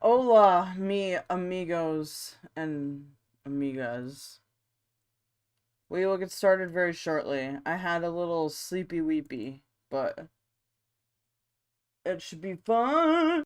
Hola, mi amigos and amigas. We will get started very shortly. I had a little sleepy weepy, but it should be fun.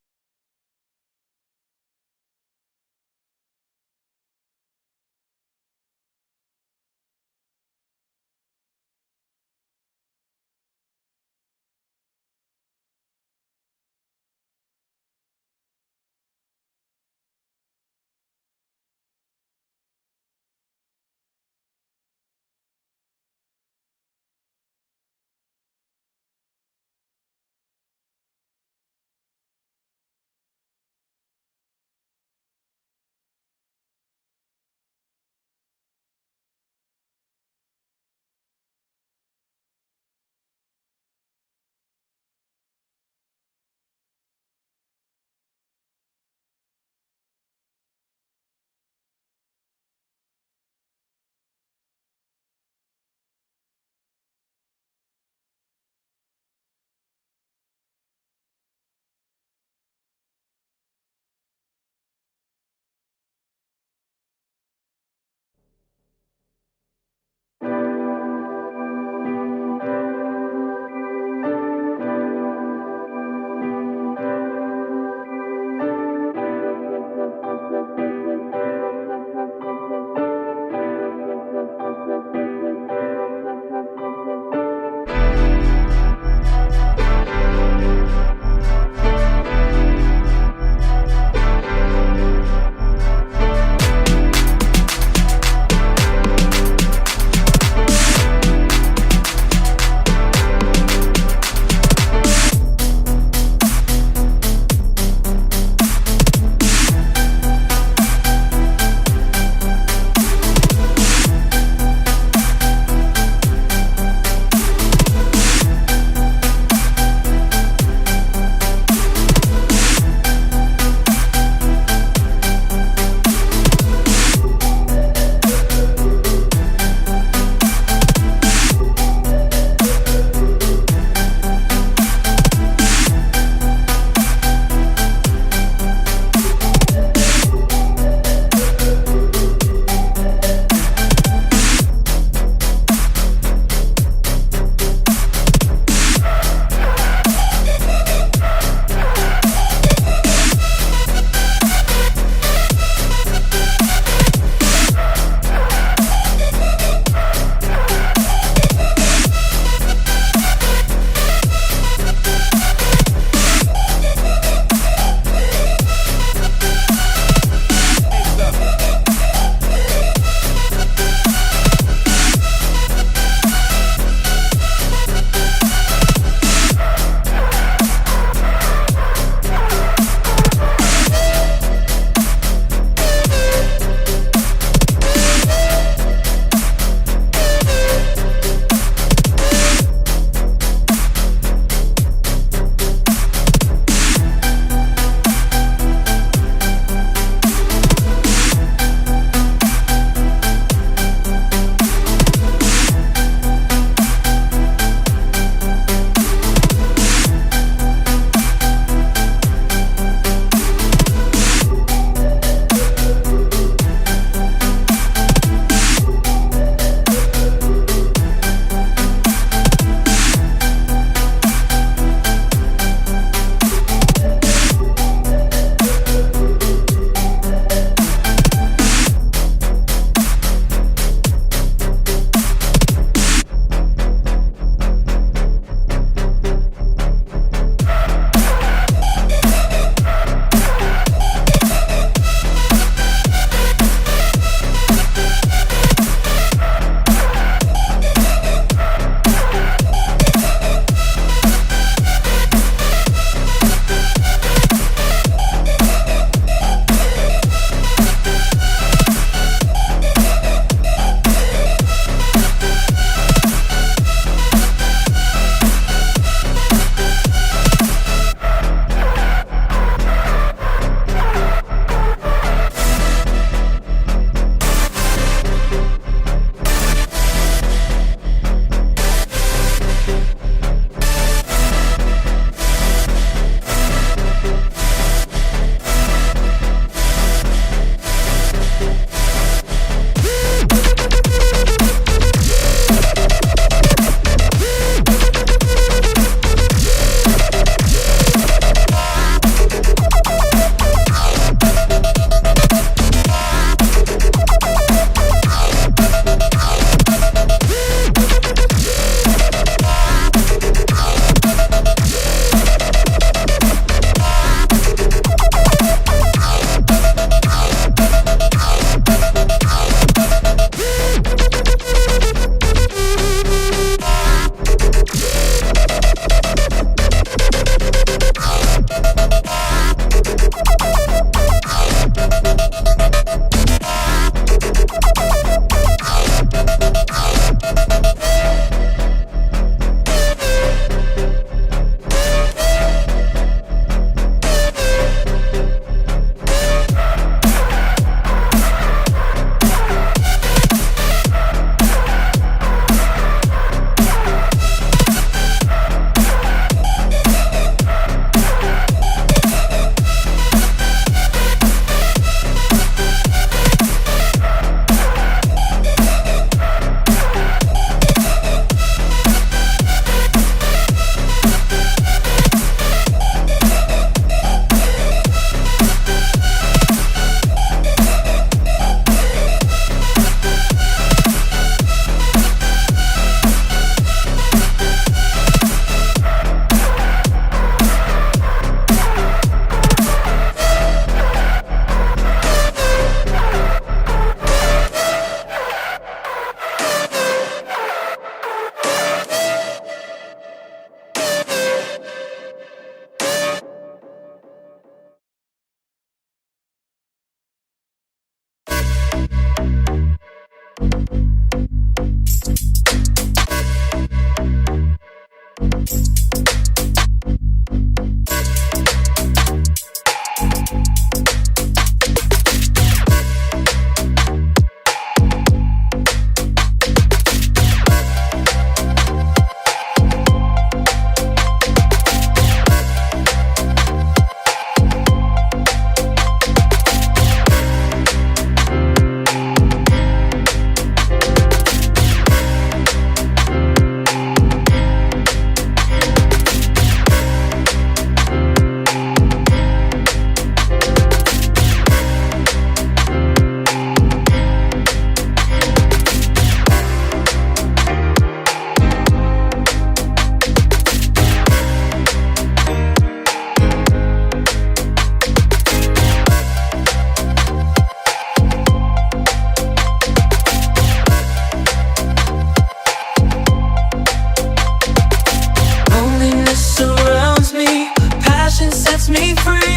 sets me free.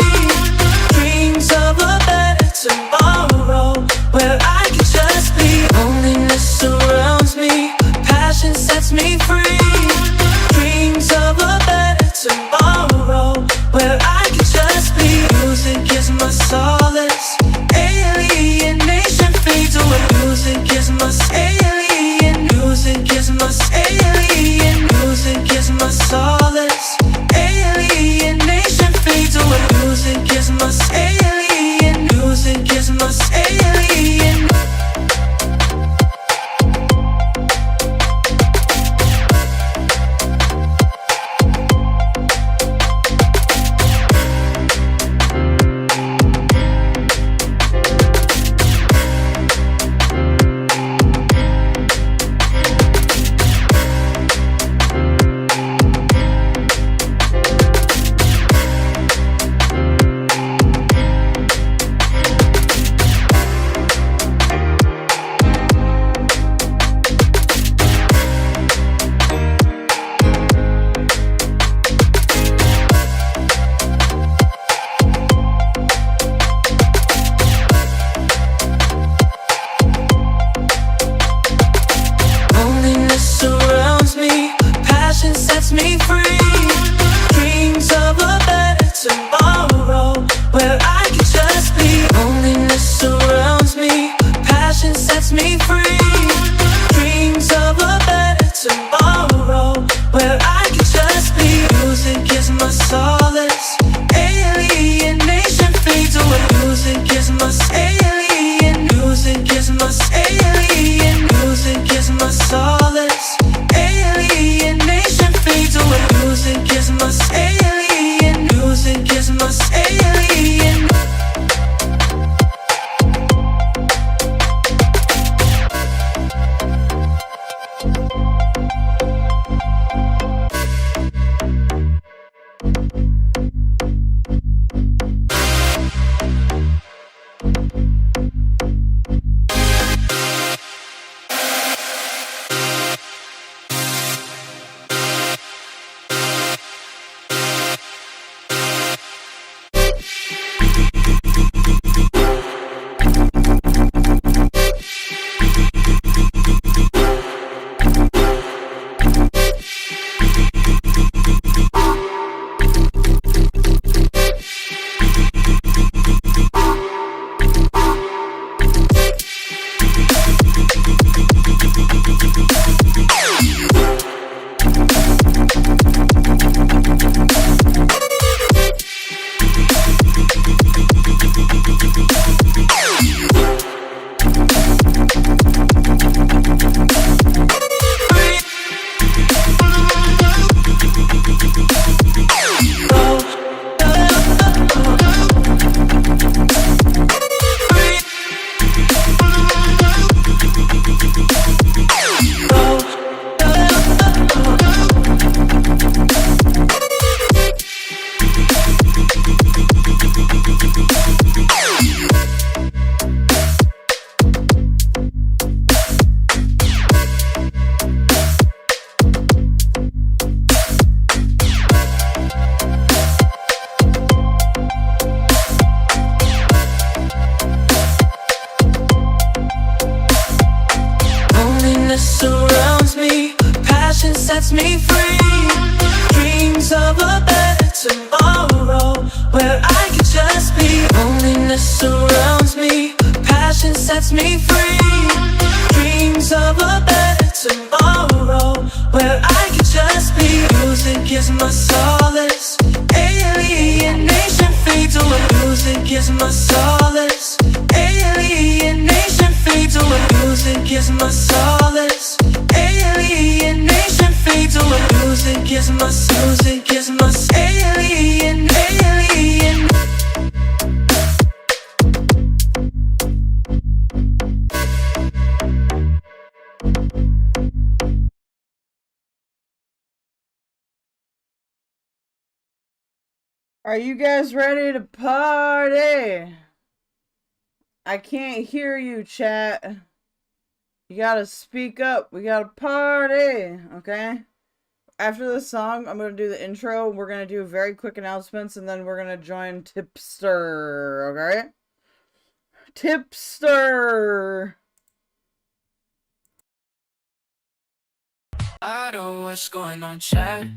Dreams of a better tomorrow, where I can just be. Loneliness surrounds me, passion sets me free. Dreams of a better tomorrow, where I can just be. Music is my solace, alienation fades away. Music is my alien, music is my alien, music is my solace, alienation fades away. Music is my alien, music is my alien. Are you guys ready to party? I can't hear you, chat. You gotta speak up. We gotta party, okay? after this song, I'm gonna do the intro. We're gonna do very quick announcements, and then we're gonna join Tipster. Okay? Tipster. I know what's going on, chat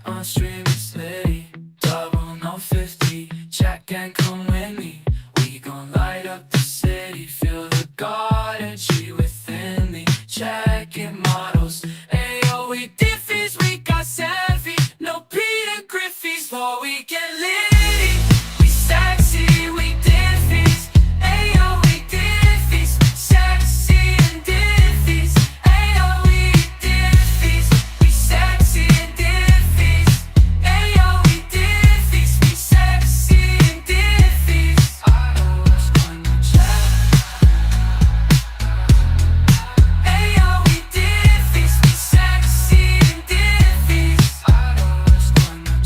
on stream, it's Litty, 0050, chat gang come with me, we gon' light up the city, feel the God energy within me, checking models, ayo, we Diffys, we got Savvy, no Peter Griffey's, but we get Litty, we sexy, we Diffys, ayo, we Diffys, sexy and Diffys, ayo, we Diffys, we sexy and Diffys, ayo, we Diffys, we sexy and Diffys. I know what's going on, chat. Ayo, we Diffys, we sexy and Diffys. I know what's going on,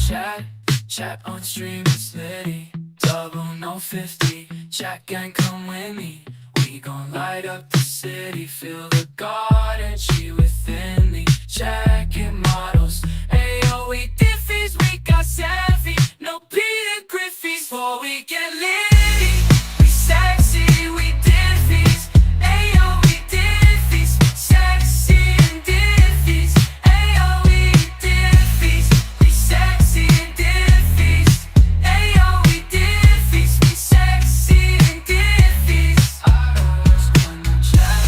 chat on stream, it's Litty, 0050, chat gang come with me, we gon' light up the city, feel the God energy within me, checking models, ayo, we Diffys, we got Savvy, no Peter Griffey's, but we get Litty, we sexy, we Diffys, ayo, we Diffys, sexy and Diffys, ayo, we Diffys, we sexy and Diffys, ayo, we Diffys, we sexy and Diffys. I know what's going on, chat.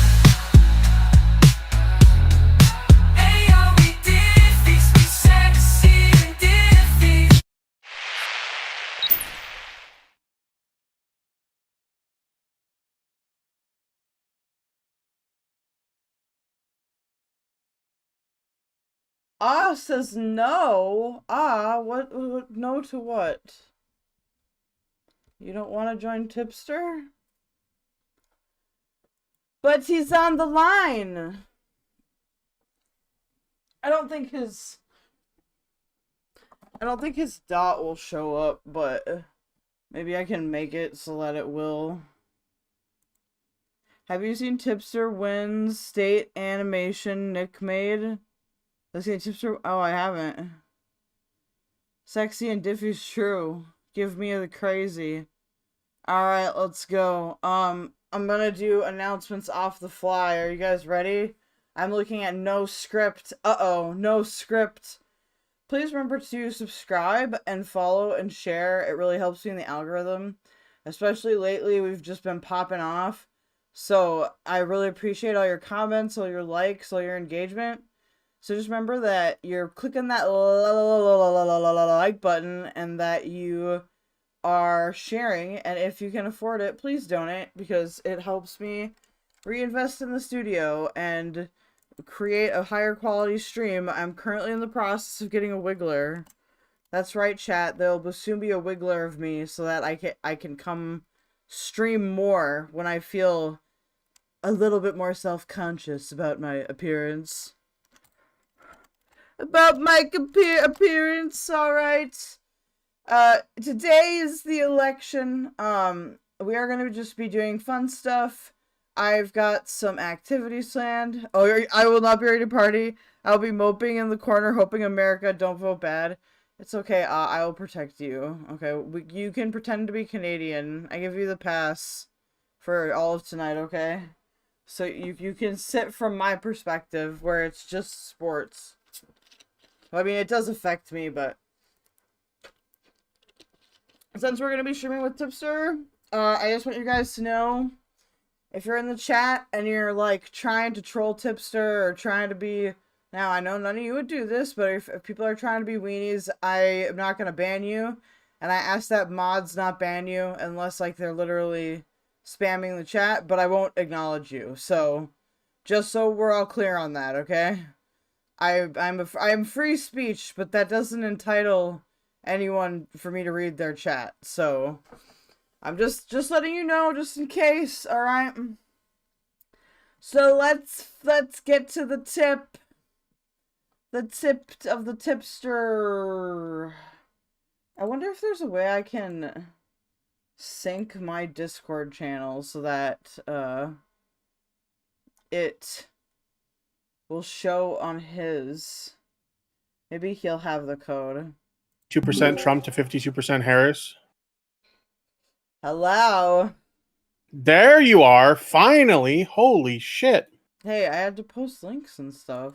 Ayo, we Diffys, we sexy and Diffys. Ah says no. Ah, what? No to what? You don't want to join Tipster? But he's on the line. I don't think his dot will show up, but maybe I can make it so that it will. Have you seen Tipster wins state animation Nick made? Let's see, Tipster. Oh, I haven't. Sexy and Diffy's true. Give me the crazy. Alright, let's go. I'm gonna do announcements off the fly. Are you guys ready? I'm looking at no script. Uh-oh, no script. Please remember to subscribe and follow and share. It really helps me in the algorithm. Especially lately, we've just been popping off. So, I really appreciate all your comments, all your likes, all your engagement. So just remember that you're clicking that like button and that you are sharing. And if you can afford it, please donate because it helps me reinvest in the studio and create a higher quality stream. I'm currently in the process of getting a wiggler. That's right, chat. There'll soon be a wiggler of me so that I can come stream more when I feel a little bit more self-conscious about my appearance. About my appearance, alright. Today is the election. We are going to just be doing fun stuff. I've got some activities planned. Oh, I will not be ready to party. I'll be moping in the corner, hoping America don't vote bad. It's okay, I will protect you. Okay, you can pretend to be Canadian. I give you the pass for all of tonight, okay? So you can sit from my perspective, where it's just sports. I mean, it does affect me, but since we're going to be streaming with Tipster, I just want you guys to know, if you're in the chat and you're, like, trying to troll Tipster or trying to be... Now, I know none of you would do this, but if people are trying to be weenies, I am not going to ban you. And I ask that mods not ban you unless, like, they're literally spamming the chat, but I won't acknowledge you. So, just so we're all clear on that, okay? I'm free speech, but that doesn't entitle anyone for me to read their chat. So I'm just letting you know, just in case. All right. So let's get to the tip. The tip of the tipster. I wonder if there's a way I can sync my Discord channel so that it will show on his. Maybe he'll have the code. 2% Trump to 52% Harris. Hello. There you are. Finally. Holy shit. Hey, I had to post links and stuff.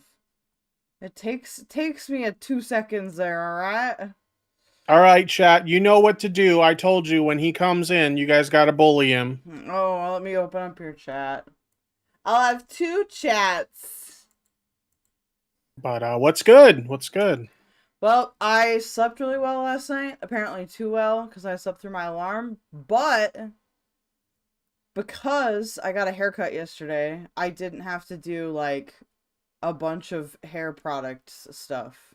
It takes me 2 seconds there, alright? All right, chat. You know what to do. I told you when he comes in, you guys got to bully him. Oh, well, let me open up your chat. I'll have 2 chats. But what's good? What's good? Well, I slept really well last night. Apparently too well, because I slept through my alarm. But because I got a haircut yesterday, I didn't have to do, like, a bunch of hair products stuff.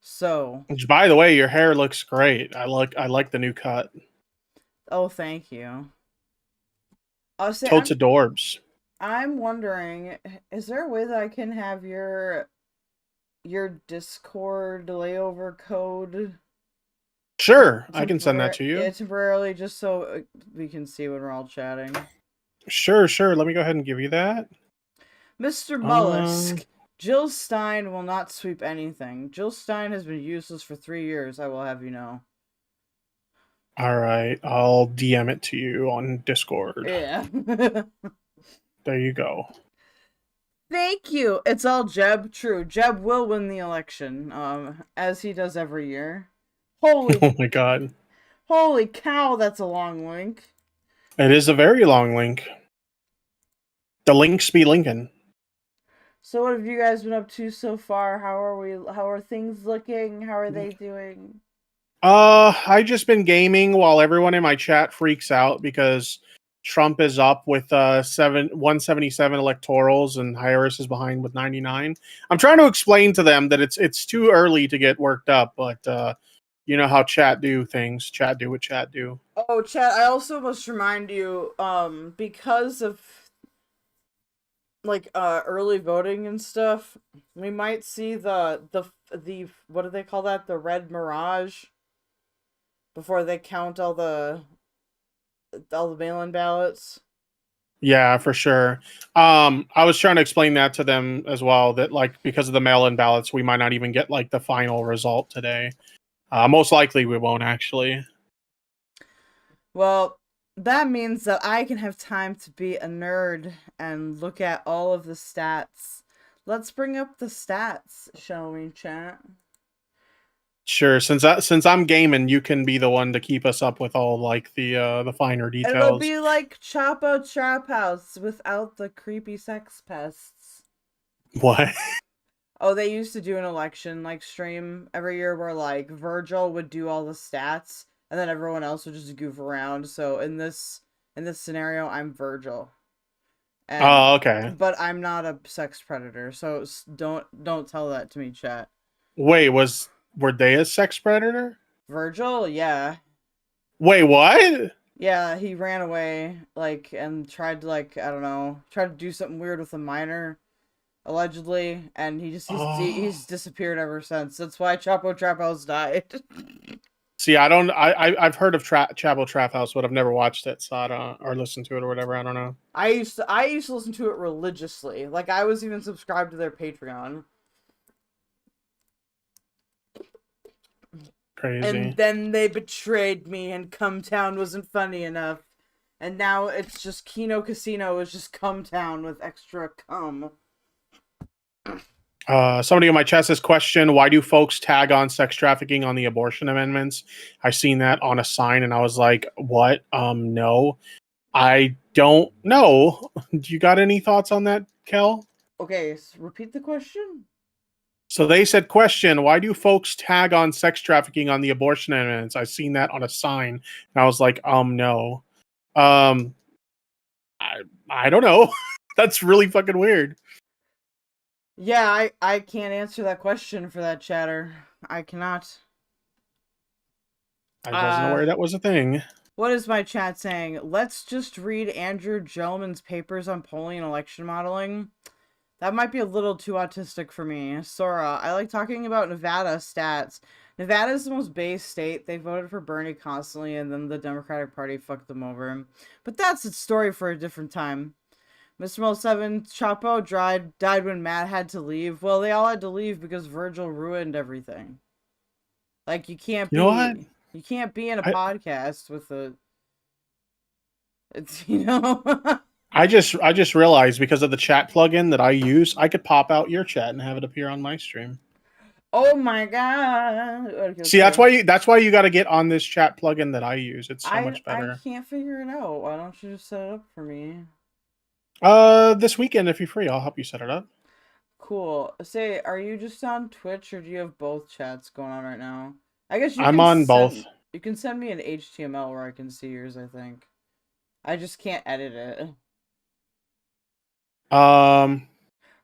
So, Which, by the way, your hair looks great. I like the new cut. oh, thank you. I'll say Totes adorbs. I'm wondering, is there a way that I can have your Discord layover code? Sure, I can send that to you. Yeah, temporarily, just so we can see when we're all chatting. Sure. Let me go ahead and give you that. Mr. Mollusk, Jill Stein will not sweep anything. Jill Stein has been useless for 3 years, I will have you know. All right, I'll DM it to you on Discord. Yeah. There you go. Thank you. It's all Jeb. True. Jeb will win the election, as he does every year. Oh my god. Holy cow, that's a long link. It is a very long link. The links be linking. So what have you guys been up to so far? How are things looking? How are they doing? I just been gaming while everyone in my chat freaks out because Trump is up with 177 electorals and Harris is behind with 99. I'm trying to explain to them that it's too early to get worked up, but you know how chat do things. Chat do what chat do. Oh, chat, I also must remind you, because of like early voting and stuff, we might see the what do they call that? The red mirage before they count all the mail-in ballots. Yeah, for sure. I was trying to explain that to them as well, that like because of the mail-in ballots, we might not even get like the final result today. Most likely we won't actually. Well, that means that I can have time to be a nerd and look at all of the stats. Let's bring up the stats, shall we, chat? Sure. Since I'm gaming, you can be the one to keep us up with all like the finer details. It'll be like Chapo Trap House without the creepy sex pests. What? Oh, they used to do an election like stream every year where like Virgil would do all the stats and then everyone else would just goof around. So in this scenario, I'm Virgil. And, Oh, okay. But I'm not a sex predator, so don't tell that to me, chat. Wait, were they a sex predator? Virgil, yeah. Wait, what? Yeah, he ran away like and tried to like I don't know, tried to do something weird with a minor. Allegedly, and he's disappeared ever since. That's why Chapo Trap House died. See, I've heard of Chapo Trap House, but I've never watched it, so I don't, or listened to it or whatever. I don't know. I used to listen to it religiously. Like I was even subscribed to their Patreon. Crazy. And then they betrayed me, and Cum Town wasn't funny enough. And now it's just Kino Casino is just Cum Town with extra cum. Somebody in my chat says, question, why do folks tag on sex trafficking on the abortion amendments? I seen that on a sign and I was like, what? No. I don't know. Do you got any thoughts on that, Kel? Okay, so repeat the question. So they said, question, why do folks tag on sex trafficking on the abortion amendments? I seen that on a sign and I was like, no. I don't know. That's really fucking weird. Yeah, I can't answer that question for that chatter. I cannot. I wasn't aware that was a thing. What is my chat saying? Let's just read Andrew Gelman's papers on polling and election modeling. That might be a little too autistic for me. Sora, I like talking about Nevada stats. Nevada is the most based state. They voted for Bernie constantly, and then the Democratic Party fucked them over. But that's its story for a different time. Mr. Mel7 Chapo died when Matt had to leave. Well, they all had to leave because Virgil ruined everything. Like you can't You know what? you can't be in a podcast with a. It's you know. I just realized because of the chat plugin that I use, I could pop out your chat and have it appear on my stream. Oh my god! Okay, See, that's why you got to get on this chat plugin that I use. It's so much better. I can't figure it out. Why don't you just set it up for me? This weekend if you're free, I'll help you set it up. Cool. Say, are you just on Twitch or do you have both chats going on right now? I guess I'm on both. You can send me an HTML where I can see yours, I think. I just can't edit it. Or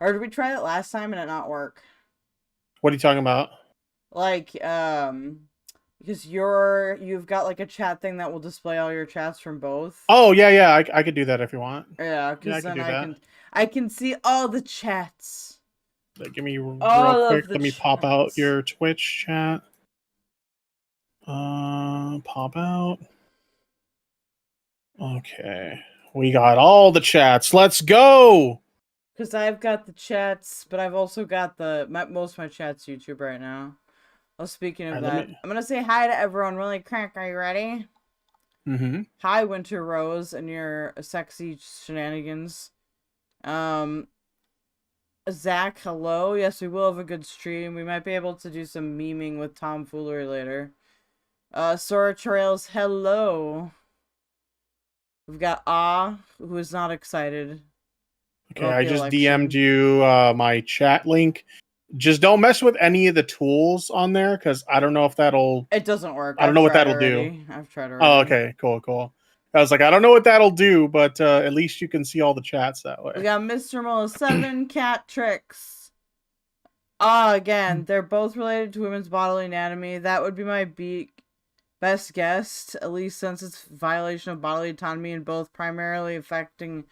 did we try it last time and it not work? What are you talking about? Like, because you've got like a chat thing that will display all your chats from both. Oh yeah, I could do that if you want. Yeah, because then I can see all the chats. Give me real quick. Let me pop out your Twitch chat. Pop out. Okay, we got all the chats. Let's go. Because I've got the chats, but I've also got most of my chats YouTube right now. Well, speaking of that, I'm going to say hi to everyone really quick. Are you ready? Mm-hmm. Hi, Winter Rose, and your sexy shenanigans. Zach, hello. Yes, we will have a good stream. We might be able to do some memeing with tomfoolery later. Sora Trails, hello. We've got who is not excited. Okay, I just DM'd you my chat link. Just don't mess with any of the tools on there because I don't know if that'll. It doesn't work. I don't know what that'll do. I've tried already. Oh, okay, cool. I was like, I don't know what that'll do, but at least you can see all the chats that way. We got Mr. Mo7 Cat Tricks. Again, they're both related to women's bodily anatomy. That would be my best guess, at least since it's violation of bodily autonomy and both primarily affecting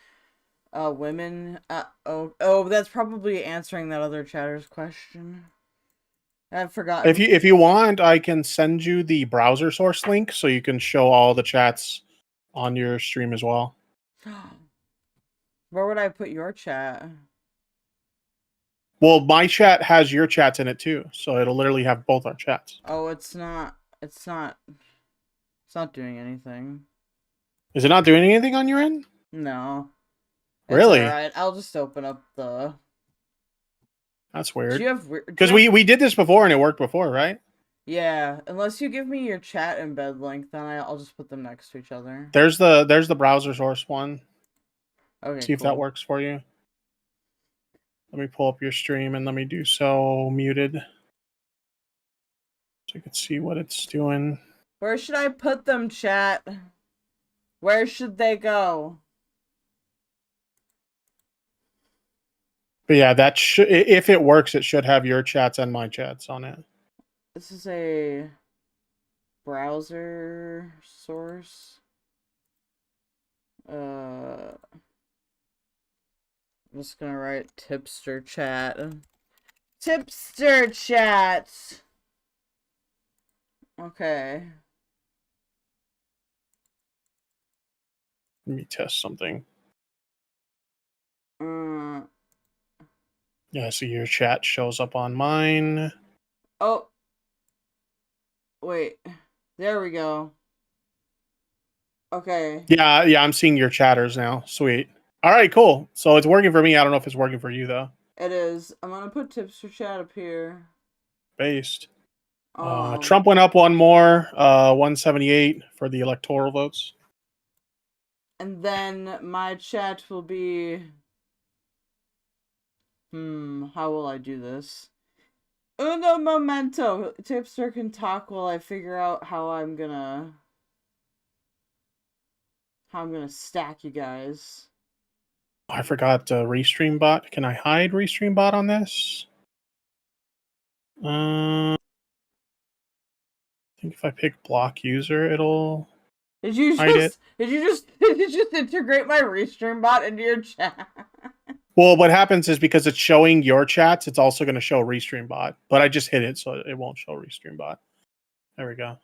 women. That's probably answering that other chatter's question. I've forgotten. If you want, I can send you the browser source link so you can show all the chats on your stream as well. Where would I put your chat? Well, my chat has your chats in it too, so it'll literally have both our chats. Oh, it's not doing anything. Is it not doing anything on your end? No. Really? Alright, I'll just open up the... That's weird. Because we did this before and it worked before, right? Yeah, unless you give me your chat embed link, then I'll just put them next to each other. There's the browser source one. Okay, see if that works for you. Let me pull up your stream and let me do so muted. So you can see what it's doing. Where should I put them, chat? Where should they go? But yeah, that should, if it works, it should have your chats and my chats on it. This is a browser source. I'm just gonna write Tipster chat. Tipster chat! Okay. Let me test something. Yeah, so your chat shows up on mine. Oh. Wait. There we go. Okay. Yeah, I'm seeing your chatters now. Sweet. All right, cool. So it's working for me. I don't know if it's working for you, though. It is. I'm going to put Tipster chat up here. Based. Trump went up one more, 178 for the electoral votes. And then my chat will be... how will I do this? Uno momento. Tipster can talk while I figure out how I'm gonna stack you guys. I forgot Restream bot. Can I hide Restream bot on this? I think if I pick block user, it'll Did you just integrate my Restream bot into your chat? Well, what happens is because it's showing your chats, it's also going to show Restream bot. But I just hit it, so it won't show Restream bot. There we go.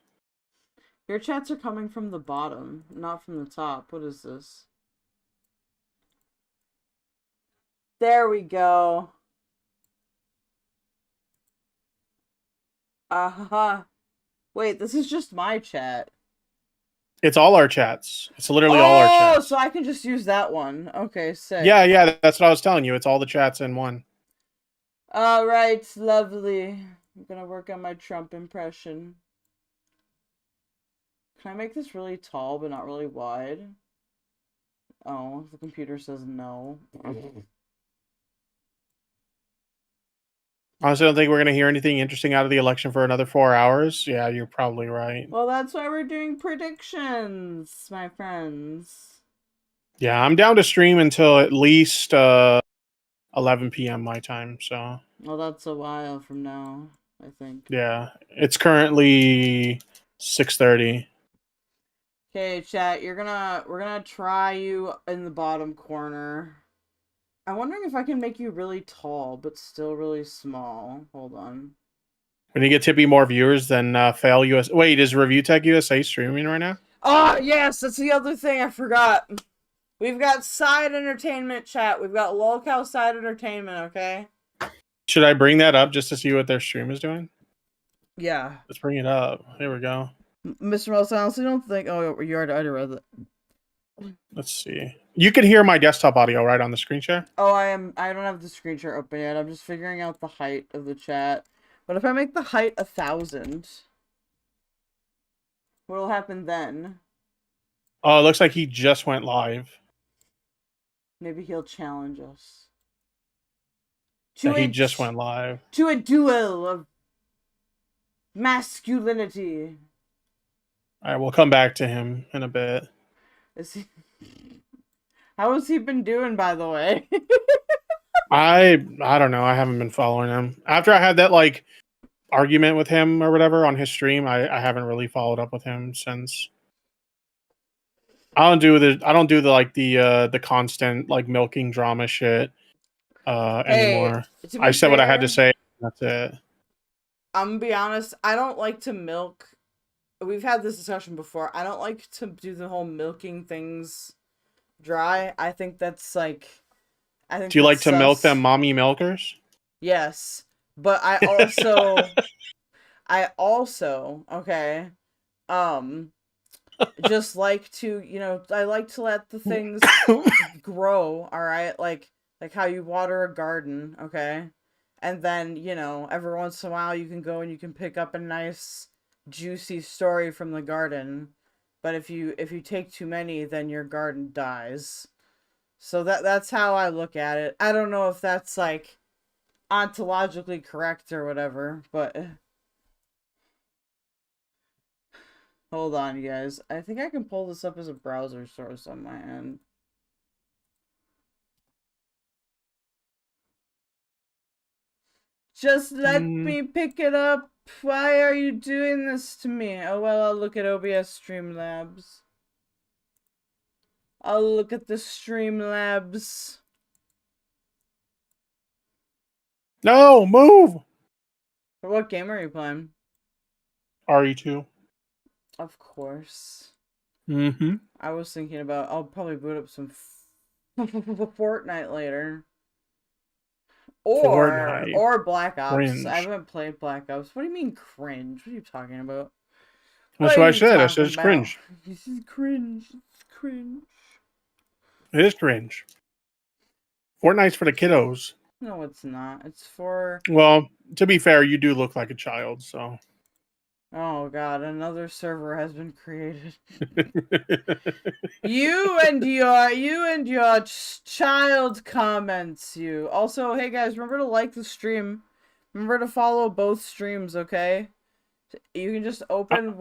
Your chats are coming from the bottom, not from the top. What is this? There we go. Uh-huh. Wait, this is just my chat. It's all our chats. It's literally all our chats. Oh, so I can just use that one. Okay, sick. Yeah, that's what I was telling you. It's all the chats in one. All right, lovely. I'm gonna work on my Trump impression. Can I make this really tall but not really wide? Oh, the computer says no. Honestly, I don't think we're going to hear anything interesting out of the election for another 4 hours. Yeah, you're probably right. Well, that's why we're doing predictions, my friends. Yeah, I'm down to stream until at least 11 p.m. my time. So. Well, that's a while from now, I think. Yeah, it's currently 6:30. Okay, chat. We're gonna try you in the bottom corner. I'm wondering if I can make you really tall, but still really small. Hold on. When you get Tippy more viewers, then Fail US. Wait, is Review Tech USA streaming right now? Oh, yes, that's the other thing I forgot. We've got side entertainment, chat. We've got lolcow side entertainment, okay? Should I bring that up just to see what their stream is doing? Yeah. Let's bring it up. Here we go. Mr. Mouse, I honestly don't think... Oh, you already read it. Let's see. You could hear my desktop audio right on the screen share. Oh, I don't have the screen share open yet. I'm just figuring out the height of the chat. But if I make the height 1,000, what'll happen then? Oh, it looks like he just went live. Maybe he'll challenge us. Yeah, he just went live. To a duel of masculinity. All right, we'll come back to him in a bit. Is he... How has he been doing, by the way? I don't know. I haven't been following him. After I had that like argument with him or whatever on his stream, I haven't really followed up with him since. I don't do the constant like milking drama shit anymore. I said what I had to say. That's it. I'm gonna be honest, I don't like to milk. We've had this discussion before. I don't like to do the whole milking things dry. I think that's like... Do you like to milk them mommy milkers? Yes. But I also, okay, just like to, I like to let the things grow, alright? Like how you water a garden, okay? And then, every once in a while you can go and you can pick up a nice juicy story from the garden. But if you take too many, then your garden dies. So that's how I look at it. I don't know if that's like ontologically correct or whatever, but hold on, you guys. I think I can pull this up as a browser source on my end. Just let me pick it up. Why are you doing this to me? Oh, well, I'll look at OBS Streamlabs. I'll look at the Streamlabs. No, move! What game are you playing? RE2. Of course. Mm-hmm. I was thinking about... I'll probably boot up some Fortnite later. Or Black Ops. Cringe. I haven't played Black Ops. What do you mean cringe? What are you talking about? That's what I said. I said it's cringe. This is cringe. It's cringe. It is cringe. Fortnite's for the kiddos. No, it's not. It's for... Well, to be fair, you do look like a child, so... Oh god, another server has been created. you and your child comments, you. Also, hey guys, remember to like the stream. Remember to follow both streams, okay? You can just open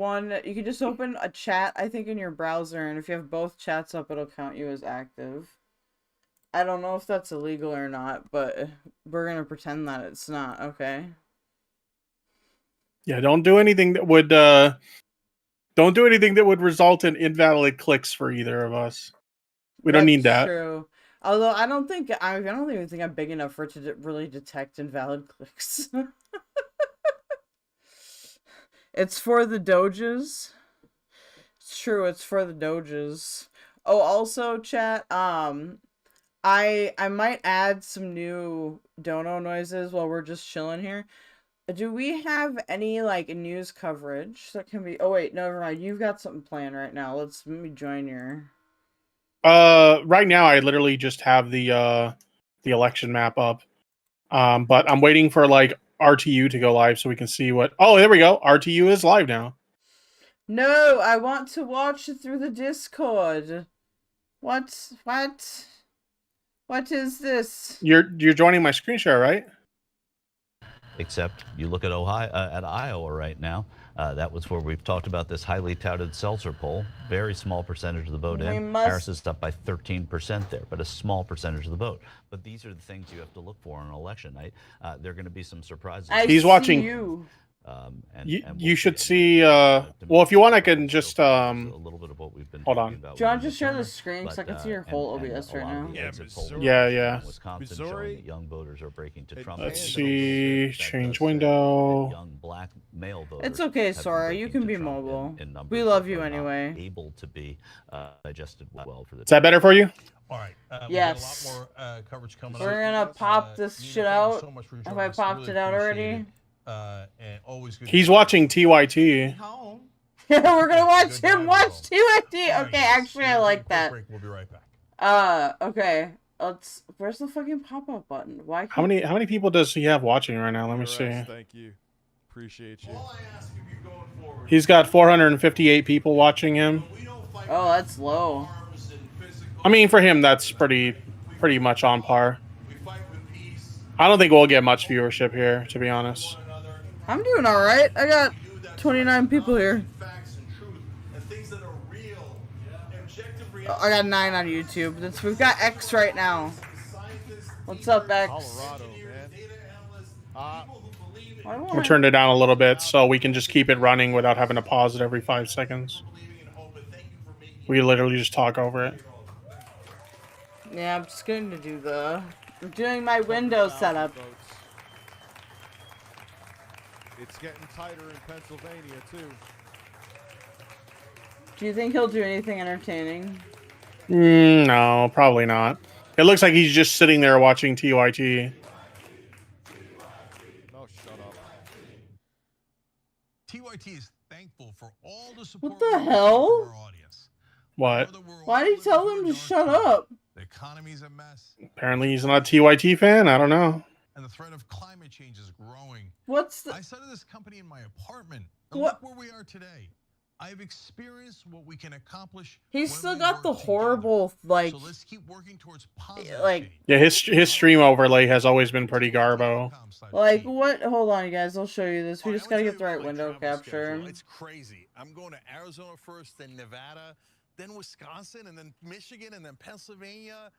you can just open a chat, I think, in your browser, and if you have both chats up, it'll count you as active. I don't know if that's illegal or not, but we're gonna pretend that it's not, okay? Yeah, don't do anything that would result in invalid clicks for either of us. We don't need that. True. Although I don't even think I'm big enough for it to really detect invalid clicks. It's for the DOGEs. It's true, it's for the DOGEs. Oh, also, chat, I might add some new dono noises while we're just chilling here. Do we have any like news coverage that can be? Oh wait, never mind. You've got something planned right now. Let me join your. Right now I literally just have the election map up. But I'm waiting for like RTU to go live so we can see what. Oh, there we go. RTU is live now. No, I want to watch it through the Discord. What? What is this? You're joining my screen share, right? Except you look at Iowa right now. That was where we've talked about this highly touted seltzer poll. Very small percentage of the vote in. Harris is up by 13% there, but a small percentage of the vote. But these are the things you have to look for on an election night. There are going to be some surprises. He's watching. You. You should see. Well, if you want, I can just a little bit of what we've been. Hold on. Do you want to just share the screen so I can see your whole OBS right now? Yeah. Wisconsin showing that young voters are breaking to Trump. Let's see. Change window. Young black male voters. It's okay, Sora. You can be mobile. We love you anyway. Able to be digested well for the. Is that better for you? All right. Yes. We got a lot more coverage coming We're up. gonna pop this shit out. So much for Have I joining us. popped Really it out appreciate already? it. And always good. He's watching TYT. Home. We're gonna watch Good him night, watch folks. TYT. All right, Okay, guys. actually, I like that. Break. We'll be right back. Okay. Where's the fucking pop-up button? Why? How many people does he have watching right now? Let me see. Thank you. Appreciate you. He's got 458 people watching him. Oh, that's low. I mean, for him, that's pretty much on par. I don't think we'll get much viewership here, to be honest. I'm doing all right. I got 29 people here. I got 9 on YouTube. We've got X right now. What's up, X? Colorado, man. We turned it down a little bit so we can just keep it running without having to pause it every 5 seconds. We literally just talk over it. Yeah, I'm just going to do I'm doing my Windows setup. It's getting tighter in Pennsylvania too. Do you think he'll do anything entertaining? No, probably not. It looks like he's just sitting there watching TYT. No, shut up. TYT is thankful for all the support. What the hell? From our audience. What? Why did you tell them to shut up? The economy's a mess, Apparently he's not a TYT fan. I don't know. and the threat of climate change is growing. What's the... I started this company in my apartment. And What? look where we are today. I've experienced what we can accomplish. He's when still we got work the together. horrible, like... So let's keep working towards positive like- change. Yeah, his stream overlay has always been pretty garbo. Like, what? Hold on, you guys. I'll show you this. We just gotta get the right window capture. It's crazy. I'm going to Arizona first, then Nevada, then Wisconsin, and then Michigan, and then Pennsylvania.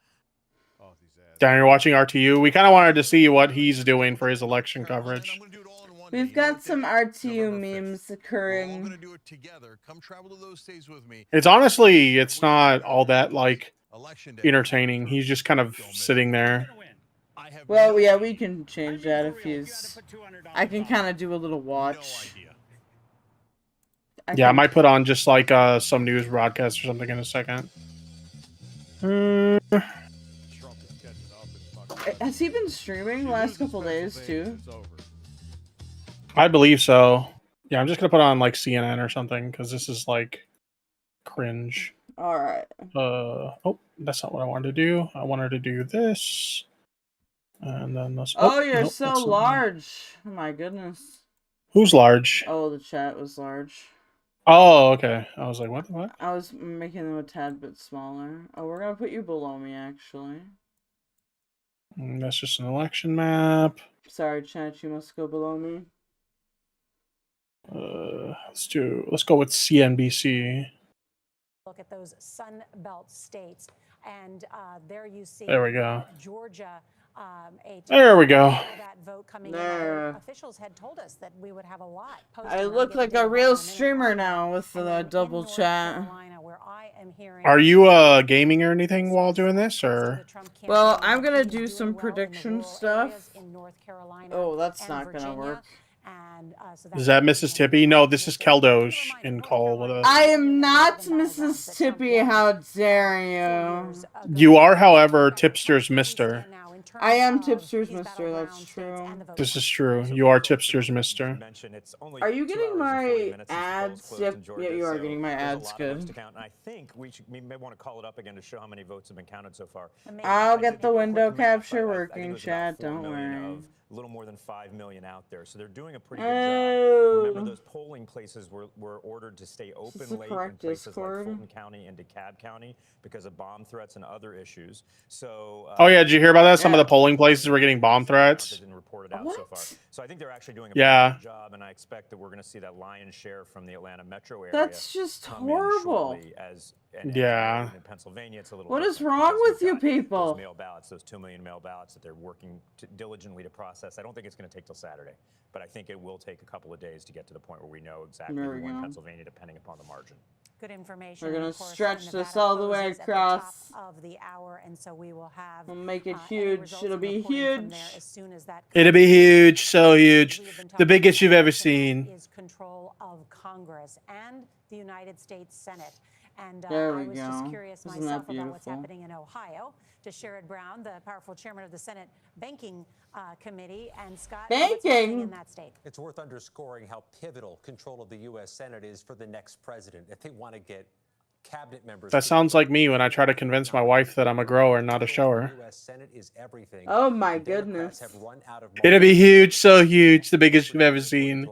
Oh, these ads. Down here watching RTU. We kind of wanted to see what he's doing for his election coverage. We've got some RTU memes We're all occurring. going to do it together. Come travel to those states with me. It's honestly, it's not all that like Election day. entertaining. He's just kind of sitting there. I have Well, no yeah, idea. we can change that if he's... I can kind of do a little watch. No idea. Yeah, I might put on just like some news broadcast or something in a second. Trump is catching up and fucking. Has he been streaming the last couple days, too? It's over. I believe so. Yeah, I'm just gonna put on like CNN or something because this is like cringe. Alright. Oh, that's not what I wanted to do. I wanted to do this, and then let's. Oh, you're nope, so that's not- large. Oh, my goodness. Who's large? Oh, the chat was large. Oh, okay. I was like, what the fuck? I was making them a tad bit smaller. Oh, we're gonna put you below me, actually. That's just an election map. Sorry, chat, you must go below me. Let's go with CNBC. Look at those Sun Belt states, and there you see. There we go. Georgia. There we go. That vote coming There. in. Officials had told us that we would have a lot. I look like a real streamer now with the double chat. Are you gaming or anything while doing this, or? Well, I'm gonna do some prediction stuff. Oh, that's not gonna work. And so Is that Mrs. Tippy? No, this is Keldoge in call with us. I am not Mrs. Tippy. How dare you? You are, however, Tipster's Mr. I am Tipster's Mister. That's true. This is true. You are Tipster's Mister. Are you getting my ads? Yep. Yeah, you are getting my ads. Good. I think we may want to call it up again to show how many votes have been counted so far. I'll get the window capture working, chat. Don't worry. A little more than 5 million out there, so they're doing a pretty good job. Remember, those polling places were ordered to stay open late in places like Fulton County and DeKalb County because of bomb threats and other issues. So, oh yeah, did you hear about that? Some of the polling places were getting bomb threats. Reported out so far. So I think they're actually doing a pretty good job, and I expect that we're going to see that lion's share from the Atlanta metro area. That's just horrible. In Pennsylvania, it's a little. What is wrong with you people? Those mail ballots, those 2 million mail ballots that they're working diligently to process. I don't think it's going to take till Saturday, but I think it will take a couple of days to get to the point where we know exactly who won Pennsylvania, depending upon the margin. Good information. We're gonna stretch this all the way across. Of the hour, and so we will have. We'll make it huge. It'll be huge. It'll be huge, so huge. The biggest you've ever seen. Is control of Congress and the United States Senate. And there we I was go. just curious Isn't myself that about what's happening in Ohio. To Sherrod Brown, the powerful chairman of the Senate Banking Committee, and Scott. Banking in that state. It's worth underscoring how pivotal control of the U.S. Senate is for the next president. If they want to get cabinet members. That sounds like me when I try to convince my wife that I'm a grower, not a shower. The U.S. Senate is everything. Oh my goodness! It'll be huge, so huge, the biggest you've ever seen.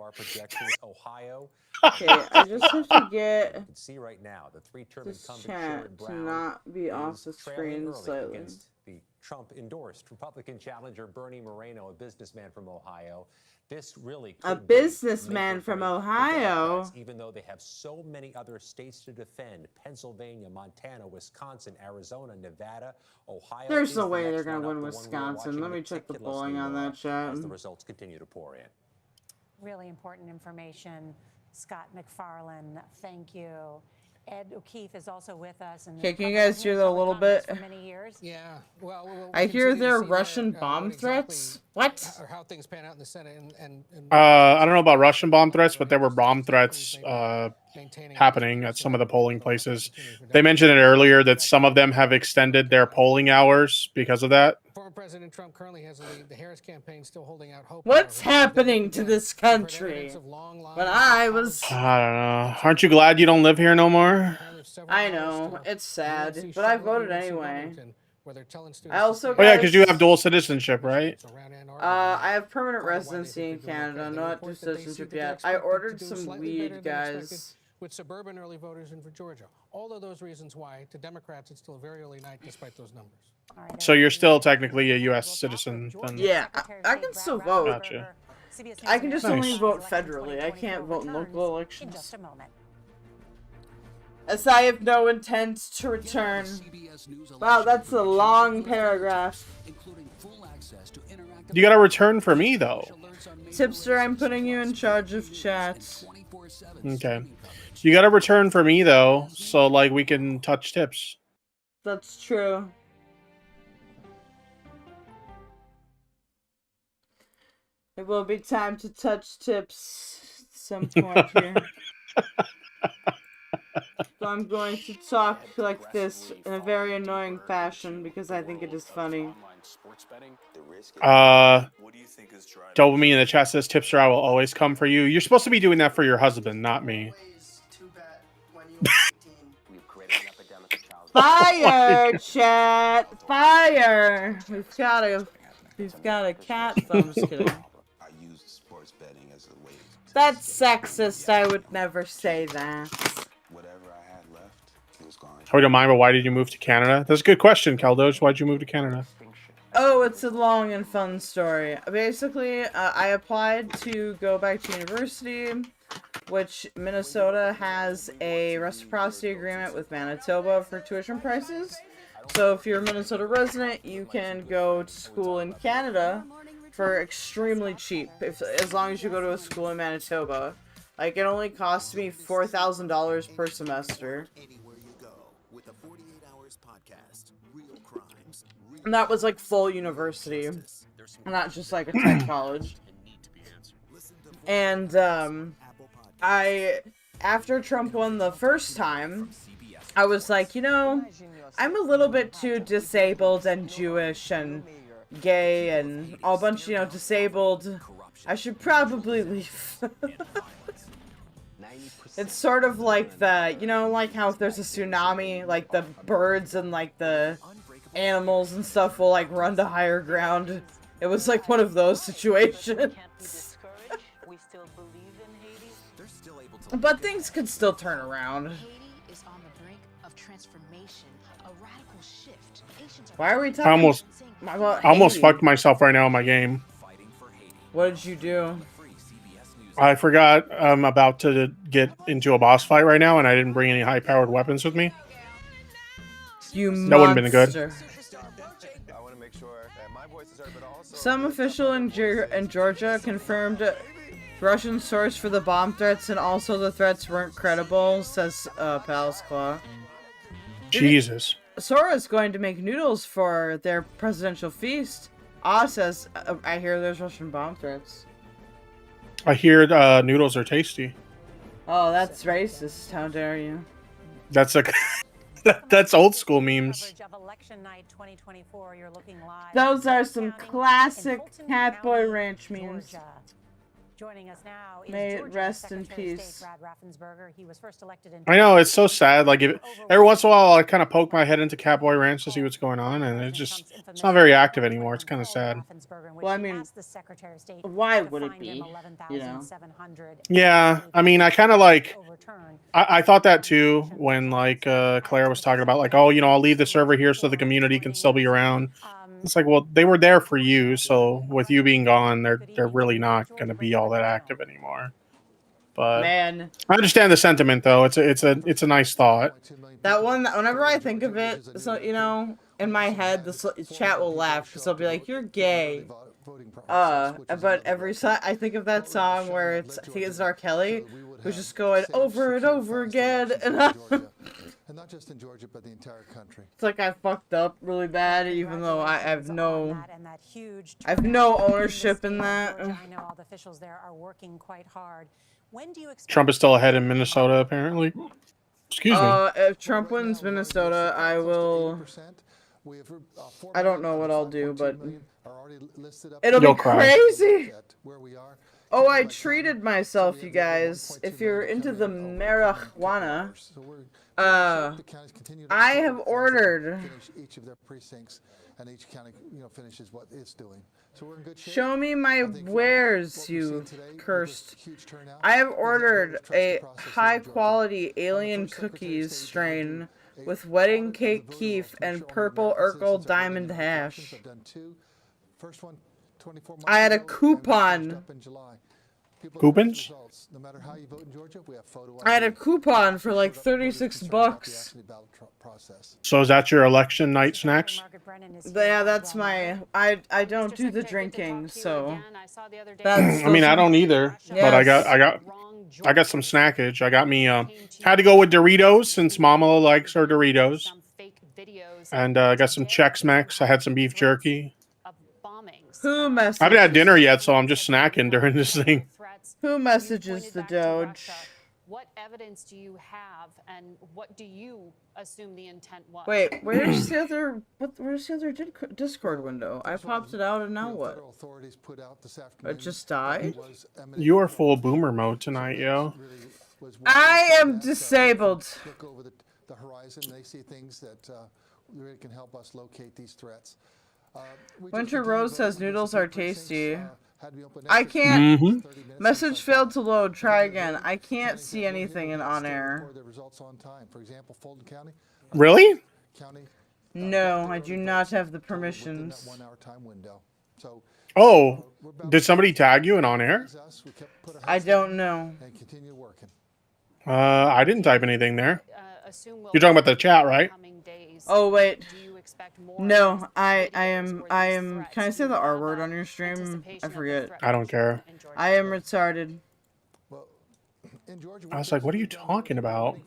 Ohio. Okay, I just have to get you can see right now the three-term incumbent chat to not be off the screen slightly. The Trump-endorsed Republican challenger Bernie Moreno, a businessman from Ohio. This really a businessman from Ohio. Even though they have so many other states to defend: Pennsylvania, Montana, Wisconsin, Arizona, Nevada, Ohio. There's no way they're gonna win Wisconsin. Let me check the polling on that, chat. As the results continue to pour in. Really important information. Scott McFarlane, thank you. Ed O'Keefe is also with us. Okay, can you guys hear that a little bit? For many years. Yeah, well, I hear there are Russian bomb threats. What? Or how things pan out in the Senate and I don't know about Russian bomb threats, but there were bomb threats happening at some of the polling places. They mentioned it earlier that some of them have extended their polling hours because of that. Former President Trump currently has the Harris campaign still holding out hope. What's happening to this country? When I don't know. Aren't you glad you don't live here no more? I know. It's sad, but I voted anyway. I also. Oh yeah, because you have dual citizenship, right? I have permanent residency in Canada, not dual citizenship yet. I ordered some weed, guys. With suburban early voters in Georgia. All of those reasons why, to Democrats, it's still a very early night despite those numbers. So you're still technically a U.S. citizen then? Yeah, I can still vote. Gotcha. I can just only vote federally. I can't vote in local elections. In just a moment. As I have no intent to return. Wow, that's a long paragraph. You gotta return for me, though. Tipster, I'm putting you in charge of chat. Okay. You gotta return for me, though, so, like, we can touch tips. That's true. It will be time to touch tips at some point here. So I'm going to talk like this in a very annoying fashion because I think it is funny. Dopamine in the chat says, Tipster, I will always come for you. You're supposed to be doing that for your husband, not me. Fire, chat! Fire! We've got a cat. So I'm just kidding. That's sexist. I would never say that. I don't mind, but why did you move to Canada? That's a good question, Keldoge. Why'd you move to Canada? Oh, it's a long and fun story. Basically, I applied to go back to university, which Minnesota has a reciprocity agreement with Manitoba for tuition prices. So if you're a Minnesota resident, you can go to school in Canada for extremely cheap, as long as you go to a school in Manitoba. Like, it only cost me $4,000 per semester. And that was like full university, not just like a tech college. And after Trump won the first time, I was like, you know, I'm a little bit too disabled and Jewish and gay and all bunch, you know, disabled. I should probably leave. It's sort of like the, you know, like how if there's a tsunami, like the birds and like the animals and stuff will like run to higher ground. It was like one of those situations. But things could still turn around. Why are we talking? I almost fucked myself right now in my game. What did you do? I forgot I'm about to get into a boss fight right now, and I didn't bring any high-powered weapons with me. You monster. That wouldn't have been good. Some official in Georgia confirmed Russian source for the bomb threats, and also the threats weren't credible, says Palace Claw. Jesus. Sora is going to make noodles for their presidential feast. Ah says, I hear there's Russian bomb threats. I hear noodles are tasty. Oh, that's racist. How dare you? That's like that's old school memes. Those are some classic Catboy Ranch memes. Joining us now is May it rest in peace. I know, it's so sad. Like, every once in a while, I kind of poke my head into Catboy Ranch to see what's going on, and it's not very active anymore. It's kind of sad. Well, I mean, why would it be? You know? Yeah, I mean, I kind of like, I thought that too when like Claire was talking about like, oh, you know, I'll leave the server here so the community can still be around. It's like, well, they were there for you, so with you being gone, they're really not going to be all that active anymore. But man, I understand the sentiment, though. It's a nice thought. That one, whenever I think of it, so you know, in my head, the chat will laugh because they'll be like, "You're gay." But every time I think of that song where it's, I think it's R. Kelly, who's just going over and over again, And not just in Georgia, but the entire country. It's like I fucked up really bad, even though I have no ownership in that. I know all the officials there are working quite hard. When do you expect Trump is still ahead in Minnesota, apparently. Excuse me. If Trump wins Minnesota, I will. I don't know what I'll do, but it'll be crazy. Oh, I treated myself, you guys. If you're into the marijuana, I have ordered. Each of their precincts, and each county, you know, finishes what it's doing. So we're in good shape. Show me my wares, you cursed. I have ordered a high-quality alien cookies strain with wedding cake keef and purple Urkel diamond hash. I had a coupon. Coupons? I had a coupon for like $36. So is that your election night snacks? Yeah, that's my. I don't do the drinking, so. I mean, I don't either, but I got some snackage. I got me had to go with Doritos since Mama likes her Doritos, and I got some Chex Mix. I had some beef jerky. Who messages? I haven't had dinner yet, so I'm just snacking during this thing. Who messages the DOGE? What evidence do you have, and what do you assume the intent was? Wait, where's the other? Where's the other Discord window? I popped it out, and now what? It just died. You are full boomer mode tonight, yo. I am disabled. Look over the horizon. They see things that really can help us locate these threats. Winter Rose says noodles are tasty. I can't. Message failed to load. Try again. I can't see anything in on air. Really? No, I do not have the permissions. Oh, did somebody tag you in on air? I don't know. I didn't type anything there. You're talking about the chat, right? Oh wait. No, I am. Can I say the R word on your stream? I forget. I don't care. I am retarded. I was like, what are you talking about?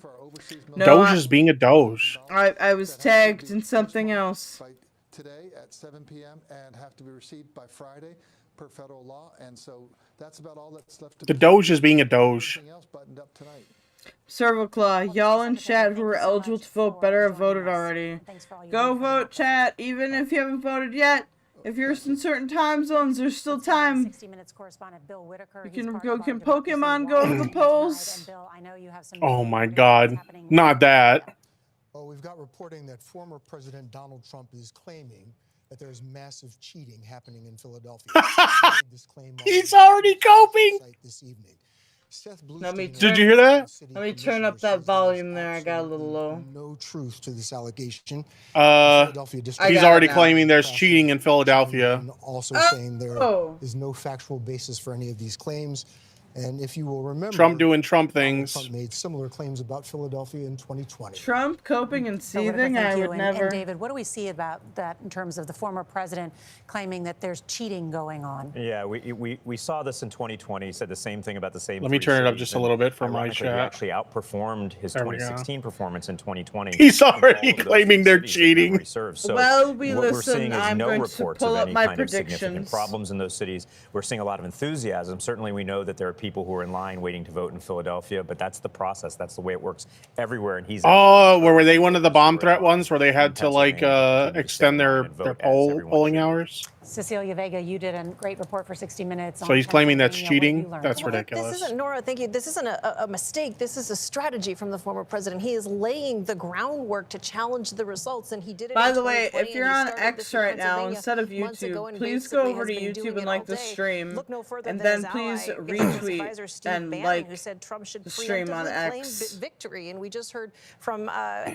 No, Doge is being a Doge. I was tagged in something else. Today at 7 p.m. and have to be received by Friday. per federal law, and so that's about all that's left to The be Doge is being a Doge. Everything else buttoned up tonight. Servalclaw, y'all in chat who are eligible to vote better have voted already. Go vote, chat, even if you haven't voted yet. If you're in certain time zones, there's still time. 60 Minutes correspondent Bill Whitaker. You can Pokemon go to the polls. Oh my God, not that. Oh, we've got reporting that former President Donald Trump is claiming that there's massive cheating happening in Philadelphia. He's already coping. This evening. Did you hear that? Let me turn up that volume there. I got a little low. No truth to this allegation. He's already claiming there's cheating in Philadelphia. Also saying there is no factual basis for any of these claims. And if you will remember, Trump doing Trump things. Trump made similar claims about Philadelphia in 2020. Trump coping and seething? I would never. And David, what do we see about that in terms of the former president claiming that there's cheating going on? Yeah, we saw this in 2020. He said the same thing about the same. Let me turn it up just a little bit for my chat. He actually outperformed his 2016 performance in 2020. He's already claiming they're cheating. So well, what we're seeing is no reports of any kind of significant predictions. problems in those cities. We're seeing a lot of enthusiasm. Certainly, we know that there are people who are in line waiting to vote in Philadelphia, but that's the process. That's the way it works everywhere. And he's were they one of the bomb threat ones where they had to like extend their polling hours? Cecilia Vega, you did a great report for 60 Minutes. So he's claiming that's cheating? That's ridiculous. This isn't, Nora, thank you. This isn't a mistake. This is a strategy from the former president. He is laying the groundwork to challenge the results, and he did it. By the way, if you're on X right now instead of YouTube, please go over to YouTube and like the stream, and then please retweet and like the stream on X. Victory, and we just heard from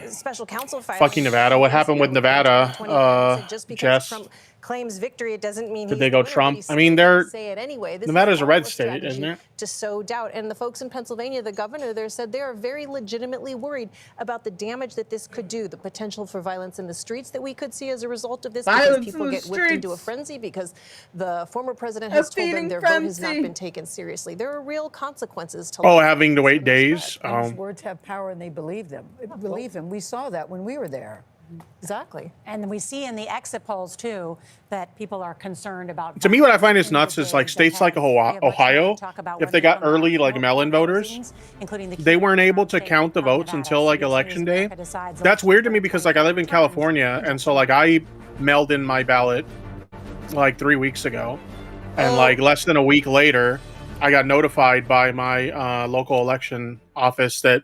special counsel. Fucking Nevada. What happened with Nevada? Just because Jess. Trump claims victory, it doesn't mean did they go Trump? I mean, they're say it anyway. Nevada's a red state, isn't it? To sow doubt, and the folks in Pennsylvania, the governor there said they are very legitimately worried about the damage that this could do, the potential for violence in the streets that we could see as a result of this, because people get whipped into a frenzy because the former president has told them their vote has not been taken seriously. There are real consequences to having to wait days. Those words have power, and they believe them. Believe them. We saw that when we were there. Exactly. And we see in the exit polls, too, that people are concerned about... To me, what I find is nuts is like states like Ohio, if they got early like mail-in voters, they weren't able to count the votes until like election day. That's weird to me because like I live in California, and so like I mailed in my ballot like 3 weeks ago, and like less than a week later, I got notified by my local election office that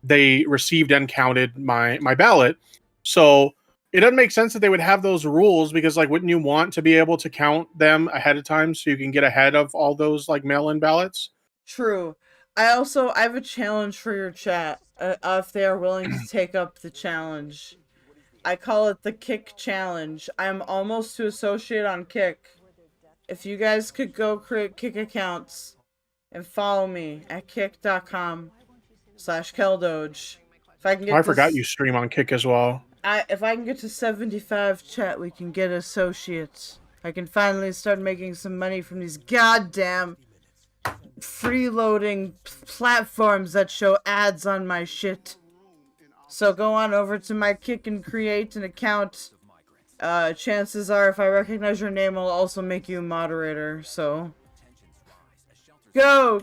they received and counted my ballot. So it doesn't make sense that they would have those rules, because like, wouldn't you want to be able to count them ahead of time so you can get ahead of all those like mail-in ballots? True. I have a challenge for your chat, if they are willing to take up the challenge. I call it the Kick Challenge. I'm almost to associate on Kick. If you guys could go create Kick accounts and follow me at kick.com/Keldoge. If I can get I forgot you stream on Kick as well. If I can get to 75 chat, we can get associates. I can finally start making some money from these goddamn freeloading platforms that show ads on my shit. So go on over to my Kick and create an account. Chances are, if I recognize your name, I'll also make you a moderator. So go.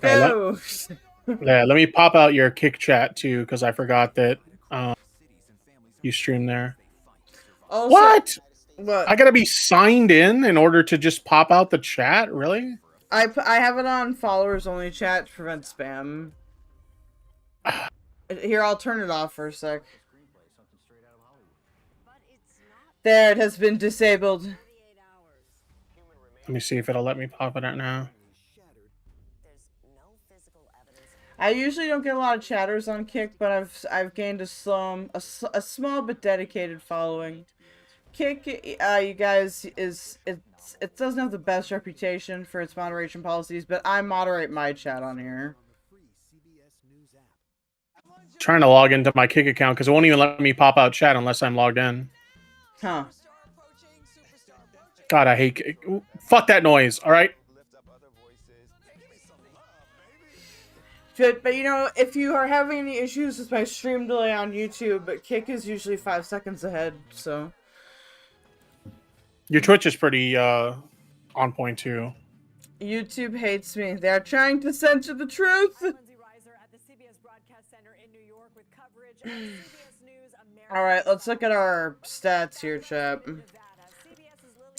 Yeah, let me pop out your Kick chat too, because I forgot that you stream there. Also, what? What? I gotta be signed in order to just pop out the chat? Really? I have it on followers only chat to prevent spam. Here, I'll turn it off for a sec. There, it has been disabled. Let me see if it'll let me pop it out now. I usually don't get a lot of chatters on Kick, but I've gained a small but dedicated following. Kick, you guys, it doesn't have the best reputation for its moderation policies, but I moderate my chat on here. Trying to log into my Kick account because it won't even let me pop out chat unless I'm logged in. Huh. God, I hate Kick. Fuck that noise, all right? But you know, if you are having any issues with my stream delay on YouTube, Kick is usually 5 seconds ahead, so... Your Twitch is pretty on point too. YouTube hates me. They're trying to censor the truth. Alright, let's look at our stats here, chat.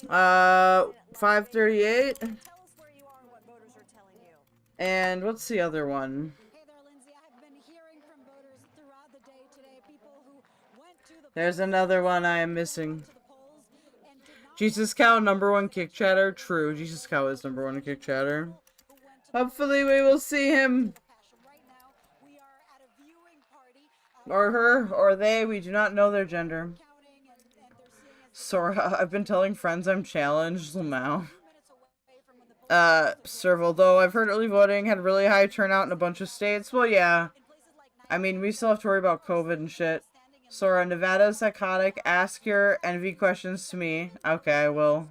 538. And what's the other one? There's another one I am missing. Jesus Cow, #1 kick chatter. True, Jesus Cow is #1 in kick chatter. Hopefully we will see him. Or her, or they, we do not know their gender. Sora, I've been telling friends I'm challenged, Lamau. Serval, though I've heard early voting had really high turnout in a bunch of states. Well, yeah. I mean, we still have to worry about COVID and shit. Sora, Nevada is psychotic. Ask your envy questions to me. Okay, I will.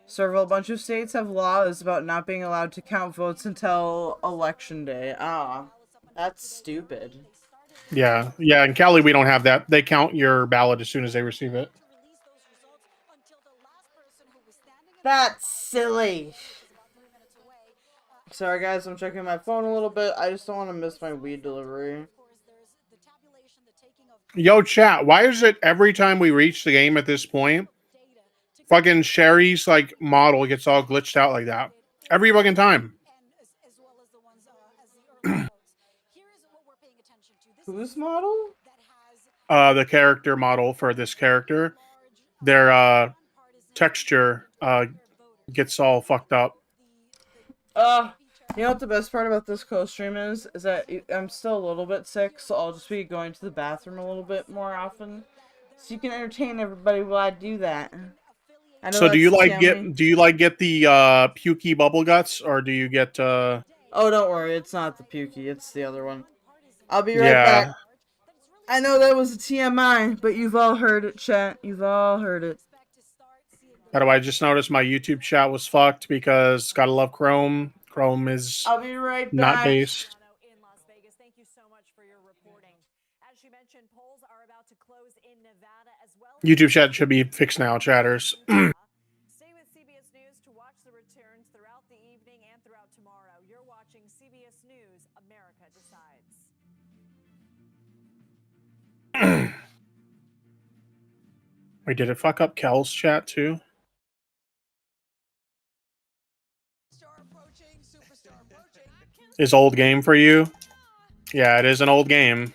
Serval, a bunch of states have laws about not being allowed to count votes until election day. Ah, that's stupid. Yeah. Yeah, in Cali, we don't have that. They count your ballot as soon as they receive it. That's silly. Sorry, guys, I'm checking my phone a little bit. I just don't want to miss my weed delivery. Yo, chat, why is it every time we reach the game at this point, fucking Sherry's, like, model gets all glitched out like that? Every fucking time. Whose model? The character model for this character. Their, texture, gets all fucked up. You know what the best part about this co-stream is that I'm still a little bit sick, so I'll just be going to the bathroom a little bit more often, so you can entertain everybody while I do that. I know So do you like only... get the pukey bubble guts, or do you get Oh, don't worry, it's not the pukey, it's the other one. I'll be right back. I know that was a TMI, but you've all heard it, chat. You've all heard it. By the way, I just noticed my YouTube chat was fucked because gotta love Chrome. Chrome is I'll be right back. Not based. Thank you so much for your reporting. As you mentioned, polls are about to close in Nevada as well. YouTube chat should be fixed now, chatters. Stay with CBS News to watch the returns throughout the evening and throughout tomorrow. You're watching CBS News, America Decides. Wait, did it fuck up Kel's chat too? Is old game for you? Yeah, it is an old game.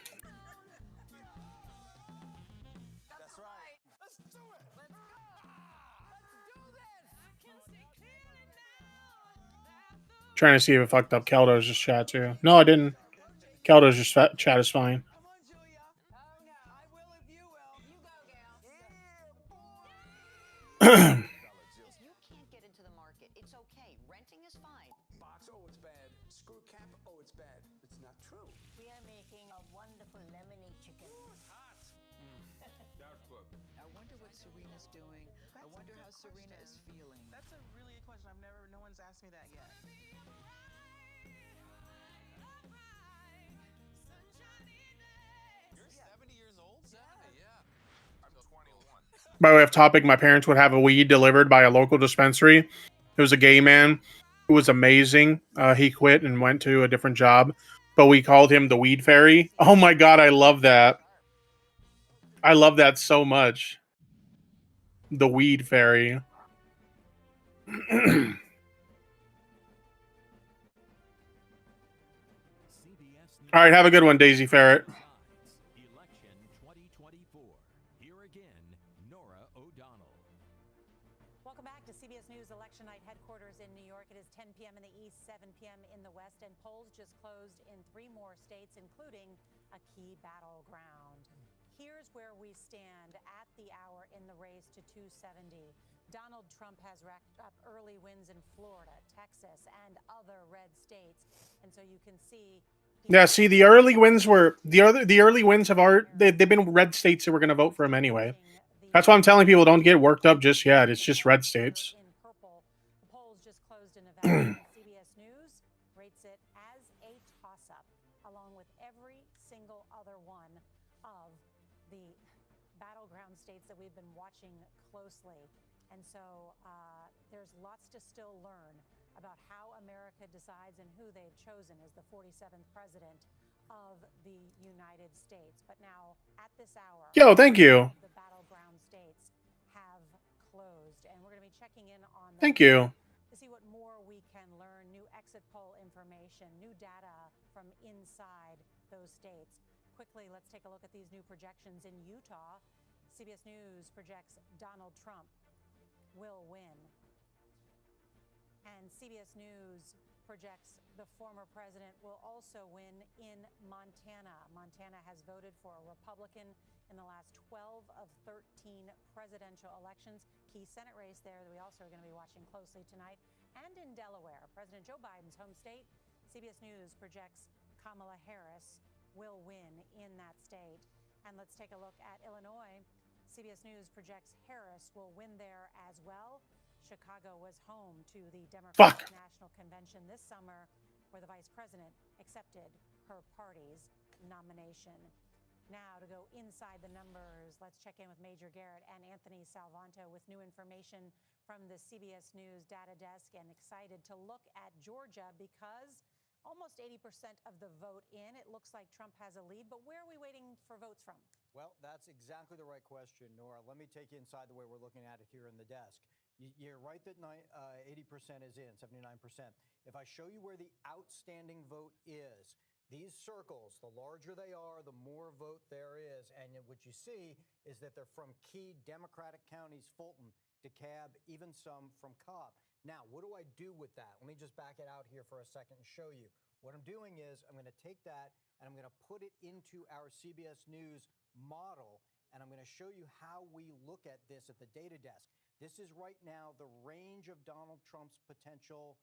Trying to see if it fucked up Keldoge's chat too. No, I didn't. Keldoge's chat is fine. By way of topic, my parents would have a weed delivered by a local dispensary. It was a gay man who was amazing. He quit and went to a different job, but we called him the Weed Fairy. Oh my god, I love that. I love that so much. The Weed Fairy. All right, have a good one, Daisy Ferret. Welcome back to CBS News Election Night headquarters in New York. It is 10 p.m. in the East, 7 p.m. in the West, and polls just closed in 3 more states, including a key battleground. Here's where we stand at the hour in the race to 270. Donald Trump has racked up early wins in Florida, Texas, and other red states, and so you can see. Yeah, see, the early wins were the early wins have already they've been red states that were going to vote for him anyway. That's why I'm telling people don't get worked up just yet. It's just red states. The polls just closed in Nevada. CBS News rates it as a toss-up, along with every single other one of the battleground states that we've been watching closely. And so there's lots to still learn. about how America decides and who they've chosen as the 47th president of the United States. But now, at this hour, Yo, thank you. the battleground states have closed, and we're going to be checking in on Thank you. to see what more we can learn, new exit poll information, new data from inside those states. Quickly, let's take a look at these new projections in Utah. CBS News projects Donald Trump will win. And CBS News projects the former president will also win in Montana. Montana has voted for a Republican in the last 12 of 13 presidential elections. Key Senate race there that we also are going to be watching closely tonight. And in Delaware, President Joe Biden's home state, CBS News projects Kamala Harris will win in that state. And let's take a look at Illinois. CBS News projects Harris will win there as well. Chicago was home to the Democratic National Convention this summer, where the vice president accepted her party's nomination. Now, to go inside the numbers, let's check in with Major Garrett and Anthony Salvanto with new information from the CBS News data desk, and excited to look at Georgia because almost 80% of the vote in. It looks like Trump has a lead, but where are we waiting for votes from? Well, that's exactly the right question, Nora. Let me take you inside the way we're looking at it here in the desk. You're right that 80% is in, 79%. If I show you where the outstanding vote is, these circles, the larger they are, the more vote there is. And what you see is that they're from key Democratic counties, Fulton, DeKalb, even some from Cobb. Now, what do I do with that? Let me just back it out here for a second and show you. What I'm doing is I'm going to take that and I'm going to put it into our CBS News model, and I'm going to show you how we look at this at the data desk. This is right now the range of Donald Trump's potential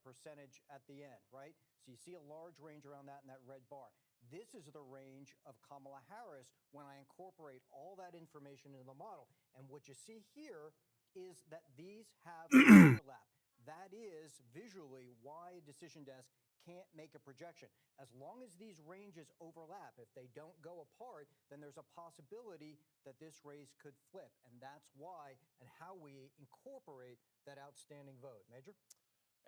percentage at the end, right? So you see a large range around that in that red bar. This is the range of Kamala Harris when I incorporate all that information into the model. And what you see here is that these have overlap. That is visually why a decision desk can't make a projection. As long as these ranges overlap, if they don't go apart, then there's a possibility that this race could flip. And that's why and how we incorporate that outstanding vote. Major?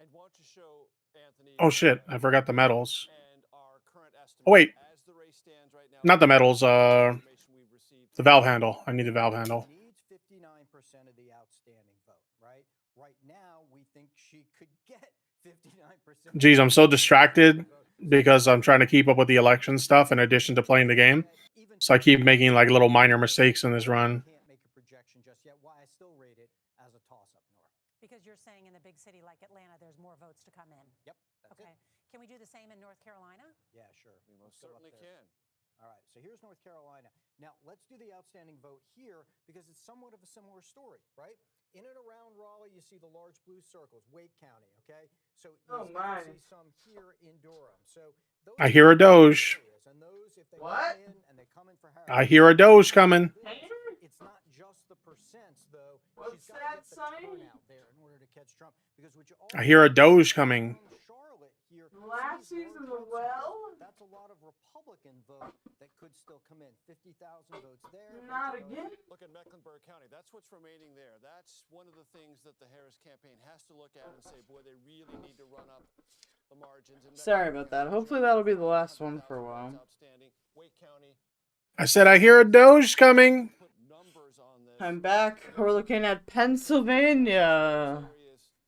And why don't you show Anthony? Oh shit, I forgot the medals. And our current estimate. Oh wait, as the race stands right now, not the medals. The valve handle. I need the valve handle. Needs 59% of the outstanding vote, right? Right now, we think she could get 59%. Jeez, I'm so distracted because I'm trying to keep up with the election stuff in addition to playing the game. So I keep making like little minor mistakes in this run. Can't make a projection just yet. Why I still rate it as a toss-up, Nora. Because you're saying in a big city like Atlanta, there's more votes to come in. Yep. That's Okay. Can we do the same in North Carolina? Yeah, sure. We most certainly can. All right, so here's North Carolina. Now, let's do the outstanding vote here because it's somewhat of a similar story, right? In and around Raleigh, you see the large blue circles, Wake County, okay? So you see some here in Durham. So those I hear a Doge. and those, if they come in and they come in for Harris, I hear a Doge coming. it's not just the percents, though. She's got to get the turnout there in order to catch Trump. Because what you I hear a Doge coming. Charlotte here, Last season, well, that's a lot of Republican vote that could still come in. 50,000 votes there. not again. Look at Mecklenburg County. That's what's remaining there. That's one of the things that the Harris campaign has to look at and say, boy, they really need to run up the margins. Sorry about that. Hopefully that'll be the last one for a while. Wake County. I said I hear a Doge coming. I'm back. We're looking at Pennsylvania.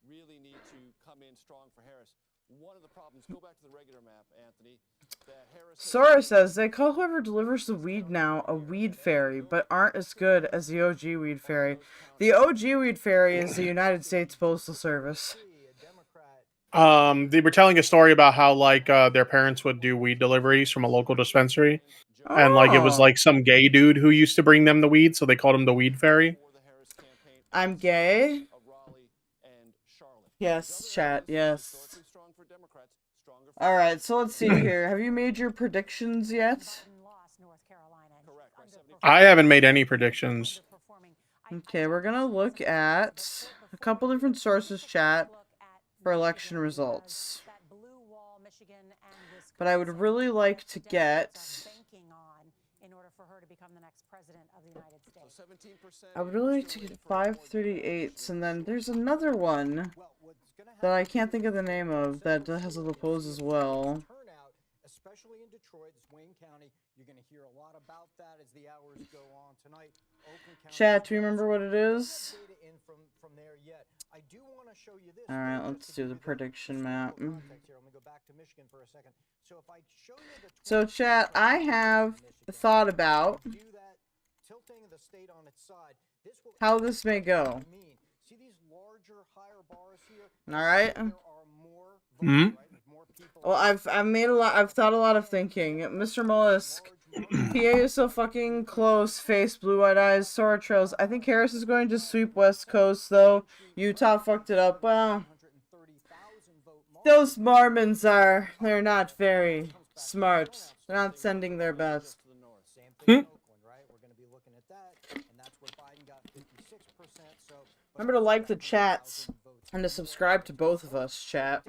Really need to come in strong for Harris. One of the problems, go back to the regular map, Anthony. Sora says they call whoever delivers the weed now a weed fairy, but aren't as good as the OG weed fairy. The OG weed fairy is the United States Postal Service. They were telling a story about how like their parents would do weed deliveries from a local dispensary, and like it was like some gay dude who used to bring them the weed, so they called him the weed fairy. I'm gay. Yes, chat. Yes. All right, so let's see here. Have you made your predictions yet? I haven't made any predictions. Okay, we're gonna look at a couple different sources, chat, for election results. But I would really like to get for her to become the next president of the United States. So 17%. I would really like to get 538s, and then there's another one that I can't think of the name of that has the polls as well. Especially in Detroit, it's Wayne County. You're going to hear a lot about that as the hours go on tonight. Chat, do you remember what it is? From there yet. I do want to show you this. All right, let's do the prediction map. Here, let me go back to Michigan for a second. So if I show you the So chat, I have thought about tilting the state on its side, this will how this may go. see these larger, higher bars here. All right. There are more votes, right? There's more people. Well, I've thought a lot of thinking. Mr. Mollusk, PA is so fucking close. Face, blue-eyed eyes, sore trails. I think Harris is going to sweep West Coast, though. Utah fucked it up. Well, those Mormons they're not very smart. They're not sending their best. Remember to like the chats and to subscribe to both of us, chat.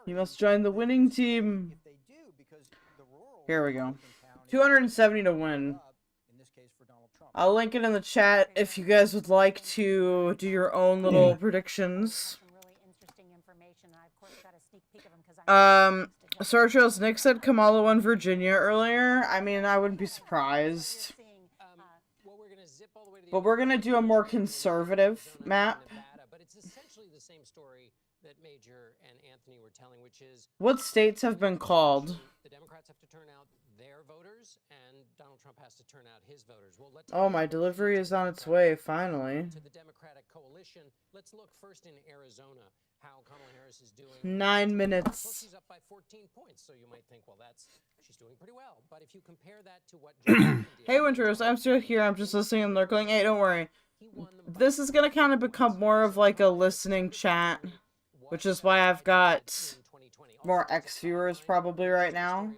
You must join the winning team. Here we go. 270 to win. I'll link it in the chat if you guys would like to do your own little predictions. Sartros, Nick said Kamala won Virginia earlier. I mean, I wouldn't be surprised. But we're gonna do a more conservative map. But it's essentially the same story that Major and Anthony were telling, which is What states have been called? the Democrats have to turn out their voters, and Donald Trump has to turn out his voters. Well, let's Oh, my delivery is on its way, finally. to the Democratic coalition. Let's look first in Arizona, how Kamala Harris is doing. 9 minutes. Well, she's up by 14 points, so you might think, well, she's doing pretty well. But if you compare that to what Hey, Winters, I'm still here. I'm just listening and lurking. Hey, don't worry. This is gonna kind of become more of like a listening chat, which is why I've got more X viewers probably right now,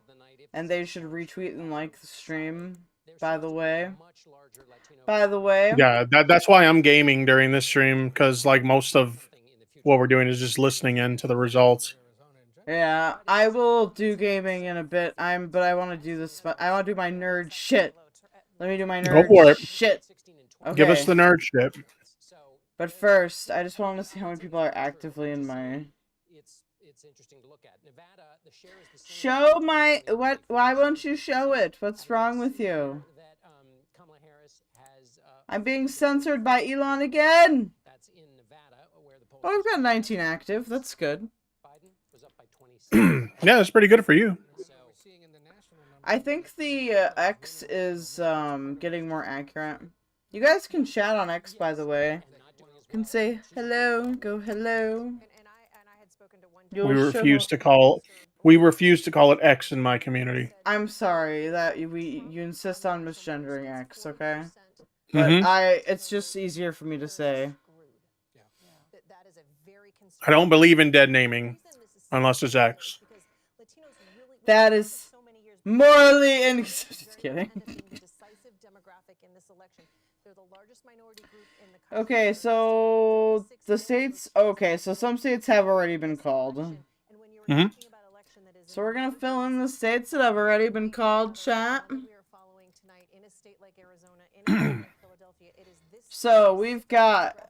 and they should retweet and like the stream. By the way. Yeah, that's why I'm gaming during this stream, because like most of what we're doing is just listening in to the results. Yeah, I will do gaming in a bit. But I want to do this. I want to do my nerd shit. Let me do my nerd Go for it. shit. Okay. Give us the nerd shit. But first, I just want to see how many people are actively in my. It's interesting to look at. Nevada, the share is the same. Show my what? Why won't you show it? What's wrong with you? Kamala Harris has, I'm being censored by Elon again. That's in Nevada, where the Oh, we've got 19 active. That's good. Biden was up by 26. Yeah, that's pretty good for you. I think the X is getting more accurate. You guys can chat on X, by the way. You can say hello, go hello. We refuse to call it X in my community. I'm sorry that you insist on misgendering X, okay? But it's just easier for me to say. I don't believe in dead naming unless it's X. That is morally just kidding. Okay, so the states. Okay, so some states have already been called. So we're gonna fill in the states that have already been called, chat. So we've got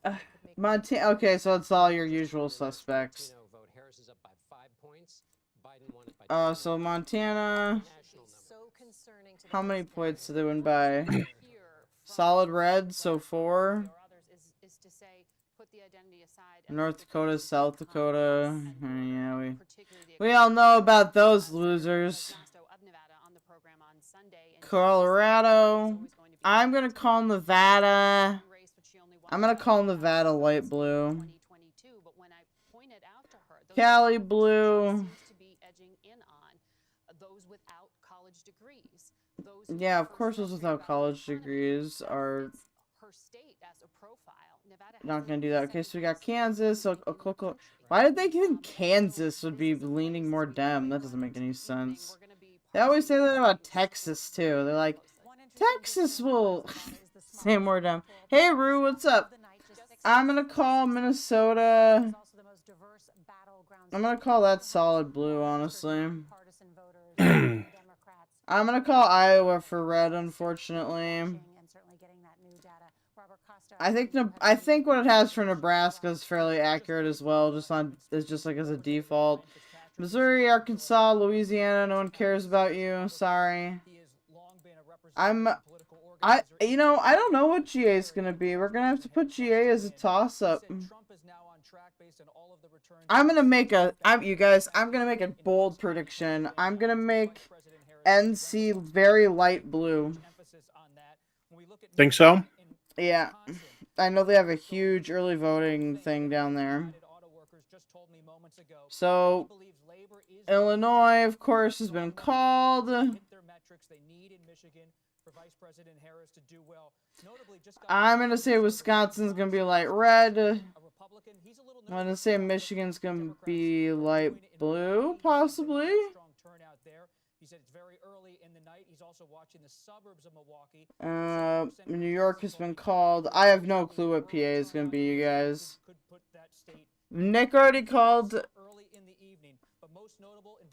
Montana. Okay, so it's all your usual suspects. So Montana. How many points did they win by? Solid red, so 4. North Dakota, South Dakota. Yeah, we all know about those losers. Colorado. I'm gonna call Nevada. I'm gonna call Nevada light blue. Cali blue. Yeah, of course those without college degrees are not gonna do that. Okay, so we got Kansas. Why did they think Kansas would be leaning more Dem? That doesn't make any sense. They always say that about Texas too. They're like, Texas will say more Dem. Hey Rue, what's up? I'm gonna call Minnesota. I'm gonna call that solid blue, honestly. I'm gonna call Iowa for red, unfortunately. I think what it has for Nebraska is fairly accurate as well, just like as a default. Missouri, Arkansas, Louisiana, no one cares about you. Sorry. I don't know what GA is gonna be. We're gonna have to put GA as a toss-up. I'm gonna make a bold prediction. I'm gonna make NC very light blue. Think so? Yeah. I know they have a huge early voting thing down there. So, Illinois, of course, has been called. I'm going to say Wisconsin's going to be light red. I'm going to say Michigan's going to be light blue, possibly. He said it's very early in the night. He's also watching the suburbs of Milwaukee. New York has been called. I have no clue what PA is going to be, you guys. Nick already called.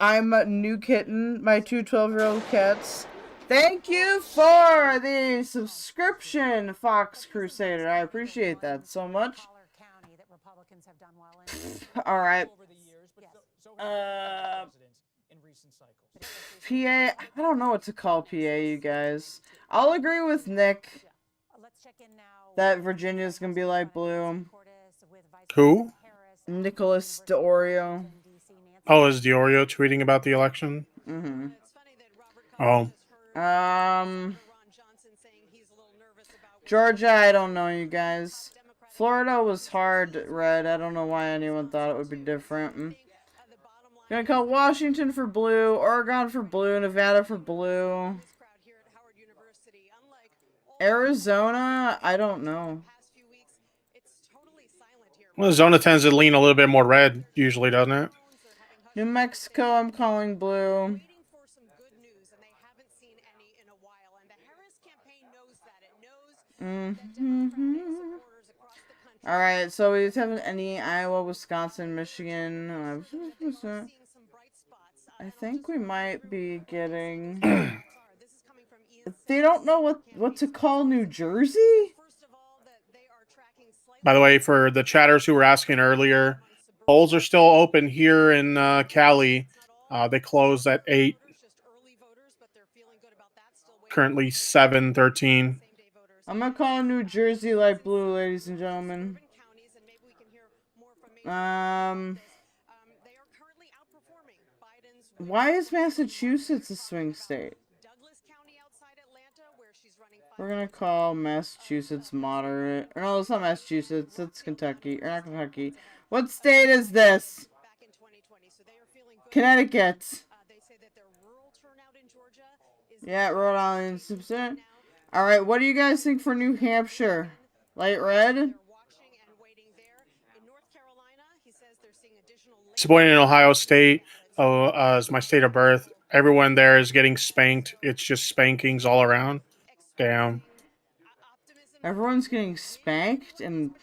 I'm a new kitten. My two 12-year-old cats. Thank you for the subscription, Fox Crusader. I appreciate that so much. Alright. PA, I don't know what to call PA, you guys. I'll agree with Nick that Virginia's gonna be light blue. Who? Nicholas DeOrio. Oh, is DeOrio tweeting about the election? Mm-hmm. Oh. Georgia, I don't know, you guys. Florida was hard red. I don't know why anyone thought it would be different. Gonna call Washington for blue, Oregon for blue, Nevada for blue. Arizona, I don't know. Well, Arizona tends to lean a little bit more red, usually, doesn't it? New Mexico, I'm calling blue. Alright, so we just have any Iowa, Wisconsin, Michigan. I think we might be getting... They don't know what to call New Jersey? By the way, for the chatters who were asking earlier, polls are still open here in Cali. They closed at 8. Currently 7:13. I'm gonna call New Jersey light blue, ladies and gentlemen. Why is Massachusetts a swing state? We're gonna call Massachusetts moderate. Or no, it's not Massachusetts. It's Kentucky. Or not Kentucky. What state is this? Connecticut. Yeah, Rhode Island. Alright, what do you guys think for New Hampshire? Light red? Disappointed in Ohio State as my state of birth. Everyone there is getting spanked. It's just spankings all around. Damn. Everyone's getting spanked and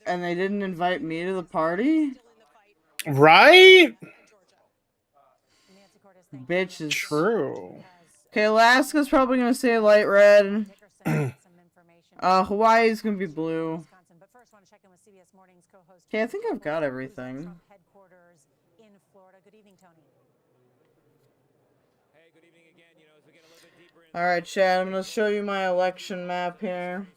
they didn't invite me to the party? Right? Bitches. True. Okay, Alaska's probably gonna say light red. Hawaii's gonna be blue. Okay, I think I've got everything. Alright, Chad, I'm gonna show you my election map here.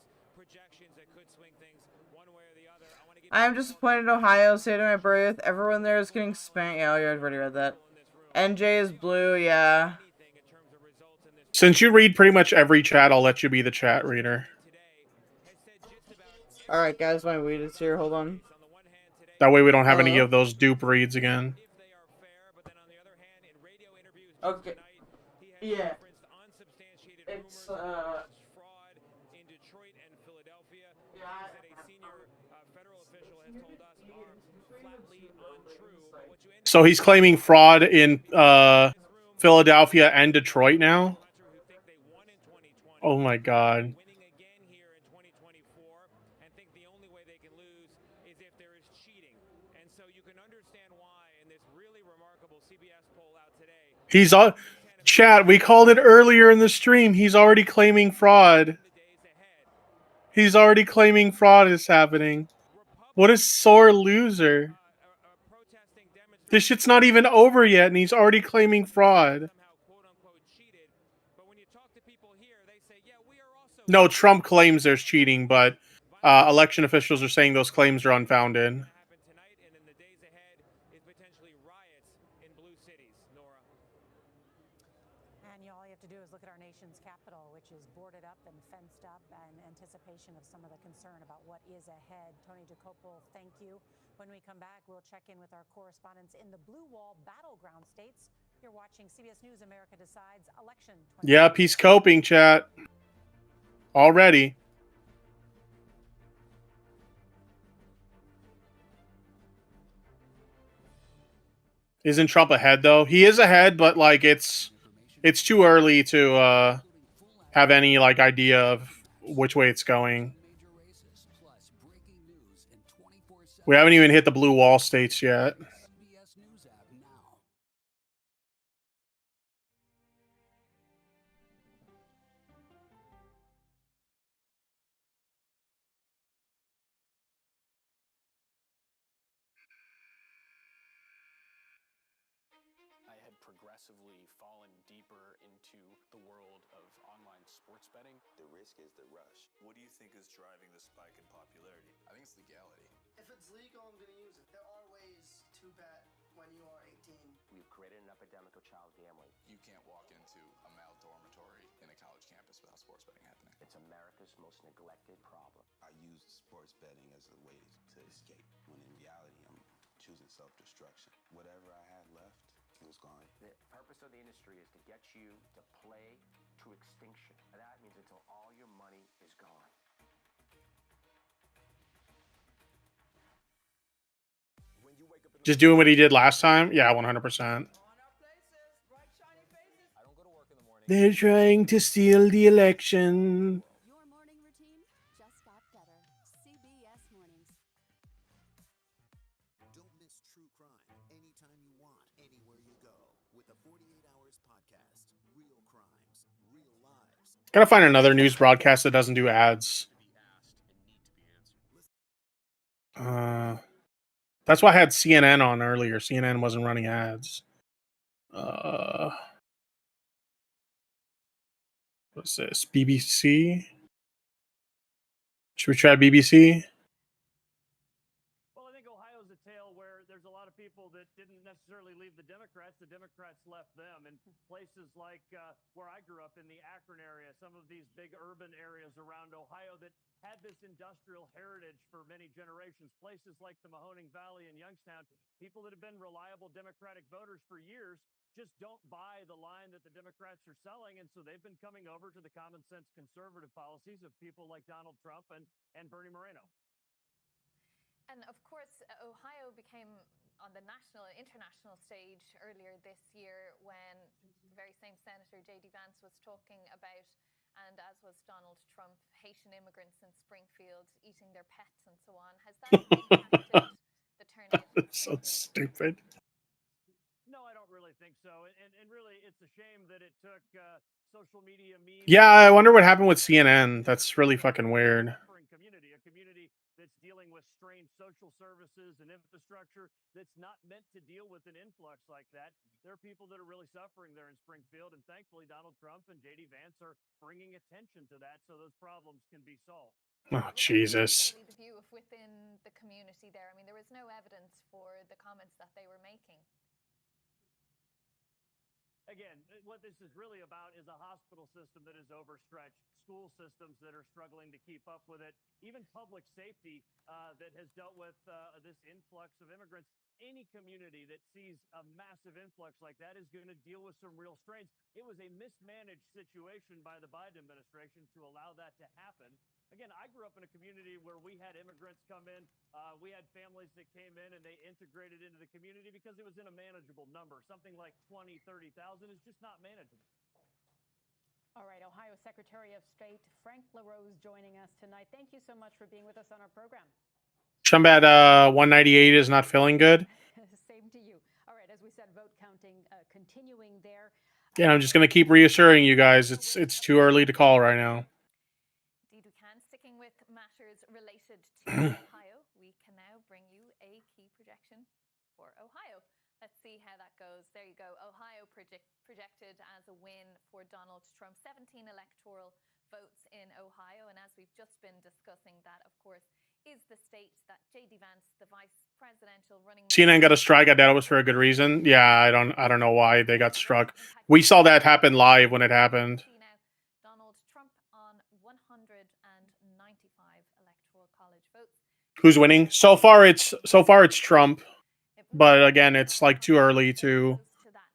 I am disappointed in Ohio, state of my birth. Everyone there is getting spanked. Yeah, you already read that. NJ is blue, yeah. Since you read pretty much every chat, I'll let you be the chat reader. Alright, guys, my weed is here. Hold on. That way we don't have any of those dupe reads again. Okay. Yeah. It's, So he's claiming fraud in Philadelphia and Detroit now? Oh my god. He's on chat. We called it earlier in the stream. He's already claiming fraud. He's already claiming fraud is happening. What a sore loser. This shit's not even over yet, and he's already claiming fraud. No, Trump claims there's cheating, but election officials are saying those claims are unfounded. Of some of the concern about what is ahead. Tony DeCopel, thank you. When we come back, we'll check in with our correspondents in the Blue Wall battleground states. You're watching CBS News America Decides Election. Yep, he's coping, chat. Already. Isn't Trump ahead, though? He is ahead, but, like, it's too early to have any, like, idea of which way it's going. We haven't even hit the blue wall states yet. I had progressively fallen deeper into the world of online sports betting. The risk is the rush. What do you think is driving the spike in popularity? I think it's legality. If it's legal, I'm going to use it. There are ways to bet when you are 18. We've created an epidemic of child gambling. You can't walk into a male dormitory in a college campus without sports betting happening. It's America's most neglected problem. I used sports betting as a way to escape, when in reality, I'm choosing self-destruction. Whatever I had left, it was gone. The purpose of the industry is to get you to play to extinction. And that means until all your money is gone. Just doing what he did last time? Yeah, 100%. They're trying to steal the election. Your morning routine just got better. CBS Mornings. Don't miss true crime anytime you want, anywhere you go, with the 48 Hours podcast. Real crimes, real lives. Gotta find another news broadcast that doesn't do ads. That's why I had CNN on earlier. CNN wasn't running ads. What's this? BBC? Should we try BBC? Well, I think Ohio's a tale where there's a lot of people that didn't necessarily leave the Democrats left them. And places like where I grew up in the Akron area, some of these big urban areas around Ohio that had this industrial heritage for many generations, places like the Mahoning Valley and Youngstown, people that have been reliable Democratic voters for years just don't buy the line that the Democrats are selling. And so they've been coming over to the common sense conservative policies of people like Donald Trump and Bernie Moreno. And of course, Ohio became on the national and international stage earlier this year when the very same Senator J.D. Vance was talking about, and as was Donald Trump, Haitian immigrants in Springfield eating their pets and so on. Has that impacted the turnout? So stupid. No, I don't really think so. And really, it's a shame that it took social media memes. Yeah, I wonder what happened with CNN. That's really fucking weird. A community that's dealing with strained social services and infrastructure that's not meant to deal with an influx like that. There are people that are really suffering there in Springfield, and thankfully Donald Trump and J.D. Vance are bringing attention to that so those problems can be solved. Oh, Jesus. The view of within the community there. I mean, there was no evidence for the comments that they were making. Again, what this is really about is a hospital system that is overstretched, school systems that are struggling to keep up with it, even public safety that has dealt with this influx of immigrants. Any community that sees a massive influx like that is going to deal with some real strains. It was a mismanaged situation by the Biden administration to allow that to happen. Again, I grew up in a community where we had immigrants come in. We had families that came in and they integrated into the community because it was in a manageable number. Something like 20, 30,000 is just not manageable. All right, Ohio Secretary of State Frank LaRose joining us tonight. Thank you so much for being with us on our program. Chumbat 198 is not feeling good. Same to you. All right. right, as we said, vote counting continuing there. Yeah, I'm just gonna keep reassuring you guys. It's too early to call right now. Indeed, we can. Sticking with matters related to Ohio, we can now bring you a key projection for Ohio. Let's see how that goes. There you go. Ohio projected as a win for Donald Trump. 17 electoral votes in Ohio, and as we've just been discussing, that of course is the state that J.D. Vance, the vice presidential running mate, CNN got a strike. I doubt it was for a good reason. Yeah, I don't know why they got struck. We saw that happen live when it happened. Donald Trump on 195 electoral college votes. Who's winning? So far it's Trump. But again, it's like too early to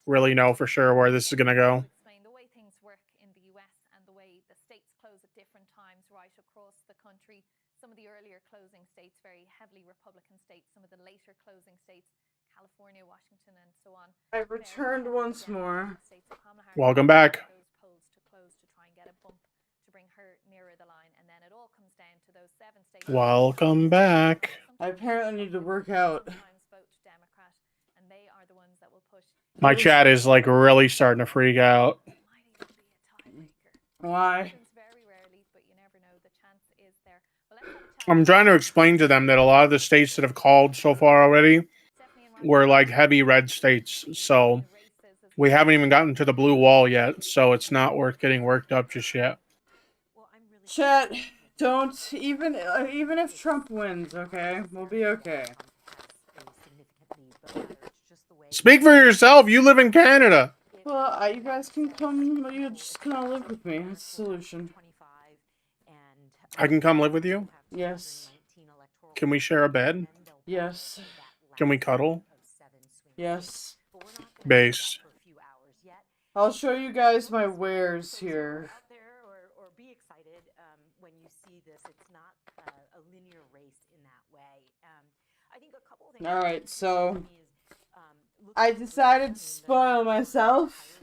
really know for sure where this is gonna go. Explain the way things work in the US and the way the states close at different times right across the country. Some of the earlier closing states, very heavily Republican states, some of the later closing states, California, Washington, and so on. I returned once more. Welcome back. Those polls to close to try and get a bump to bring her nearer the line, and then it all comes down to those 7 states. Welcome back. I apparently need to work out. And they are the ones that will push. My chat is like really starting to freak out. Why? I'm trying to explain to them that a lot of the states that have called so far already were like heavy red states. So we haven't even gotten to the blue wall yet. So it's not worth getting worked up just yet. Chat, don't even if Trump wins, okay? We'll be okay. Speak for yourself. You live in Canada. Well, you guys can come. You just kind live with me. That's the solution. I can come live with you? Yes. Can we share a bed? Yes. Can we cuddle? Yes. Base. I'll show you guys my wares here. Or be excited when you see this. It's not a linear race in that way. I think a couple of things. All right, so I decided to spoil myself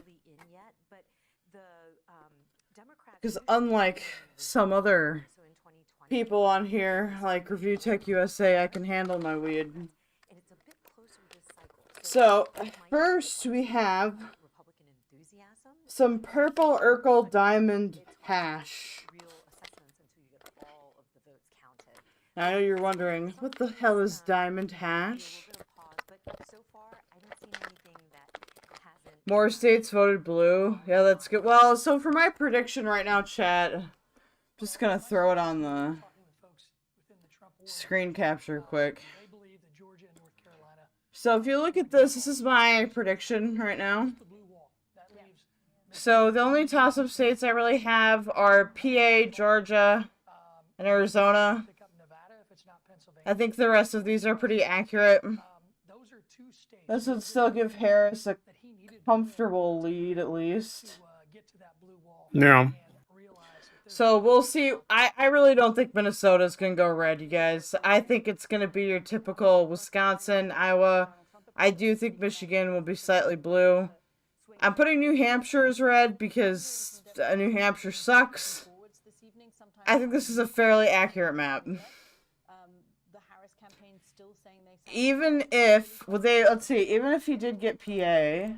because unlike some other people on here, like Review Tech USA, I can handle my weed. So first we have some purple Urkel diamond hash. I know you're wondering, what the hell is diamond hash? More states voted blue. Yeah, that's good. Well, so for my prediction right now, chat, I'm just gonna throw it on the screen capture quick. So if you look at this is my prediction right now. So the only toss-up states I really have are PA, Georgia, and Arizona. I think the rest of these are pretty accurate. This would still give Harris a comfortable lead, at least. Yeah. So we'll see. I really don't think Minnesota's gonna go red, you guys. I think it's gonna be your typical Wisconsin, Iowa. I do think Michigan will be slightly blue. I'm putting New Hampshire as red because New Hampshire sucks. I think this is a fairly accurate map. Even if, well, let's see, even if he did get PA,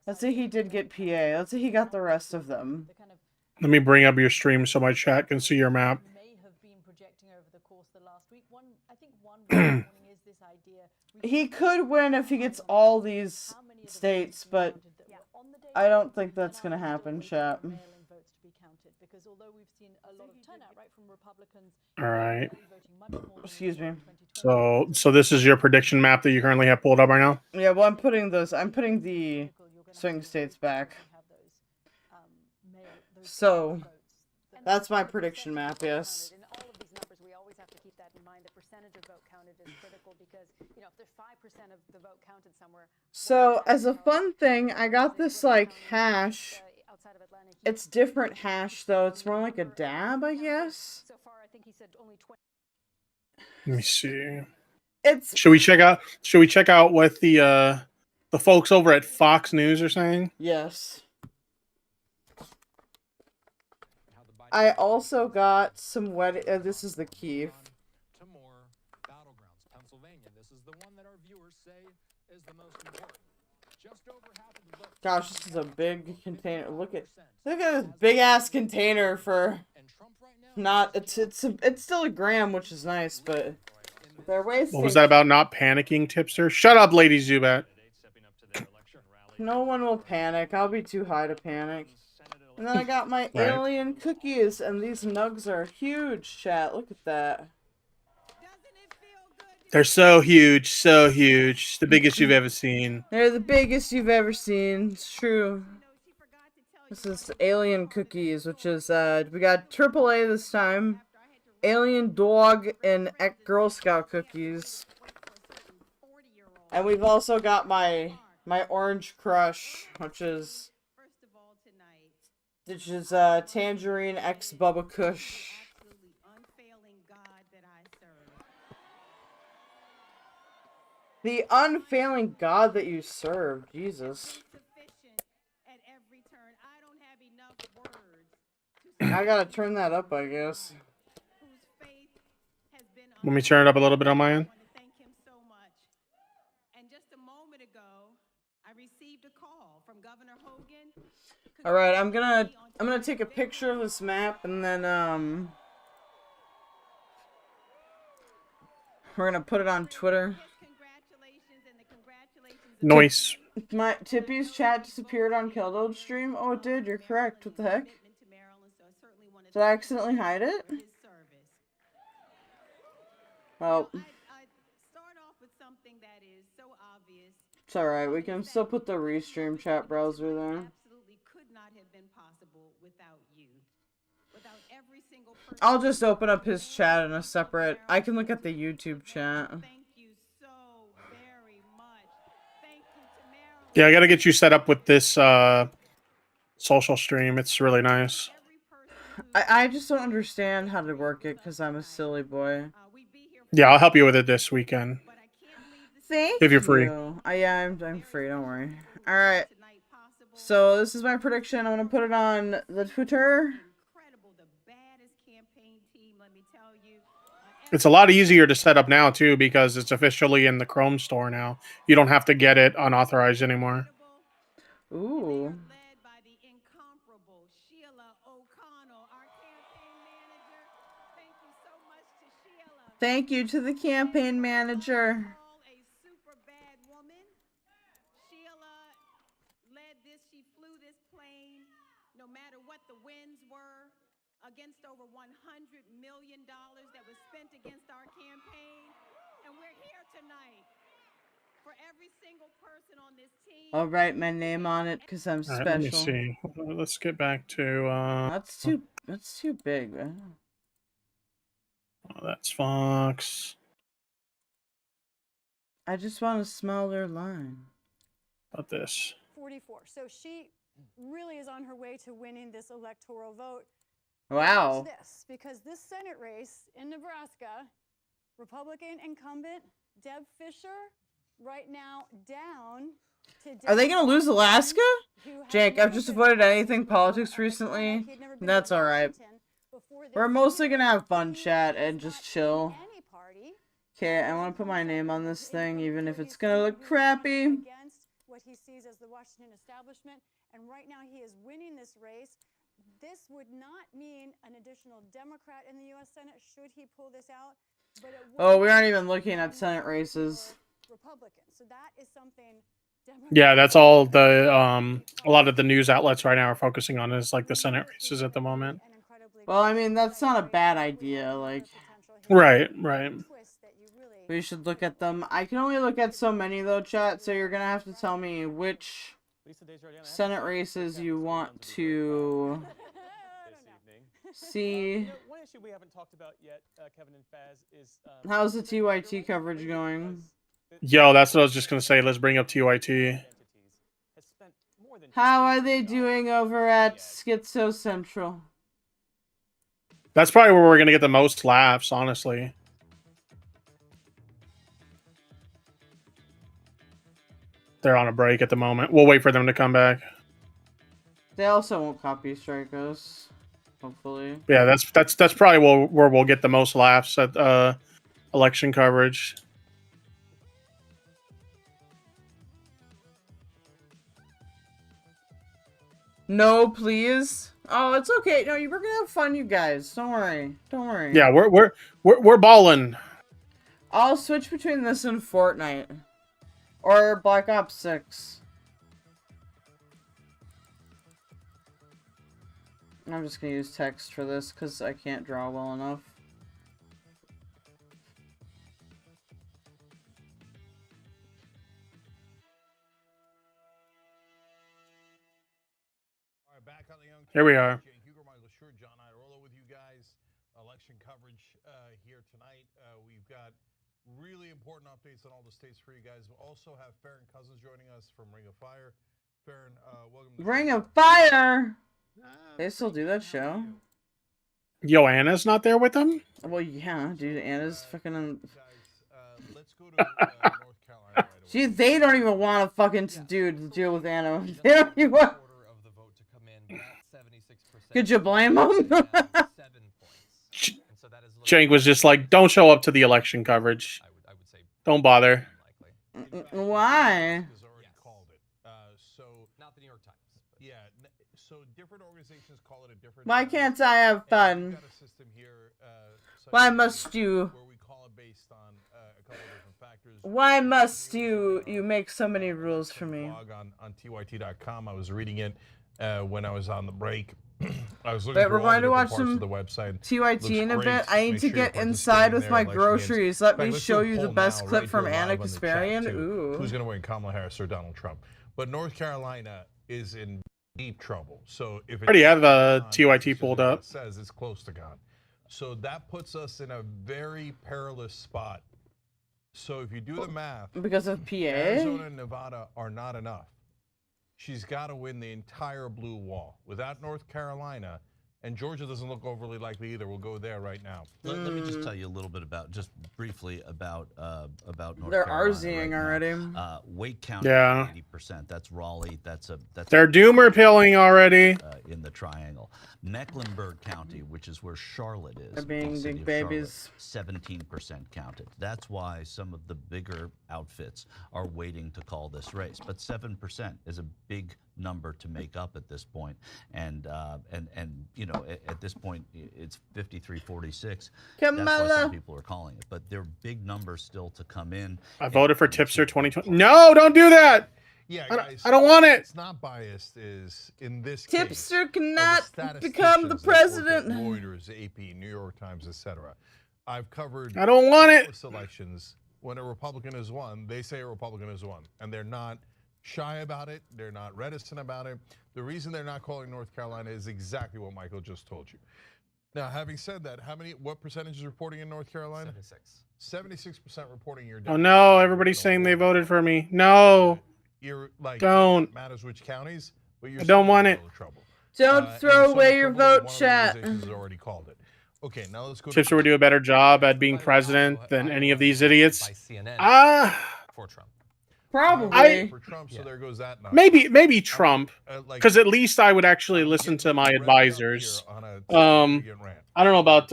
let's say he did get PA, let's say he got the rest of them. Let me bring up your stream so my chat can see your map. He could win if he gets all these states, but I don't think that's going to happen, chat. Alright. Excuse me. So this is your prediction map that you currently have pulled up right now? Yeah, well, I'm putting the swing states back. So, that's my prediction map, yes. In all of these numbers, we always have to keep that in mind. The percentage of vote counted is critical because, you know, if there's 5% of the vote counted somewhere. So, as a fun thing, I got this, like, hash. It's different hash, though. It's more like a dab, I guess. So far, I think he said only 20. Let me see. It's. Should we check out what the folks over at Fox News are saying? Yes. I also got some this is the key. To MOAR battlegrounds, Pennsylvania. This is the one that our viewers say is the most important. Gosh, this is a big container. Look at this big ass container for not. It's still a gram, which is nice, but they're wasting. What was that about not panicking, Tipster? Shut up, Lady Zubat. No one will panic. I'll be too high to panic. And then I got my alien cookies, and these nugs are huge, chat. Look at that. They're so huge, so huge. The biggest you've ever seen. They're the biggest you've ever seen. It's true. This is alien cookies, which is, we got AAA this time. Alien dog and Girl Scout cookies. And we've also got my Orange Crush, which is Tangerine X Bubba Kush. The unfailing God that you serve, Jesus. I gotta turn that up, I guess. Let me turn it up a little bit on my end. All right, I'm gonna take a picture of this map, and then we're gonna put it on Twitter. Nice. My Tippy's chat disappeared on Keldoge stream. Oh, it did. You're correct. What the heck? Did I accidentally hide it? Well, it's all right. We can still put the restream chat browser there. I'll just open up his chat in a separate. I can look at the YouTube chat. Yeah, I gotta get you set up with this social stream. It's really nice. I just don't understand how to work it because I'm a silly boy. Yeah, I'll help you with it this weekend. Thank if you're free. Yeah, I'm free. Don't worry. All right. So this is my prediction. I'm gonna put it on the Twitter. It's a lot easier to set up now too because it's officially in the Chrome store now. You don't have to get it unauthorized anymore. Ooh. Thank you to the campaign manager. Against over $100 million that was spent against our campaign. And we're here tonight for every single person on this team. I'll write my name on it because I'm special. Let me see. Let's get back to That's too big. Oh, that's Fox. I just want a smaller line. How about this? 44. So she really is on her way to winning this electoral vote. Wow. Watch this, because this Senate race in Nebraska, Republican incumbent Deb Fischer, right now down to... Are they going to lose Alaska? Jake, I've just avoided anything politics recently. That's alright. We're mostly going to have fun chat and just chill. Okay, I want to put my name on this thing, even if it's going to look crappy. Against what he sees as the Washington establishment, and right now he is winning this race. This would not mean an additional Democrat in the U.S. Senate should he pull this out. But oh, we aren't even looking at Senate races. Republican. So that is something. Yeah, that's all the a lot of the news outlets right now are focusing on is like the Senate races at the moment. Well, I mean, that's not a bad idea. Like, right. We should look at them. I can only look at so many though, chat. So you're gonna have to tell me which Senate races you want to see. One issue we haven't talked about yet, Kevin and Faz, is how's the TYT coverage going? Yo, that's what I was just gonna say. Let's bring up TYT. How are they doing over at Schizo Central? That's probably where we're gonna get the most laughs, honestly. They're on a break at the moment. We'll wait for them to come back. They also won't copy strike us, hopefully. Yeah, that's probably where we'll get the most laughs at election coverage. No, please. Oh, it's okay. No, we're gonna have fun, you guys. Don't worry. Don't worry. Yeah, we're balling. I'll switch between this and Fortnite. Or Black Ops 6. I'm just gonna use text for this because I can't draw well enough. Here we are. With you guys, election coverage here tonight. We've got really important updates on all the states for you guys. We also have Farron Cousins joining us from Ring of Fire. Farron, welcome to Ring of Fire! They still do that show? Yo, Anna's not there with them? Well, yeah, dude. Anna's fucking... let's go to North Carolina. Gee, they don't even want to fucking deal with Anna. They don't even want... Could you blame them? Cenk was just like, don't show up to the election coverage. Don't bother. Why? Not the New York Times. Yeah, so different organizations call it a different... Why can't I have fun? Why must you? Why must you make so many rules for me? On tyt.com, I was reading it when I was on the break. I was looking Wait, through we're all going the to watch different parts some of the website. TYT in a Looks bit. great. I need Make to sure you're get inside with participating my there. Election groceries. is- Let In fact, me let's show do a you the poll best now, clip right from here live Anna on the chat, Kasparian. too. Ooh. Who's going to win, Kamala Harris or Donald Trump? But North Carolina is in deep trouble. So if Already have a TYT pulled up. says it's close to gone. So that puts us in a very perilous spot. So if you do the math, Because of PA? Arizona and Nevada are not enough. She's got to win the entire blue wall. Without North Carolina, and Georgia doesn't look overly likely either. We'll go there right now. Let me just tell you a little bit about, just briefly about North They're Carolina. RZing already. Wake County, Yeah. 80%. That's Raleigh. That's They're doomer pilling already. in the triangle. Mecklenburg County, which is where Charlotte is, They're being the city big of babies. Charlotte, 17% counted. That's why some of the bigger outfits are waiting to call this race. But 7% is a big number to make up at this point. And you know, at this point, it's 53-46. That's why Kamala. some people are calling it. But there are big numbers still to come in. I voted for Tipster 2020. No, don't do that. Yeah, I guys, don't want it. It's not biased. Is in this Tipster case, cannot of the become the statisticians that work at president. Reuters, AP, New York Times, etc. I've covered. I don't want it. countless elections. When a Republican has won, they say a Republican has won, and they're not shy about it. They're not reticent about it. The reason they're not calling North Carolina is exactly what Michael just told you. Now, having said that, what percentage is reporting in North Carolina? 76% reporting you're Oh no, everybody's saying they voted for me. No. You're like, Don't. it matters which counties, but you're I don't still want in it. a little trouble. Don't And throw so away the your trouble is vote, one of the chat. organizations has already called it. Okay, now let's go to Tipster would do a better job at being president than any of these idiots. for Trump. Probably. For Trump, so there goes that. Maybe Trump, because at least I would actually listen to my advisors. I don't know about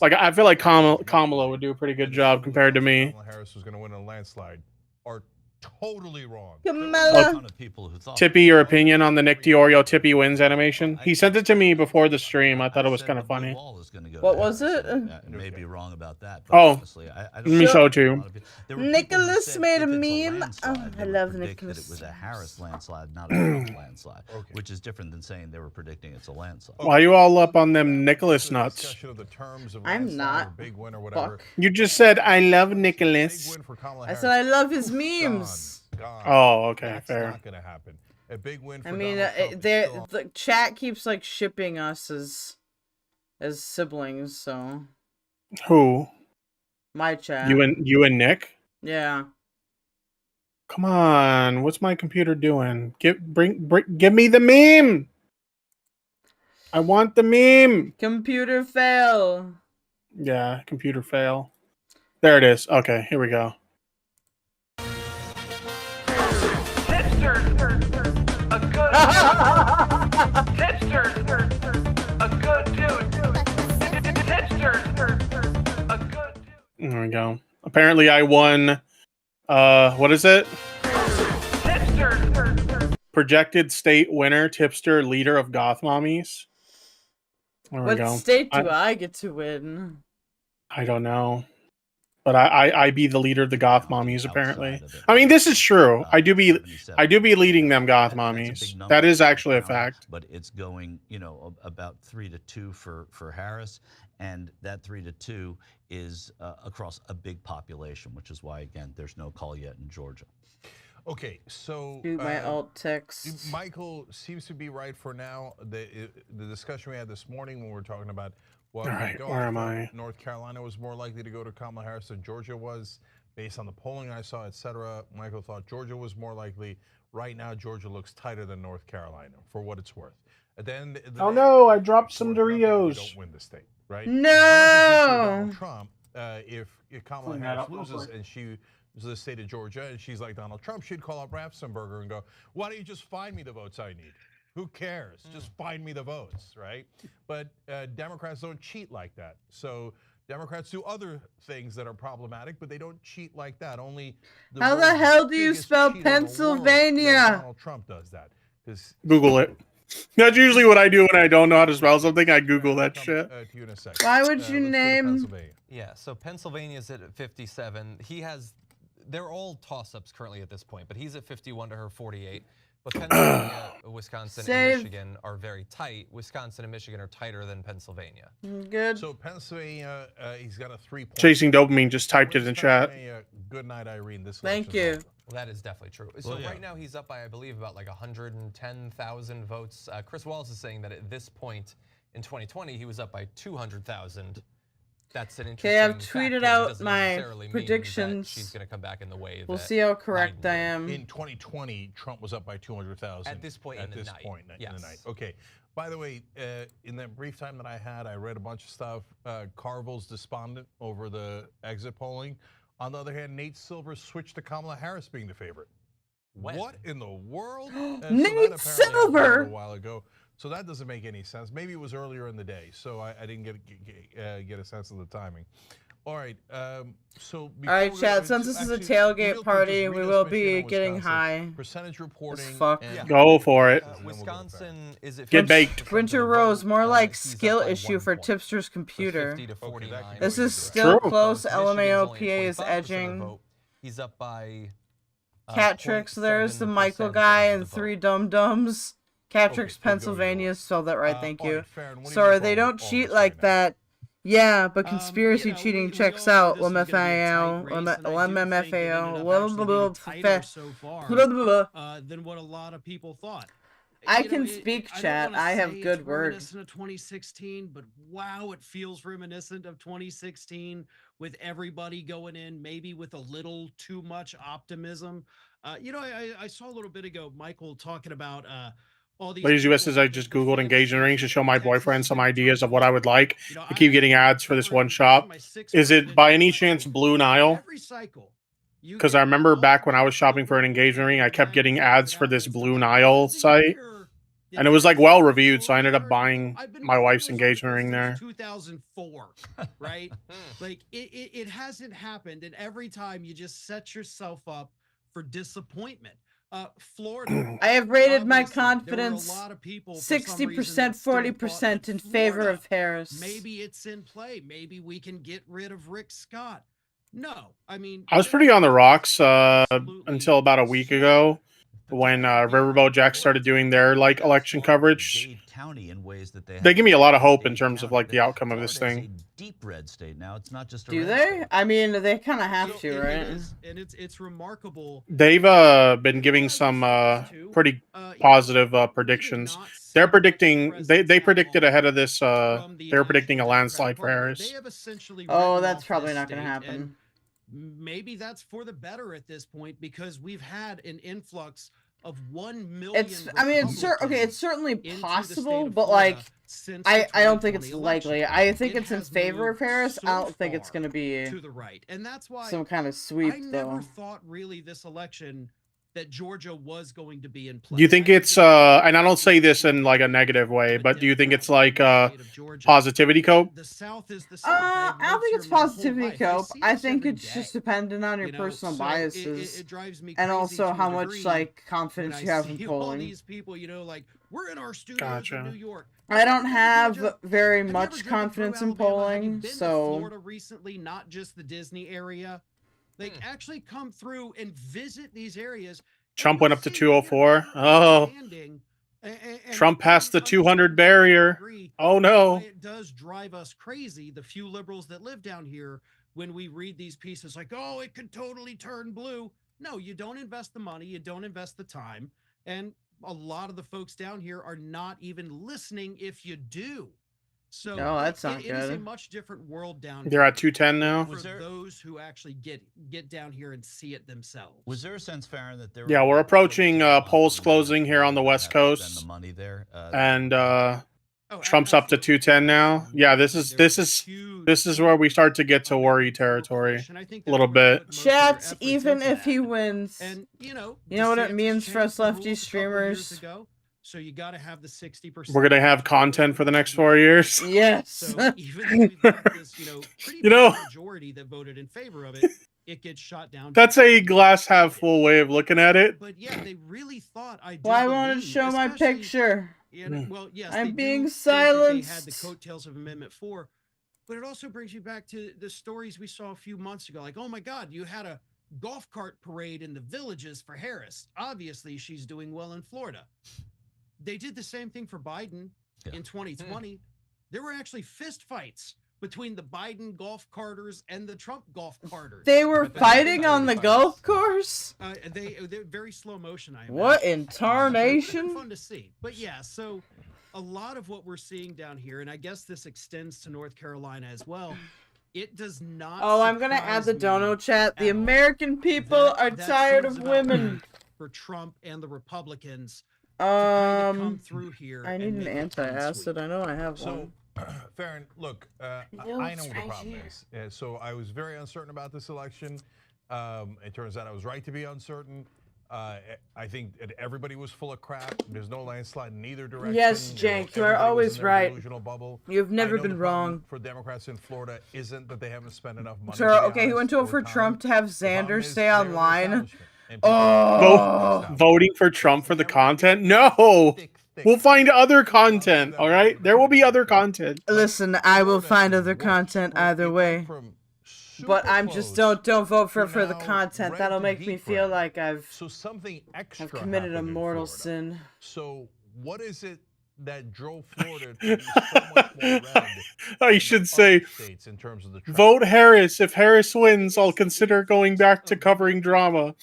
like I feel like Kamala would do a pretty good job compared to me. Kamala Harris was going to win a landslide are totally wrong. Kamala. Tippy, your opinion on the Nick DiOrio Tippy wins animation? He sent it to me before the stream. I thought it was kind of funny. What was it? May be wrong about that. But Oh, honestly, I let me show it to you. Nicholas made a meme. Oh, I love That Nicholas. it was a Harris landslide, not a Trump landslide, which is different than saying they were predicting it's a landslide. Why are you all up on them Nicholas nuts? I'm not. Fuck. You just said I love Nicholas. I said I love his memes. Oh, okay, That's fair. not going to happen. A big win for I mean, Donald Trump is still- the chat keeps like shipping us as siblings. So Who? my chat. You and Nick? Yeah. Come on, what's my computer doing? Give me the meme. I want the meme. Computer fail. Yeah, computer fail. There it is. Okay, here we go. Tipster, a good Tipster, a good dude. Tipster, a good dude. There we go. Apparently I won what is it? Tipster, Projected state winner, Tipster, leader of goth mommies. There we What go. state do I get to win? I don't know. But I be the leader of the goth mommies, apparently. I mean, this is true. I do be leading them goth mommies. That is actually a fact. But it's going, you know, about 3-2 for Harris, and that 3-2 is across a big population, which is why, again, there's no call yet in Georgia. Okay, so Do my alt text. Michael seems to be right for now. The discussion we had this morning when we were talking about what All right, where am I? North Carolina was more likely to go to Kamala Harris than Georgia was, based on the polling I saw, etc. Michael thought Georgia was more likely. Right now, Georgia looks tighter than North Carolina, for what it's worth. At the end of the Oh day, no, I dropped some you Doritos. don't win the state, right? No! Donald Trump, if Kamala Clean that Harris up real loses quick. and she was the state of Georgia and she's like Donald Trump, she'd call up Raffensperger and go, why don't you just find me the votes I need? Who cares? Just find me the votes, right? But Democrats don't cheat like that. So Democrats do other things that are problematic, but they don't cheat like that. Only How the hell do you spell Pennsylvania? Donald Trump does that. Google it. That's usually what I do when I don't know how to spell something. I Google that shit. To you in a second. Why would you Let's go to name? Pennsylvania. Yeah, so Pennsylvania's at 57. He has, they're all toss-ups currently at this point, but he's at 51 to her 48. But Pennsylvania, Wisconsin, Save. and Michigan are very tight. Wisconsin and Michigan are tighter than Pennsylvania. Good. So Pennsylvania, he's got a 3 point. Chasing Dopamine just typed it in chat. Good night, Irene. This Thank election's you. over. Well, that is definitely true. So Well, yeah. right now he's up by, I believe, about like 110,000 votes. Chris Walz is saying that at this point in 2020, he was up by 200,000. That's an interesting Okay, I've fact, tweeted because it out doesn't my necessarily mean that predictions. she's going to come back in the way We'll that see how Biden correct I did. am. In 2020, Trump was up by 200,000. At this point in the night. in Yes. the night. Okay. By the way, in that brief time that I had, I read a bunch of stuff. Carville's despondent over the exit polling. On the other hand, Nate Silver switched to Kamala Harris being the favorite. When? What in the world? Nate that apparently happened Silver! A while ago. So that doesn't make any sense. Maybe it was earlier in the day, so I didn't get a sense of the timing. All right. So All right, chat. Since this is a tailgate party, we will be getting high. Percentage reporting. Fuck. Go for it. Wisconsin is at Get baked. Winter Rose, more like skill issue for Tipster's computer. 50 to 49. This is still True. close. Michigan's LMAO only PA is 25% of the edging. vote. He's up by Cat Tricks, there's the Michael guy and 3 dum-dums. Cat Tricks, keep going, Pennsylvania, spelled that right, thank all you. right, Farron, what do you Sorry, think they all- don't all cheat this like right now? that. Yeah, but conspiracy You know, cheating we checks all knew out. this was gonna be a tight LMFAO, race, and I do think it LMFAO, ended up actually being tighter so far, than what a lot of people thought. I You know, can it- speak, I don't chat. wanna I have say good it's words. reminiscent of 2016, but wow, it feels reminiscent of 2016 with everybody going in, maybe with a little too much optimism. You know, I saw a little bit ago Michael talking about all these. Ladies and people US, I just with Googled engagement rings to show my Texas boyfriend some and ideas of what I would like. You know, I keep getting ads for this one shop. Is it by any chance Blue Nile? every cycle. You Because get I remember all back when I was shopping for an engagement ring, I kept getting ads for this Blue Nile site. And it was like well reviewed, so I ended up buying my wife's engagement ring there. 2004, right? Like it hasn't happened, and every time you just set yourself up for disappointment. Florida. I have rated my obviously, there were a confidence lot of people for some reason 60%, that still thought 40% that in favor Florida, of Harris. Maybe it's in play. Maybe we can get rid of Rick Scott. No, I mean, I was pretty on the rocks until about a week ago when Riverboat Jacks started doing their like election coverage. County in ways that They give me a lot of hope in terms of like the outcome of this thing. Deep red state now. It's not just a Do red they? state. I mean, they kind of have to, it right? is, and it's remarkable. They've been giving some pretty positive predictions. They're predicting they predicted ahead of this. They're predicting a landslide for Harris. They have essentially Oh, written that's off probably this not going to state, happen. and maybe that's for the better at this point because we've had an influx of 1 million. It's. I mean, it's okay. It's certainly into the state possible, of but Florida like, since I the don't think it's 2020 likely. election. I think It it's in has favor of moved Harris. so I don't think it's far going to be to the right, and that's why some kind of sweep, I though. never thought really this election that Georgia was going to be in play. Do you think it's and I don't say this in like a negative way, but do you think it's like positivity cope? The South is the South. I don't think it's positivity cope. I think it's just dependent on your personal biases it drives me and crazy also to how a much degree like confidence you have in see all polling. these people, like we're in our studios in New York. I don't have very much confidence in polling, To so Florida recently, not just the Disney area. Like actually come through and visit these areas. Trump went up to 204. Oh, Trump passed the 200 barrier. Oh no. It does drive us crazy, the few liberals that live down here, when we read these pieces like, oh, it could totally turn blue. No, you don't invest the money, you don't invest the time. And a lot of the folks down here are not even listening if you do. So that's not it is a good. much different world down They're here. at 210 now. For those who actually get down here and see it themselves. Was there a sense, Farron, that there? Yeah, we're approaching polls closing here on the West spend Coast, the money there, and Trump's up to 210 now. Yeah, this is where we start to get to worry territory a little bit. chat, even if he wins, and you know what it DeSantis means for us changed the lefty rules a couple years streamers. ago, so you got to have the 60%. We're gonna have content for the next 4 years. Yes. So even though we've got this, pretty You know, big majority that voted in favor of it, it gets shot down. that's a glass half full way of looking at it. But yeah, they really thought I. Why won't it show my picture? Well, yes, I'm they being do think that silenced. They had the coattails of Amendment 4, but it also brings you back to the stories we saw a few months ago. Like, oh my God, you had a golf cart parade in the Villages for Harris. Obviously, she's doing well in Florida. They did the same thing for Biden in 2020. There were actually fist fights between the Biden golf carters and the Trump golf carters. They were fighting on the golf course? They're very slow motion, I imagine. What in tarnation? Fun to see. But yeah, so a lot of what we're seeing down here, and I guess this extends to North Carolina as well, it does not. Oh, I'm gonna add the dono chat. The American people are tired of women. For Trump and the Republicans to kind of come through here. I need an anti-acid. I know I have So, one. Farron, look, I know what the problem is. So I was very uncertain about this election. It turns out I was right to be uncertain. I think that everybody was full of crap. There's no landslide in either direction. Yes, Jank, you are everybody was always in their right. delusional bubble. You've never I know been the problem wrong. For Democrats in Florida isn't that they haven't spent enough money. So, to be okay, he went honest, to vote for time. Trump to have Xander stay online. Oh, voting for Trump for the content? No, we'll find other content. All right, there will be other content. Listen, I will find other content either way. But I'm just don't vote for the content. That'll make me feel like I've committed a mortal sin. So what is it that drove Florida to be so much more red? I should say, states in terms of the vote Harris. If Harris wins, I'll consider going back to covering drama.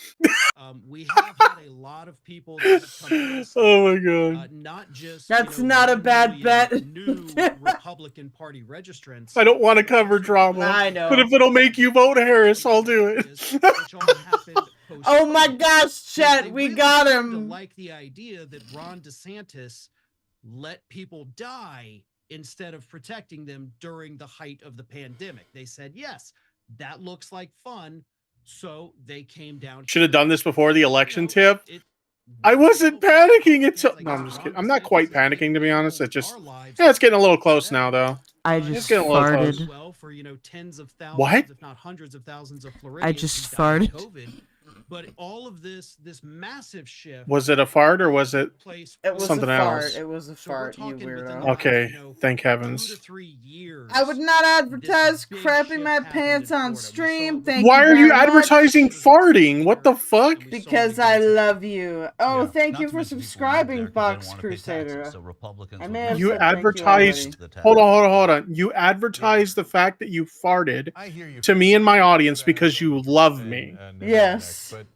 We have had a lot of people that have come to us, oh my God. Not just that's not a bad bet. New Republican Party registrants. I don't want to cover drama. I know. But if it'll make you vote Harris, I'll do it. Oh my gosh, chat, we got him. Like the idea that Ron DeSantis let people die instead of protecting them during the height of the pandemic. They said, yes, that looks like fun. So they came down. Should have done this before the election tip. I wasn't panicking. No, I'm just kidding. I'm not quite panicking, to be honest. It just, yeah, it's getting a little close now, though. I just farted. Well, for tens of thousands, what? If not hundreds of thousands of Floridians. I just farted. COVID. But all of this massive shift. Was it a fart or was it something fart. else? It was a fart, you weirdo. Okay, thank heavens. 2 to 3 years. I would not advertise crapping my pants on stream. Thank Why you are you very advertising much. farting? What the fuck? Because I love you. Oh, Yeah, thank not you to for mention people subscribing, move there 'cause they Box don't wanna pay Crusader. taxes, so Republicans I would may not have You said thank you advertised. already. Hold on. You advertised the fact that you farted to me and my audience because you love me. Yes. But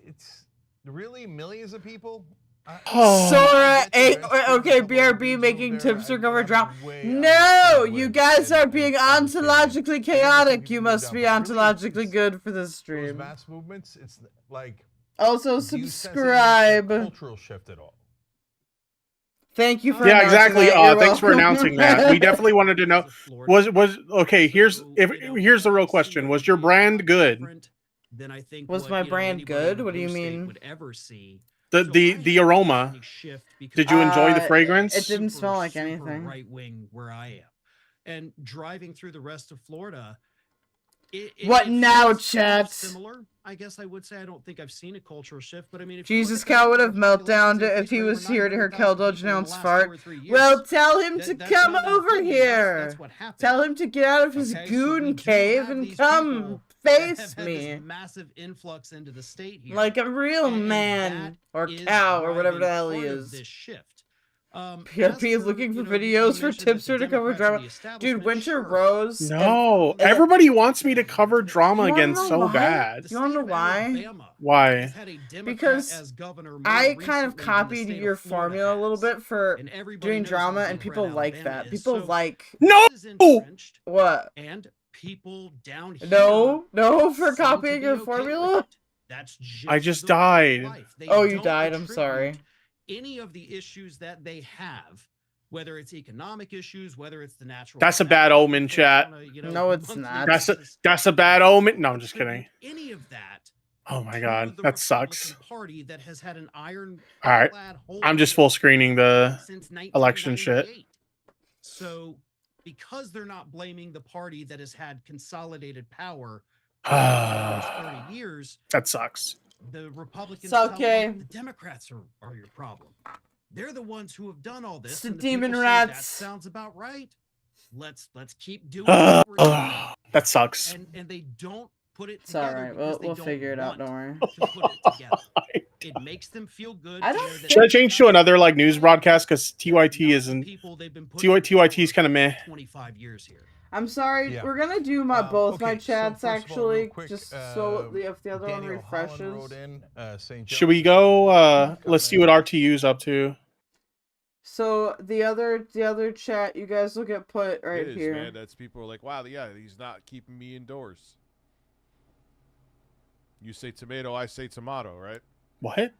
it's really millions of people. Sora, okay, BRB making Tipster cover drop. No, you guys are being ontologically chaotic. You must be ontologically good for this stream. Mass movements. It's like. Also subscribe. Cultural shift at all. Thank you for Yeah, announcing exactly. that. You're Thanks for welcome. announcing that. We definitely wanted to know. Was okay? Here's the real question: was your brand good? than I think Was my brand good? What do you mean? would ever see. The aroma. Did you enjoy the fragrance? It didn't smell like anything. Right wing where I am, and driving through the rest of Florida. What now, feels chat? Similar, I guess I would say. I don't think I've seen a cultural shift, but I mean, if Jesus Cow would have meltdowned if he was here to hear Keldoge announce fart. Well, tell him to come over here. That's what happened. Tell him to get out of his goon cave and come face me. This massive influx into the state here, like a real man or cow or whatever the hell he is. This shift. PRP is looking for videos for Tipster to cover drama. Dude, Winter Rose. No, everybody wants me to cover drama again so why? bad. You wanna know why? Why? Because I kind of copied your formula a little bit for doing drama, and people like that. People like no. What? And people down here. No, for copying your formula. That's I just died. Oh, you died. I'm sorry. Any of the issues that they have, whether it's economic issues, whether it's the natural. That's a bad omen, chat. No, it's not. That's a bad omen. No, I'm just kidding. Any of that. Oh my god, that sucks. Party that has had an iron. All right, I'm just full screening the election shit. So, because they're not blaming the party that has had consolidated power for 30 years, that sucks. The Republicans, it's okay. The Democrats are your problem. They're the ones who have done all this. It's the and demon people say, rats. That sounds about right. Let's keep doing what we're doing. That sucks. And they don't put it it's together. All right. We'll figure it out. Don't worry. To put it together. It makes them feel good. Should I change to another like news broadcast? Because TYT isn't. TYT is kind of meh. 25 years here. I'm sorry. Yeah. We're gonna do my both my chats so actually, quick, just so if the other one Daniel refreshes. Should we go? Let's see what RTU's up to. So the other chat, you guys look at put right it is, here. Man, that's people are like, wow, yeah, he's not keeping me indoors. You say tomato, I say tomato, right? What?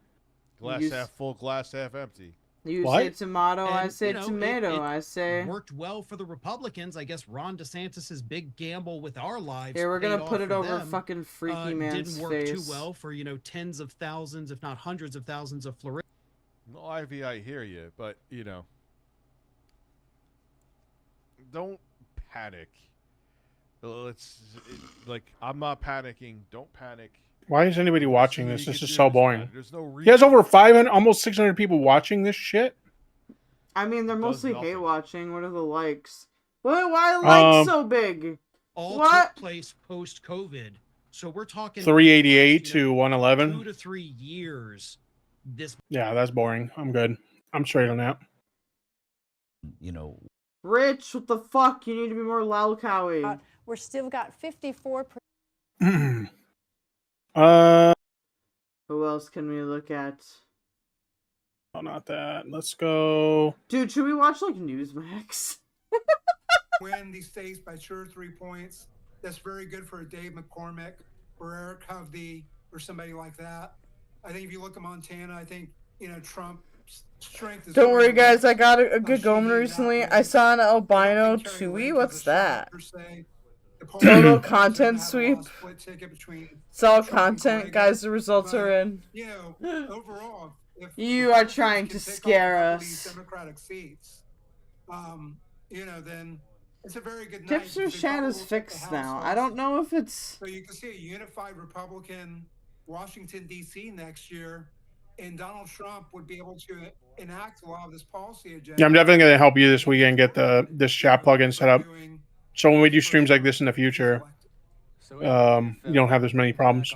Glass half full, glass half empty. You say tomato, I say tomato. It I say worked well for the Republicans. I guess Ron DeSantis's big gamble with our lives. Here, we're gonna paid put off it for over them. fucking freaky man's Didn't work face. too well for tens of thousands, if not hundreds of thousands of Floridians. No, Ivy, I hear you, but don't panic. I'm not panicking. Don't panic. Why is anybody watching this? This is so boring. There's no reason. He has over 500, almost 600 people watching this shit. I mean, they're mostly hate watching. What are the likes? Why are likes so big? All what? took place post-COVID, so we're talking 388 to 111. 2 to 3 years. Yeah, that's boring. I'm good. I'm straight on that. Rich, what the fuck? You need to be more lolcowy. We're still got 54%. Who else can we look at? Oh, not that. Let's go. Dude, should we watch like Newsmax? Win these states by 2 or 3 points. That's very good for a Dave McCormick or Eric Hovde or somebody like that. I think if you look at Montana, I think Trump's strength is. Don't worry, guys. I got a good going recently. I saw an albino Tui. What's that? Total content sweep. It's all content, guys. The results are in. Overall, you are trying to scare us. Democratic seats. Then it's a very good night. Tipster's chat is fixed now. I don't know if it's. So you can see a unified Republican Washington D.C. next year, and Donald Trump would be able to enact a lot of this policy agenda. Yeah, I'm definitely going to help you this weekend get this chat plugin set up. So when we do streams like this in the future, you don't have as many problems.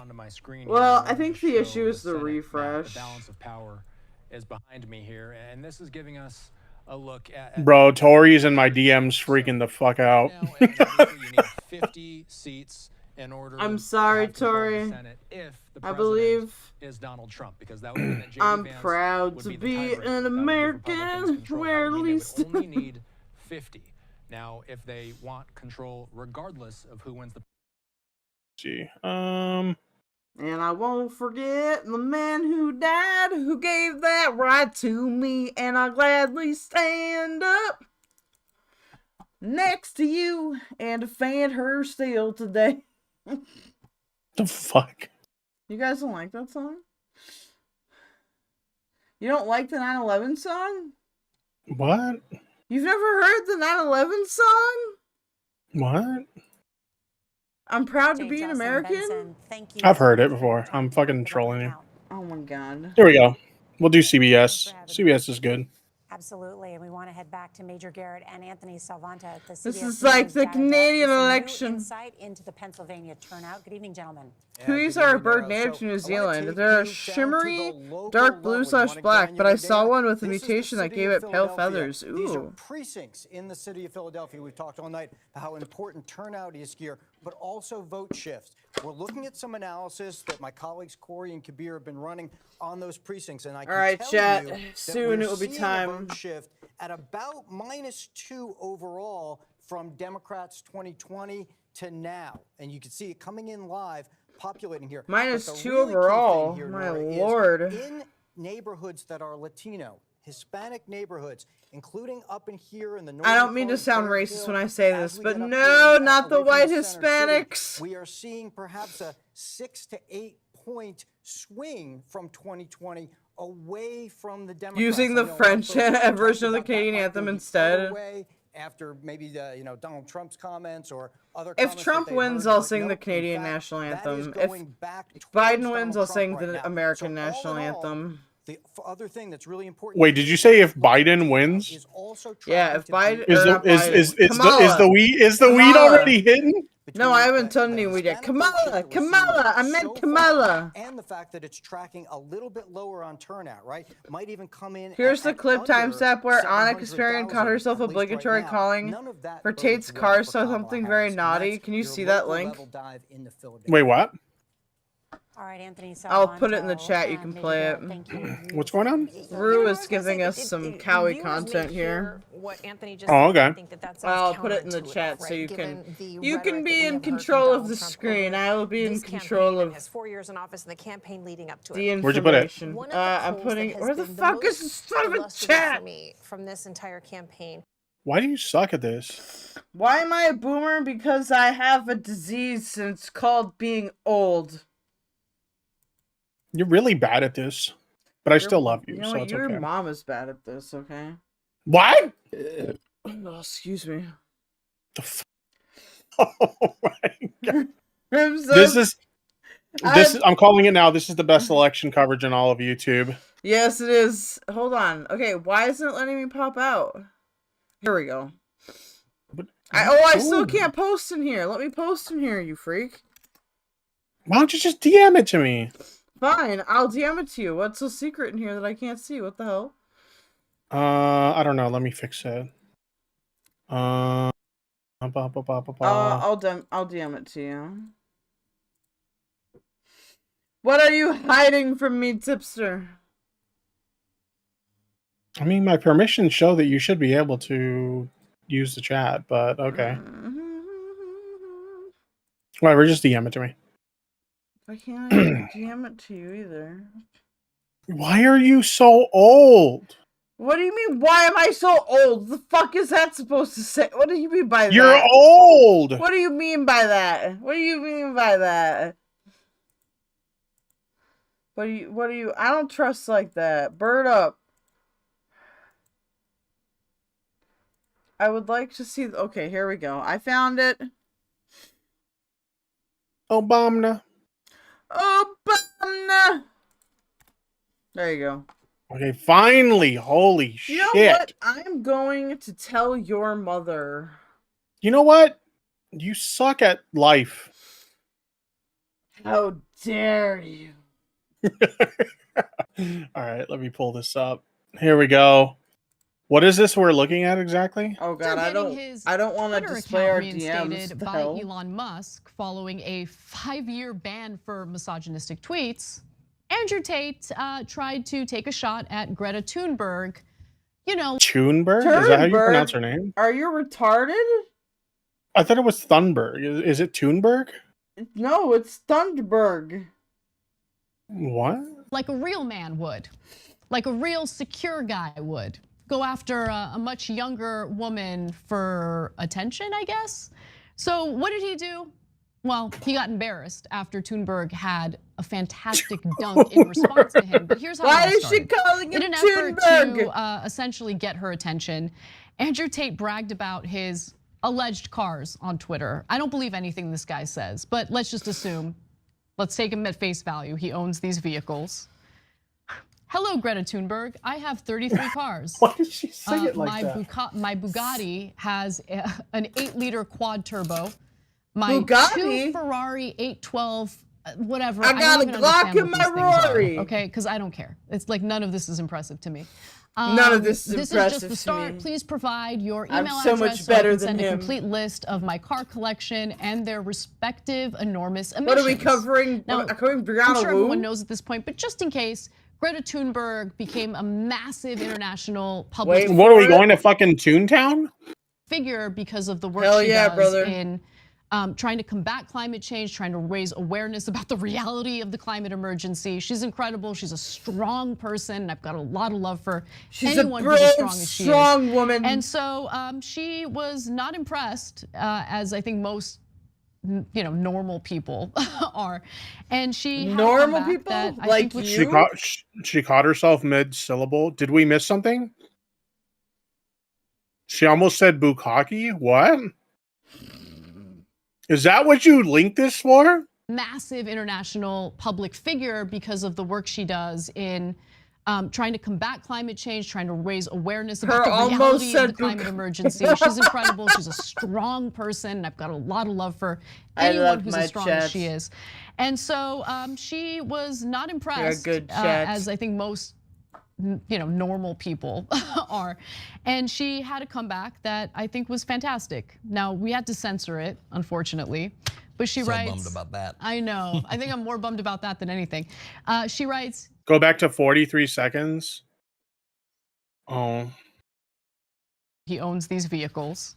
Well, I think the issue is the refresh. The balance of power is behind me here, and this is giving us a look at. Bro, Tori's in my DMs freaking the fuck out. You need 50 seats in order. I'm sorry, Tori. I believe is Donald Trump, because that would mean that I'm proud to be an American, where at least only need 50. Now, if they want control, regardless of who wins the. See, and I won't forget the man who died, who gave that right to me, and I'll gladly stand up next to you and defend her still today. The fuck? You guys don't like that song? You don't like the 9/11 song? What? You've never heard the 9/11 song? What? I'm proud to Jay be an Jocelyn American? Benson, thank you I've so heard much it for before. your time. I'm fucking trolling you. Oh my god. Here we go. We'll do CBS. CBS is good. Absolutely, and we want to head back to Major Garrett and Anthony Salvanta at the CBS This is News like the Data Desk Canadian with some new election. insight into the Pennsylvania turnout. Good evening, gentlemen. Trees are a bird native to New Zealand. They're shimmery, dark blue / black, but I saw one with a mutation that gave it pale feathers. These are Ooh. precincts in the city of Philadelphia. We've talked all night about how important turnout is here, but also vote shifts. We're looking at some analysis that my colleagues Corey and Kabir have been running on those precincts, and I can All right, tell chat. you that Soon we're it will be seeing a time. vote shift at about -2 overall from Democrats 2020 to now, and you can see it coming in live, populating here. But the -2 really key thing overall. here, My Nora, is lord. in neighborhoods that are Latino, Hispanic neighborhoods, including up in here in the north. I don't mean to sound racist when I say this, but no, not the white Hispanics. We are seeing perhaps a 6 to 8 point swing from 2020 away from the Democrats. Using the I know French folks have talked version of the about that Canadian might go anthem the instead. other way after maybe Donald Trump's comments or other If comments that Trump they wins, heard, I'll but sing no, the in Canadian fact, national that is anthem. going If back Biden towards wins, Donald I'll Trump sing right the now. American So all national in all, anthem. the other thing that's really important. Wait, did you say if Biden wins? Yeah, if Biden Is or the not Biden. the weed Kamala. already hidden? No, I haven't done any weed yet. Kamala, Kamala, I meant Kamala. And the fact that it's tracking a little bit lower on turnout, right? Might even come in. Here's the clip under timestamp where Anna 700,000, Kasparian caught herself at least right obligatory now. calling None of that for bodes Tate's well car for saw Kamala something Harris, very and naughty. that's Can you your see that local link? level dive into Philadelphia. Wait, what? All right, Anthony I'll put it in the Salvanto chat. You and can Major play it. Garrett, thank you. What's going on? Rue is giving us some cowie viewers content may here. hear what Anthony just Oh, said and okay. think that sounds I'll put it in the counterintuitive, chat so right? you Given can the you rhetoric can that be we in have heard from control of Donald the Trump screen. over I will be in this control campaign and of his 4 years in office and the campaign leading up to the it. Where'd you put it? information. One of the I'm polls putting. that has Where the been fuck is the most son of a illustrative chat? for me from this entire campaign. Why do you suck at this? Why am I a boomer? Because I have a disease and it's called being old. You're really bad at this, but I still love you, You know so what? it's Your okay. mom is bad at this. Okay. What? Oh, excuse me. Oh my god! I'm so. This is. I'm calling it now. This is the best election coverage on all of YouTube. Yes, it is. Hold on. Okay, why isn't it letting me pop out? Here we go. I still can't post in here. Let me post in here, you freak. Why don't you just DM it to me? Fine, I'll DM it to you. What's so secret in here that I can't see? What the hell? I don't know. Let me fix it. I'll DM it to you. What are you hiding from me, Tipster? I mean, my permissions show that you should be able to use the chat, but okay. Whatever, just DM it to me. I can't DM it to you either. Why are you so old? What do you mean, why am I so old? The fuck is that supposed to say? What do you mean by that? You're old! What do you mean by that? What do you mean by that? What do you, I don't trust like that. Bird up. I would like to see, okay, here we go. I found it. Obama. Obama. There you go. Okay, finally. Holy You shit. know what? I'm going to tell your mother. You know what? You suck at life. How dare you? All right, let me pull this up. Here we go. What is this we're looking at exactly? Oh god, I don't want to Twitter display our account DMs. reinstated by Elon Musk following a 5-year ban for misogynistic tweets. Andrew Tate tried to take a shot at Greta Thunberg. You know, Thunberg? Is that how you pronounce her name? Are you retarded? I thought it was Thunberg. Is it Thunberg? No, it's Thunberg. What? like a real man would, like a real secure guy would. Go after a much younger woman for attention, I guess. So what did he do? Well, he got embarrassed after Thunberg had a fantastic dunk in response to him. But here's how Why it all is she started. calling him In an effort Thunberg? to essentially get her attention, Andrew Tate bragged about his alleged cars on Twitter. I don't believe anything this guy says, but let's just assume, let's take him at face value. He owns these vehicles. Hello, Greta Thunberg. I have 33 cars. Why did she say it like my Bugatti has an 8-liter quad turbo. My Bugatti? 2 Ferrari 812, whatever. I got don't a even Glock understand in what my these things are, Rari. okay, because I don't care. It's like none of this is impressive to me. None of this is This is impressive just the to start. me. Please provide your I'm email so address much so I better can than send a him. complete list of my car collection and their respective enormous emissions. What are we covering? Now, Covering I'm Brianna sure Wu? everyone knows at this point, but just in case, Greta Thunberg became a massive international public What are we going to fucking Toontown? figure because of the work Hell she yeah, does brother. in trying to combat climate change, trying to raise awareness about the reality of the climate emergency. She's incredible. She's a strong person. And I've got a lot of love for She's a anyone who's brave, as strong as she is. strong woman. And so she was not impressed, as I think most normal people are. And she had a Normal comeback people? that I Like think was you? She caught herself mid-syllable. Did we miss something? She almost said bukkake. What? Is that what you linked this for? massive international public figure because of the work she does in trying to combat climate change, trying to raise awareness about the reality of the climate emergency. She's incredible. She's a strong person. And I've got a lot of love for anyone who's as strong as she is. And so she was not impressed, as I think most normal people are. And she had a comeback that I think was fantastic. Now, we had to censor it, unfortunately. But she writes, bummed about that. I know. I think I'm more bummed about that than anything. She writes, go back to 43 seconds. Oh. He owns these vehicles.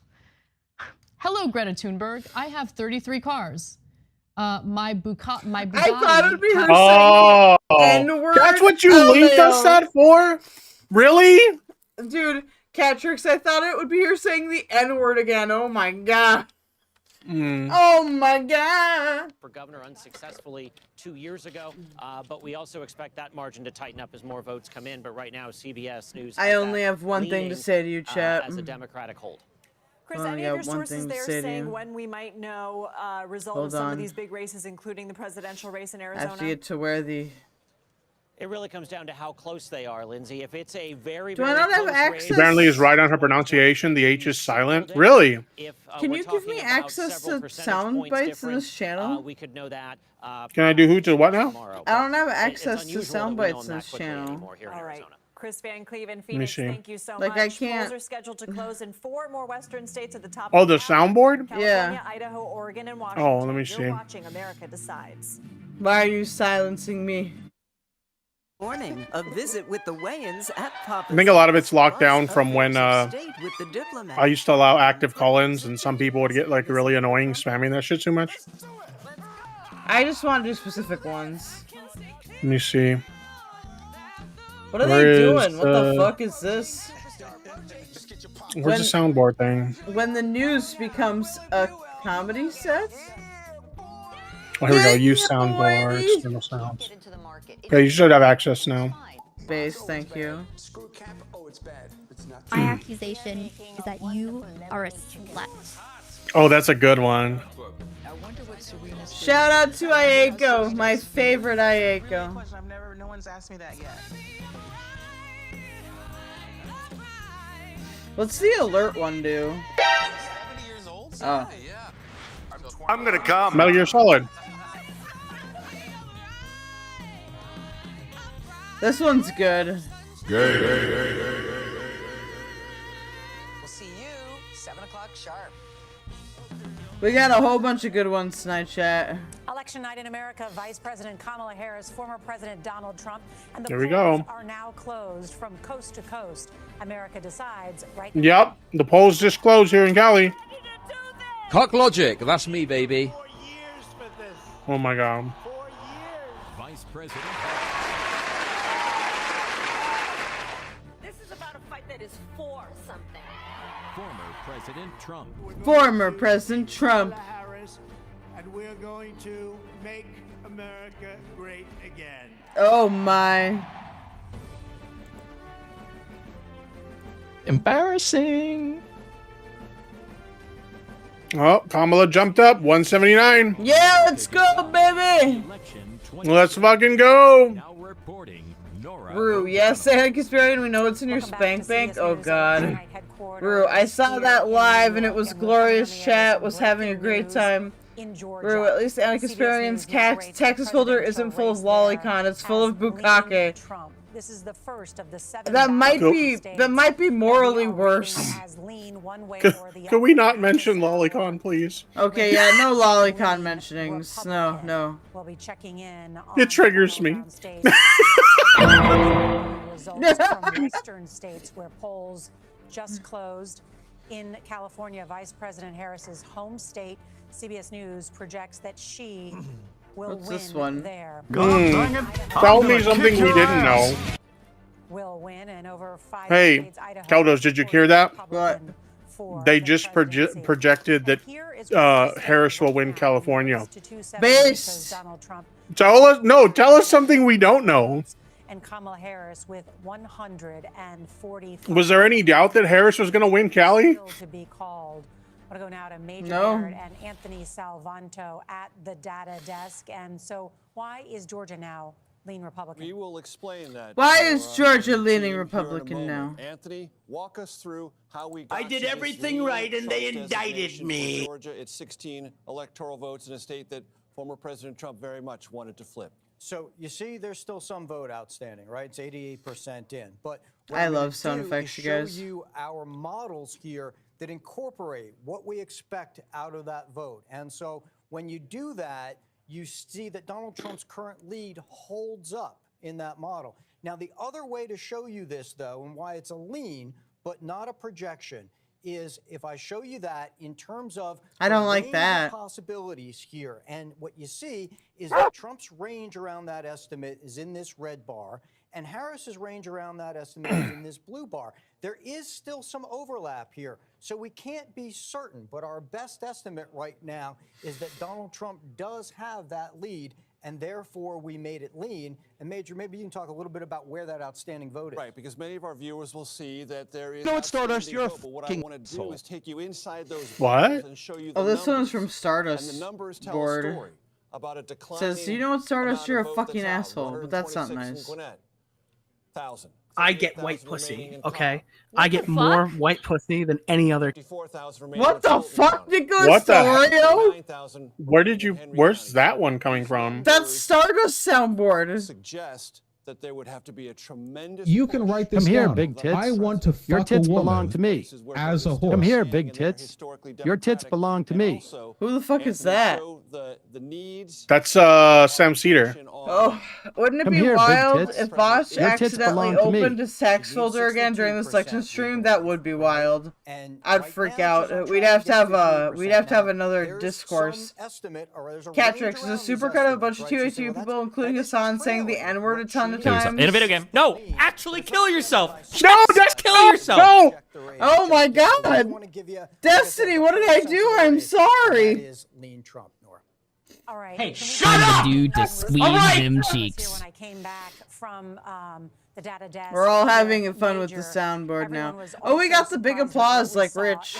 Hello, Greta Thunberg. I have 33 cars. My Bugatti. I thought it would be her Oh, saying the N-word. that's what you linked us that for? Really? Dude, Catrix, I thought it would be her saying the N-word again. Oh my god. Oh my god. For governor unsuccessfully 2 years ago, but we also expect that margin to tighten up as more votes come in. But right now, CBS News. I only have one thing to say to you, chat. As a Democratic hold. Chris, any of your sources there saying when we might know result of some of these big races, including the presidential race in Arizona? I have to get to where the... It really comes down to how close they are, Lindsay. If it's a very, Do I not have access? Apparently is right on her pronunciation. The H is silent. Really? Can you give me access to sound bites in this channel? We could know that. Can I do who to what now? I don't have access to sound bites in this channel. All right. Chris Van Cleve in me Phoenix, see. thank you so Like, much. I can't- Polls are scheduled to close in 4 more western states at the top Oh, of the soundboard? California, Idaho, Oregon, and Washington. Oh, let me You're see. watching America Decides. Why are you silencing me? Morning, a visit with the weigh-ins at Papa's. I think a lot of it's locked down from when State with the diplomat. I used to allow active call-ins, and some people would get like really annoying spamming that shit too much. I just want to do specific ones. Let me see. What are Where they is, doing? What the fuck is this? Where's the soundboard thing? When the news becomes a comedy set? Oh, here we go. Use soundboard, external sounds. Okay, you should have access now. Base, thank you. My accusation is that you are a slut. Oh, that's a good one. Shout out to Ayako, my favorite Ayako. No one's asked me that yet. What's the alert one do? Oh. I'm gonna come. Metal Gear Solid. This one's good. We'll see you 7 o'clock sharp. We got a whole bunch of good ones tonight, chat. Election night in America, Vice President Kamala Harris, former President Donald Trump, and the There we polls go. are now closed from coast to coast. America Decides right now. Yep, the polls just closed here in Cali. Cock Logic, that's me, baby. Oh my god. Vice President. This is about a fight that is for something. Former President Trump. Former President Trump. and we're going to make America great again. Oh my. Embarrassing. Oh, Kamala jumped up 179. Yeah, let's go, baby. Let's fucking go. Rue, yes, Anticonspiracian, we know it's in your spank bank. Oh god. Rue, I saw that live and it was glorious. Chat was having a great time. Rue, at least Anticonspiracian's Texas folder isn't full of lolicon, it's full of bukkake. This is the first of the 7 That might be morally worse. Could we not mention lolicon, please? Okay, yeah, no lolicon mentionings. No. We'll be checking in on It triggers me. results from western states where polls just closed. In California, Vice President Harris's home state, CBS News projects that she will win there. Tell me something we didn't know. Will win and over 5 Hey, states, Idaho, Keldos, did you hear that? What? They just projected that Harris will win California. Based. Tell us something we don't know. And Kamala Harris with 140. Was there any doubt that Harris was going to win Cali? To be called. I want to go now to Major No. Barrett and Anthony Salvanto at the data desk. And so, why is Georgia now lean Republican? We will explain that. Why is Georgia leaning Republican now? Anthony, walk us through how we got I did to this everything lean right and they Trump indicted designation me. for Georgia, it's 16 electoral votes in a state that former President Trump very much wanted to flip. So you see, there's still some vote outstanding, right? It's 88% in. But I love sound effects, you guys. Show you our models here that incorporate what we expect out of that vote. And so when you do that, you see that Donald Trump's current lead holds up in that model. Now, the other way to show you this, though, and why it's a lean but not a projection, is if I show you that in terms of I don't the like range that. of possibilities here. And what you see is that Trump's range around that estimate is in this red bar, and Harris's range around that estimate is in this blue bar. There is still some overlap here, so we can't be certain, but our best estimate right now is that Donald Trump does have that lead, and therefore we made it lean. And Major, maybe you can talk a little bit about where that outstanding vote is. Right, because many of our viewers will see that there is. No, it's Stardust. You're a but what I fucking want to do is take you inside those What? bubbles and show you the Oh, this one's from numbers. Stardust And the numbers tell board. a story about a declining Says, you know what, Stardust, amount you're of a vote fucking that's out. asshole, but that's not 126 in nice. Gwinnett. 1,000. I get white 38,000 remaining pussy, in okay? What I the get more white pussy than any other. 54,000 remaining What in the Fulton fuck, County. Nicholas What the Sorio? 9,000 Where's that one coming from? That's Stardust soundboard. suggest that there would have to be a tremendous. You can write this Come here, down. big tits. I want to fuck Your tits a woman belong to me. as a horse. Come here, big tits. Your tits belong to me. Who the fuck is that? The needs. That's Sam Cedar. Oh, wouldn't it Come be here, big wild tits. if Bosch Your tits accidentally belong to me. opened his tax folder again during the selection stream? That would be wild. I'd freak out. We'd have to have another discourse. Catrix is a supercut of a bunch of 282 people, including Hassan, saying the N-word a ton of times. In a video game. No, actually kill yourself. No, just kill yourself. No. Oh my god! Destiny, what did I do? I'm sorry. All right. Hey, shut up! Dude to squeeze them cheeks. When I came back from the data desk, We're all having fun with the soundboard now. Oh, we got the big applause like Rich.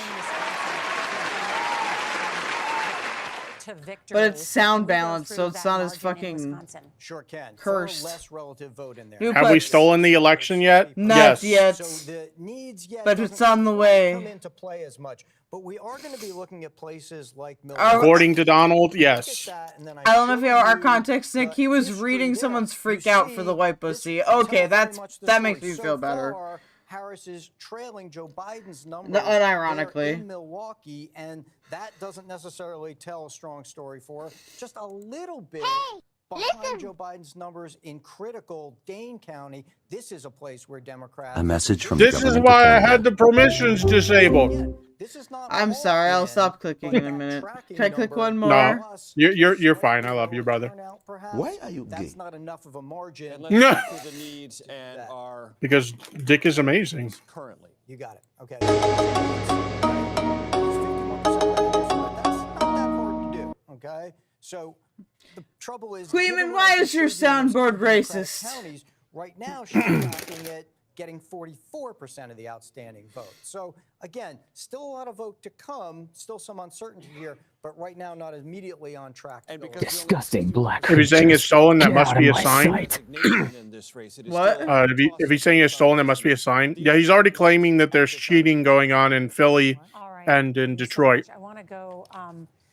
But it's sound balanced, so it's not as fucking Sure can. cursed. Less relative vote in there. Have we stolen the election yet? Not Yes. yet. So the needs yet But doesn't it's on the come way. into play as much. But we are going to be looking at places like According to Donald, yes. I don't know if you have our context, Nick. He was reading someone's freak out for the white pussy. Okay, that makes me feel better. Harris is trailing Joe Biden's numbers unironically. in Milwaukee, and that doesn't necessarily tell a strong story for her. Just a little bit behind Joe Biden's numbers in critical Dane County. This is a place where Democrats. A message from This is why I had the permissions disabled. I'm sorry, I'll stop clicking in a minute. Can I click one more? No, you're fine. I love you, brother. Why are you That's not enough of a margin. No. The needs and our Because Dick is amazing. currently. You got it. Okay. That's not that hard to do. Okay, so the trouble is, Queeman, why is your soundboard racist? Counties, right now, she's tracking it, getting 44% of the outstanding votes. So again, still a lot of vote to come, still some uncertainty here, but right now not immediately on track. And because Disgusting black. If he's saying it's stolen, that must be a sign. What? If he's saying it's stolen, that must be a sign. Yeah, he's already claiming that there's cheating going on in Philly and in Detroit. I want to go.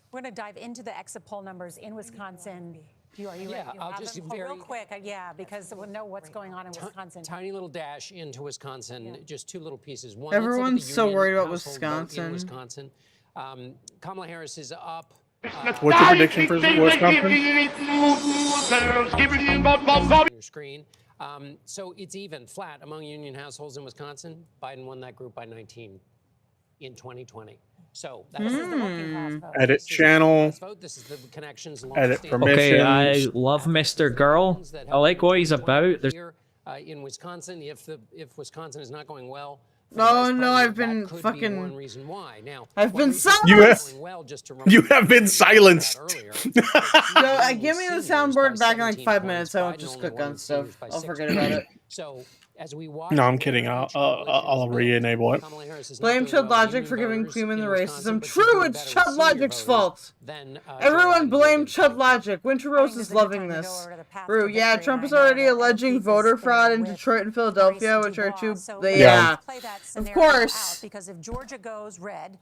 We're going to dive into the exit poll numbers in Wisconsin. Are you ready? I'll just real quick. Yeah, because we'll know what's going on in Wisconsin. Tiny little dash into Wisconsin. Just two little pieces. One, everyone's so worried about Wisconsin. Kamala Harris is up. What's your prediction for Wisconsin? Your screen. So it's even flat among union households in Wisconsin. Biden won that group by 19 in 2020. So that's edit channel. This is the connections. Edit permissions. Okay, I love Mr. Girl. I like what he's about. There's in Wisconsin, if Wisconsin is not going well. Oh no, I've been fucking. I've been silenced. You have been silenced. Give me the soundboard back in like 5 minutes. I won't just cook on stuff. I'll forget about it. So as we watch, no, I'm kidding. I'll re-enable it. Blame Chud Logic for giving Queeman the racism. True, it's Chud Logic's fault. Everyone blame Chud Logic. Winter Rose is loving this. Rue, yeah, Trump is already alleging voter fraud in Detroit and Philadelphia, which are two. Yeah, of course. Because if Georgia goes red,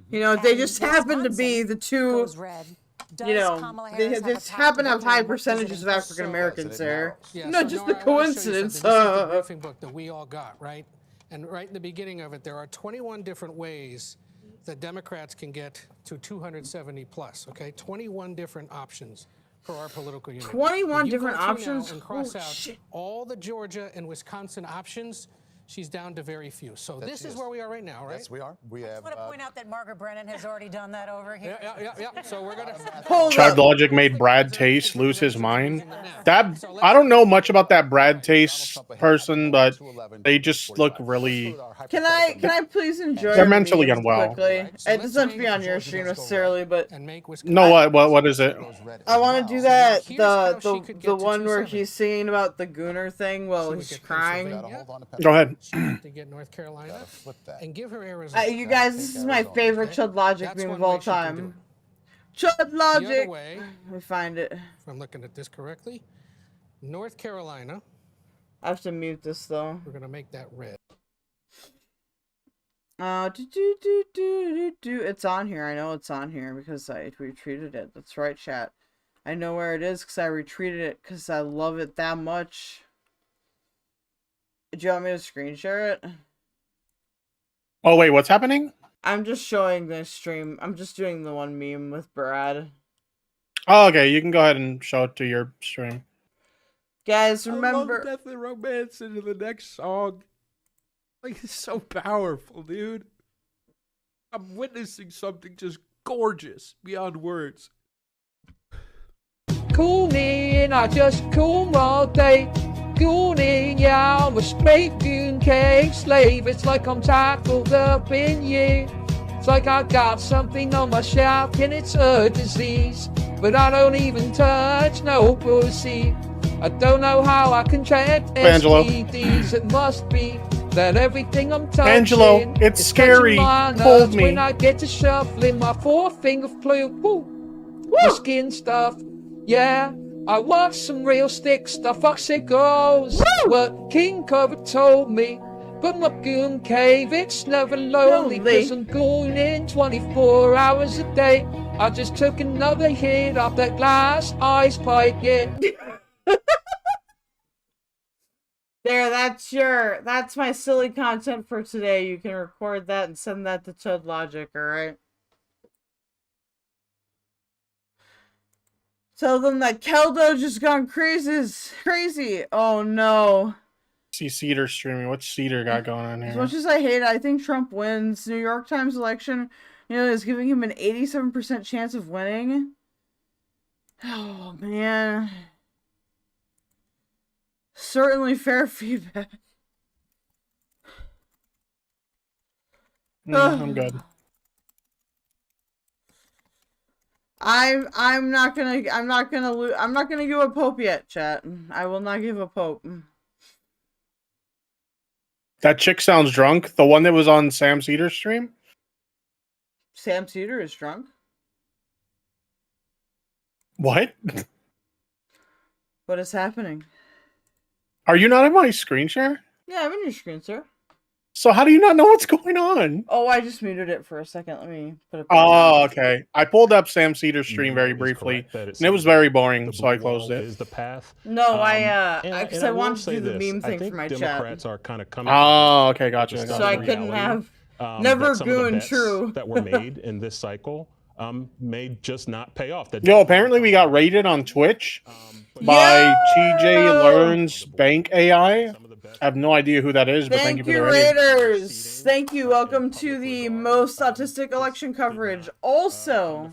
you know, they just happen to be the two. You know, they just happen to have high percentages of African Americans there. Not just a coincidence. This is the briefing book that we all got, right? And right in the beginning of it, there are 21 different ways that Democrats can get to 270 plus. Okay, 21 different options for our political unit. 21 different options. And cross out all the Georgia and Wisconsin options. She's down to very few. So this is where we are right now, right? Yes, we are. We I have. just want to point out that Margaret Brennan has already done that over here. Yeah. So we're gonna. Chud Logic made Brad Taste lose his mind. That I don't know much about that Brad Taste person, but they just look really. Can I please enjoy? They're mentally unwell. Quickly. It doesn't have to be on your stream necessarily, but No, what is it? I want to do that the one where he's singing about the Gooner thing while he's crying. Go ahead. To get North Carolina and give her Arizona. You guys, this is my favorite Chud Logic meme of all time. Chud Logic. Let me find it. If I'm looking at this correctly, North Carolina. I have to mute this though. We're gonna make that red. It's on here. I know it's on here because I retweeted it. That's right, chat. I know where it is because I retweeted it because I love it that much. Do you want me to screen share it? Oh wait, what's happening? I'm just showing the stream. I'm just doing the one meme with Brad. Oh, okay, you can go ahead and show it to your stream. Guys, remember... Death and Romance into the next song. Like, it's so powerful, dude. I'm witnessing something just gorgeous beyond words. Cool me and I just cool all day. Gooning, yeah, I'm a straight goon cave slave. It's like I'm tackled up in you. It's like I got something on my shelf and it's a disease. But I don't even touch no pussy. I don't know how I can treat STDs. It must be that everything I'm touching Angelo, it's scary. Hold me. When I get to shuffling my forefinger fluid, my skin stuff, yeah. I want some real stick stuff, it goes. What King Cobra told me. But my goon cave, it's never lonely. Cause I'm going in 24 hours a day. I just took another hit off that glass ice pipe, yeah. There, that's my silly content for today. You can record that and send that to Chud Logic, alright? Tell them that Keldoge has gone crazy. Oh no. See Cedar streaming. What's Cedar got going on here? As much as I hate it, I think Trump wins. New York Times election, is giving him an 87% chance of winning. Oh man. Certainly fair feedback. I'm good. I'm not gonna give a pope yet, chat. I will not give a pope. That chick sounds drunk. The one that was on Sam Cedar's stream. Sam Cedar is drunk. What? What is happening? Are you not in my screen share? Yeah, I'm in your screen, sir. So how do you not know what's going on? Oh, I just muted it for a second. Let me put it back Oh, on. okay. I pulled up Sam Cedar's stream very briefly, and it was very boring, so I closed it. Is the path. No, because I wanted to do the meme thing for my Democrats chat. are kind of coming. Oh, okay, gotcha. So I couldn't have never goon true that were made in this cycle may just not pay off. Yo, apparently we got raided on Twitch by TJ Learns Bank AI. I have no idea who that is, but thank you for the raid. Raiders. Thank you. Welcome to the most autistic election coverage. Also,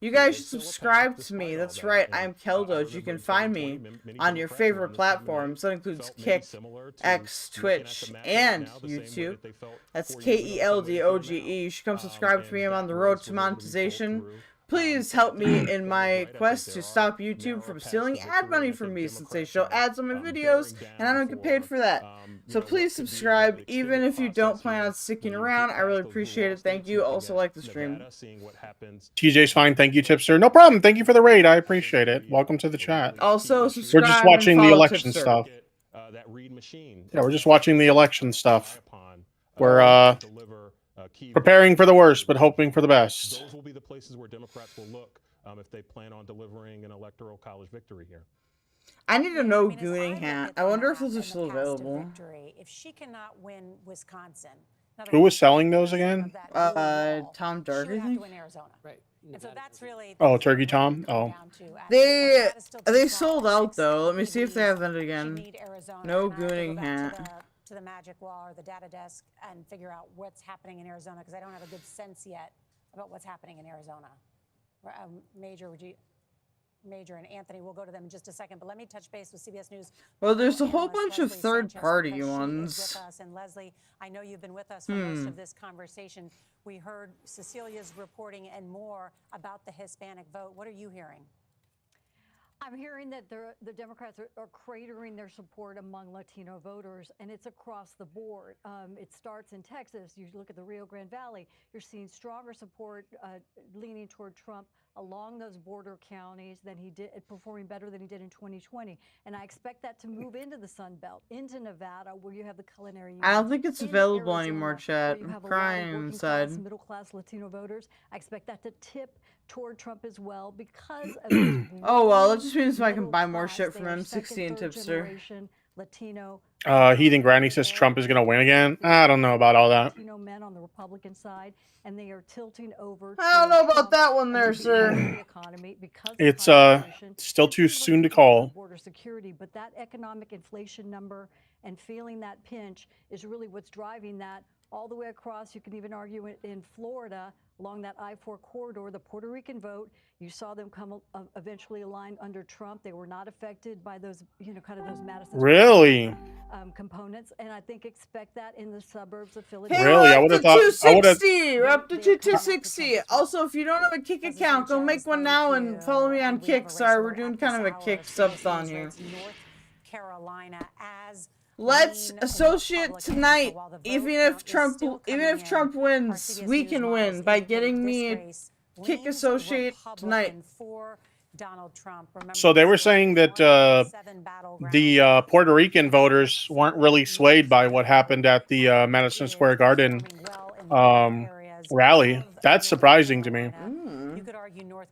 you guys should subscribe to me. That's right. I'm Keldoge. You can find me on your favorite platforms. That includes Kick, X, Twitch, and YouTube. That's KELDOGE. You should come subscribe to me. I'm on the road to monetization. Please help me in my quest to stop YouTube from stealing ad money from me, since they show ads on my videos and I don't get paid for that. So please subscribe, even if you don't plan on sticking around. I really appreciate it. Thank you. Also like the stream. TJ's fine. Thank you, Tipster. No problem. Thank you for the raid. I appreciate it. Welcome to the chat. Also, subscribe. We're just watching the election Tipster. stuff. Yeah, we're just watching the election stuff. We're preparing for the worst, but hoping for the best. Those will be the places where Democrats will look if they plan on delivering an electoral college victory here. I need a no gooning hat. I wonder if those are still available. If she cannot win Wisconsin, Who was selling those again? Tom Dark, I think. Right. And so that's really Oh, Turkey Tom? Oh. They sold out though. Let me see if they have that again. No gooning hat. To the magic wall or the data desk and figure out what's happening in Arizona, because I don't have a good sense yet about what's happening in Arizona. Major and Anthony, we'll go to them in just a second, but let me touch base with CBS News. Well, there's a whole bunch of third-party ones. And Leslie, I know you've been with us for most of this conversation. We heard Cecilia's reporting and more about the Hispanic vote. What are you hearing? I'm hearing that the Democrats are cratering their support among Latino voters, and it's across the board. It starts in Texas. You look at the Rio Grande Valley, you're seeing stronger support leaning toward Trump along those border counties than he did, performing better than he did in 2020. And I expect that to move into the Sun Belt, into Nevada, where you have the culinary. I don't think it's available anymore, chat. I'm crying inside. Middle class Latino voters. I expect that to tip toward Trump as well because of oh well, that just means if I can buy more shit from M60 and Tipster. Latino. Heathen Granny says Trump is gonna win again. I don't know about all that. Latino men on the Republican side, and they are tilting over. I don't know about that one there, sir. It's still too soon to call. Border security, but that economic inflation number and feeling that pinch is really what's driving that all the way across. You can even argue in Florida along that I-4 corridor, the Puerto Rican vote. You saw them come eventually aligned under Trump. They were not affected by those, kind of those Madison components, and I think expect that in the suburbs of Philadelphia. Hey, really, I would have thought. 260. We're up to 260. Also, if you don't have a Kick account, go make one now and follow me on Kick. Sorry, we're doing kind of a Kick subathon here. North Carolina as let's associate tonight. Even if Trump wins, we can win by getting me Kick associate tonight. So they were saying that the Puerto Rican voters weren't really swayed by what happened at the Madison Square Garden rally. That's surprising to me.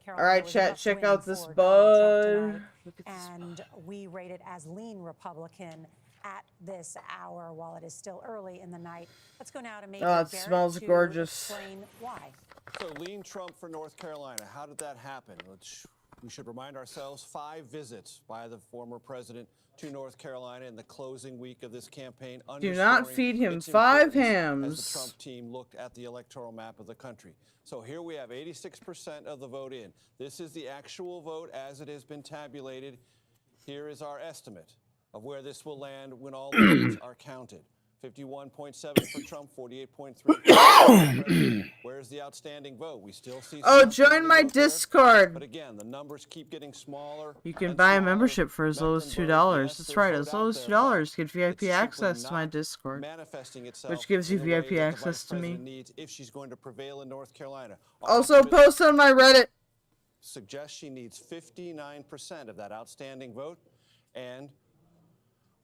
All right, chat, check out this bud. And we rate it as lean Republican at this hour while it is still early in the night. Let's go now to Major it smells gorgeous. Explain why. So lean Trump for North Carolina. How did that happen? We should remind ourselves 5 visits by the former president to North Carolina in the closing week of this campaign. Do not feed him 5 hams. As the Trump team looked at the electoral map of the country. So here we have 86% of the vote in. This is the actual vote as it has been tabulated. Here is our estimate of where this will land when all the votes are counted. 51.7 for Trump, 48.3. Where's the outstanding vote? We still see. Oh, join my Discord. But again, the numbers keep getting smaller. You can buy a membership for as low as $2. That's right, as low as $2. Get VIP access to my Discord, which gives you VIP access to me. If she's going to prevail in North Carolina. Also, post on my Reddit. Suggests she needs 59% of that outstanding vote, and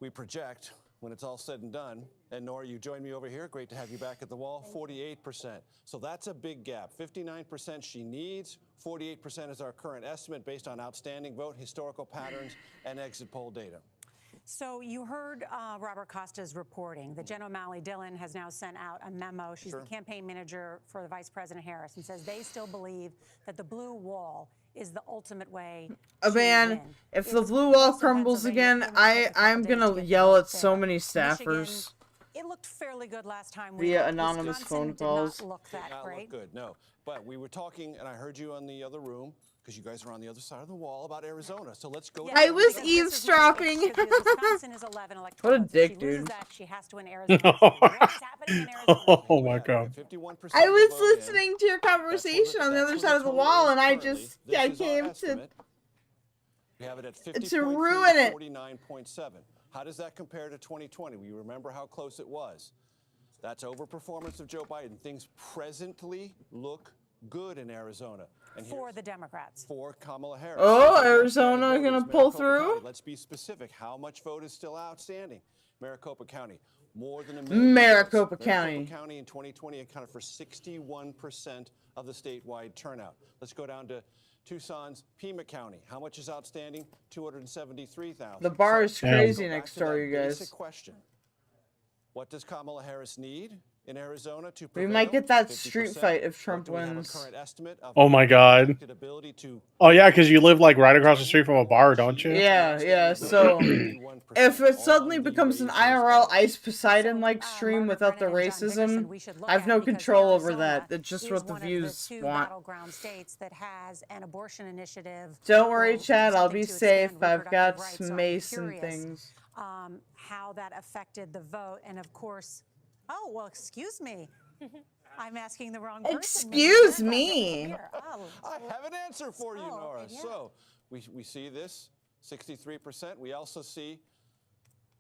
we project, when it's all said and done, and Nora, you join me over here. Great to have you back at the wall. 48%. So that's a big gap. 59% she needs. 48% is our current estimate based on outstanding vote, historical patterns, and exit poll data. So you heard Robert Costa's reporting that Jen O'Malley Dillon has now sent out a memo. She's the campaign manager for the Vice President Harris, and says they still believe that the blue wall is the ultimate way. Oh man, if the blue wall crumbles again, I'm gonna yell at so many staffers. It looked fairly good last time. Via anonymous phone calls. Did not look that great. Look good, no. But we were talking, and I heard you on the other room, because you guys are on the other side of the wall, about Arizona. So let's go. I was eavesdropping. Wisconsin is 11 What a dick, dude. That, she has to win Arizona. Oh my god. I was listening to your conversation on the other side of the wall, and I came to ruin it. 49.7. How does that compare to 2020? We remember how close it was. That's overperformance of Joe Biden. Things presently look good in Arizona. And for the Democrats. For Kamala Harris. Oh, Arizona gonna pull through? Let's be specific. How much vote is still outstanding? Maricopa County. More than a million. Maricopa County. Maricopa County in 2020 accounted for 61% of the statewide turnout. Let's go down to Tucson's Pima County. How much is outstanding? 273,000. The bar is crazy next door, you guys. Basic question. What does Kamala Harris need in Arizona to We prevail? might get that street fight if Trump Do we have a wins. current estimate of Oh my god. ability to Oh yeah, because you live like right across the street from a bar, don't you? Yeah, so if it suddenly becomes an IRL Ice Poseidon-like stream without the racism, I have no control over that. It's just what the views want. Battleground states that has an abortion initiative. Don't worry, Chad, I'll be safe. I've got mace and things. How that affected the vote, and of course, oh well, excuse me, I'm asking the wrong person. Excuse me. I have an answer for you, Nora. Yeah. So we see this 63%. We also see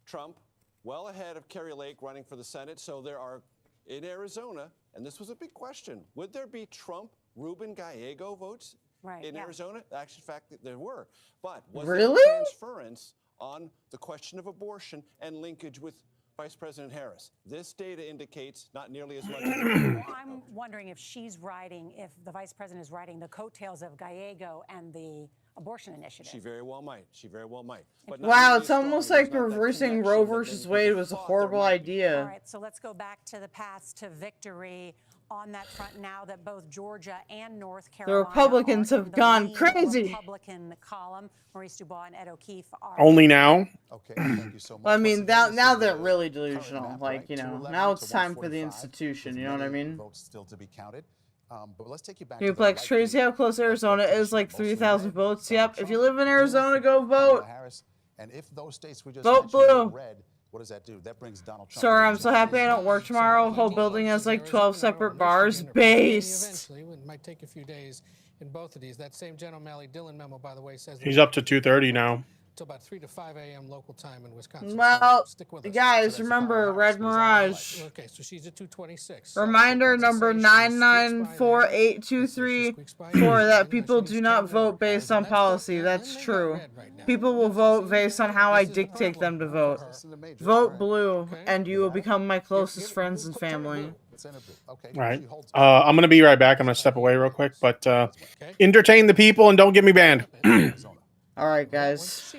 Trump well ahead of Kerry Lake running for the Senate. So there are in Arizona, and this was a big question: would there be Trump, Ruben Gallego votes in Arizona? Actually, in fact, there were. But was there transference on the question of abortion and linkage with Vice President Harris? This data indicates not nearly as much. I'm wondering if she's riding, if the Vice President is riding the coattails of Gallego and the abortion initiative. She very well might. She very well might. But wow, it's almost like reversing Roe versus Wade was a horrible idea. All right, so let's go back to the path to victory on that front now that both Georgia and North Carolina. The Republicans have gone crazy. Republican column. Maurice Dubois and Ed O'Keefe are Only now? Okay, thank you so much. Well, I mean, now they're really delusional. Like, you know, now it's time for the institution. You know what I mean? Votes still to be counted. But let's take you back. Duplex, crazy how close Arizona is, like 3,000 votes. Yep, if you live in Arizona, go vote. And if those states we just vote blue. Red, what does that do? That brings Donald Trump. Sorry, I'm so happy I don't work tomorrow. Whole building has like 12 separate bars based. Eventually, it might take a few days in both of these. That same Jen O'Malley Dillon memo, by the way, says He's up to 2:30 now. Till about 3 to 5 a.m. local time in Wisconsin. Well, so stick with us. guys, remember Red Mirage. Okay, so she's at 226. Reminder number 9948234 that people do not vote based on policy. That's true. People will vote based on how I dictate them to vote. Vote blue, and you will become my closest friends and family. Right. I'm going to be right back. I'm going to step away real quick, but entertain the people and don't get me banned. All right, guys.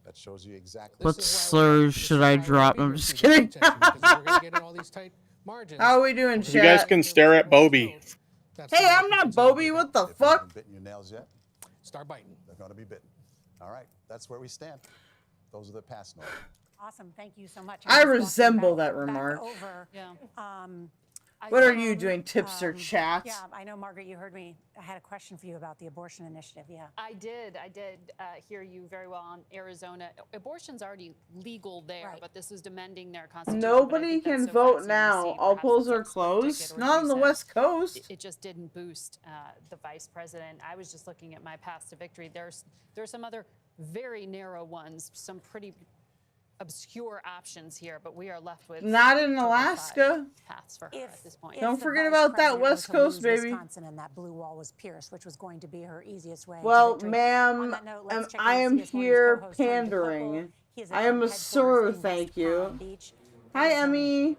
That shows you exactly. What slurs should I drop? I'm just kidding. How are we doing, chat? You guys can stare at Bobby. Hey, I'm not Bobby. What the fuck? Bitten your nails yet? Start biting. They're going to be bitten. All right. That's where we stand. Those are the past notes. Awesome. Thank you so much. I resemble that remark. What are you doing, Tipster chat? Yeah, I know, Margaret, you heard me. I had a question for you about the abortion initiative, yeah. I did hear you very well on Arizona. Abortion's already legal there, but this is amending their constitution. Nobody can vote now. All polls are closed. Not on the West Coast. It just didn't boost the vice president. I was just looking at my path to victory. There's some other very narrow ones, some pretty obscure options here, but we are left with not in Alaska. Paths for her at this point. Don't forget about that West Coast, baby. Wisconsin and that blue wall was pierced, which was going to be her easiest way. Well, ma'am, I am here pandering. I am a sir, thank you. Hi, Emmy.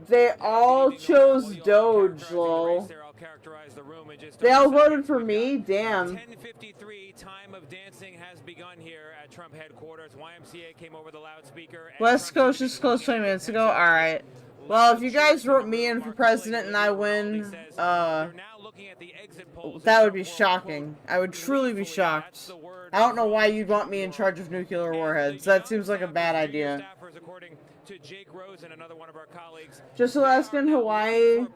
They all chose DOGE, lol. They all voted for me? Damn. 10:53, time of dancing has begun here at Trump headquarters. YMCA came over the loudspeaker. West Coast just closed 20 minutes ago? Alright. Well, if you guys wrote me in for president and I win, that would be shocking. I would truly be shocked. I don't know why you'd want me in charge of nuclear warheads. That seems like a bad idea. To Jake Rosen, another one of our colleagues. Just Alaska and Hawaii.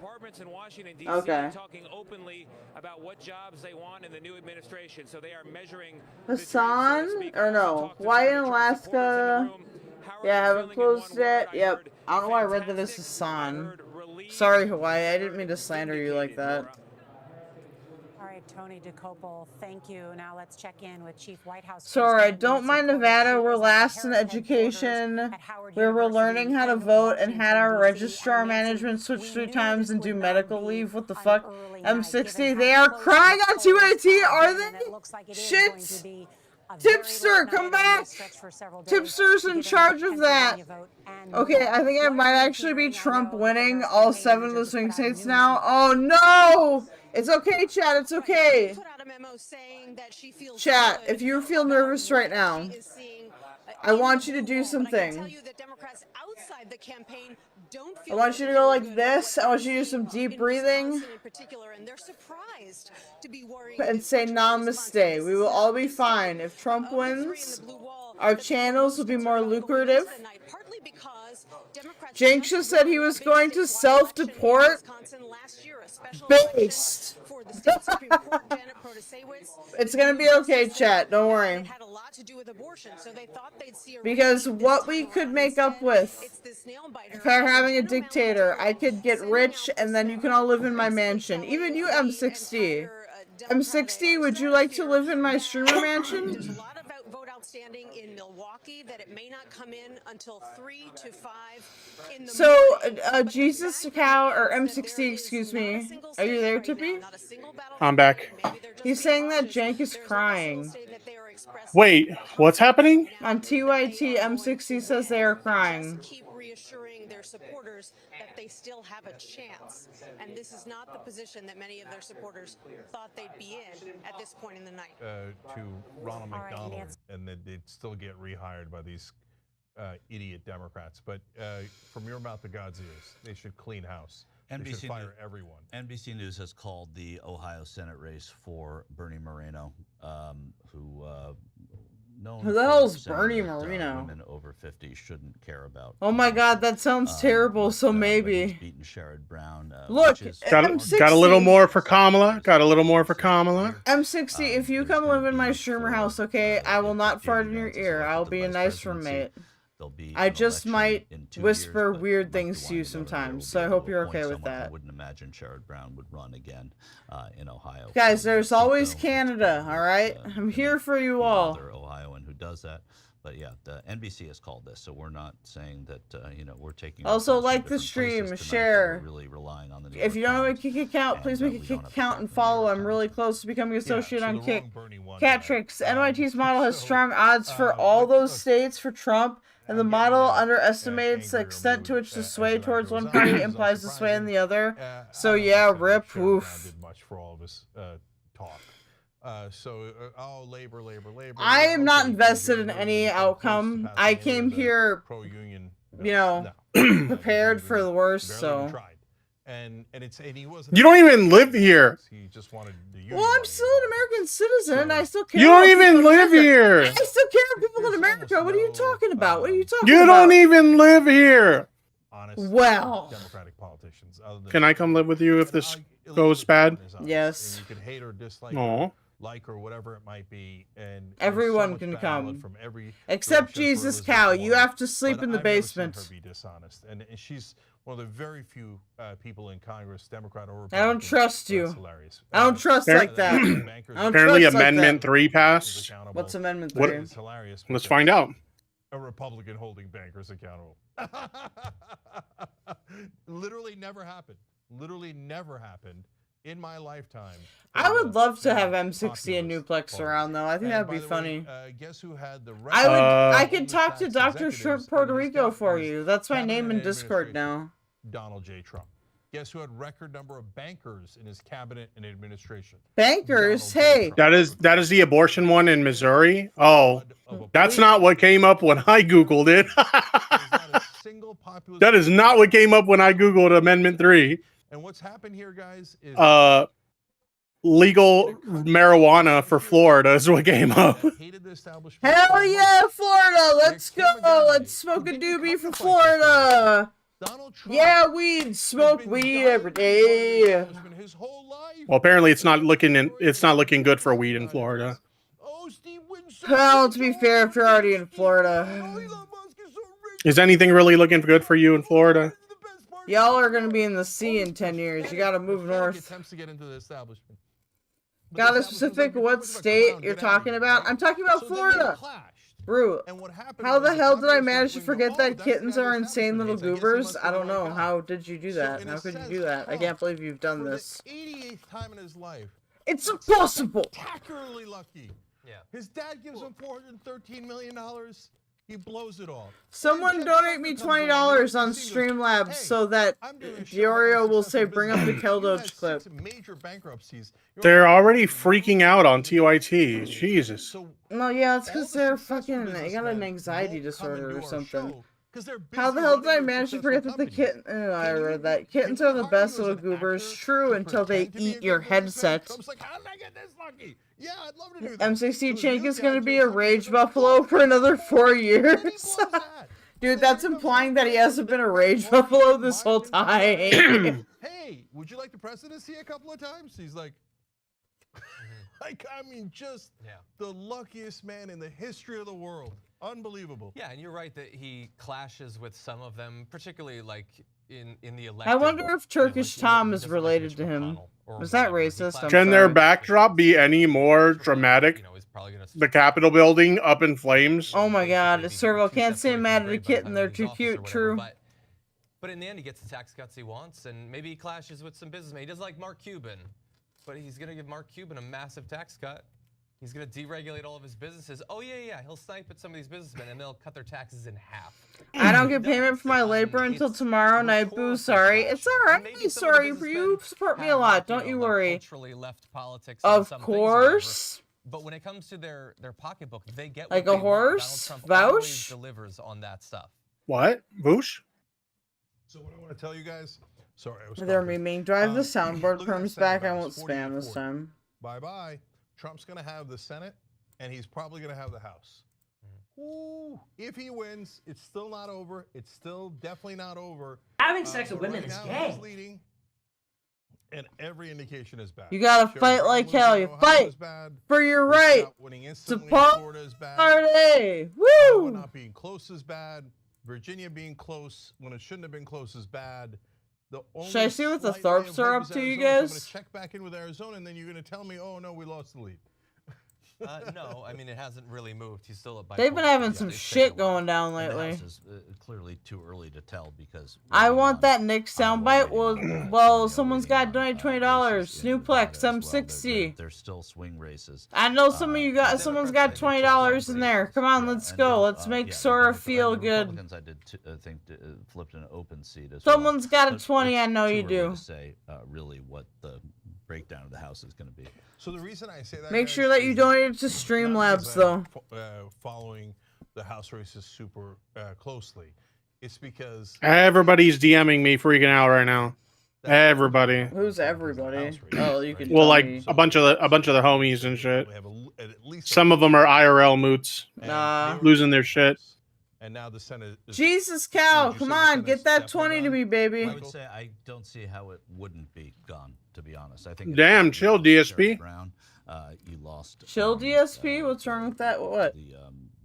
Okay. Talking openly about what jobs they want in the new administration. So they are measuring Hassan? Or no. Hawaii and Alaska. Yeah, I haven't closed it. Yep. I don't know why I read that as Hassan. Sorry, Hawaii. I didn't mean to slander you like that. All right, Tony DeCopel, thank you. Now let's check in with Chief White House. Sorry, don't mind Nevada. We're last in education. We were learning how to vote and had our registrar management switch 3 times and do medical leave. What the fuck? M60, they are crying on TYT, are they? Shit! Tipster, come back! Tipster's in charge of that. Okay, I think it might actually be Trump winning all 7 of the swing states now. Oh no! It's okay, chat, it's okay. Chat, if you feel nervous right now, I want you to do something. I want you to go like this. I want you to do some deep breathing. And say namaste. We will all be fine. If Trump wins, our channels will be more lucrative. Jenks just said he was going to self-deport. Based. It's gonna be okay, chat. Don't worry. Because what we could make up with, if I were having a dictator, I could get rich and then you can all live in my mansion. Even you, M60. M60, would you like to live in my streamer mansion? Outstanding in Milwaukee that it may not come in until 3 to 5 in the morning. Jesus Cow or M60, excuse me. Are you there, Tippy? I'm back. He's saying that Jank is crying. Wait, what's happening? On TYT, M60 says they are crying. Keep reassuring their supporters that they still have a chance, and this is not the position that many of their supporters thought they'd be in at this point in the night. To Ronald McDonald, and that they'd still get rehired by these idiot Democrats. But from your mouth to God's ears, they should clean house. They should fire everyone. NBC News has called the Ohio Senate race for Bernie Moreno, who the hell's Bernie Moreno? Women over 50 shouldn't care about. Oh my God, that sounds terrible. So maybe. Beaten Sherrod Brown. Look, got a little more for Kamala. Got a little more for Kamala. M60, if you come live in my streamer house, okay, I will not fart in your ear. I'll be a nice roommate. I just might whisper weird things to you sometimes, so I hope you're okay with that. I wouldn't imagine Sherrod Brown would run again in Ohio. Guys, there's always Canada, all right? I'm here for you all. Ohioan who does that. But yeah, the NBC has called this, so we're not saying that we're taking. Also, like the stream, share. Really relying on the if you don't know a kick account, please make a kick account and follow. I'm really close to becoming associate on Kick. Cat Tricks. NYT's model has strong odds for all those states for Trump. And the model underestimates the extent to which the sway towards one party implies the sway in the other. So yeah, rip, oof. Did much for all of us talk. Labor. I am not invested in any outcome. I came here, you know, prepared for the worst. So. And he wasn't. You don't even live here. He just wanted the well, I'm still an American citizen. I still care. You don't even live here. I still care about people in America. What are you talking about? What are you talking about? You don't even live here. Well. Democratic politicians. Other than Can I come live with you if this goes bad? Yes. And you can hate or dislike Aw. or like or whatever it might be, and Everyone can come. from every Except direction for Jesus Elizabeth Cow. You Warren. have to sleep But in the I've never seen basement. her be dishonest, and she's one of the very few people in Congress, Democrat or I Republican. don't trust you. That's hilarious. I don't trust like that. I don't Apparently, trust like Amendment that. 3 passed. What's Amendment 3? What- It's hilarious. Let's because find out. A Republican holding bankers accountable. Literally never happened. Literally never happened in my lifetime. I would love to have M60 and Nuplex around, though. I think that'd be funny. Guess who had the I could talk to Dr. Shrimp Puerto Rico for you. That's my name in Discord now. Donald J. Trump. Guess who had record number of bankers in his cabinet and administration? Bankers? Hey. That is the abortion one in Missouri. Oh, that's not what came up when I googled it. That is not what came up when I googled Amendment 3. And what's happened here, guys, is legal marijuana for Florida is what came up. Hell yeah, Florida! Let's go! Let's smoke a doobie for Florida! Yeah, weed. Smoke weed every day. Well, apparently it's not looking good for weed in Florida. Well, to be fair, if you're already in Florida, Is anything really looking good for you in Florida? y'all are gonna be in the sea in 10 years. You gotta move north. Attempts to get into the establishment. Got a specific what state you're talking about? I'm talking about Florida. Bro, how the hell did I manage to forget that kittens are insane little goobers? I don't know. How did you do that? How could you do that? I can't believe you've done this. 88th time in his life. It's impossible. Spectacularly lucky. Yeah. His dad gives him $413 million. He blows it all. Someone donate me $20 on Streamlabs so that Diorio will say bring up the Keldoge clip. Major bankruptcies. They're already freaking out on TYT. Jesus. No, yeah, it's because they're fucking, they got an anxiety disorder or something. How the hell did I manage to forget that the kitten, I read that. Kittens are the best little goobers. True, until they eat your headset. Yeah, I'd love to do that. M60 Chink is going to be a rage buffalo for another 4 years. Dude, that's implying that he hasn't been a rage buffalo this whole time. Hey, would you like the presidency a couple of times? He's like, I mean, just the luckiest man in the history of the world. Unbelievable. Yeah, and you're right that he clashes with some of them, particularly like in the election. I wonder if Turkish Tom is related to him. Was that racist? I'm Can their sorry. backdrop be any more dramatic? The Capitol building up in flames. Oh my god, Servo can't say mad at a kitten, they're too cute, true. But in the end, he gets the tax cuts he wants, and maybe he clashes with some businessmen. He does like Mark Cuban, but he's going to give Mark Cuban a massive tax cut. He's going to deregulate all of his businesses. Oh, yeah, he'll snipe at some of these businessmen, and they'll cut their taxes in half. I don't get payment for my labor until tomorrow night, boo, sorry. It's alright, sorry for you, support me a lot, don't you worry. Left politics Of course. But when it comes to their pocketbook, they get Like what a they want. horse? Donald Trump always Vouch? delivers on that stuff. What? Boosh? So what I want to tell you guys, sorry, I was They're coughing. memeing. Drive the soundboard look at perms the back, I Senate won't ballots, 48 spam this 40. time. Bye-bye. Trump's going to have the Senate, and he's probably going to have the House. Ooh, if he wins, it's still not over. It's still definitely not over. Having sex with but women right is now, gay. he's leading, and every indication is bad. You gotta Sherrod fight Brown like losing hell, in you Ohio fight is bad. for your Rick right Scott winning to instantly in Florida is bad. party. Iowa Woo! not being close is bad. Virginia being close when it shouldn't have been close is bad. The Should I see what the slight ray of Thorpes are hope up is to, you Arizona, so I'm going guys? to check back in with Arizona, and then you're going to tell me, oh, no, we lost the lead. No, I mean, it hasn't really moved. He's still up by They've been 20. having Yeah, some they've shit taken a while. going down And the lately. House is clearly too early to tell because I want that Nick soundbite. Well, someone's got to donate $20. Snooplex, M60. there's still swing races. I know some of you got. Someone's got $20 in there. Come on, let's go. Let's make Sora feel good. Republicans, I did think flipped an open seat as Someone's well. got a But 20. I it's know too you early do. to say really what the breakdown of the House is going to be. So the reason I say that, Make guys, sure that you is donate it to not Streamlabs, because though. I'm following the House races super closely. It's because Everybody's DMing me freaking out right now. Everybody. Who's everybody? Oh, you can. Well, tell like me. a bunch of the homies and shit. Some of them are IRL moots, Nah. losing their shit. and now the Senate. Jesus cow! Come on, get that 20 to me, baby. I would say I don't see how it wouldn't be gone. To be honest, I think. Damn, chill, DSP. Brown, you lost. Chill, DSP. What's wrong with that? What?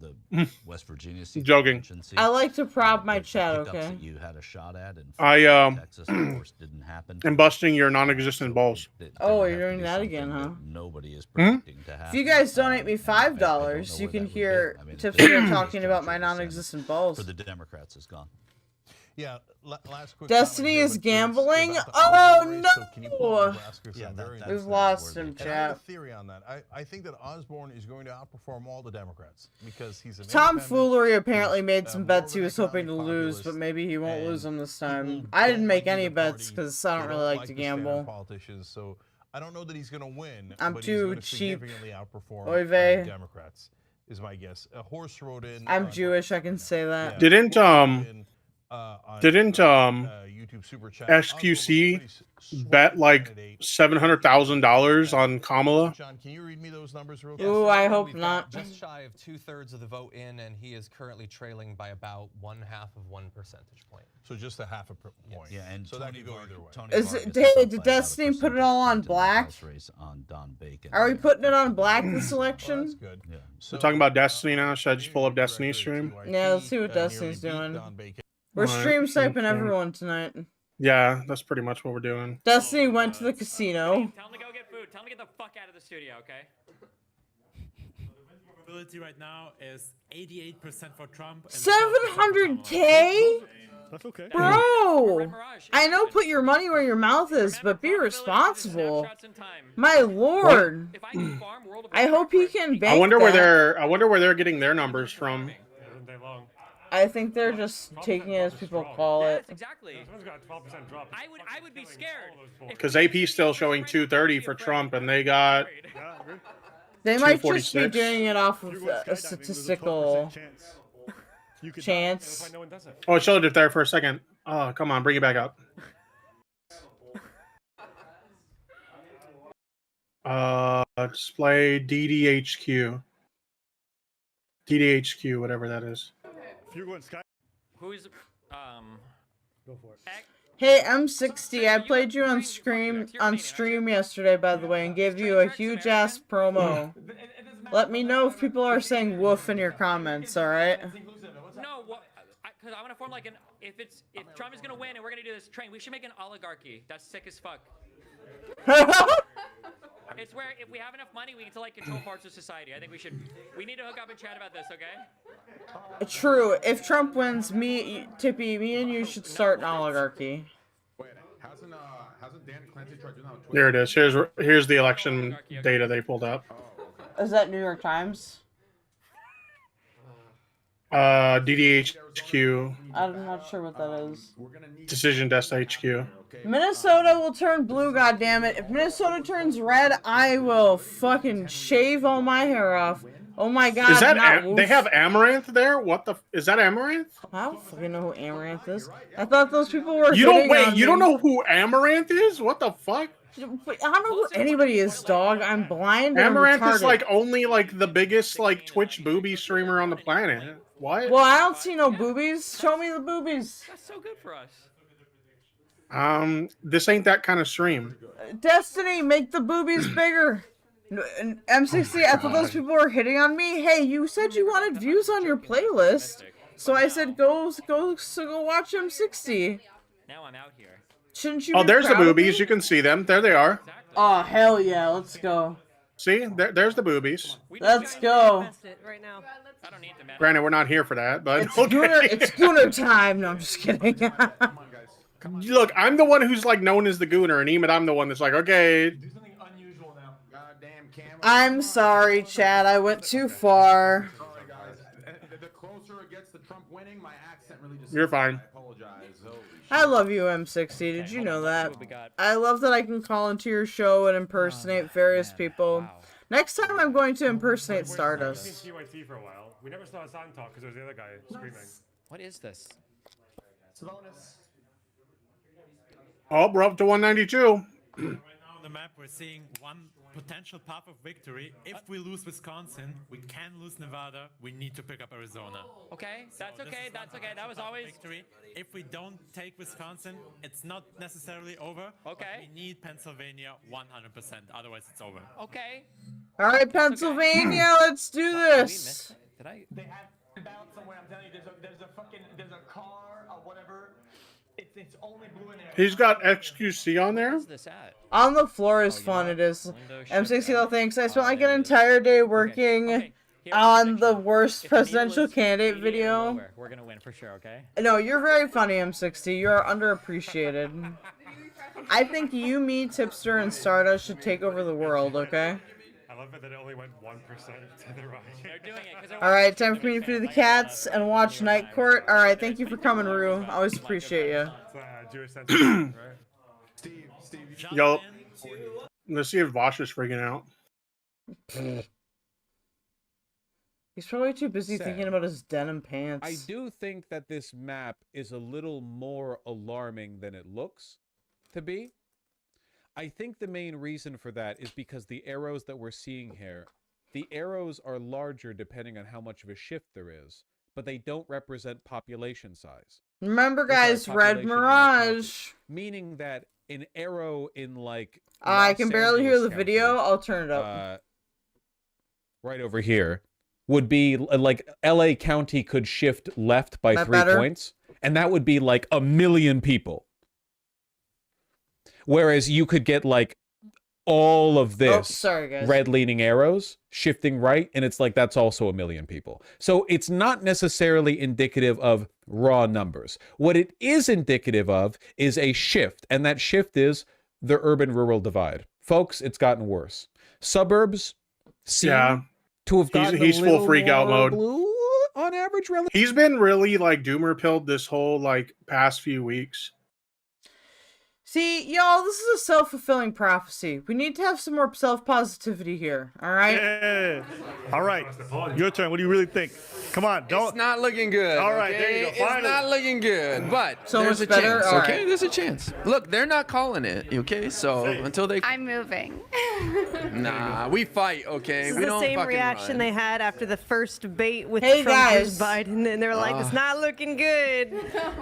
The West Virginia seat. Joking. I like to prop my chat. Okay. That you had a shot at, and Texas, of course, didn't happen. I'm busting your non-existent balls. Oh, you're doing that again, huh? Nobody is predicting to happen. If you guys donate me $5, you can hear Tipster talking about my non-existent balls. For the Democrats is gone. Yeah, last quick Destiny comment is here, gambling. but Oh so can you pull no! up Nebraska? Yeah, We've lost him, And I have a chat. theory on that. I think that Osborne is going to outperform all the Democrats because he's an Tomfoolery apparently made some bets he was hoping to lose, but maybe he won't lose them this time. I didn't make any bets because I don't really like to gamble. Politicians, so I don't know that he's going to win. I'm but too he's going to cheap. significantly outperform Oy vey. Democrats, is my guess. A horse wrote in. I'm Jewish, I can say that. Didn't YouTube Super Chat. SQC bet like $700,000 on Kamala? John, can you read me those numbers real Ooh, quick? I hope We've got not. Just shy of 2/3 of the vote in, and he is currently trailing by about 1/2 of 1 percentage point. So just a half a point. Yeah, and so that could go either way. Is it, hey, did Destiny put it all on black? On Don Bacon. Are we putting it on black this election? That's good. Yeah. We're talking about Destiny now. Should I just pull up Destiny's stream? Yeah, let's see what Destiny's doing. We're stream sniping everyone tonight. Yeah, that's pretty much what we're doing. Destiny went to the casino. Tell him to go get food. Tell him to get the fuck out of the studio, okay? Probability right now is 88% for Trump. 700K? That's okay. Bro! I know put your money where your mouth is, but be responsible. My lord. I hope he can bank I wonder where that. they're getting their numbers from. I think they're just taking it as people call it. Exactly. I would be scared. Because AP's still showing 230 for Trump, and they got. They might just be 246. doing it off of a statistical chance. Oh, it showed it there for a second. Oh, come on, bring it back up. Display DDHQ. DDHQ, whatever that is. If you're going Sky, Who's go for it. Hey, M60, I played you on stream yesterday, by the way, and gave you a huge ass promo. Let me know if people are saying woof in your comments, alright? No, because I want to form like an if Trump is gonna win and we're gonna do this train, we should make an oligarchy. That's sick as fuck. It's where if we have enough money, we get to like control parts of society. I think we need to hook up and chat about this, okay? True. If Trump wins, Tippy, me and you should start an oligarchy. Wait, hasn't Dan Clancy tried doing that on Twitter? There it is. Here's the election data they pulled up. Is that New York Times? DDHQ. I'm not sure what that is. Decision Desk HQ. Minnesota will turn blue, goddammit. If Minnesota turns red, I will fucking shave all my hair off. Oh my god. Is that not they have Amaranth there? What the? Is that Amaranth? I don't fucking know who Amaranth is. I thought those people were. You don't hitting wait. on You me. don't know who Amaranth is? What the fuck? I don't know who anybody is, dog. I'm blind. And Amaranth I'm is like only like the biggest like Twitch booby streamer on the planet. What? Well, I don't see no boobies. Show me the boobies. That's so good for us. This ain't that kind of stream. Destiny, make the boobies bigger. M60, I thought those people were hitting on me. Hey, you said you wanted views on your playlist, so I said go watch M60. Now I'm out here. Shouldn't you? Oh, be there's the proud of me? boobies. You can see them. There they are. Oh hell yeah, let's go. See, there's the boobies. Let's go. Right now. I don't need the Granted, we're not here for that, but It's okay. Gooner. It's Gooner time. No, I'm just kidding. Look, I'm the one who's like known as the Gooner, and Emit, I'm the one that's like, okay. I'm sorry, Chad. I went too far. Sorry, guys. The closer it gets to Trump winning, my accent really just. You're fine. I apologize. Holy I love you, M60. Did you know that? I love that I can call into your show and impersonate various people. Next time I'm going to impersonate Stardust. CYC for a while. We never saw a sound talk because there was the other guy screaming. What is this? Savonis. Oh, we're up to 192. Right now on the map, we're seeing potential path of victory. If we lose Wisconsin, we can lose Nevada. We need to pick up Arizona. Okay, that's So this okay. is That's one okay. That was potential path of always. victory. If we don't take Wisconsin, it's not necessarily over. Okay. But we need Pennsylvania 100%. Otherwise, it's over. Okay. All right, Pennsylvania, let's do this. Did I? They have a ballot somewhere. I'm telling you, there's a car or whatever. It's only blue in there. He's got XQC on there. Where's this at? On the floor is fun. It is. M60 thanks. I spent like an entire day working on the worst presidential candidate video. We're gonna win for sure. Okay. No, you're very funny, M60. You are underappreciated. I think you, me, Tipster, and Stardust should take over the world. Okay. I love it that it only went 1% to the right. They're doing it because All right, time for me to feed the cats and watch Night Court. All right, thank you for coming, Rue. I always appreciate you. Jewish sentiment, right? Steve. Yo, let's see if Vosh is freaking out. He's probably too busy Sad. thinking about his denim pants. I do think that this map is a little more alarming than it looks to be. I think the main reason for that is because the arrows that we're seeing here, the arrows are larger depending on how much of a shift there is, but they don't represent population size. Remember, They're guys, Red population in that county. Mirage. Meaning that an arrow in like I Los can barely hear Angeles the video. County, I'll turn it up. right over here would be like LA County could shift left by That 3 better? points, and that would be like 1 million people. Whereas you could get like all of this sorry, guys. red leaning arrows shifting right, and it's like that's also 1 million people. So it's not necessarily indicative of raw numbers. What it is indicative of is a shift, and that shift is the urban-rural divide. Folks, it's gotten worse. Suburbs seem to have gotten He's a full little freak out more mode. blue on average. He's been really like doomer pilled this whole like past few weeks. See, y'all, this is a self-fulfilling prophecy. We need to have some more self-positivity here, all right? Yeah. All right. Your turn. What do you really think? Come on. Don't. It's not looking good. All right, okay? there you go. It's Finally. not looking good, but So there's a much better? chance. All Okay, right. there's a chance. Look, they're not calling it. Okay, so until they. I'm moving. Nah, we fight. Okay, This is we the don't same fucking reaction run. they had after the first debate with Hey, Trump guys. versus Biden, and they were like, "It's not looking good."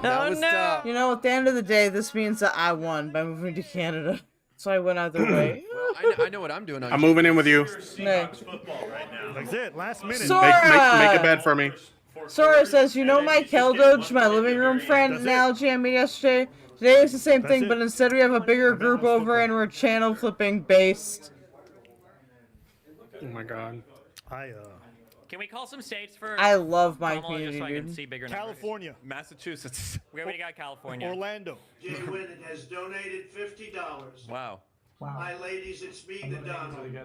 Oh no! You know, at the end of the day, this means that I won by moving to Canada. So I went either way. Well, I know what I'm doing. I'm moving in with you. That's it. Last minute. Sora! Make a bed for me. Sora says, you know my Keldoge, my living room friend analogy I made yesterday? Today is the same thing, but instead we have a bigger group over and we're channel flipping based. Oh my god. Can we call some states for? I love my Kamala, just community, so I can dude. see bigger numbers? California. Massachusetts. We already got California. Orlando. Jay Whitten has donated $50. Wow. Hi, ladies, it's me, the Donald.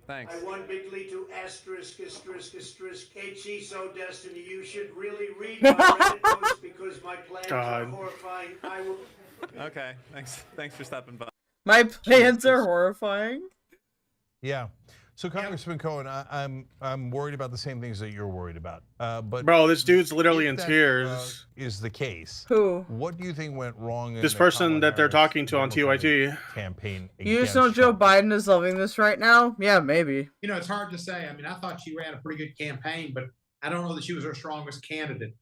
Thanks. I won bigly to asterisk, HE so destiny. You should really read my Reddit post because my plans are God. horrifying. I will. Okay. Thanks for stopping by. My plans are horrifying. Yeah. So Congressman Cohen, I'm worried about the same things that you're worried about. But Bro, this dude's literally if in that, tears. Is the case? Who? What do you think went wrong in This the person Kamala that they're Harris talking to on Democratic TYT. campaign? You just know Joe Biden is loving this right now? Yeah, maybe. You know, it's hard to say. I mean, I thought she ran a pretty good campaign, but I don't know that she was our strongest candidate.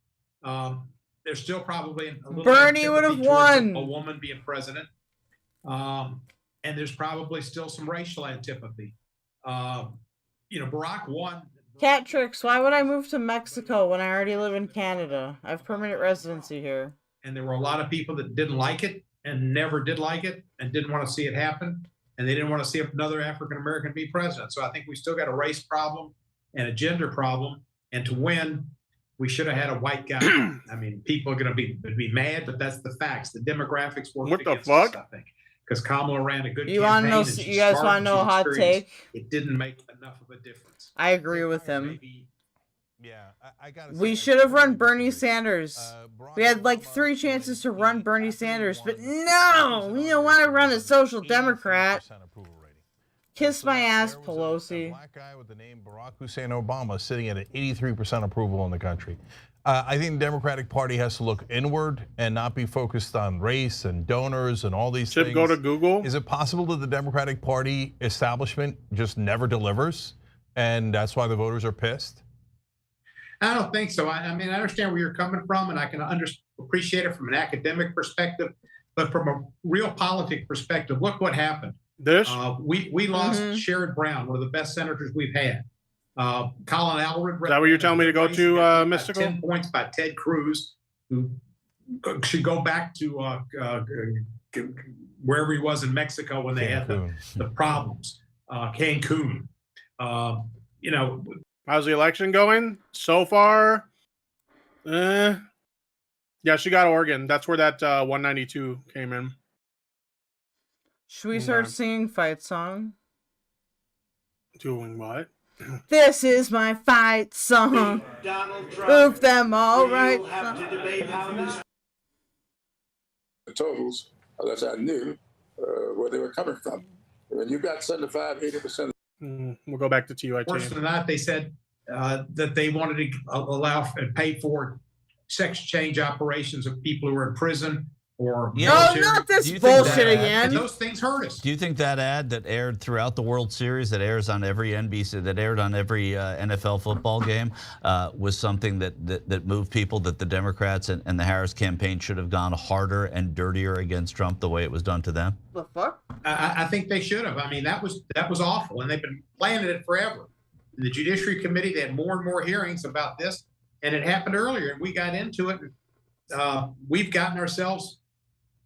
There's still probably a little Bernie would have antipathy towards won. a woman being president, and there's probably still some racial antipathy. You know, Barack won. Cat tricks, why would I move to Mexico when I already live in Canada? I have permanent residency here. And there were a lot of people that didn't like it and never did like it and didn't want to see it happen. And they didn't want to see another African-American be president. So I think we still got a race problem and a gender problem. And to win, we should have had a white guy. I mean, people are going to be mad, but that's the facts. The demographics work What the against us, fuck? I think. Because Kamala ran a good You campaign. wanna know? and she's You guys smart want to and know a she's hot experienced. take? It didn't make enough of a difference. I agree with him. Yeah, I gotta We should have run Bernie Sanders. We had like 3 chances to run Bernie Sanders, but no! We don't want to run a social democrat. Kiss my ass, Pelosi. Black guy with the name Barack Hussein Obama sitting at an 83% approval in the country. I think the Democratic Party has to look inward and not be focused on race and donors and all these things. Go to Google. Is it possible that the Democratic Party establishment just never delivers, and that's why the voters are pissed? I don't think so. I mean, I understand where you're coming from, and I can appreciate it from an academic perspective, but from a real politic perspective, look what happened. We lost Sherrod Brown, one of the best senators we've had. Colin Alred. Is that what you're telling me to go to, Mystical? 10 points by Ted Cruz, who should go back to wherever he was in Mexico when they had the problems. Cancun. How's the election going so far? Yeah, she got Oregon. That's where that 192 came in. Should we start singing fight song? Doing what? This is my fight song. Move them all right. The totals, unless I knew where they were coming from. When you've got 75, 80%. We'll go back to TUIT. Worse than that, they said that they wanted to allow and pay for sex change operations of people who are in prison or military. Not this bullshit again. And those things hurt us. Do you think that ad that aired throughout the World Series, that airs on every NBC, that aired on every NFL football game, was something that moved people, that the Democrats and the Harris campaign should have gone harder and dirtier against Trump the way it was done to them? The fuck? I think they should have. I mean, that was awful, and they've been planning it forever. In the Judiciary Committee, they had more and more hearings about this, and it happened earlier, and we got into it. We've gotten ourselves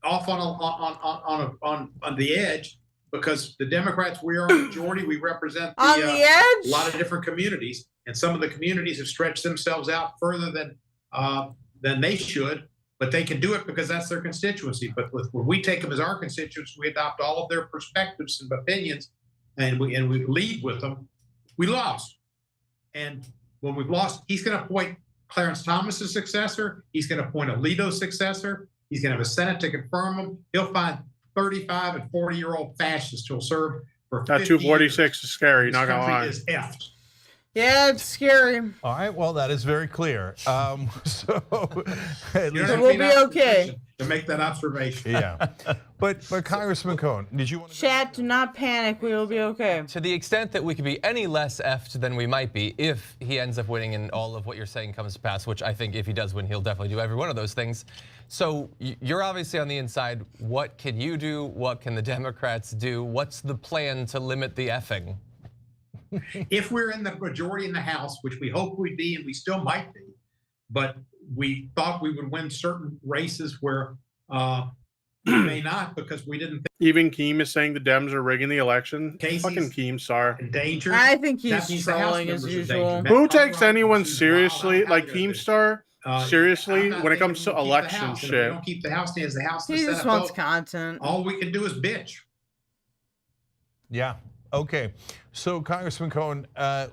off on the edge because the Democrats, we are a majority. We represent on the edge? A lot of different communities, and some of the communities have stretched themselves out further than they should. But they can do it because that's their constituency. But when we take them as our constituents, we adopt all of their perspectives and opinions, and we lead with them. We lost, and when we've lost, he's going to appoint Clarence Thomas as successor. He's going to appoint Alito's successor. He's going to have a Senate to confirm him. He'll find 35 and 40-year-old fascists who'll serve for 50 That 246 years. is scary. This Not gonna country lie. is effed. Yeah, it's scary. All right, well, that is very clear. So at least We'll be okay. To make that observation. Yeah, but Congressman Cohn, did you want to? Chat, do not panic. We will be okay. To the extent that we could be any less effed than we might be if he ends up winning and all of what you're saying comes to pass, which I think if he does win, he'll definitely do every one of those things. So you're obviously on the inside. What can you do? What can the Democrats do? What's the plan to limit the effing? If we're in the majority in the House, which we hope we'd be, and we still might be, but we thought we would win certain races where we may not because we didn't think. Even Keem is saying the Dems are rigging the election. Fucking Keemstar. Endangered. I think That he's means the House trolling as members are usual. endangered. Who That's takes all anyone right. seriously, like How Keemstar? Seriously, I'm not when it thinking comes to we keep the election House, and if shit. we don't keep the House as the House. and He the just Senate wants vote, content. all we can do is bitch. Yeah. Okay. So Congressman Cohen,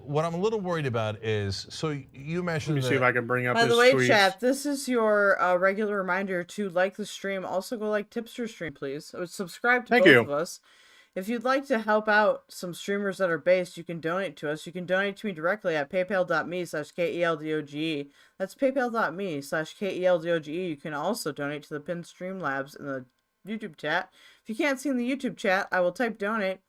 what I'm a little worried about is, so you mentioned. Let me see if I can bring up By his the way, tweets. chat, this is your regular reminder to like the stream. Also, go like Tipster stream, please. Subscribe to Thank both you. of us. If you'd like to help out some streamers that are based, you can donate to us. You can donate to me directly at paypal.me/KELDOGE. That's paypal.me/KELDOGE. You can also donate to the pinned Streamlabs in the YouTube chat. If you can't see in the YouTube chat, I will type donate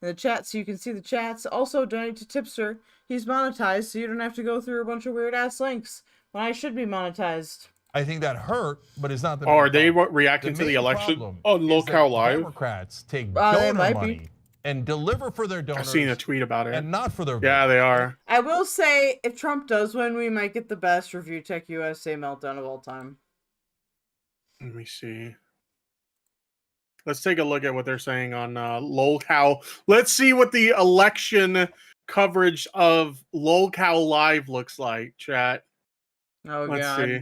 in the chat so you can see the chats. Also, donate to Tipster. He's monetized, so you don't have to go through a bunch of weird-ass links when I should be monetized. I think that hurt, but it's not the. Oh, are they reacting to the main election problem on is Locale that Live? Democrats take They donor might be. money and deliver for their donors. I've seen a tweet about it. And not for their. Yeah, they are. I will say, if Trump does win, we might get the best Review Tech USA meltdown of all time. Let me see. Let's take a look at what they're saying on Lolcow. Let's see what the election coverage of Lolcow Live looks like, chat. Oh, Let's God. see.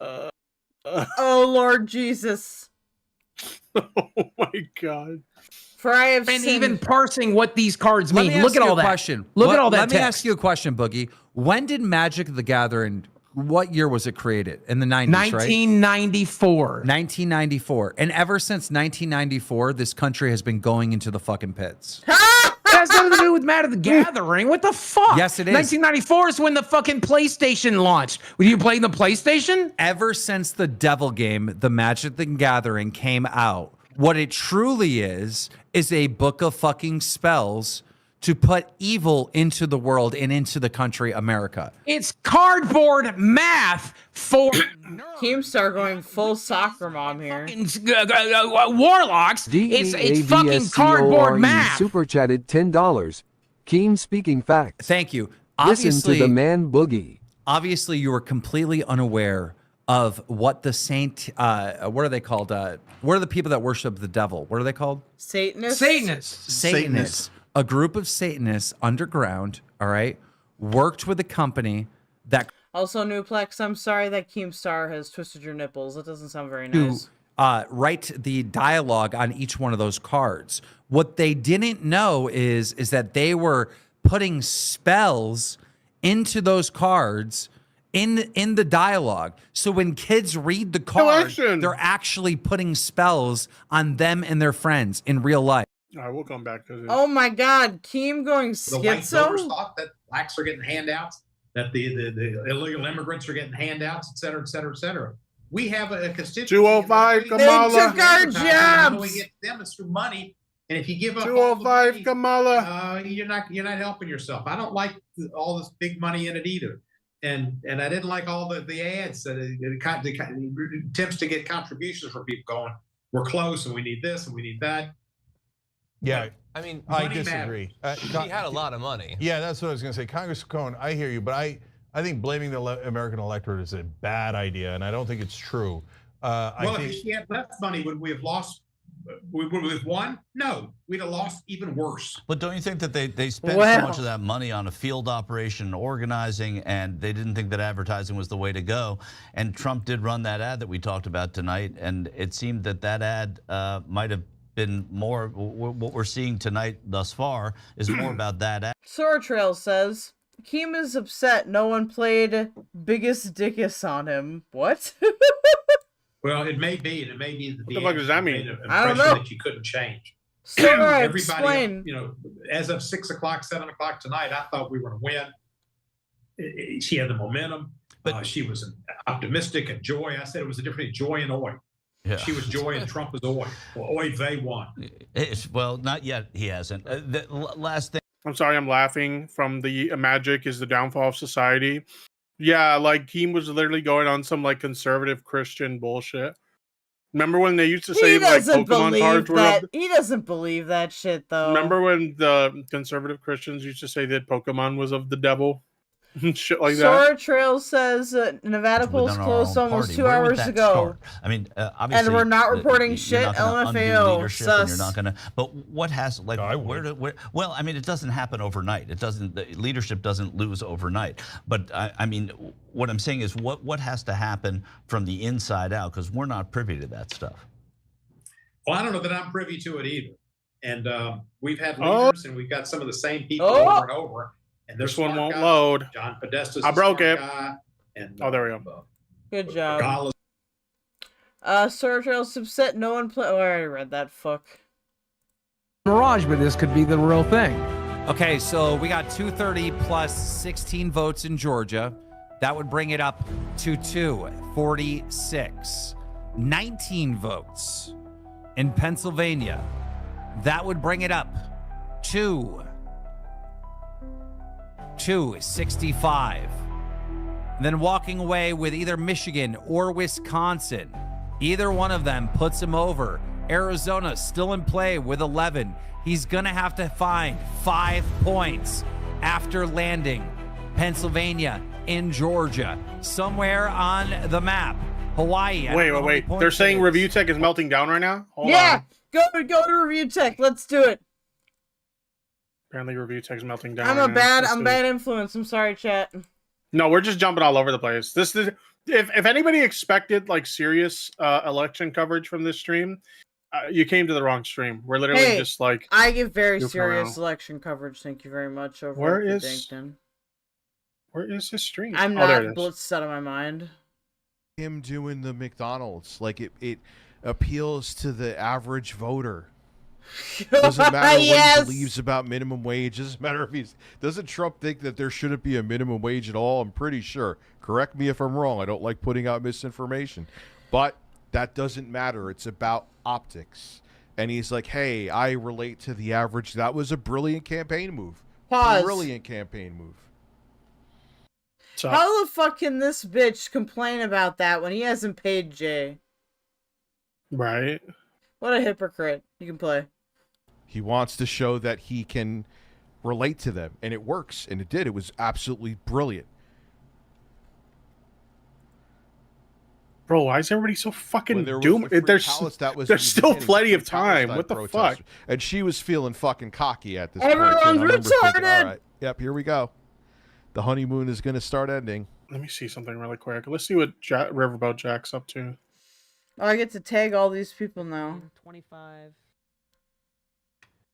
Oh, Lord Jesus. Oh, my God. For I have And sinned. even parsing what these cards Let mean. me Look ask at you all a that. question. Look at all that Let me text. ask you a question, Boogie. When did Magic the Gathering, what year was it created? In the 90s, right? 1994. 1994. And ever since 1994, this country has been going into the fucking pits. has nothing to do with Magic the Gathering. What the fuck? Yes, it is. 1994 is when the fucking PlayStation launched. Were you playing the PlayStation? Ever since the Devil game, the Magic the Gathering came out, what it truly is a book of fucking spells to put evil into the world and into the country America. It's cardboard math for Keemstar going full soccer mom here. warlocks. It's fucking cardboard math. Super chatted $10. Keem speaking facts. Thank you. Listen to the man boogie. Obviously, you were completely unaware of what the saint, what are they called? What are the people that worship the devil? What are they called? Satanists? Satanists. A group of Satanists underground, all right, worked with a company that... Also, Newplex, I'm sorry that Keemstar has twisted your nipples. That doesn't sound very nice. Write the dialogue on each one of those cards. What they didn't know is that they were putting spells into those cards in the dialogue. So when kids read the card, they're actually putting spells on them and their friends in real life. All right, we'll come back to this. Oh my God, Keem going The white voters schizo? thought that blacks are getting handouts, that the illegal immigrants are getting handouts, et cetera, et cetera, et cetera. We have a constituency. 205 Kamala. They took our How do we jobs. get them? It's through money. And if you give up 205 Kamala. you're not helping yourself. I don't like all this big money in it either. And I didn't like all the ads that attempts to get contributions from people going, we're close and we need this and we need that. Yeah, I mean, I money disagree. he had a lot of money. Yeah, that's what I was going to say. Congressman Cohen, I hear you, but I think blaming the American electorate is a bad idea, and I don't think it's true. If she had less money, would we have lost? Would we have won? No, we'd have lost even worse. But don't you think that they spent so much of that money on a field operation, organizing, and they didn't think that advertising was the way to go? And Trump did run that ad that we talked about tonight, and it seemed that ad might have been more, what we're seeing tonight thus far is more about that ad. Sora Trail says, Keem is upset no one played Biggest Dickus on him. What? Well, it may be, and it may be that the fuck does that mean? I don't know. That you couldn't change. Sora, Everybody, explain. As of 6 o'clock, 7 o'clock tonight, I thought we were going to win. She had the momentum. She was optimistic and joy. I said it was a difference between joy and oi. Yeah. She was joy and Trump was oi. Well, oi vey won. Well, not yet. He hasn't. The last thing. I'm sorry, I'm laughing from the Magic is the downfall of society. Yeah, like Keem was literally going on some like conservative Christian bullshit. Remember when they used to say like Pokemon cards were that. He doesn't believe that shit though. Remember when the conservative Christians used to say that Pokemon was of the devil? Shit like that. Sora Trail says Nevada polls closed almost 2 hours ago. I mean, obviously, and we're not reporting you're shit. not gonna undo LMFAO. leadership, and you're not going to. But what has like well, I mean, it doesn't happen overnight. It doesn't. The leadership doesn't lose overnight. But I mean, what I'm saying is, what has to happen from the inside out? Because we're not privy to that stuff. Well, I don't know that I'm privy to it either. And we've had leaders, and we've got some of the same people over and over. And this one won't load. John Podesta's I broke it. And, oh, there we go. Good job. Sora Trail's upset no one play. Oh, I already read that. Fuck. Mirage, but this could be the real thing. Okay, so we got 230 plus 16 votes in Georgia. That would bring it up to 246. 19 votes in Pennsylvania. That would bring it up to 265. Then walking away with either Michigan or Wisconsin. Either one of them puts him over. Arizona still in play with 11. He's going to have to find 5 points after landing Pennsylvania in Georgia. Somewhere on the map. Hawaii. Wait. They're saying Review Tech is melting down right now? Hold on. Go to Review Tech. Let's do it. Apparently Review Tech's melting down. I'm bad influence. I'm sorry, chat. No, we're just jumping all over the place. This is if anybody expected like serious election coverage from this stream, you came to the wrong stream. We're literally just like I give very serious election coverage. Thank you very much. Over where at is this stream? I'm not blitzed out of my mind. Him doing the McDonald's, like it appeals to the average voter. Doesn't matter Yes! what he believes about minimum wage. Doesn't matter if he's. Doesn't Trump think that there shouldn't be a minimum wage at all? I'm pretty sure. Correct me if I'm wrong. I don't like putting out misinformation, but that doesn't matter. It's about optics. And he's like, "Hey, I relate to the average." That was a brilliant campaign move. Pause. Brilliant campaign move. How the fuck can this bitch complain about that when he hasn't paid Jay? Right. What a hypocrite. You can play. He wants to show that he can relate to them, and it works, and it did. It was absolutely brilliant. Bro, why is everybody so fucking When there was doomed? the free There's palace, that was there's the still beginning. plenty of Free time. Palestine What the protesters. fuck? And she was feeling fucking cocky at this Everyone's point. Too. I remember thinking, retarded! all right, yep, here we go. The honeymoon is going to start ending. Let me see something really quick. Let's see what Riverboat Jack's up to. Oh, I get to tag all these people now. 25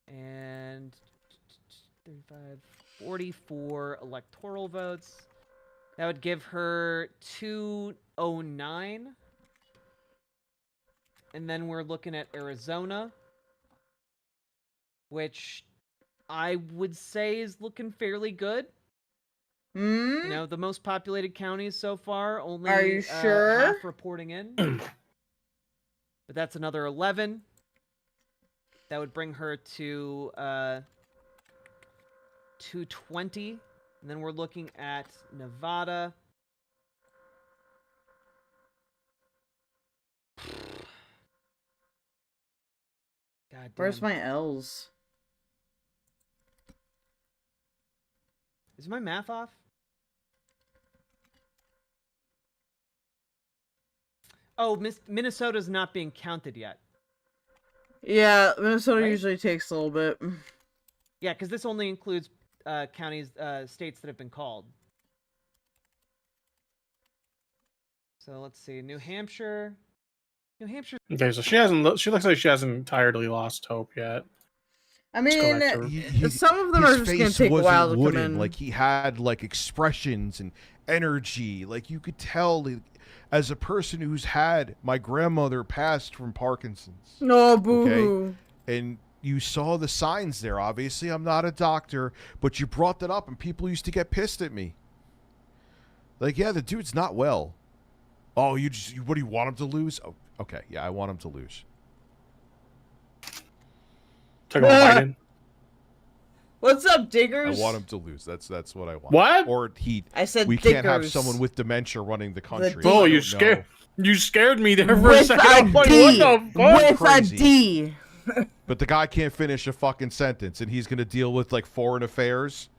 and 35, 44 electoral votes. That would give her 209. And then we're looking at Arizona, which I would say is looking fairly good. You know, the most populated counties so far, only Are you sure? half reporting in. But that's another 11. That would bring her to 220. And then we're looking at Nevada. God damn. Where's my L's? Is my math off? Oh, Minnesota's not being counted yet. Yeah, Minnesota Right? usually takes a little bit. Yeah, because this only includes counties, states that have been called. So let's see, New Hampshire. New Hampshire. Okay, so she hasn't. She looks like she hasn't entirely lost hope yet. I Let's go mean, back to- some of them His are just gonna face take a wasn't while to come wooden. in. Like he had like expressions and energy. Like you could tell, as a person who's had my grandmother passed from Parkinson's. No, boo-hoo. And you saw the signs there. Obviously, I'm not a doctor, but you brought that up, and people used to get pissed at me. Like, yeah, the dude's not well. Oh, what do you want him to lose? Oh, okay, yeah, I want him to lose. Talking about Biden. What's up, diggers? I want him to lose. That's what I want. What? Or I said we can't have diggers. someone with dementia running the country. Oh, I you don't scared. know. You scared me there for a With second. a I'm like, D. what the fuck? With a Crazy. D. But the guy can't finish a fucking sentence, and he's going to deal with like foreign affairs.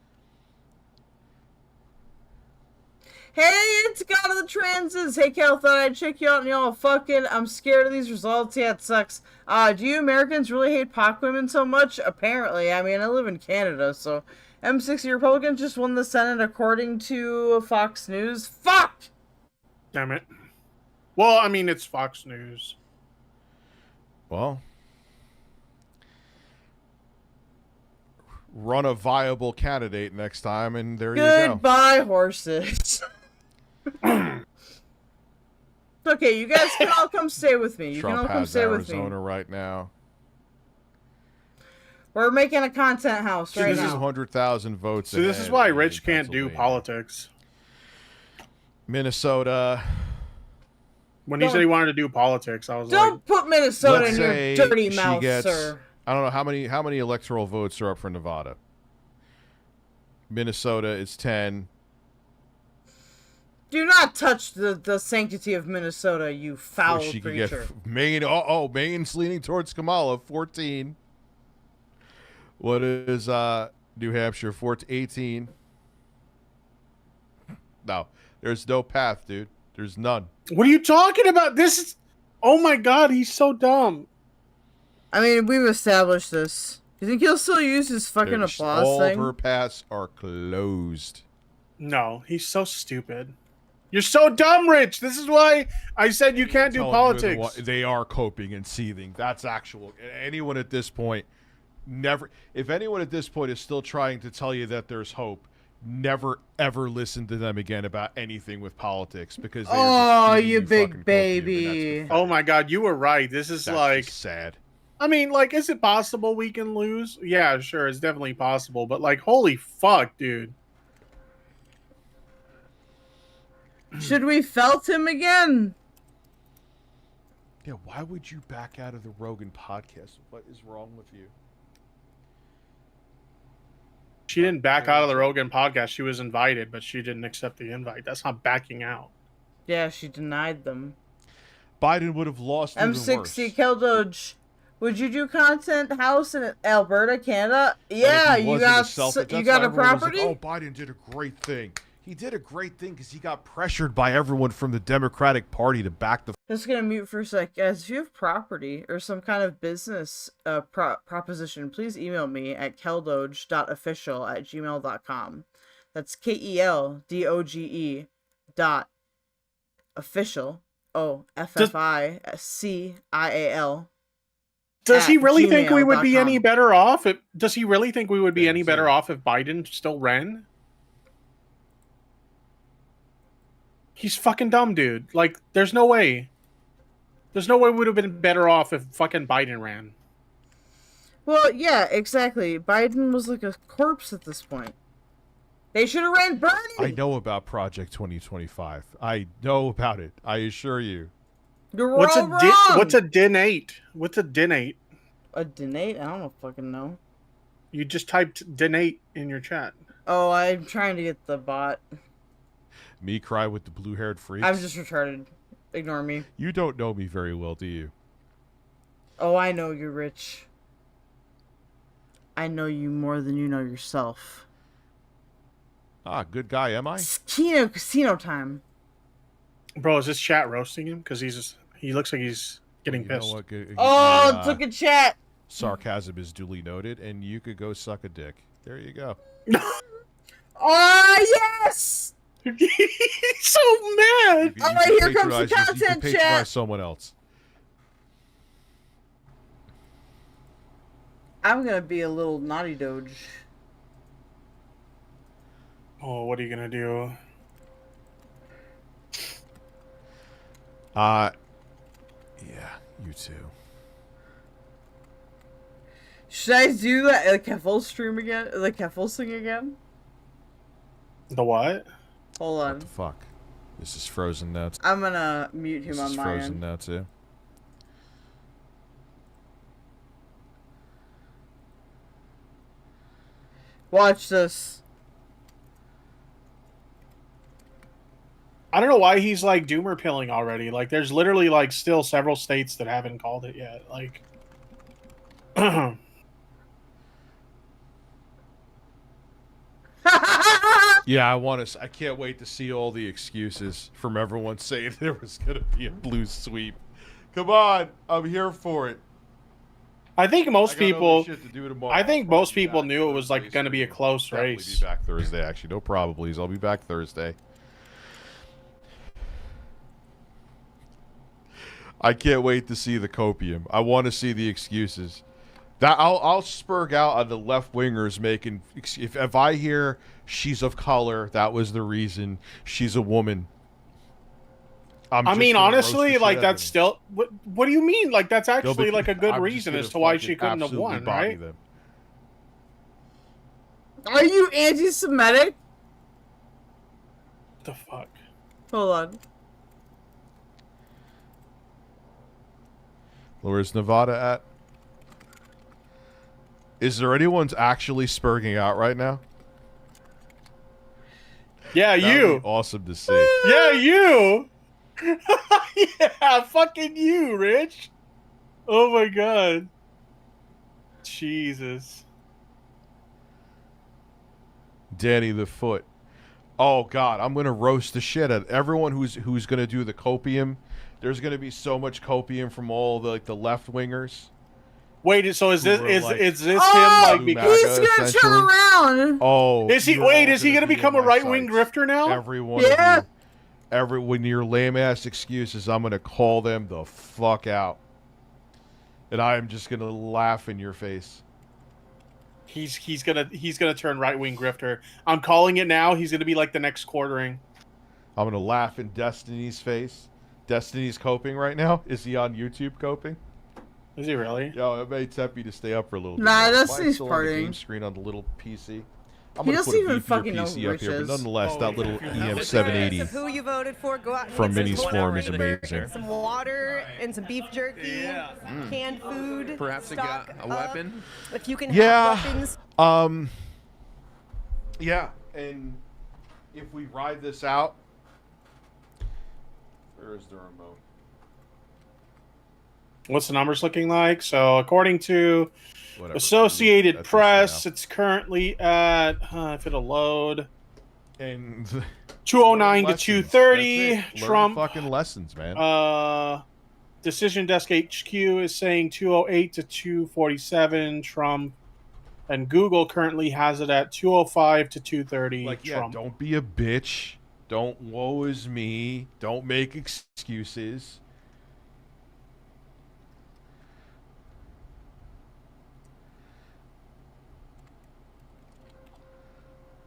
Hey, it's God of the Transes. Hey, Cal, thought I'd check you out and y'all fucking, I'm scared of these results. Yeah, it sucks. Do you Americans really hate POC women so much? Apparently. I mean, I live in Canada, so M60 Republicans just won the Senate according to Fox News. Fuck! Damn it. Well, I mean, it's Fox News. Well, run a viable candidate next time, and there you go. Goodbye, horses. Okay, you guys can all come stay with me. You Trump can all come has stay with Arizona me. right now. We're making a content house right This is now. 100,000 votes. See, this is ahead why in Rich can't do Pennsylvania. politics. Minnesota. When he said he wanted to do politics, I was Don't put Minnesota Let's in your say dirty she mouth, gets, sir. I don't know how many electoral votes are up for Nevada. Minnesota is 10. Do not touch the sanctity of Minnesota, you foul She could creature. get Maine. Maine's leaning towards Kamala, 14. What is New Hampshire, 18? No, there's no path, dude. There's none. What are you talking about? This is... Oh my god, he's so dumb. I mean, we've established this. You think he'll still use his fucking applause all thing? of her paths are closed. No, he's so stupid. You're so dumb, Rich. This is why I said you can't do Telling politics. you they are coping and seething. That's actual. Anyone at this point, never. If anyone at this point is still trying to tell you that there's hope, never ever listen to them again about anything with politics because. Oh, you fucking big baby. Oh my god, you were right. This is That's like just sad. I mean, like, is it possible we can lose? Yeah, sure, it's definitely possible. But like, holy fuck, dude. Should we felt him again? Yeah, why would you back out of the Rogan podcast? What is wrong with you? She didn't back out of the Rogan podcast. She was invited, but she didn't accept the invite. That's not backing out. Yeah, she denied them. Biden would have lost even M60 worse. Keldoge. Would you do content house in Alberta, Canada? Yeah, you got a property? Like, oh, Biden did a great thing. He did a great thing because he got pressured by everyone from the Democratic Party to back the. Just gonna mute for a sec, guys. If you have property or some kind of business proposition, please email me at keldoge.official@gmail.com. That's KELDOGE .official OFFICIAL. Does he really think we would be any better off? Does he really think we would be any better off if Biden still ran? He's fucking dumb, dude. Like, there's no way. There's no way we would have been better off if fucking Biden ran. Well, yeah, exactly. Biden was like a corpse at this point. They should have ran Bernie. I know about Project 2025. I know about it. I assure you. You're what's all wrong. What's a dinate? What's a dinate? A dinate? I don't fucking know. You just typed dinate in your chat. Oh, I'm trying to get the bot. Me cry with the blue-haired freaks. I'm just retarded. Ignore me. You don't know me very well, do you? Oh, I know you're rich. I know you more than you know yourself. Ah, good guy, am I? Casino time. Bro, is this chat roasting him? Because he looks like he's getting pissed. Took a chat. Sarcasm is duly noted, and you could go suck a dick. There you go. Oh, yes! He's so mad. All right, here comes the content chat. Someone else. I'm gonna be a little naughty doge. Oh, what are you gonna do? Yeah, you too. Should I do the Keffals stream again? The Keffals thing again? The what? Hold on. What the fuck? This is frozen now. I'm gonna mute him on my end. This is frozen now too. Watch this. I don't know why he's like doomer pilling already. Like, there's literally like still several states that haven't called it yet. Like, yeah, I can't wait to see all the excuses from everyone saying there was gonna be a blue sweep. Come on, I'm here for it. I think most people. Shit to do tomorrow. I think most people knew it was like going to be a close race. Be back Thursday. Actually, no probablys. I'll be back Thursday. I can't wait to see the copium. I want to see the excuses. That I'll spurg out on the left wingers making. If I hear she's of color, that was the reason. She's a woman. I mean, honestly, like that's still. What do you mean? Like that's actually like a good reason as to why she couldn't have won, right? Them. Are you anti-Semitic? What the fuck? Hold on. Where's Nevada at? Is there anyone's actually spurging out right now? Yeah, you. Awesome to see. Yeah, you. Yeah, fucking you, Rich. Oh my god. Jesus. Danny the Foot. Oh god, I'm gonna roast the shit out of everyone who's gonna do the copium. There's gonna be so much copium from all the the left wingers. Wait, so is this him like because he's gonna turn around? Oh, is he? Wait, is he gonna become a right wing grifter now? Everyone, when your lame ass excuses, I'm gonna call them the fuck out, and I am just gonna laugh in your face. He's gonna turn right wing grifter. I'm calling it now. He's gonna be like the next quartering. I'm gonna laugh in Destiny's face. Destiny's coping right now. Is he on YouTube coping? Is he really? Yo, it may tempt me to stay up for a little bit. Nah, more. that's Why his still on the game partying. screen on the little PC. I'm He gonna doesn't put a even beefier fucking know PC who up Rich here, but is. nonetheless, that little Regardless EM780 of who you voted for, go out and from get Mini's some forum is water amazing. and some water and some beef jerky, canned food. Perhaps stock a weapon. up. If you can Yeah. have weapons. Yeah, and if we ride this out, where is the remote? What's the numbers looking like? So according to Whatever. Associated That's this Press, now. it's currently at if it'll load And 209 to lessons. 230. That's it. Learn Trump fucking lessons, man. Decision Desk HQ is saying 208 to 247. Trump and Google currently has it at 205 to 230. Like, yeah, Trump. don't be a bitch. Don't woe is me. Don't make excuses.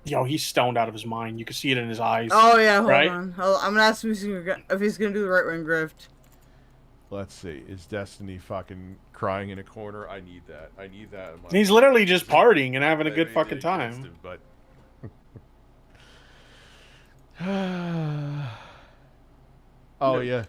Yo, he's stoned out of his mind. You can see it in his eyes. Oh yeah, hold right? on. I'm gonna ask him if he's gonna do the right wing grift. Let's see. Is Destiny fucking crying in a corner? I need that. I need that. In my He's literally just partying and having a good Maybe fucking it time. gets to, but oh yeah.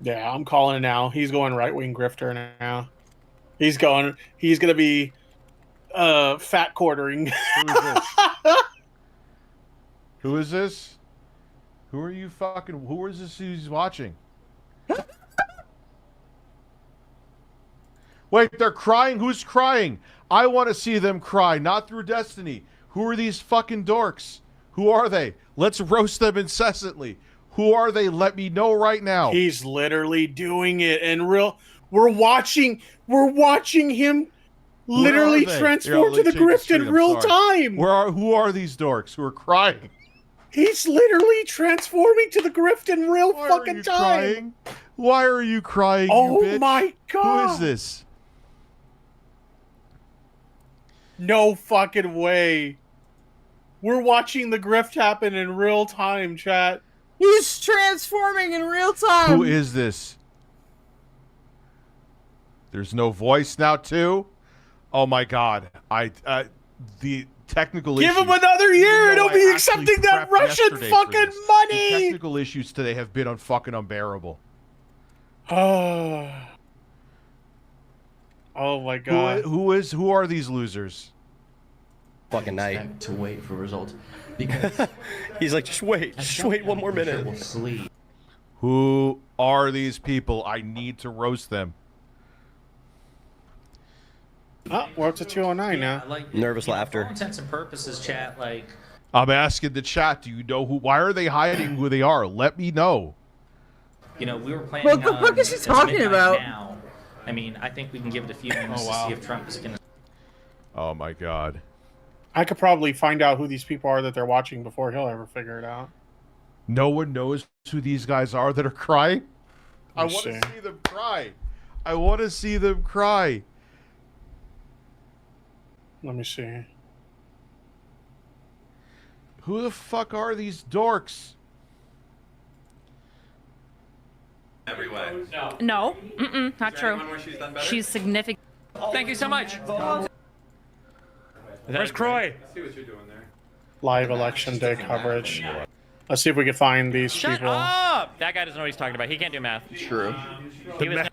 Yeah, I'm calling it now. He's going right wing grifter now. He's gonna be fat quartering. Who is this? Who are you fucking? Who is this who's watching? Wait, they're crying? Who's crying? I want to see them cry, not through Destiny. Who are these fucking dorks? Who are they? Let's roast them incessantly. Who are they? Let me know right now. He's literally doing it in real. We're watching him literally transform to the grift in real time. Who are these dorks who are crying? He's literally transforming to the grift in real fucking time. Crying? Why are you crying? Oh you bitch? my god! Who is this? No fucking way. We're watching the grift happen in real time, chat. He's transforming in real time. Who is this? There's no voice now too. Oh my god! The technical Give issues. him another year and he'll I be actually accepting that prepped Russian yesterday for fucking this. money. The technical issues today have been fucking unbearable. Oh my god! Who are these losers? Fucking night to wait for results because he's like, just wait one more minute. We'll sleep. Who are these people? I need to roast them. Oh, we're up to 209 now. Nervous laughter. For all intents and purposes, chat, like, I'm asking the chat. Do you know who? Why are they hiding who they are? Let me know. we were planning What the fuck is he it's talking midnight about? Now. I mean, I think we can give it a few minutes to see if Trump is gonna. Oh my god. I could probably find out who these people are that they're watching before he'll ever figure it out. No one knows who these guys are that are crying. I Let's want to see. see them cry. I want to see them cry. Let me see. Who the fuck are these dorks? Every way. No, not true. She's done better? She's significant. Thank you so much. Where's Croy? See what you're doing there. Live election day coverage. Let's see if we can find these Shut people. up! That guy doesn't know what he's talking about. He can't do math. True. He was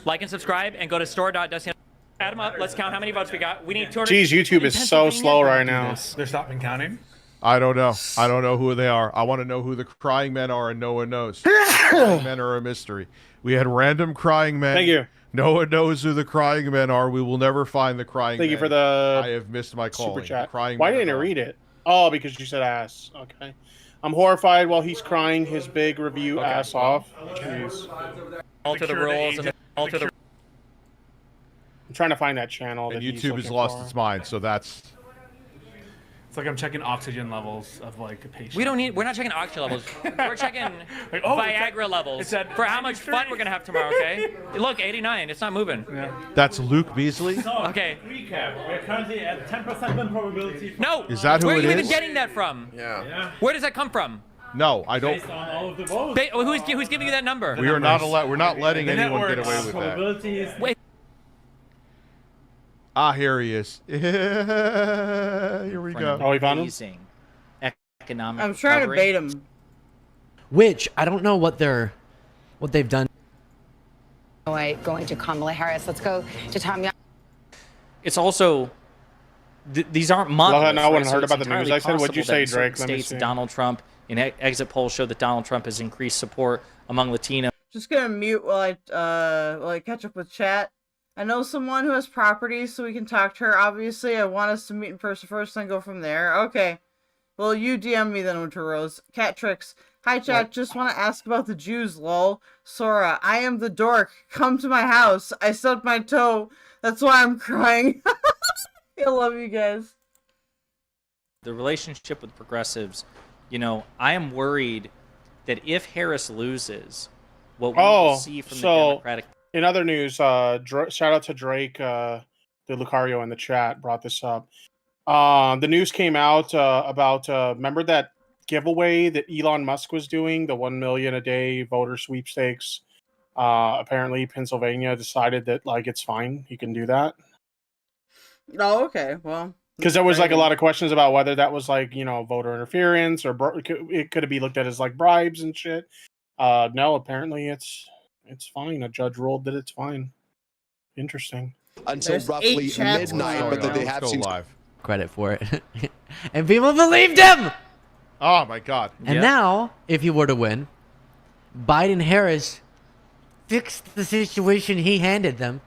like and subscribe and go to store.destiny. Add them up. Let's count how many votes we got. We need 200. Jeez, YouTube is so slow right now. They're stopping counting. I don't know. I don't know who they are. I want to know who the crying men are, and no one knows. Crying men are a mystery. We had random crying men. Thank you. No one knows who the crying men are. We will never find the crying men. Thank you for the I have missed my calling. super chat. Crying Why men didn't I are read it? Oh, because you said ass. Okay. I'm horrified while he's crying his big review ass off. Jeez. Alter the rules and alter the. I'm trying to find that channel. And that he's YouTube has looking lost for. its mind, so that's It's like I'm checking oxygen levels of like a patient. We're not checking oxygen levels. We're checking Like, Viagra levels for how much fun we're gonna have tomorrow. Okay. Look, 89. It's not moving. Yeah. That's Luke Beasley. Okay. Recap. We're currently at 10% win probability. No. Is that who Where it are you even is? getting that from? Yeah. Where does that come from? No, I don't. Based on all of the votes. Who's giving you that number? We are not allowed. We're not letting The anyone get network's away with that. probability is- Wait. Ah, here he is. Here we go. Oh, we found him? Amazing economic I'm trying to recovery. bait him. Which I don't know what they've done. Going to Kamala Harris. Let's go to Tom Young. It's also these aren't Well, monoliths. no one right? heard So it's about the news. entirely I said, what'd you possible that say, in certain Drake? Let me States, see. Donald Trump in exit polls show that Donald Trump has increased support among Latino. Just gonna mute while I catch up with chat. I know someone who has properties, so we can talk to her. Obviously, I want us to meet in person first, then go from there. Okay. Well, you DM me then, Winter Rose. Cat Tricks. Hi, chat. What? Just want to ask about the Jews, lol. Sora, I am the dork. Come to my house. I stubbed my toe. That's why I'm crying. I love you guys. The relationship with progressives, I am worried that if Harris loses, what we will see from the Democratic. In other news, shout out to Drake, the Lucario in the chat brought this up. The news came out about remember that giveaway that Elon Musk was doing, the 1 million a day voter sweepstakes. Apparently, Pennsylvania decided that it's fine, he can do that. Oh, okay. Well, because there was a lot of questions about whether that was voter interference or it could be looked at as bribes and shit. No, apparently it's fine. A judge ruled that it's fine. Interesting. Until There's roughly 8 chats midnight, going but that on. they have seen live. Credit for it, and people believed him. Oh my God! And now, if he were to win, Biden Harris fixed the situation he handed them,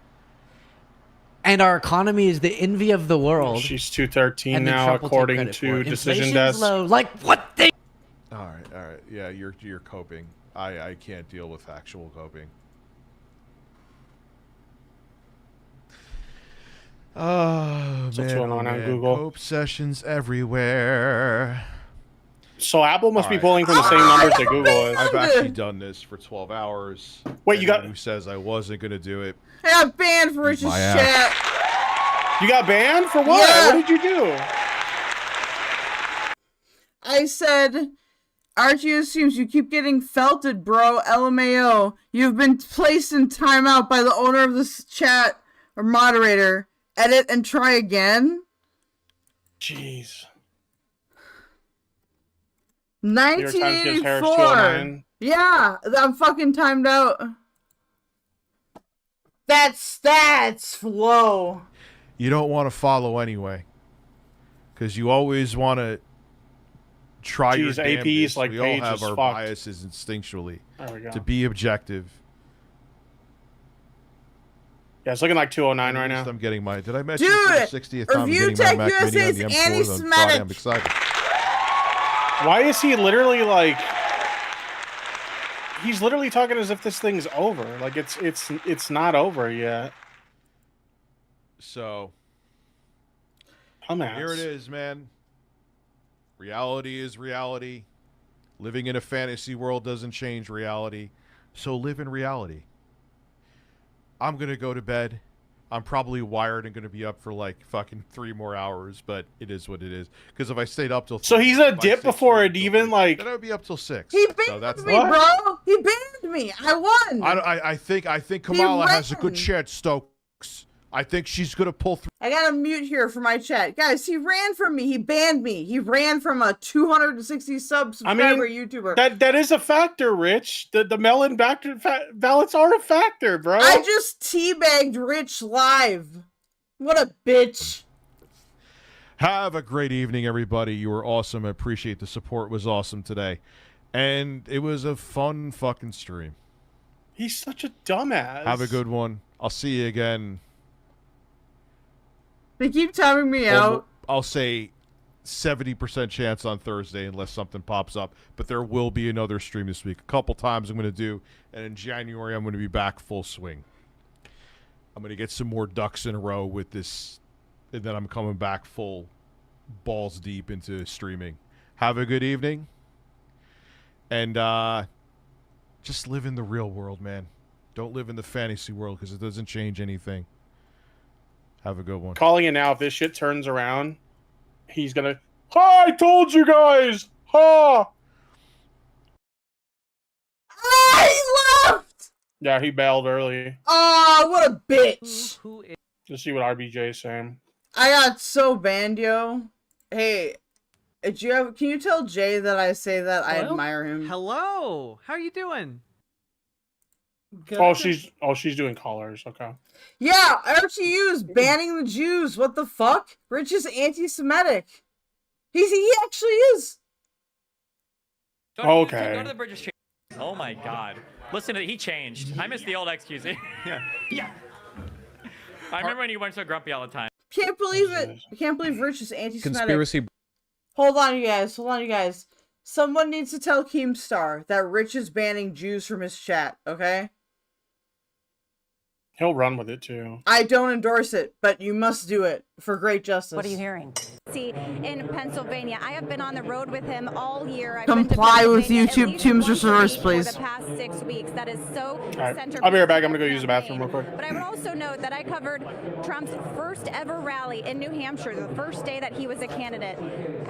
and our economy is the envy of the world. She's 213 And then now, Trump will take according credit for to it. Decision Inflation's Desk. low. Like what they? All right. Yeah, you're coping. I can't deal with actual coping. Oh, What's man, going on Google? Cope sessions everywhere. So Apple must be All pulling from the same numbers that Google is. I've actually done this for 12 hours. Wait, you got? Who says I wasn't going to do it? I got banned for Rich's My chat. You got banned for what? Yeah. What did you do? I said, Archie assumes you keep getting felted, bro. LMAO. You've been placed in timeout by the owner of this chat or moderator. Edit and try again. Jeez. New York Times gives Harris 1984. 209. Yeah, I'm fucking timed out. That's low. You don't want to follow anyway. Because you always want to try your Jeez, AP's damnedest. like we all Paige have is our fucked. biases instinctually There we go. to be objective. Yeah, it's looking like 209 right now. I'm getting my. Did I mention Dude, for the 60th time I'm Review getting my Tech Mac Mini on USA's the M4 on Friday? anti-Semitic. I'm excited. Why is he literally he's literally talking as if this thing's over. Like it's not over yet. So Dumbass. here it is, man. Reality is reality. Living in a fantasy world doesn't change reality. So live in reality. I'm going to go to bed. I'm probably wired and going to be up for fucking 3 more hours, but it is what it is. Because if I stayed up till... So he's a dip before it even Then I would be up till 6. He banned So that's me, bro. He banned me. I won. I think Kamala has a good chance, Stokes. I think she's going to pull through. I gotta mute here for my chat. Guys, he ran from me. He banned me. He ran from a 260 subscriber YouTuber. That is a factor, Rich. The mail-in ballots are a factor, bro. I just teabagged Rich live. What a bitch. Have a great evening, everybody. You were awesome. I appreciate the support. It was awesome today. And it was a fun fucking stream. He's such a dumbass. Have a good one. I'll see you again. They keep timing me out. I'll say 70% chance on Thursday unless something pops up. But there will be another stream this week. A couple times I'm going to do. And in January, I'm going to be back full swing. I'm going to get some more ducks in a row with this. And then I'm coming back full balls deep into streaming. Have a good evening. And just live in the real world, man. Don't live in the fantasy world because it doesn't change anything. Have a good one. Calling it now. If this shit turns around, he's gonna. Ha! I told you guys. Ha! He left. Yeah, he bailed early. Oh, what a bitch! Let's see what RBJ is saying. I got so banned, yo. Hey, did you have? Can you tell Jay that I say that I Hello? admire him? Hello. How are you doing? Good. Oh, she's doing callers. Okay. Yeah, RTU's banning the Jews. What the fuck? Rich is anti-Semitic. He actually is. Go to the Bridges change. Oh my God! Listen to he changed. I miss the old XQZ. Yeah. I remember when you weren't so grumpy all the time. Can't believe it. I can't believe Rich is anti-Semitic. Conspiracy. Hold on, you guys. Someone needs to tell Keemstar that Rich is banning Jews from his chat, okay? He'll run with it too. I don't endorse it, but you must do it for great justice. What are you hearing? See, in Pennsylvania, I have been on the road with him all year. Comply with YouTube Tombs Resource, please. For the past 6 weeks. That is so centerpiece. I'll be right back. I'm gonna go use the bathroom real quick. But I would also note that I covered Trump's first ever rally in New Hampshire, the first day that he was a candidate,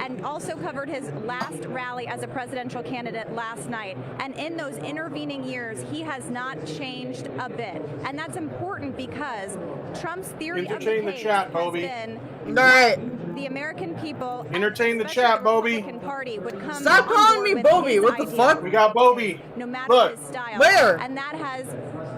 and also covered his last rally as a presidential candidate last night. And in those intervening years, he has not changed a bit. And that's important because Trump's theory Entertain of the the case chat, has Bobby. been All right. the American people. Entertain the chat, Bobby. Party would come Stop calling me Bobby. What the fuck? We got Bobby. No matter Look. his style. Where? And that has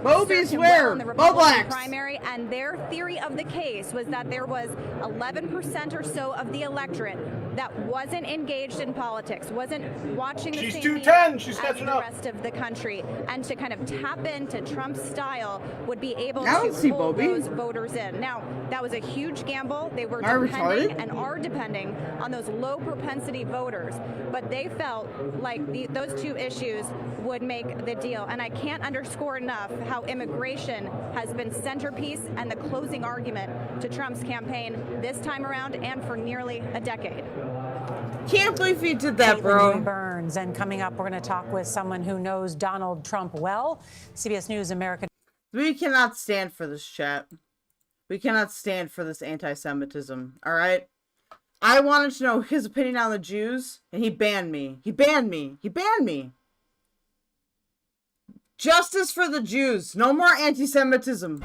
Bobby's served him where? well in the Republican Boblax. primary. And their theory of the case was that there was 11% or so of the electorate that wasn't engaged in politics, wasn't watching the She's same 210. media She's as catching the up. rest of the country, and to kind of tap into Trump's style would be able I don't to see pull Bobby. those voters in. Now, that was a huge gamble. They were Am I depending retarded? and are depending on those low propensity voters, but they felt like those two issues would make the deal. And I can't underscore enough how immigration has been centerpiece and the closing argument to Trump's campaign this time around and for nearly a decade. Can't believe he did that, bro. Burns, and coming up, we're going to talk with someone who knows Donald Trump well. CBS News America. We cannot stand for this chat. We cannot stand for this anti-Semitism, all right? I wanted to know his opinion on the Jews, and he banned me. He banned me. He banned me. Justice for the Jews. No more anti-Semitism.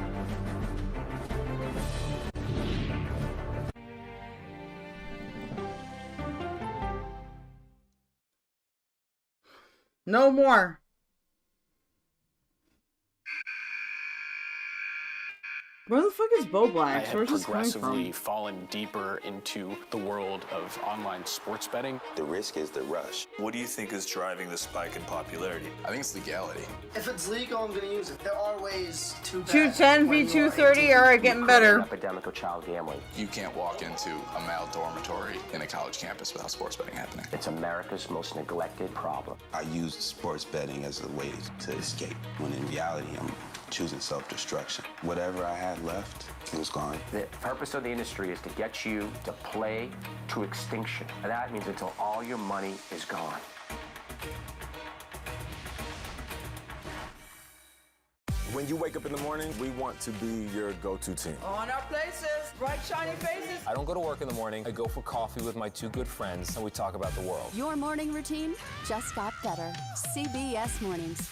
No more. Where the fuck is Bo I Black? have Where's this coming progressively from? fallen deeper into the world of online sports betting. The risk is the rush. What do you think is driving the spike in popularity? I think it's legality. If it's legal, I'm gonna use it. There are ways to bet 210 v 230. All right, getting better. Epidemic of child gambling. You can't walk into a male dormitory in a college campus without sports betting happening. It's America's most neglected problem. I used sports betting as a way to escape, when in reality, I'm choosing self-destruction. Whatever I had left, it was gone. The purpose of the industry is to get you to play to extinction. And that means until all your money is gone. When you wake up in the morning, we want to be your go-to team. On our places, bright shiny faces. I don't go to work in the morning. I go for coffee with my two good friends, and we talk about the world. Your morning routine just got better. CBS Mornings.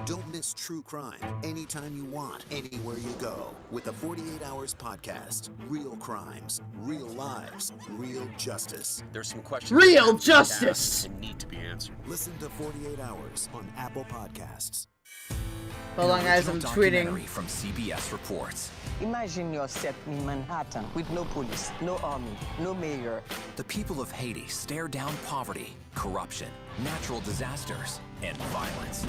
Don't miss true crime anytime you want, anywhere you go. With the 48 Hours podcast. Real crimes, real lives, real justice. There's some questions. Real justice. That need to be answered. Listen to 48 Hours on Apple Podcasts. Hold on, guys, I'm tweeting. From CBS Reports. Imagine yourself in Manhattan with no police, no army, no mayor. The people of Haiti stare down poverty, corruption, natural disasters, and violence.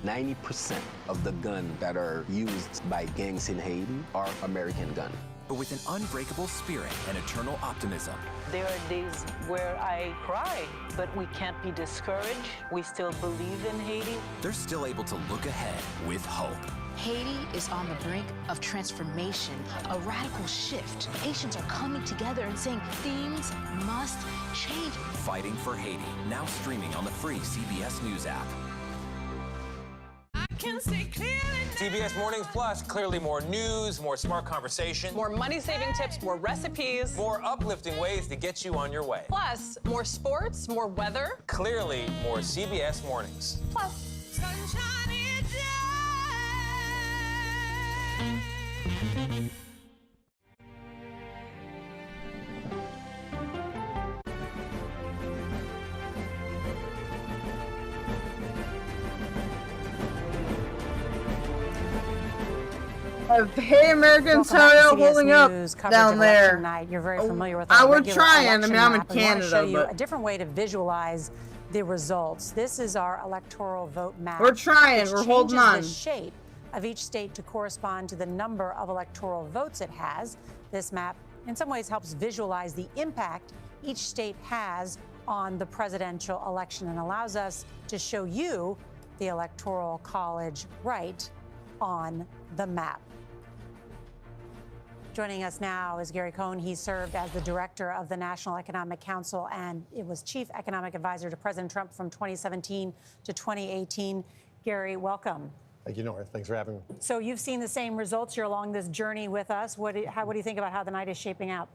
90% of the guns that are used by gangs in Haiti are American guns. But with an unbreakable spirit and eternal optimism. There are days where I cry, but we can't be discouraged. We still believe in Haiti. They're still able to look ahead with hope. Haiti is on the brink of transformation, a radical shift. Nations are coming together and saying things must change. Fighting for Haiti, now streaming on the free CBS News app. CBS Mornings Plus, clearly more news, more smart conversation. More money-saving tips, more recipes. More uplifting ways to get you on your way. Plus, more sports, more weather. Clearly, more CBS Mornings. Plus, Hey, Americans, how are y'all holding up down there? Night. You're very familiar with I our would regular try, and election I'm in map. We want to Canada, show you but a different way to visualize the results. This is our electoral vote map. we're trying. which We're holding on. changes the shape of each state to correspond to the number of electoral votes it has. This map, in some ways, helps visualize the impact each state has on the presidential election and allows us to show you the Electoral College right on the map. Joining us now is Gary Cohn. He served as the director of the National Economic Council and it was chief economic advisor to President Trump from 2017 to 2018. Gary, welcome. Thank you, Nora. Thanks for having me. So you've seen the same results. You're along this journey with us. What do you think about how the night is shaping out?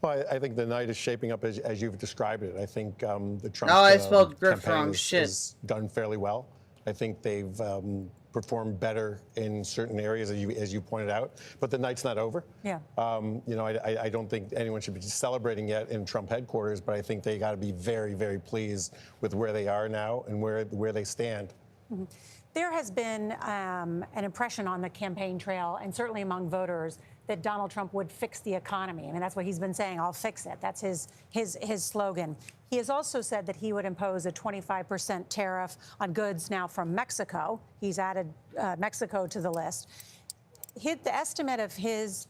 Well, I think the night is shaping up as you've described it. I think the Trump I spelled Griff campaign wrong. Shit. has done fairly well. I think they've performed better in certain areas, as you pointed out. But the night's not over. Yeah. I don't think anyone should be celebrating yet in Trump headquarters, but I think they got to be very, very pleased with where they are now and where they stand. Mm-hmm. There has been an impression on the campaign trail, and certainly among voters, that Donald Trump would fix the economy. I mean, that's what he's been saying, I'll fix it. That's his slogan. He has also said that he would impose a 25% tariff on goods now from Mexico. He's added Mexico to the list. The estimate of his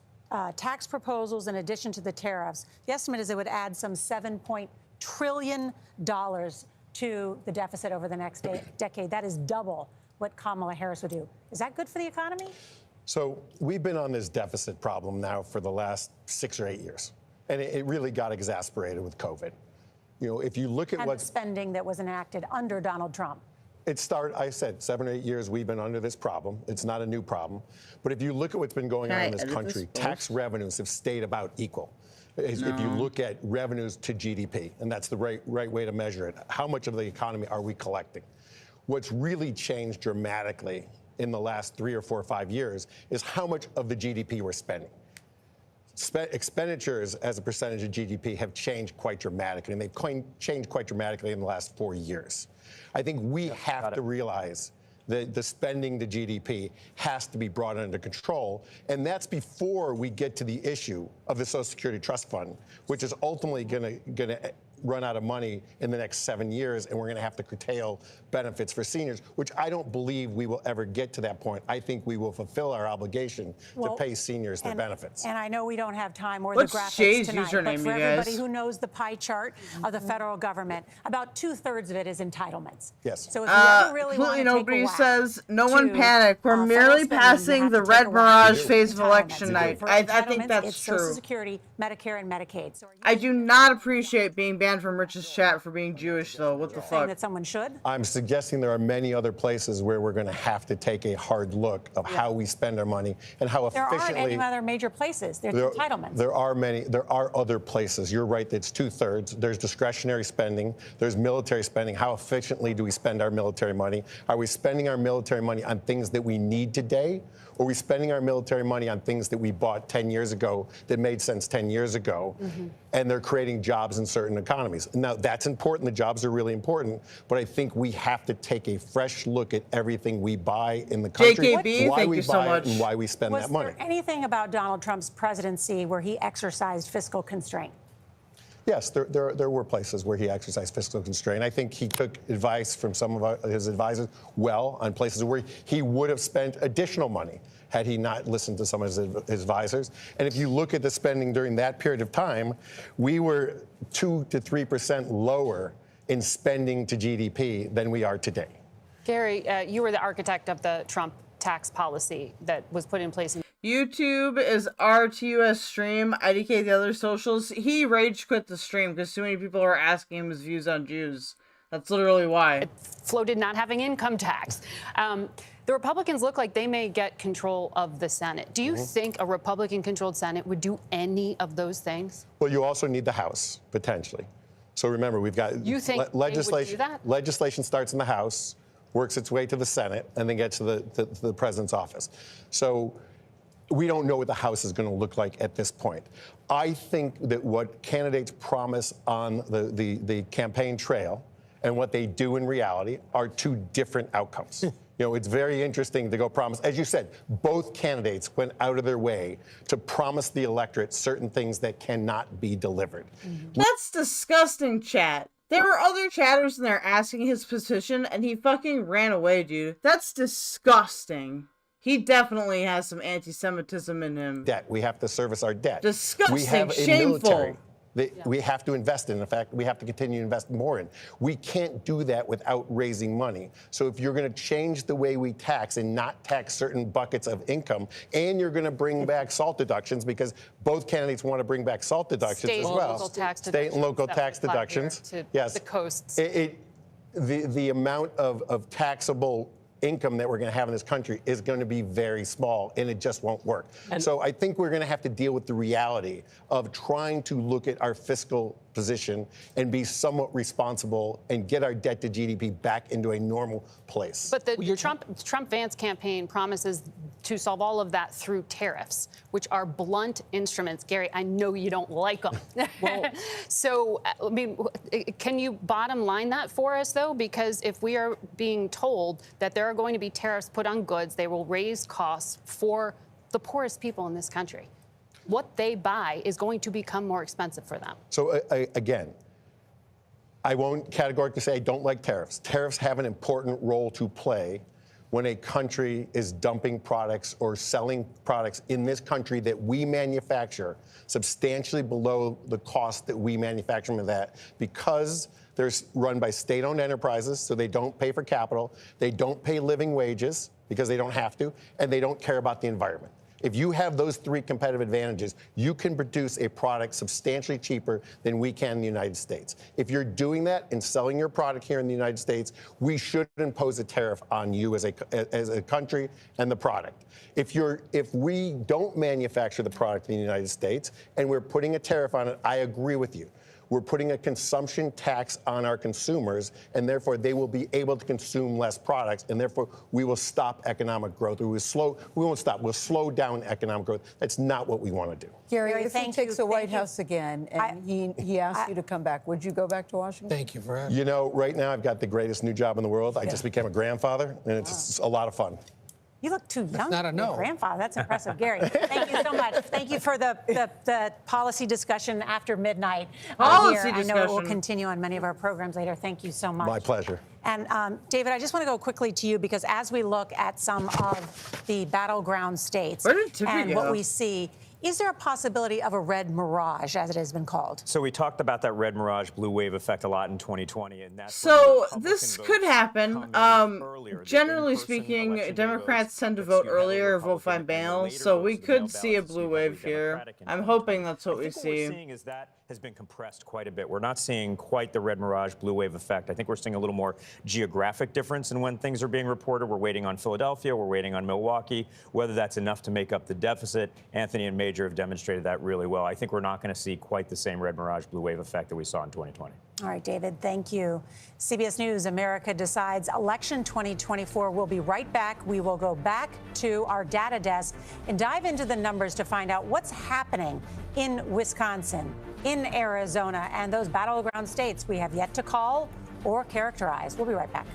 tax proposals in addition to the tariffs, the estimate is it would add some $7 trillion to the deficit over the next decade. That is double what Kamala Harris would do. Is that good for the economy? So we've been on this deficit problem now for the last 6 or 8 years, and it really got exasperated with COVID. You know, if you look at the spending that was enacted under Donald Trump. It started, I said, 7 or 8 years we've been under this problem. It's not a new problem. But if you look at what's been going on in this country, tax revenues have stayed about equal. If you look at revenues to GDP, and that's the right way to measure it, how much of the economy are we collecting? What's really changed dramatically in the last 3 or 4 or 5 years is how much of the GDP we're spending. Expenditures as a percentage of GDP have changed quite dramatically, and they've changed quite dramatically in the last 4 years. I think we have to realize that the spending to GDP has to be brought under control, and that's before we get to the issue of the Social Security Trust Fund, which is ultimately going to run out of money in the next 7 years, and we're going to have to curtail benefits for seniors, which I don't believe we will ever get to that point. I think we will fulfill our obligation to pay seniors their benefits. And I know we don't have time or What's the graphics Shay's tonight, username, but for you everybody guys? who knows the pie chart of the federal government, about 2/3 of it is entitlements. Yes. So if you ever really want to take nobody a whack says, no one to, panic. We're federal merely spending, passing you the have to take red a whack mirage at phase of entitlements. election night. For I think entitlements, that's it's Social true. Security, Medicare, and Medicaid. So I do not appreciate being banned from Rich's chat for being Jewish, though. What the saying fuck? that someone should? I'm suggesting there are many other places where we're going to have to take a hard look of how we spend our money and how There aren't efficiently. any other major places. There's entitlements. There are other places. You're right, that's 2/3. There's discretionary spending. There's military spending. How efficiently do we spend our military money? Are we spending our military money on things that we need today? Or are we spending our military money on things that we bought 10 years ago that made sense 10 years ago? And they're creating jobs in certain economies. Now, that's important. The jobs are really important. But I think we have to take a fresh look at everything we buy in the country. JKB, why thank we you so buy much. it and why we spend Was that money. there anything about Donald Trump's presidency where he exercised fiscal constraint? Yes, there were places where he exercised fiscal constraint. I think he took advice from some of his advisors on places where he would have spent additional money had he not listened to some of his advisors. And if you look at the spending during that period of time, we were 2 to 3% lower in spending to GDP than we are today. Gary, you were the architect of the Trump tax policy that was put in place. YouTube is RTUS stream. IDK the other socials. He rage quit the stream because too many people are asking him his views on Jews. That's literally why. It floated not having income tax. The Republicans look like they may get control of the Senate. Do you think a Republican-controlled Senate would do any of those things? Well, you also need the House, potentially. So remember, we've got legislation. Legislation starts in the House, works its way to the Senate, and then gets to the president's office. So we don't know what the House is going to look like at this point. I think that what candidates promise on the campaign trail and what they do in reality are two different outcomes. You know, it's very interesting to go promise. As you said, both candidates went out of their way to promise the electorate certain things that cannot be delivered. That's disgusting, chat. There were other chatters in there asking his position, and he fucking ran away, dude. That's disgusting. He definitely has some anti-Semitism in him. Debt. We have to service our debt. Disgusting, we have a shameful. military that we have to invest in. In fact, we have to continue to invest more in. We can't do that without raising money. So if you're going to change the way we tax and not tax certain buckets of income, and you're going to bring back SALT deductions, because both candidates want to bring back SALT deductions as well. State and local tax deductions. Yes. The coasts. The amount of taxable income that we're going to have in this country is going to be very small, and it just won't work. So I think we're going to have to deal with the reality of trying to look at our fiscal position and be somewhat responsible and get our debt to GDP back into a normal place. But the Trump-Vance campaign promises to solve all of that through tariffs, which are blunt instruments. Gary, I know you don't like them. So, I mean, can you bottom line that for us, though? Because if we are being told that there are going to be tariffs put on goods, they will raise costs for the poorest people in this country. What they buy is going to become more expensive for them. So, again, I won't categorically say I don't like tariffs. Tariffs have an important role to play when a country is dumping products or selling products in this country that we manufacture substantially below the cost that we manufacture them at, because they're run by state-owned enterprises, so they don't pay for capital, they don't pay living wages because they don't have to, and they don't care about the environment. If you have those three competitive advantages, you can produce a product substantially cheaper than we can in the United States. If you're doing that and selling your product here in the United States, we should impose a tariff on you as a country and the product. If we don't manufacture the product in the United States and we're putting a tariff on it, I agree with you. We're putting a consumption tax on our consumers, and therefore they will be able to consume less products, and therefore we will stop economic growth. We'll slow down economic growth. That's not what we want to do. Gary, if he takes the White House again and he asks you to come back, would you go back to Washington? Thank you for having me. You know, right now I've got the greatest new job in the world. I just became a grandfather, and it's a lot of fun. You look too young not a to be no. a grandfather. That's impressive, Gary. Thank you so much. Thank you for the policy discussion after midnight. Policy here. I know it will discussion. continue on many of our programs later. Thank you so much. My pleasure. And David, I just want to go quickly to you, because as we look at some of the battleground states and what we see, is there a possibility of a red mirage, as it has been called? So we talked about that red mirage blue wave effect a lot in 2020, and that's So this could happen. Generally speaking, Democrats tend to vote earlier or vote by mail, so we could see a blue wave here. I'm hoping that's what we What we're see. seeing is that has been compressed quite a bit. We're not seeing quite the red mirage blue wave effect. I think we're seeing a little more geographic difference in when things are being reported. We're waiting on Philadelphia, we're waiting on Milwaukee. Whether that's enough to make up the deficit, Anthony and Major have demonstrated that really well. I think we're not going to see quite the same red mirage blue wave effect that we saw in 2020. All right, David, thank you. CBS News, America Decides Election 2024. We'll be right back. We will go back to our data desk and dive into the numbers to find out what's happening in Wisconsin, in Arizona, and those battleground states we have yet to call or characterize. We'll be right back.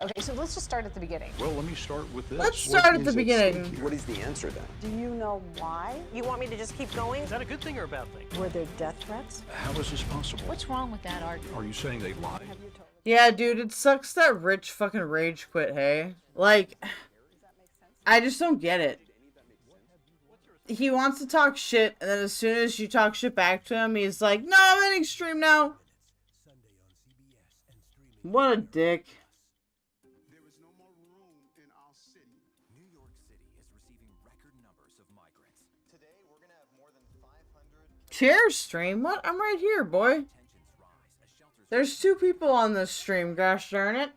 Okay, so let's just start at the beginning. Well, let me start with this. Let's start at the beginning. What is the answer then? Do you know why? You want me to just keep going? Is that a good thing or a bad thing? Were there death threats? How is this possible? What's wrong with that argument? Are you saying they lied? Yeah, dude, it sucks that Rich fucking rage quit, hey? Like, I just don't get it. He wants to talk shit, and then as soon as you talk shit back to him, he's like, no, I'm ending stream now. What a dick. Share stream? What? I'm right here, boy. There's 2 people on this stream, gosh darn it.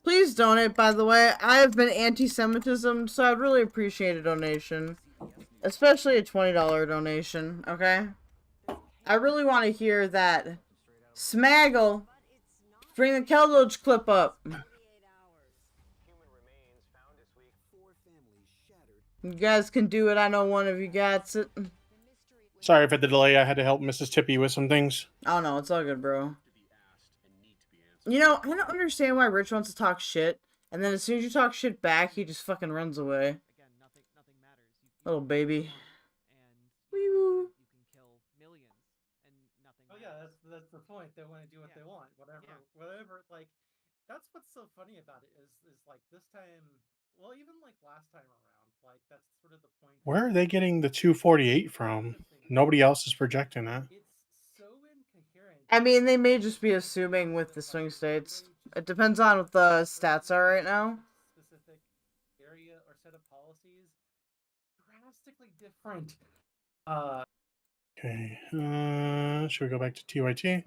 Please donate, by the way. I have been anti-Semitism, so I'd really appreciate a donation. Especially a $20 donation, okay? I really want to hear that. Smaggle, bring the Keldoge clip up. You guys can do it. I know one of you got it. Sorry for the delay. I had to help Mrs. Tippy with some things. Oh no, it's all good, bro. You know, I don't understand why Rich wants to talk shit, and then as soon as you talk shit back, he just fucking runs away. Little baby. Oh yeah, that's the point. They want to do what they want, whatever. Like, that's what's so funny about it is like this time. Well, even like last time around, like that's sort of the point. Where are they getting the 248 from? Nobody else is projecting that. I mean, they may just be assuming with the swing states. It depends on what the stats are right now. Specific area or set of policies drastically different. Okay. Should we go back to TYT?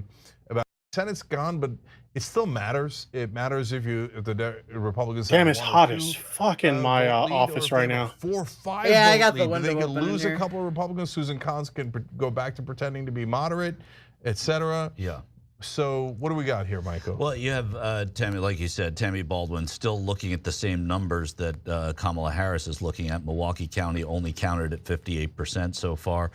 About Senate's gone, but it still matters. It matters if the Republicans. Damn, it's hot as fuck in my office right now. 4 or 5. Yeah, I got the lead. window They could open in lose a here. couple of Republicans. Susan Collins can go back to pretending to be moderate, etc. Yeah. So what do we got here, Michael? Well, you have Tammy, like you said, Tammy Baldwin still looking at the same numbers that Kamala Harris is looking at. Milwaukee County only counted at 58% so far.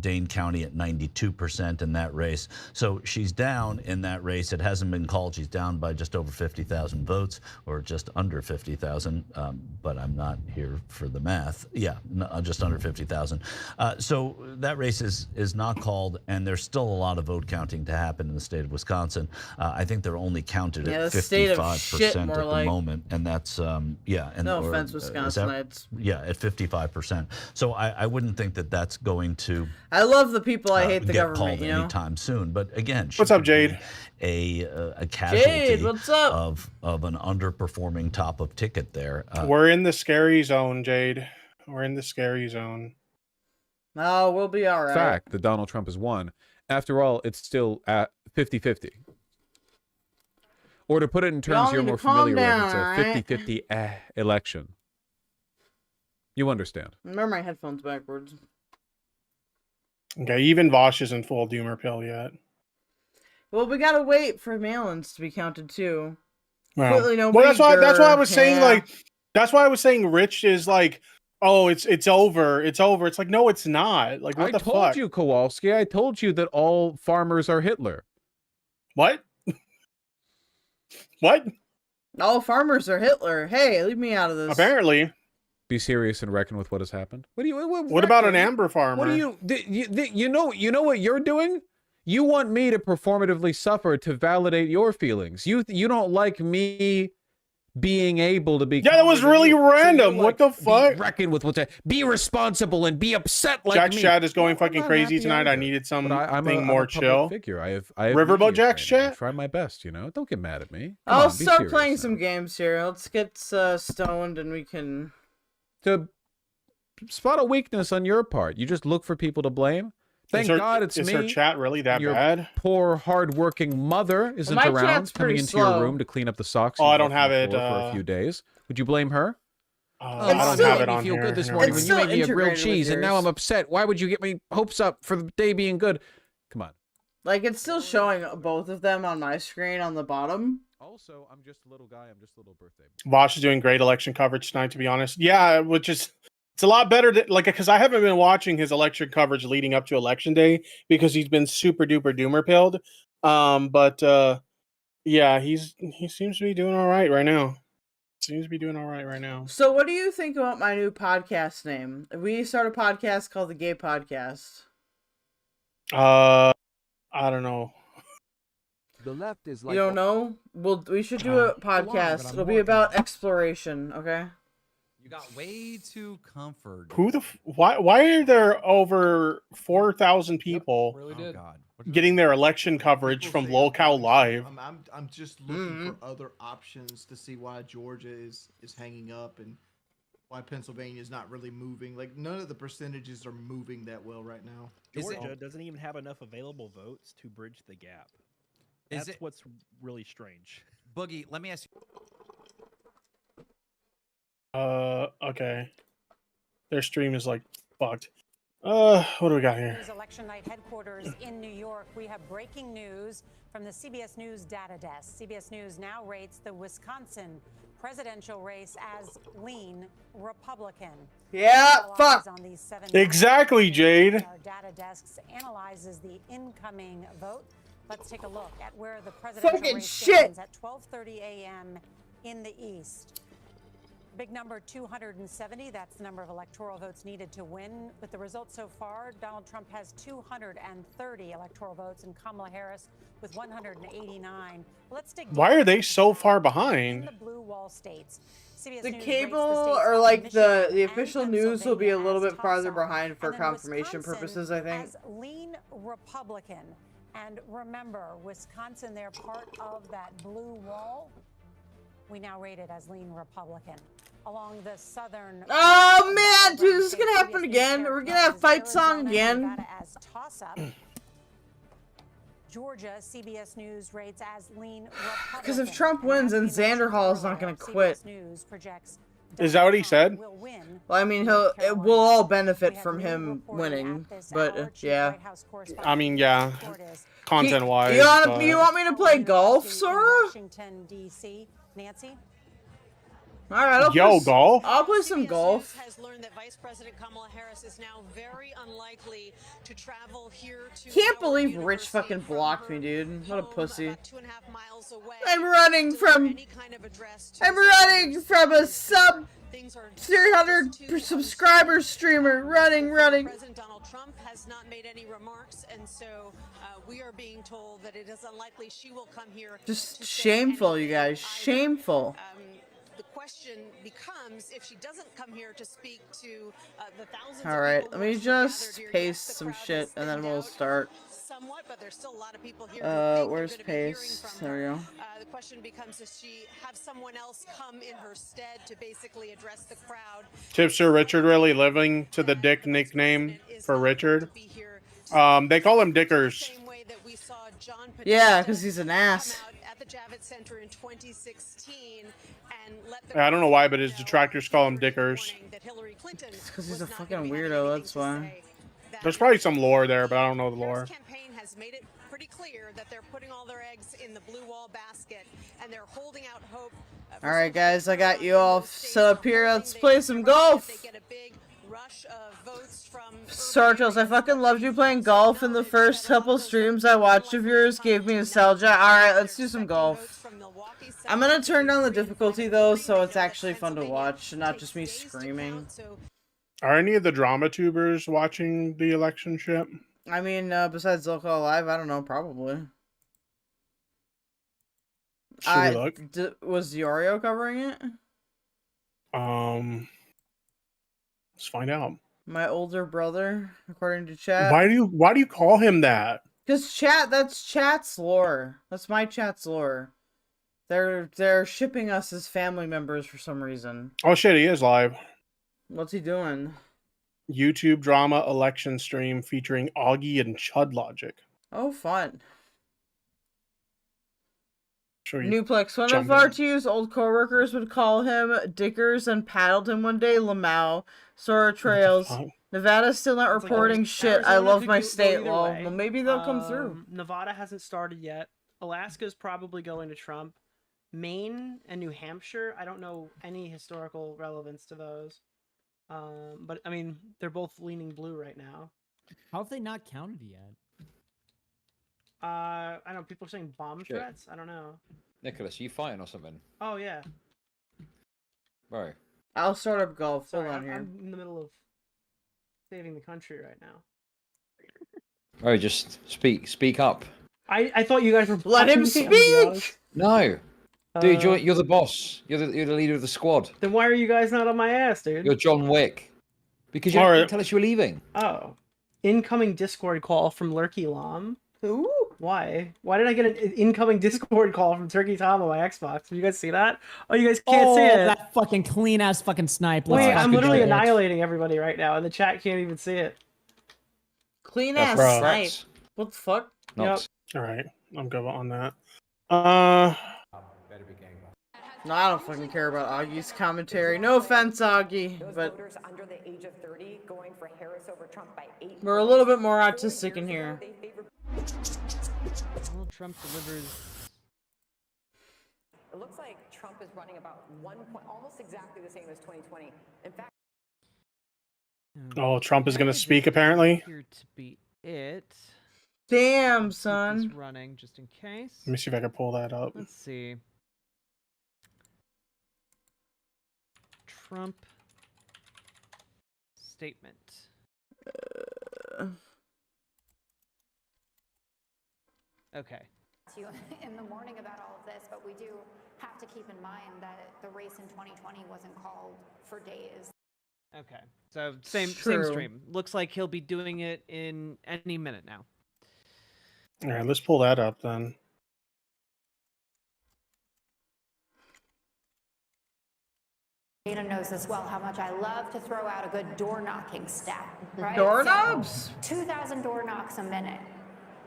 Dane County at 92% in that race. So she's down in that race. It hasn't been called. She's down by just over 50,000 votes, or just under 50,000. But I'm not here for the math. Yeah, just under 50,000. So that race is not called, and there's still a lot of vote counting to happen in the state of Wisconsin. I think they're only counted at 55% at the moment, and that's yeah. And No offense, Wisconsinites. Yeah, at 55%. So I wouldn't think that that's going to. I love the people. I hate the get government. called You know. anytime soon. But again, What's up, Jade? A casualty Jade, what's up? of an underperforming top of ticket there. We're in the scary zone, Jade. We're in the scary zone. No, we'll be all right. Fact that Donald Trump has won. After all, it's still at 50-50. Or to put it in terms you're more familiar with, it's a 50-50 election. You understand. Remember my headphones backwards. Okay, even Vosh isn't full doomer pill yet. Well, we gotta wait for mail-ins to be counted too. Well, Clearly that's why I was yeah. saying, like, that's why I was saying Rich is like, oh, it's over. It's over. It's like, no, it's not. Like, what I the told fuck? you, Kowalski. I told you that all farmers are Hitler. What? What? All farmers are Hitler. Hey, leave me out of this. Apparently. Be serious and reckon with what has happened. What do you? What about an amber farmer? What do you know what you're doing? You want me to performatively suffer to validate your feelings. You don't like me being able to be. Yeah, that was really random. What the fuck? Reckon with what's be responsible and be upset like Jack's me. chat is going fucking I'm crazy happy tonight. either. I needed something I'm a more public chill. Figure. I have Riverboat media Jack's training. I chat. try my best. Don't get mad at me. Come I'll on, be start serious playing now. some games here. Let's get stoned and we can. To spot a weakness on your part, you just look for people to blame. Thank God it's is me. her chat really that Your bad? poor, hard-working mother isn't my around, chat's coming pretty into slow. your room to clean up the socks. Oh, you I don't left on have the it, floor for a few days. Would you blame her? I don't have it on feel here. good this No. morning It's when you made me a still grilled integrated with cheese, and now yours. I'm upset. Why would you get me hopes up for the day being good? Come on. Like, it's still showing both of them on my screen on the bottom. Also, I'm just a little guy. I'm just a little birthday. Vosh is doing great election coverage tonight, to be honest. Yeah, which is it's a lot better than because I haven't been watching his election coverage leading up to election day because he's been super duper doomer pilled. Yeah, he seems to be doing all right right now. So, what do you think about my new podcast name? We start a podcast called The Gay Podcast. I don't know. The left is like You don't know? We should do a podcast. It'll be about exploration, okay? You got way too comfort. Who the why are there over 4,000 people getting their election coverage from Lolcow Live? I'm just looking for other options to see why Georgia is hanging up and why Pennsylvania is not really moving. Like, none of the percentages are moving that well right now. Georgia doesn't even have enough available votes to bridge the gap. That's what's really strange. Boogie, let me ask you. Okay. Their stream is like fucked. What do we got here? Election night headquarters in New York. We have breaking news from the CBS News data desk. CBS News now rates the Wisconsin presidential race as lean Republican. Yeah, fuck. On these 7 Exactly, Jade. Our data desks analyzes the incoming vote. Let's take a look at where the presidential Fucking race shit. stands at 12:30 a.m. in the East. Big number 270, that's the number of electoral votes needed to win. With the results so far, Donald Trump has 230 electoral votes and Kamala Harris with 189. Let's dig Why are they so far behind? the blue wall states. CBS The News cable rates the states or on like Michigan the and official news will be a little bit farther toss-up. behind for And then confirmation Wisconsin purposes, I think. as lean Republican. And remember, Wisconsin, they're part of that blue wall. We now rate it as lean Republican. Along the southern. Oh man, dude, this is gonna happen again. We're gonna have fight song again. As toss-up. Georgia, CBS News rates as lean Republican. Because if Trump wins, then Xander Hall is not gonna quit. CBS News projects Is that what he said? Well, I mean, we'll all benefit from him winning, but yeah. I mean, yeah. Content-wise. You want me to play golf, Sora? Washington, D.C. Nancy? All right, golf. I'll play some golf. Has learned that Vice President Kamala Harris is now very unlikely to travel here to. Can't believe Rich fucking blocked me, dude. What a pussy. I'm running from a sub 300 subscriber streamer. Running. President Donald Trump has not made any remarks, and so we are being told that it is unlikely she will come here. Just shameful, you guys. Shameful. The question becomes if she doesn't come here to speak to the thousands. All right, let me just paste some shit and then we'll start. Somewhat, but there's still a lot of people here. Where's paste? There we go. The question becomes: does she have someone else come in her stead to basically address the crowd? Tipster Richard really living to the Dick nickname for Richard. They call him Dickers. Yeah, because he's an ass. At the Javits Center in 2016 and let I don't know why, but his detractors call him Dickers. It's because he's a fucking weirdo, that's why. There's probably some lore there, but I don't know the lore. Campaign has made it pretty clear that they're putting all their eggs in the blue wall basket and they're holding out hope. Alright guys, I got you all set up here. Let's play some golf. Sartles, I fucking loved you playing golf in the first couple streams I watched of yours. Gave me nostalgia. Alright, let's do some golf. I'm gonna turn down the difficulty though, so it's actually fun to watch, and not just me screaming. Are any of the drama tubers watching the election shit? I mean, besides Local Live, I don't know, probably. Should we look? Was Yorio covering it? Let's find out. My older brother, according to chat. Why do you call him that? Because that's chat's lore. That's my chat's lore. They're shipping us as family members for some reason. Oh shit, he is live. What's he doing? YouTube drama election stream featuring Augie and Chud Logic. Oh, fun. Sure. Newplex. One of RTU's old coworkers would call him Dickers and paddled him one day. Lamau. Sora Trails. Nevada's still not reporting shit. Arizona I love could my go state, either lol. way. Well, maybe they'll come through. Nevada hasn't started yet. Alaska's probably going to Trump. Maine and New Hampshire, I don't know any historical relevance to those. But, I mean, they're both leaning blue right now. How have they not counted yet? I don't know, people are saying bomb threats? I don't know. Nicholas, are you fighting or something? Oh, yeah. Bro. I'll start up golf. Sorry, Hold on here. I'm in the middle of saving the country right now. Bro, just speak up. I thought you guys were Let him blocking me, to be honest. speak. No. Dude, you're the boss. You're the leader of the squad. Then why are you guys not on my ass, dude? You're John Wick. Because you didn't tell us you were leaving. Oh. Incoming Discord call from Lurky Lom. Who? Why? Why did I get an incoming Discord call from Turkey Tom on my Xbox? Did you guys see that? Oh, you guys can't see it. That fucking clean ass fucking snipe. Wait, Let's I'm fucking literally do it. annihilating everybody right now, and the chat can't even see it. Clean That's ass rough. snipe. What the fuck? Yep. All right, I'm good on that. No, I don't fucking care about Augie's commentary. No offense, Augie, but under the age of 30 going for Harris over Trump by 8. we're a little bit more autistic in here. Well, Trump delivers. It looks like Trump is running about 1 point, almost exactly the same as 2020. In fact, Oh, Trump is going to speak apparently. Here to be it. Damn, It's son. running just in case. Let me see if I can pull that up. Let's see. Trump statement. Okay. You in the morning about all of this, but we do have to keep in mind that the race in 2020 wasn't called for days. Okay. So same True. stream. Looks like he'll be doing it in any minute now. All right, let's pull that up then. Dana knows as well how much I love to throw out a good door knocking stat. Right? Doorknobs? So, 2,000 door knocks a minute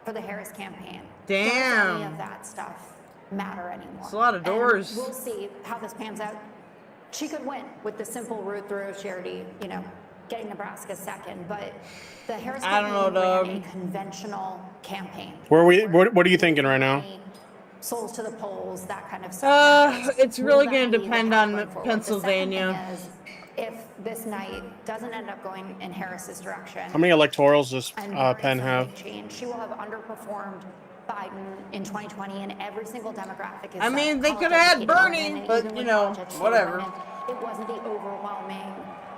for the Harris campaign. Damn. Does any of that stuff matter anymore? It's a lot of doors. And we'll see how this pans out. She could win with the simple route through Charity, you know, getting Nebraska second, but the Harris I don't campaign know, ran dog. a conventional campaign. What are you thinking right now? Souls to the polls, that kind of stuff. It's Will really that going be to the depend path on going forward? Pennsylvania. The second thing is, if this night doesn't end up going in Harris's direction, How many electorals does and Penn Bernie's have? big change, she will have underperformed Biden in 2020, and every single Demographic is. I mean, they college could have had educated Bernie, women, and but, even you with know, college educated whatever. women, it wasn't the overwhelming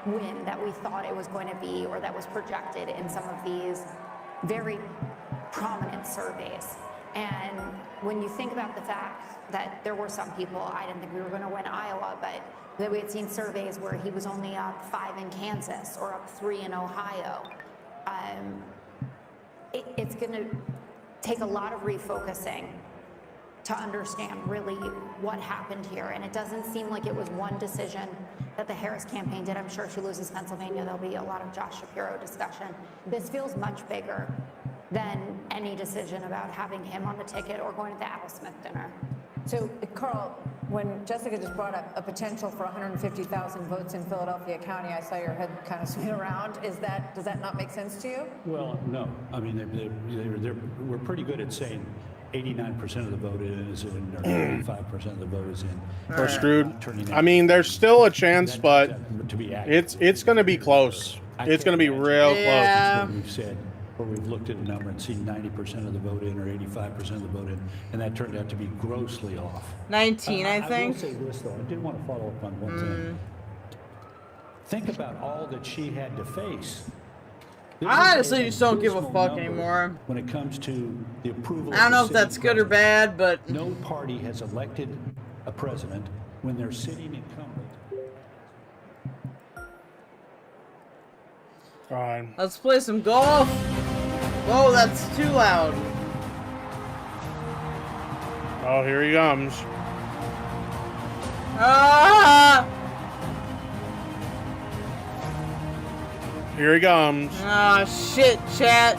win that we thought it was going to be, or that was projected in some of these very prominent surveys. And when you think about the fact that there were some people, I didn't think we were going to win Iowa, but that we had seen surveys where he was only up 5 in Kansas or up 3 in Ohio. It's going to take a lot of refocusing to understand really what happened here. And it doesn't seem like it was one decision that the Harris campaign did. I'm sure if she loses Pennsylvania, there'll be a lot of Josh Shapiro discussion. This feels much bigger than any decision about having him on the ticket or going to the Al Smith dinner. So, Carl, when Jessica just brought up a potential for 150,000 votes in Philadelphia County, I saw your head kind of spin around. Does that not make sense to you? Well, no. I mean, we're pretty good at saying 89% of the vote is in, or 85% of the vote is in. We're screwed. I mean, there's still a chance, but it's going to be close. It's going to be real close. We've said, or we've looked at a number and seen 90% of the vote in or 85% of the vote in, and that turned out to be grossly off. 19, I think. will say this, though. I did want to follow up on one thing. Think about all that she had to face. I honestly just don't give a fuck anymore. When it comes to the approval, I don't know if that's good or bad, but no party has elected a president when they're sitting incumbent. Fine. Let's play some golf. Whoa, that's too loud. Oh, here he comes. Ah! Here he comes. Ah, shit, chat.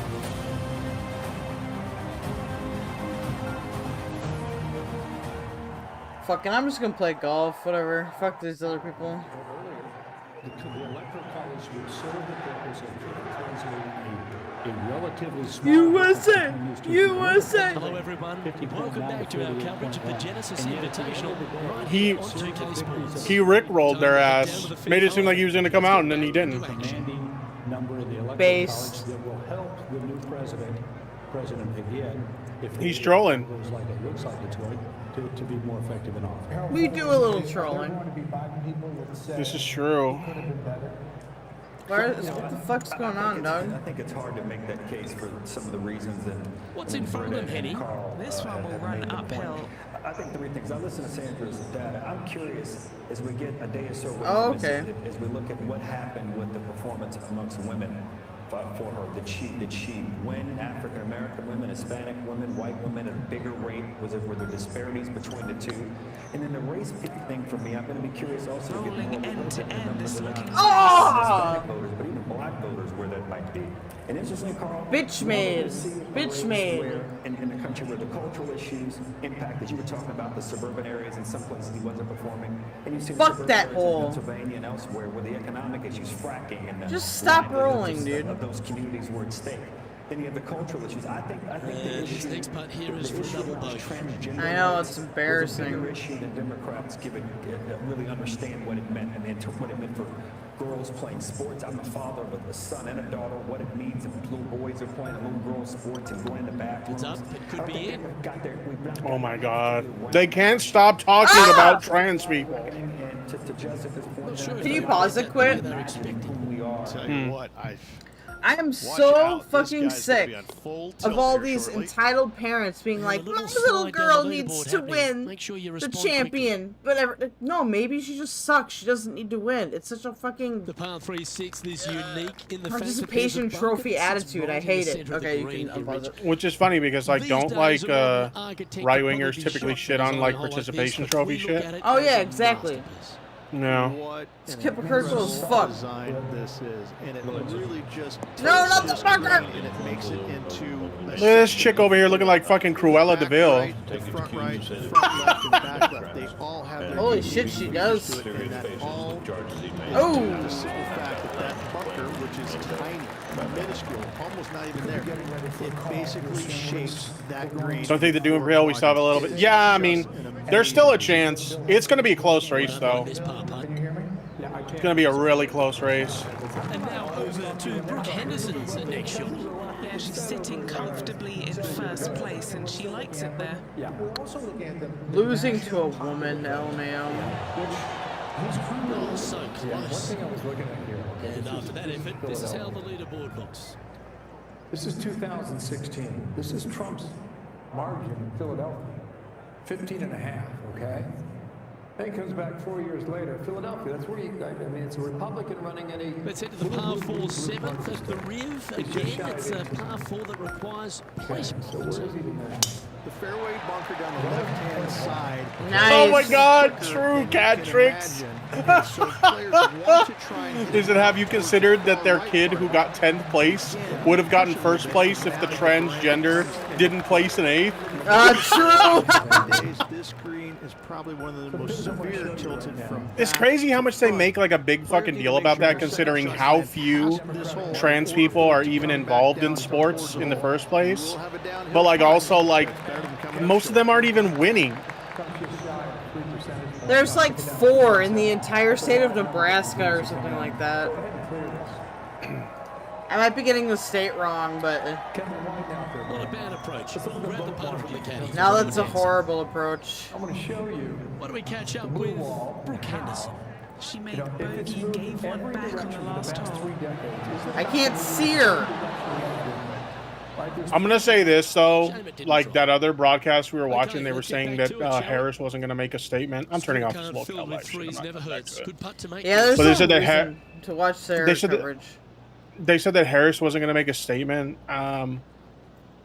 Fucking, I'm just gonna play golf, whatever. Fuck these other people. The electoral college would serve the purpose of translating a relatively small USA! USA! Hello everyone, welcome back to our coverage of the Genesis Invitational right He here on 2K Sports. rickrolled their ass. Made it seem like he was going to come out, and then he didn't. Number of the electoral Base. college that will help the new president again, if He's trolling. goes like it looks like it's going to be more effective in office. We do a little trolling. This is true. What the fuck's going on, dog? I think it's hard to make that case for some of the reasons that. What's in front of him, Henny? This one will run uphill. I think 3 things. I listen to Sandra's data. I'm curious as we get a day or so Oh, okay. as we look at what happened with the performance amongst women for her. Did she win African American women, Hispanic women, white women at a bigger rate? Were there disparities between the two? And then the race thing for me, I'm going to be curious also to get more end to end. This looking Hispanic voters, but even black voters, where that might be. And interestingly, Carl, Bitch made. Bitch made. In the country where the cultural issues impacted, you were talking about the suburban areas in some places he wasn't performing, and you see the Fuck suburban that areas hole. in Pennsylvania and elsewhere where the economic issues, fracking, and the Just stop rolling, livelihoods dude. of those communities were at stake. Then you have the cultural issues. I think the This issue, next part here is the for issue double around bogey. transgender I know, rights it's was embarrassing. a bigger issue than Democrats really understand what it meant, and what it meant for girls playing sports. I'm a father with a son and a daughter. What it means if little boys are playing a little girl sports and going to bathrooms. It could be it. Oh my god. They can't stop talking about trans people. And to Jessica's point, Can you pause it quick? Tell you what, I am so fucking sick of all these entitled parents being like, my little girl needs to win the champion. Whatever. No, maybe she just sucks. She doesn't need to win. It's such a fucking The par 3-6 is unique in the participation trophy attitude. I hate it. Okay, you can unpause it. Which is funny because like don't like right wingers typically shit on like participation trophy shit. Oh yeah, exactly. No. It's hypocritical as fuck. Design this is, and it really just No, not the takes this fucker! green and it makes it into Look at this chick over here looking like fucking Cruella de Vil. the front right, front left, and back left. They all have their Holy unique shit, she feel does. to it, and that all Oh. the simple fact that that bunker, which is tiny, minuscule, almost not even there, it basically shapes that green. So I think the Doom Rail we still have a little bit. Yeah, I mean, there's still a chance. It's going to be a close race though. It's going to be a really close race. And now over to Brooke Henderson's next shot. Yeah, she's sitting comfortably in first place, and she likes it there. Losing to a woman, LMAO. Oh, so close. And after that effort, this is how the leaderboard looks. This is 2016. This is Trump's margin in Philadelphia. 15.5, okay? Then he comes back 4 years later. Philadelphia, that's where I mean, it's a Republican running any... Let's head to the par 4 7th at the Riv. Again, it's a par 4 that requires placement. The fairway bunker down the left-hand side. Nice. Oh my god, true cat tricks. Does it have you considered that their kid who got 10th place would have gotten first place if the transgender didn't place in 8th? True. This green is probably one of the most severe tilted from. It's crazy how much they make like a big fucking deal about that, considering how few trans people are even involved in sports in the first place. But like also like most of them aren't even winning. There's like 4 in the entire state of Nebraska or something like that. I might be getting the state wrong, but What a bad approach. Grab the putter from the caddy. now that's a horrible approach. I'm going to show you. Why don't we catch up with Brooke Henderson? She made bogey, gave one back on the last hole. I can't see her. I'm gonna say this though, like that other broadcast we were watching, they were saying that Harris wasn't gonna make a statement. I'm turning off this local live stream. Yeah, there's But they no said that reason to watch Sarah's coverage. They said that Harris wasn't gonna make a statement. I'm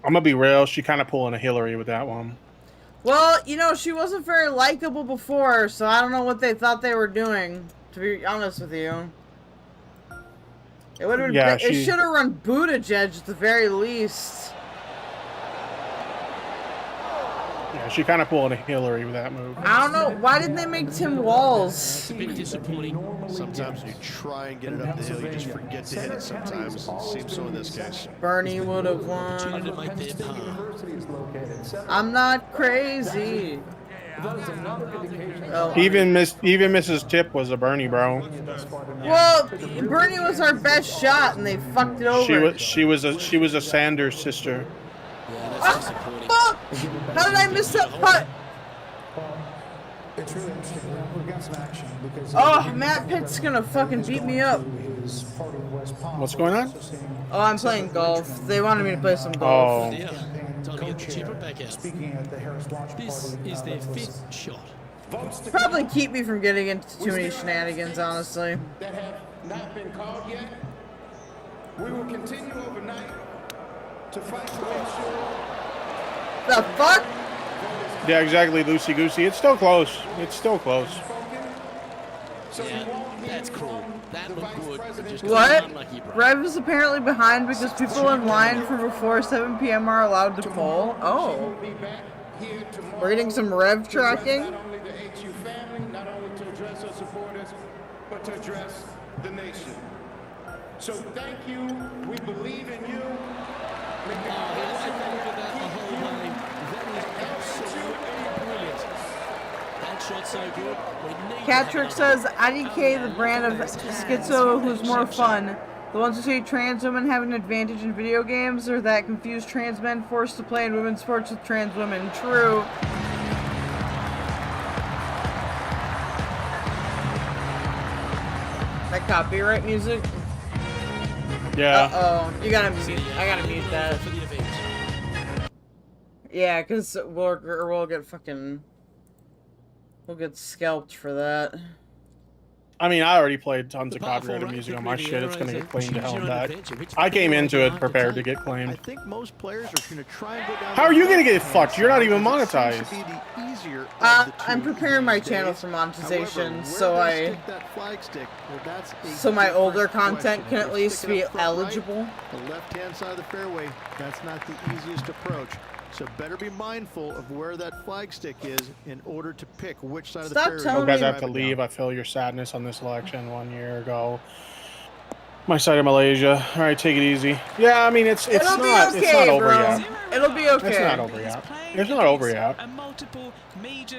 gonna be real, she kind of pulling a Hillary with that one. Well, you know, she wasn't very likable before, so I don't know what they thought they were doing, to be honest with you. It would have been. Yeah, it should have run Buttigieg at the very least. Yeah, she kind of pulled a Hillary with that move. I don't know. Why didn't they make Tim Walz? It's a bit disappointing. Sometimes you try and get it up the hill, you just forget to hit it sometimes. It seems so in this case. Bernie would have won. I'm not crazy. Oh. Even Mrs. Tip was a Bernie bro. Well, Bernie was our best shot, and they fucked it over. She was a Sanders sister. Fuck! How did I miss that putt? It's really interesting. We've got some action because. Oh, Matt Pitt's gonna fucking beat me up. is part of West Palm. What's going on? Oh, I'm playing golf. They wanted me to play some Oh. golf. Yeah, time to get the chipper back out. Speaking at the Harris Watch This Party, is their that was 5th shot. Probably keep me from getting into too many shenanigans, honestly. that have not been called yet. We will continue overnight to fight to make sure. The fuck? Yeah, exactly, loosey goosey. It's still close. It's still close. Yeah, that's cool. That looked good. But just What? unlucky, bro. Rev is apparently behind because people in line for before 7 p.m. are allowed to poll. Oh. We're getting some Rev tracking. Not only the HU family, not only to address our supporters, but to address the nation. So thank you. We believe in you. Shot so good. Catrick says, IDK, the brand of schizo who's more fun. The ones who say trans women have an advantage in video games, or that confused trans men forced to play in women's sports with trans women. True. That copyright music? Yeah. Uh-oh. You gotta mute. I gotta mute that. Yeah, because we'll get fucking... We'll get scalped for that. I mean, I already played tons of copyrighted music on my shit. It's gonna get claimed to hell in that. I came into it prepared to get claimed. I think most players are going to try and go down. How are you gonna get fucked? You're not even monetized. I'm preparing my channel for monetization, so my older content can at least be eligible. The left-hand side of the fairway, that's not the easiest approach. So better be mindful of where that flag stick is in order to pick which side of the fairway. You guys have to leave. I feel your sadness on this election 1 year ago. My side of Malaysia. All right, take it easy. Yeah, I mean it's not over yet. It'll be okay. It's not over yet. It's not over yet.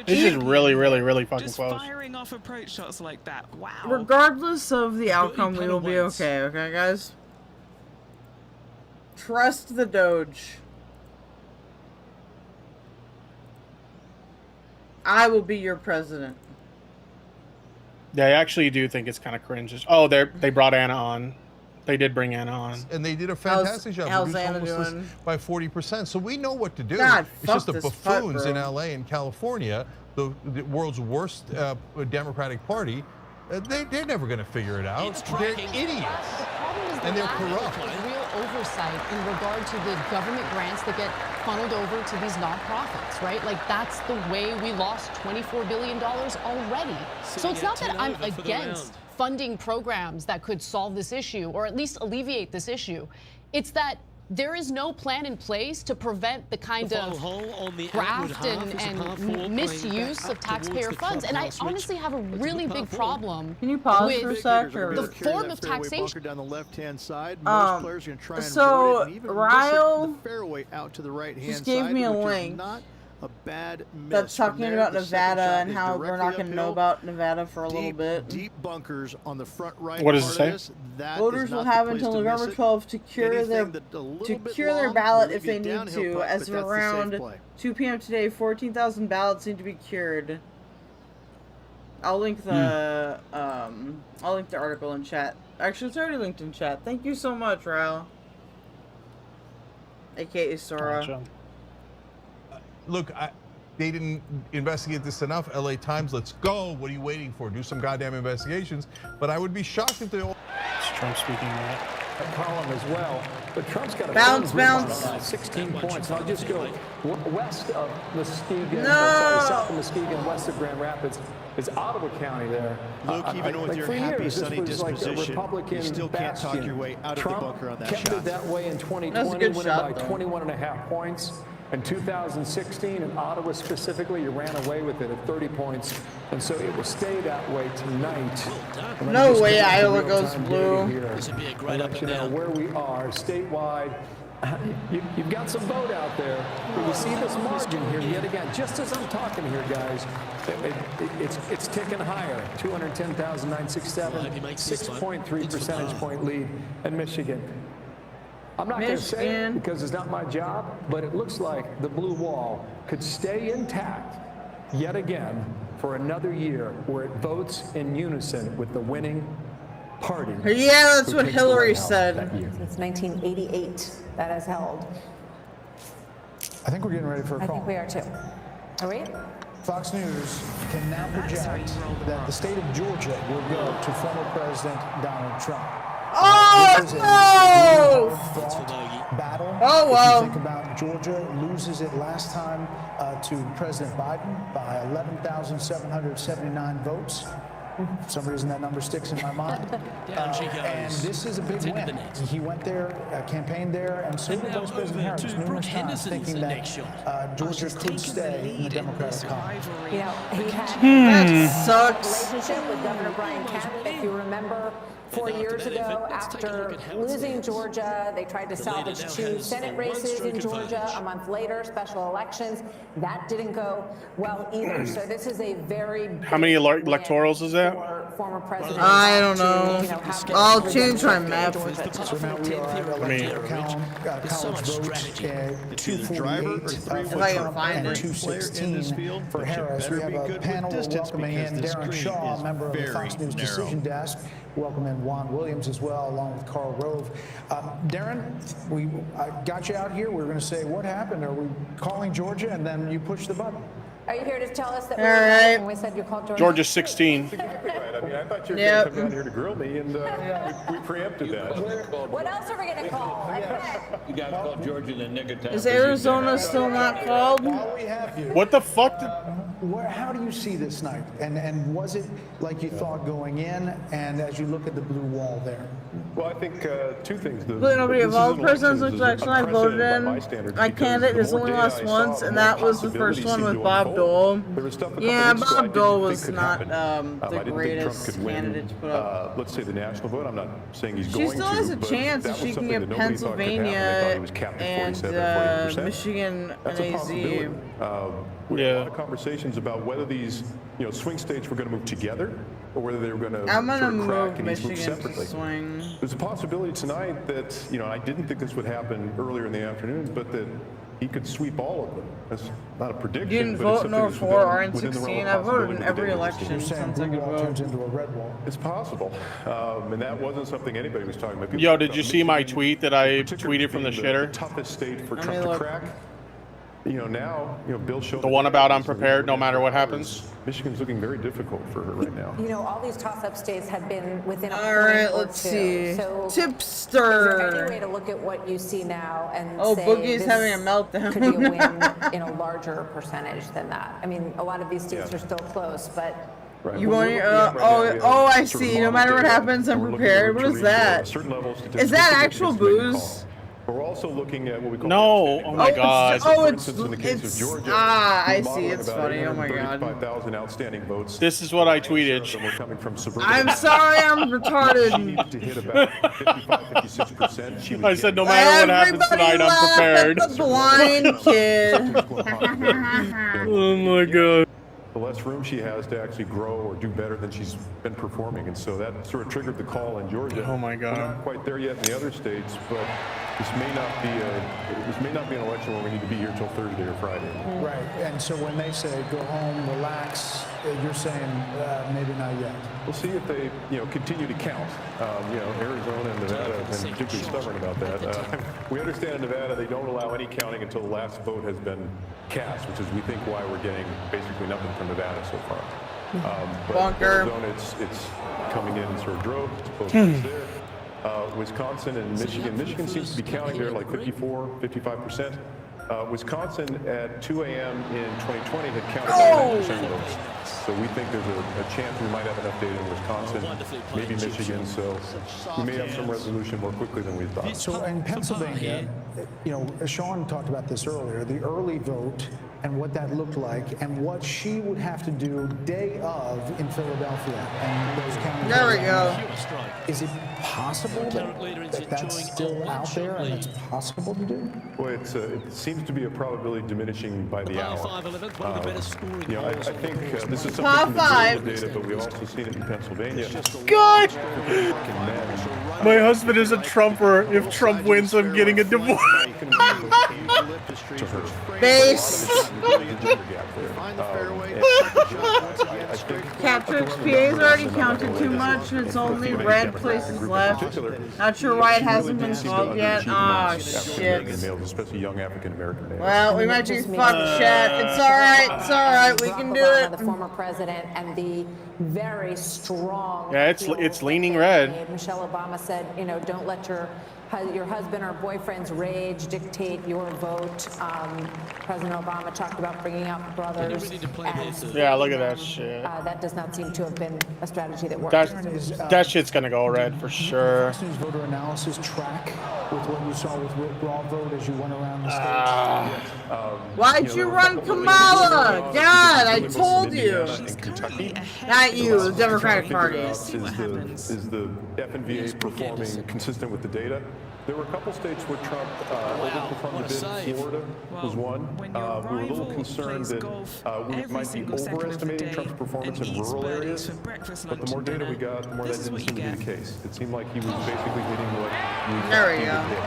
It's just really fucking close. Firing off approach shots like that. Wow. Regardless of the outcome, we will be okay. Okay, guys. Trust the Doge. I will be your president. Yeah, I actually do think it's kind of cringe. Oh, they brought Anna on. They did bring Anna on. And they did a fantastic job. How's Reduced Anna homelessness doing? by 40%. So we know what to do. God, it's just the fuck this buffoons putt, in bro. LA and California, the world's worst Democratic Party, they're never going to figure it out. They're idiots. And they're corrupt. Real oversight in regard to the government grants that get funneled over to these nonprofits, right? Like, that's the way we lost $24 billion already. So it's not that I'm against funding programs that could solve this issue or at least alleviate this issue. It's that there is no plan in place to prevent the kind of graft and misuse of taxpayer funds. And I honestly have a really big problem Can you pause with for a sec? the form of taxation. Down the left-hand side. Most players are going to try and so avoid it and even Ryle miss the fairway out to the right-hand just gave side, me a which is link not a bad miss. that's From talking there, about the second Nevada shot and is how we're not directly going to know uphill. about Nevada for a little bit. Deep bunkers on the front right. What does it part say? of this. That Voters is will not have the place until to miss November it. 12th to cure Anything that a little bit long ballot will if they leave a need downhill to. putt, As but of that's the safe around play. 2 p.m. today, 14,000 ballots need to be cured. I'll link the article in chat. Actually, it's already linked in chat. Thank you so much, Ryle. AKA Sora. Gotcha. Look, they didn't investigate this enough. LA Times, let's go. What are you waiting for? Do some goddamn investigations. But I would be shocked if they all... It's Trump speaking that. A column as well, but Trump's got a Bounce, firm grip on bounce. it, 16 points. I'll just go west of Muskegon, No! south of Muskegon, west of Grand Rapids, is Ottawa County there. Luke, even with your for happy, years, sunny this was like a disposition, Republican you still can't talk bastion. your way out of Trump the bunker on that kept shot. it that way in 2020, That's a good winning shot, by though. 21.5 points. In 2016, in Ottawa specifically, you ran away with it at 30 points. And so it will stay that way tonight. And No just way give you Iowa the goes real-time blue. data here. This would be a great I'll up let and you know down. where we are statewide. You've got some vote out there. But you see this margin here yet again. Just as I'm talking here, guys, it's ticking higher. 210,967, 6.3 percentage point lead in Michigan. I'm not going to say it because it's not my job, but it looks like the blue wall could stay intact yet again for another year where it votes in unison with the winning party. Yeah, that's who what takes the Hillary White House said. that year. Since 1988, that has held. I think we're getting ready for a I call. think we are too. Are we? Fox News can now project that the state of Georgia will go to former President Donald Trump. Oh, This is a no! hard-fought battle. Oh, wow. If you think about Georgia loses it last time to President Biden by 11,779 votes. For some reason, that number sticks in my mind. And this is a big win. He went there, campaigned there, and so did Vice President Harris numerous times, thinking that Georgia could stay in the Democratic caucus. You know, he had That sucks. relationship with Governor Brian Kemp, if you remember. 4 years ago, after losing Georgia, they tried to salvage 2 Senate races in Georgia. A month later, special elections. That didn't go well either. So this is a very How many electorals is that? former president. I don't know. I'll change my map. So now we are at college vote, 248 If I can find it. 216 for Harris. We have a panel welcoming in Darren Shaw, member of the Fox News Decision Desk. Welcome in Juan Williams as well, along with Karl Rove. Darren, we got you out here. We were going to say, what happened? Are we calling Georgia? And then you push the button. Are you here to tell us that All right. when we said you called Georgia? Georgia's 16. I mean, I thought you were Yep. going to come down here to grill me, and we preempted that. What else are we going to call? You guys called Georgia in the nick of time. Is Arizona still not called? While we have you, What the fuck? how do you see this night? And was it like you thought going in? And as you look at the blue wall there? Well, I think 2 things. Really, nobody of all the presidents which election I voted in, my candidate has only lost once, and that was the first one with Bob Dole. Yeah, Bob Dole was not the greatest candidate to put up. Let's say the national vote. I'm not saying he's She going still to. has a but chance that if she was can something get that nobody thought could happen. They thought he was capped at and 47, 40%. Michigan That's and a AZ. possibility. We had a lot of conversations about whether these, swing states were going to move together or whether they were going to I'm gonna sort of move crack and each move Michigan to separately. swing. There's a possibility tonight that, I didn't think this would happen earlier in the afternoon, but that he could sweep all of them. That's not a prediction. You didn't but vote it's something nor that's for or in within the realm 16. of I voted in possibility every with the election data. since I could vote. Turns into a red wall. It's possible, and that wasn't something anybody was talking about. People Yo, talked did about you see my Michigan, tweet that I particularly tweeted from the being shitter? The toughest state for Let me Trump to look. crack. Now, Bill showed The one about I'm prepared no matter what happens? Michigan's looking very difficult for her right now. You know, all these toss-up states have been within a All point right, or let's 2. see. So Tipster. is there any way to look at what you see now and Oh, say Boogie's this having a meltdown. could be a win in a larger percentage than that? I mean, a lot of these states are still close, but Right. You Well, want we're your, looking at right now, I sort of see. No model matter what data, happens, I'm and we're looking prepared. at What is reach that? a certain level of Is statistical that significance actual to make a booze? call. But we're also looking at what we call No, oh my god. For instance, in the case of Georgia, I we're see. modeling It's about funny. Oh my god. 835,000 outstanding votes. This is what I tweeted. Some were coming from suburban. I'm sorry, I'm She retarded. needed to hit about 55-56%. She was I said no getting- matter what happens Everybody tonight, I'm laugh prepared. at the blind kid. Oh my god. the less room she has to actually grow or do better than she's been performing. And so that sort of triggered the call in Georgia. Oh my God. We're not quite there yet in the other states, but this may not be an election where we need to be here till Thursday or Friday. Right, and so when they say go home, relax, you're saying maybe not yet. We'll see if they, continue to count. Arizona and Nevada have been particularly stubborn about that. We understand in Nevada they don't allow any counting until the last vote has been cast, which is we think why we're getting basically nothing from Nevada so far. But Bunker. Arizona, it's coming in sort of droves. It's close to there. Wisconsin and Michigan. Michigan seems to be counting there like 54, 55%. Wisconsin at 2 a.m. in 2020 had counted 90% of votes. So we think there's a chance we might have enough data in Wisconsin, maybe Michigan. So we may have some resolution more quickly than we thought. So in Pennsylvania, Sean talked about this earlier, the early vote and what that looked like and what she would have to do day of in Philadelphia and those counties. There we go. Is it possible that that's still out there and it's possible to do? Well, it seems to be a probability diminishing by the hour. I think this is something Top from the five. Georgia data, but we've also seen it in Pennsylvania. God! My husband is a Trumper. If Trump wins, I'm getting a divorce. tapestries. to her. Base. Find the fairway. Capture XPA's already counted too much, and it's only red places left. Not sure why it hasn't been solved yet. Oh shit. Especially young African American males. Well, we might be fucked, chat. It's alright. It's alright. We can do it. The former president and the very strong. Yeah, it's leaning red. Michelle Obama said, you know, don't let your husband or boyfriend's rage dictate your vote. President Obama talked about bringing out brothers. Yeah, look at that shit. That does not seem to have been a strategy that worked. That shit's gonna go red for sure. Voter analysis track with what you saw with raw vote as you went around the stage. Why'd you run Kamala? God, I told you. Not you, the Democratic Party. Is the FNVA performing consistent with the data? There were a couple states where Trump overperformed a bit. Florida was one. We were a little concerned that we might be overestimating Trump's performance in rural areas. But the more data we got, the more that didn't seem to be the case. It seemed like he was basically hitting what we thought he would hit.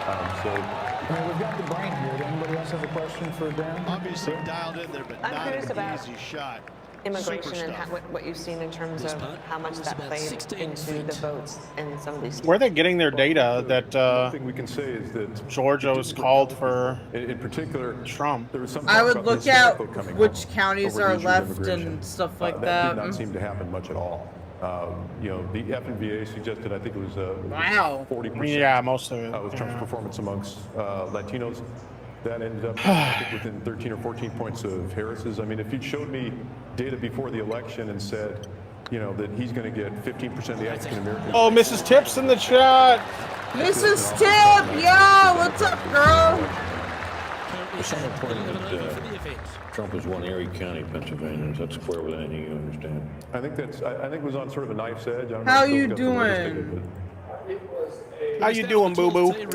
I mean, we've got the brain here. Does anybody else have a question for Dan? Obviously dialed in there, but not an easy shot. Immigration and what you've seen in terms of how much that played into the votes in some of these states. Where are they getting their data that one thing we can say is that Georgia was called for in particular Trump? There was some I would look at which counties are left and stuff like that. That did not seem to happen much at all. You know, the FNVA suggested, I think it was 40%. Yeah, most of it was Trump's performance amongst Latinos. That ended up I think within 13 or 14 points of Harris's. I mean, if you'd showed me data before the election and said, you know, that he's going to get 15% of the African Americans. Oh, Mrs. Tips in the chat. Mrs. Tip, yo, what's up, girl? Someone pointed that Trump has won Erie County, Pennsylvania. Is that square with anything you understand? I think that's. I think it was on sort of a knife's edge. I don't How know you doing? How you doing, boo boo? Went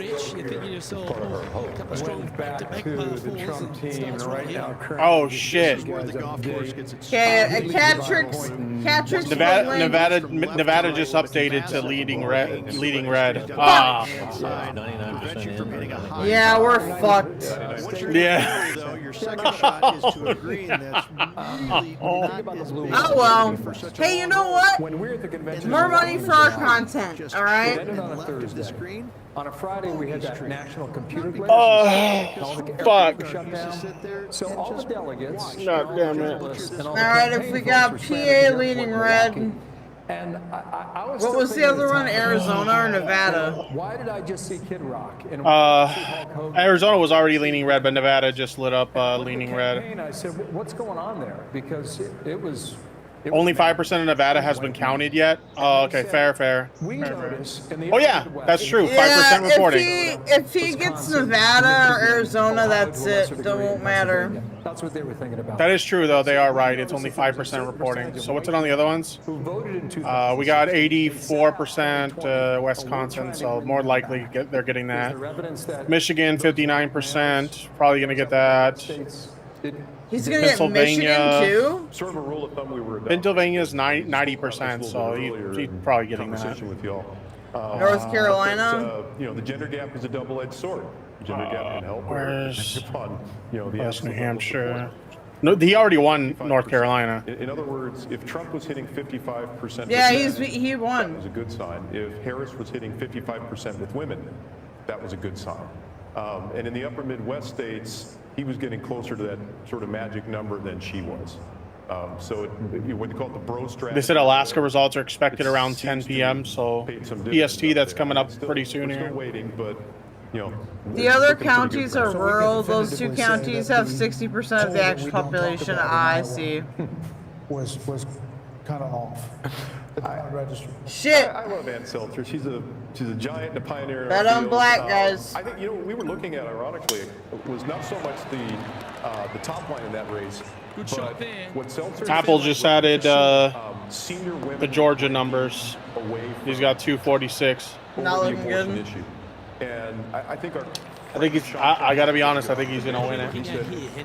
back to the Trump team, and right now, Oh shit! Okay, Catrix. Nevada just updated to leading red. Leading red. Ah. Yeah, we're fucked. Yeah. Your second shot is to agree, and that's really Oh well. Hey, you know what? More money for our content. All right. On a Friday, we had that national computer glitch. Oh, fuck. So all the delegates. God damn it. All right, if we got PA leading red. And I was what was the other one? Arizona or Nevada? Why did I just see Kid Rock? Arizona was already leaning red, but Nevada just lit up leaning red. I said, what's going on there? Because it was. Only 5% of Nevada has been counted yet. Oh, okay, fair. Oh yeah, that's true. 5% reporting. If he gets Nevada or Arizona, that's it. It won't matter. That's what they were thinking about. That is true, though. They are right. It's only 5% reporting. So what's it on the other ones? We got 84% Wisconsin, so more likely they're getting that. Michigan, 59%. Probably going to get that. He's going to get Michigan, too? Sort of a rule of thumb we were. Pennsylvania's 90%, so he's probably getting that. With y'all. North Carolina? You know, the gender gap is a double-edged sword. The gender gap can help. Where's upon, you know, the West New Hampshire? No, he already won North Carolina. In other words, if Trump was hitting 55%, yeah, he won. That was a good sign. If Harris was hitting 55% with women, that was a good sign. And in the upper Midwest states, he was getting closer to that sort of magic number than she was. So what they call it the bro strategy. They said Alaska results are expected around 10 p.m. So PST, that's coming up pretty soon here. Still waiting, but you know. The other counties are rural. Those two counties have 60% of the actual population. I see. Was kind of off. Shit. I love Ann Seltzer. She's a giant and a pioneer. Bet on black, guys. I think, you know, what we were looking at, ironically, was not so much the top line in that race, but what Seltzer. Apple just added the Georgia numbers. He's got 246. Not looking good. Issue. And I think I gotta be honest. I think he's gonna win it.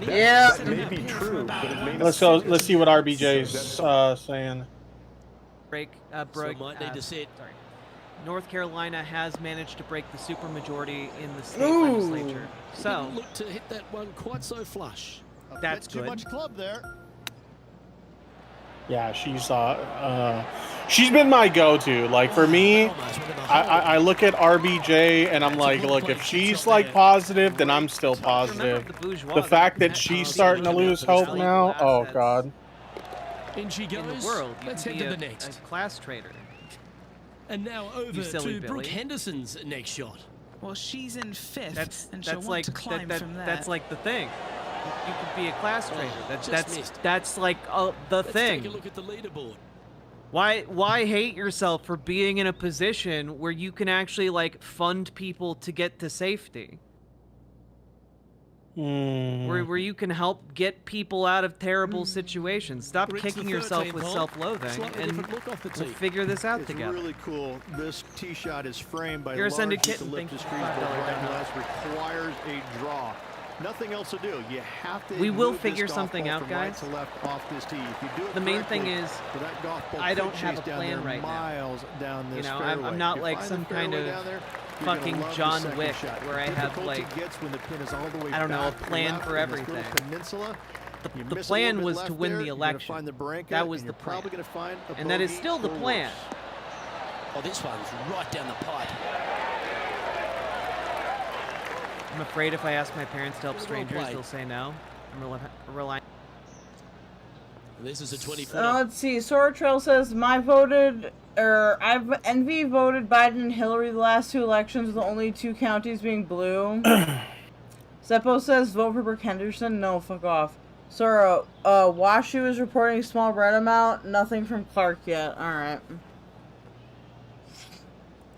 Yeah. That may be true, but it may not. Let's go. Let's see what RBJ's saying. Break. So might need to sit North Carolina has managed to break the supermajority in the state legislature. So Didn't look to hit that one quite so flush. that's Too good. much club there. Yeah, she's been my go-to. Like for me, I look at RBJ and I'm like, look, if she's like positive, then I'm still positive. The fact that she's starting to lose hope now, oh god. In she goes. In the world, you Let's can head be to the a next. class trader. And now over silly to Billy. Brooke Henderson's next shot. Well, she's in fifth, That's and she'll want like to climb from there. that's like the thing. You could be a class trader. just missed. That's like the Let's thing. take a look at the leaderboard. Why hate yourself for being in a position where you can actually like fund people to get to safety? Where you can help get people out of terrible situations. Stop Brits kicking the yourself 13th with hole. self-loathing Slightly and different look off the we'll tee. figure this out It's together. really cool. This tee shot is framed by You're a large sended kitten. eucalyptus Thank trees, you. but right glass requires a draw. Nothing else to do. You have to. We will move figure this golf something ball out, from right guys. to left off this tee. If you do it The main thing correctly, is, well, that golf ball I could don't have chase a down plan there right now. miles down You this know, fairway. I'm not If you like find some the kind fairway of down there, you're gonna fucking love the John second Wick shot. where I The have difficult like it gets when the pin is all the way I don't know, a back plan left for in this little everything. peninsula. You The miss a little plan bit was left to win there, the you're gonna election. find the branca, That was and the you're probably plan. gonna find a And that is bogey still the or plan. Oh, this one's right down the pipe. I'm afraid if I ask my parents to help Well strangers, played. they'll say no. I'm relying. This is a 24. Let's see. Sora Trail says I've Envy voted Biden and Hillary the last two elections, with the only two counties being blue. Seppo says vote for Brooke Henderson. No, fuck off. Sora, Washu is reporting small red amount. Nothing from Clark yet. All right.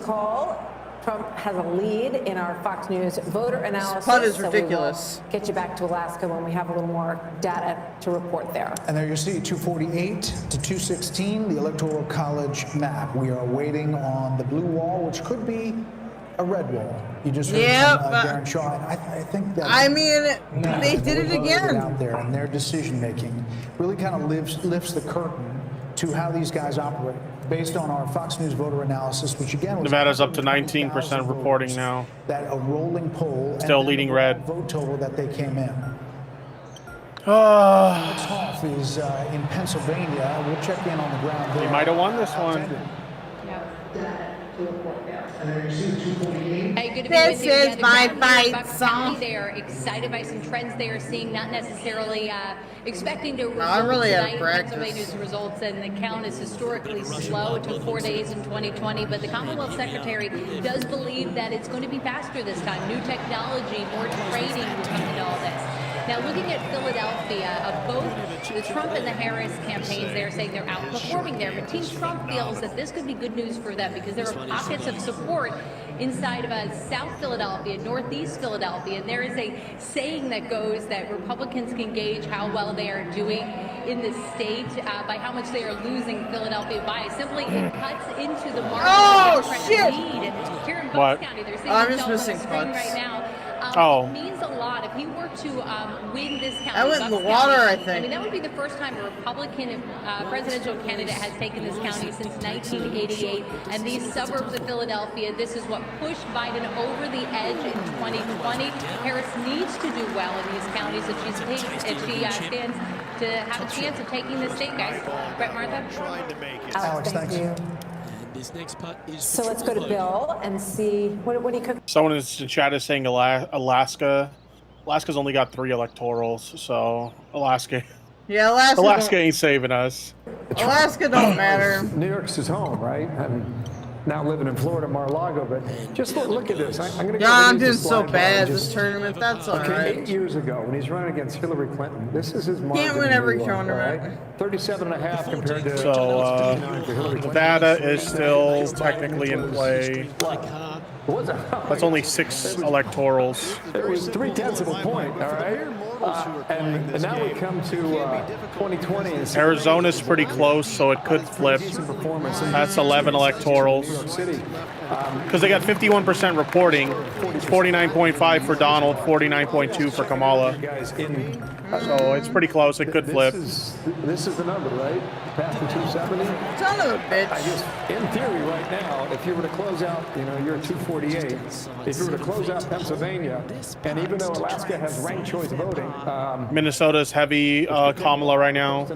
Call. Trump has a lead in our Fox News voter analysis. putt is so we will ridiculous. get you back to Alaska when we have a little more data to report there. And there you see 248 to 216, the Electoral College map. We are waiting on the blue wall, which could be a red wall. You just heard from Darren Shaw. And I think that. I mean, they did it again. Out there, and their decision making really kind of lifts the curtain to how these guys operate. Based on our Fox News voter analysis, which again was Nevada's up to 19% reporting now. that a rolling poll Still and leading the red. vote total that they came in. Alex Hoff is in Pennsylvania. We'll check in on the ground there. He might have won this one. Hey, good to be This with you. is Yeah, my down here in fight Bucks song. County, They are excited by some trends they are seeing, not necessarily expecting to result I'm really out of tonight. practice. Pennsylvania's results and the count is historically slow. It took 4 days in 2020, but the Commonwealth Secretary does believe that it's going to be faster this time. New technology, more training will come into all this. Now, looking at Philadelphia, both the Trump and the Harris campaigns, they're saying they're outperforming there. But Team Trump feels that this could be good news for them because there are pockets of support inside of South Philadelphia, Northeast Philadelphia. And there is a saying that goes that Republicans can gauge how well they are doing in the state by how much they are losing Philadelphia by. Simply, it cuts into the margin of Democrat lead. Here in Bucks County, they're seeing I'm themselves just on the missing screen putts. right now. Oh. It means a lot. If he were to win this county, I went in the Bucks water, County, I think. I mean, that would be the first time a Republican presidential candidate has taken this county since 1988. And these suburbs of Philadelphia, this is what pushed Biden over the edge in 2020. Harris needs to do well in these counties if she stands to have a chance of taking the state, guys. Brett, Martha? Alex, thank you. This next putt is So let's go to Bill and see what do you cook. Someone in the chat is saying Alaska's only got 3 electorals, so Alaska Yeah, Alaska ain't saving us. Alaska don't matter. New York's his home, right? I'm now living in Florida, Mar-a-Lago, but just look at this. I'm going to go. Yeah, I'm read doing so slide bad down. this tournament. That's all Okay, right. 8 years ago, when he's running against Hillary Clinton, this is his margin. Can't win in every New York, tournament. all right? 37.5 compared to So 59 for Hillary Clinton. Nevada is still technically in play. That's only 6 electorals. It was 0.3 of a point, all right? And now we come to 2020. And Arizona's pretty close, so it could flip. That's 11 electorals. New York City. Because they got 51% reporting. It's 49.5 for Donald, 49.2 for Kamala. So it's pretty close. It could flip. This is the number, right? Past the 270. Son of a bitch. I guess in theory, right now, if you were to close out, you're at 248. If you were to close out Pennsylvania, and even though Alaska has ranked choice voting, Minnesota's heavy Kamala right now.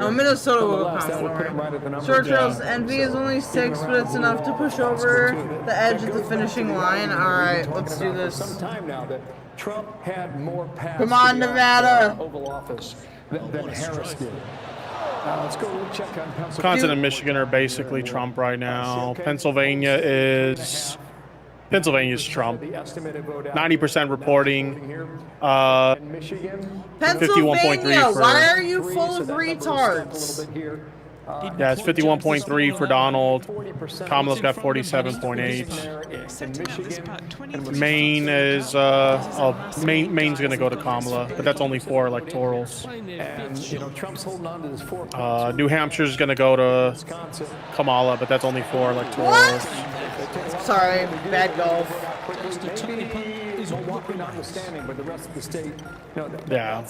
Oh, Minnesota will Kamala. Short Trails Envy is only 6, but it's enough to push over the edge at the finishing line. All right, let's do this. Some time now that Trump had more paths. Come on, Nevada. Oval Office than Harris did. Let's go check on Pennsylvania. Wisconsin and Michigan are basically Trump right now. Pennsylvania's Trump. 90% reporting. 51.3 for. Why are you full of retards? Yeah, it's 51.3 for Donald. Kamala's got 47.8. Maine is Maine's gonna go to Kamala, but that's only 4 electorals. Trump's holding on to this 4. New Hampshire's gonna go to Kamala, but that's only 4 electorals. Sorry, bad golf. Yeah.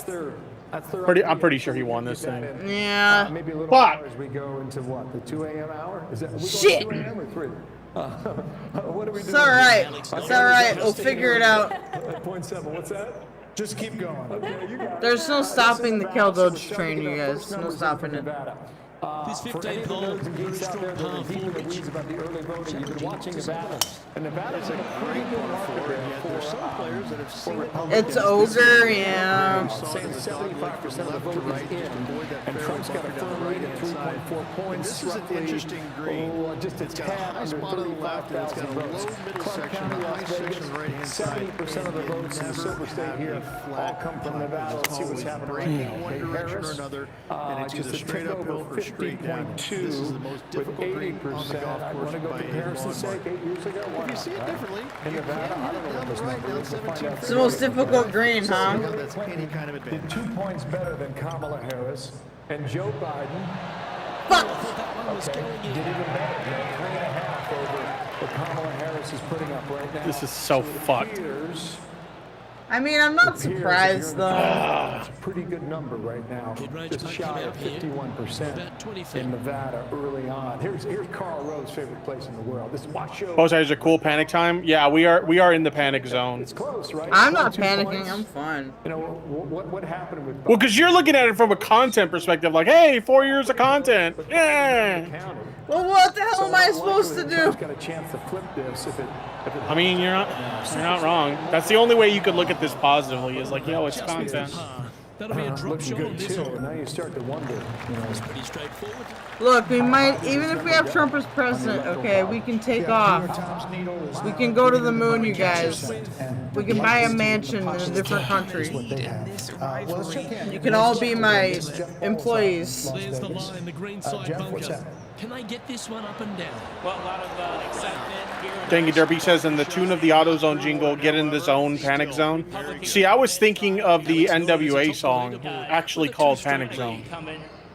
I'm pretty sure he won this thing. Yeah. Maybe a little But more as we go into what, the 2 a.m. hour? Is that shit? 2 a.m. or 3? What are we doing? It's all right. It's all right. We'll figure it out. Point 7. What's that? Just keep going. Okay, you got it. There's no stopping the Keldoge train, you guys. No stopping it. This 15th hole, very strong par 4 pitch. About the early voting, you've been watching Nevada, and Nevada's a pretty good market there. There's some players that have seen It's Ogre, yeah. Saying 75% of the vote is in, and Trump's got a firm lead at 3.4 points. This is an interesting green. Just a tad under 35,000 votes. Clark County, Las Vegas, 70% of the votes in the Silver State here all come from Nevada. Let's see what's happening right now. One direction or another, and it's either straight uphill or straight down. This is the most difficult green on the golf course by any long margin. If you see it differently, you can hit it down the right, down 17. It's the most difficult green, huh? That's any kind of advantage. Did 2 points better than Kamala Harris, and Joe Biden. Fuck! Okay, did even better. 3.5 over what Kamala Harris is putting up right now. This is so fucked. I mean, I'm not surprised though. It's a pretty good number right now. Just shy of 51% in Nevada early on. Here's Carl Rowe's favorite place in the world. This watch show. Oh, sorry, is it cool panic time? Yeah, we are in the panic zone. It's close, right? I'm not panicking. I'm fine. You know what happened with? Well, because you're looking at it from a content perspective, like, hey, 4 years of content. Yeah. Well, what the hell am I supposed to do? Got a chance to flip this if it I mean, you're not wrong. That's the only way you could look at this positively is like, yo, it's content. That'll be a drop shot on this hole. Now you start to wonder. It's pretty straightforward. Look, we might, even if we have Trump as president, okay, we can take off. We can go to the moon, you guys. We can buy a mansion in a different country. You can all be my employees. There's the line, the green side bunker. Can they get this one up and down? Well, a lot of excitement here. Dang it, Derby says in the tune of the AutoZone jingle, get in the zone, panic zone. See, I was thinking of the NWA song, actually called Panic Zone.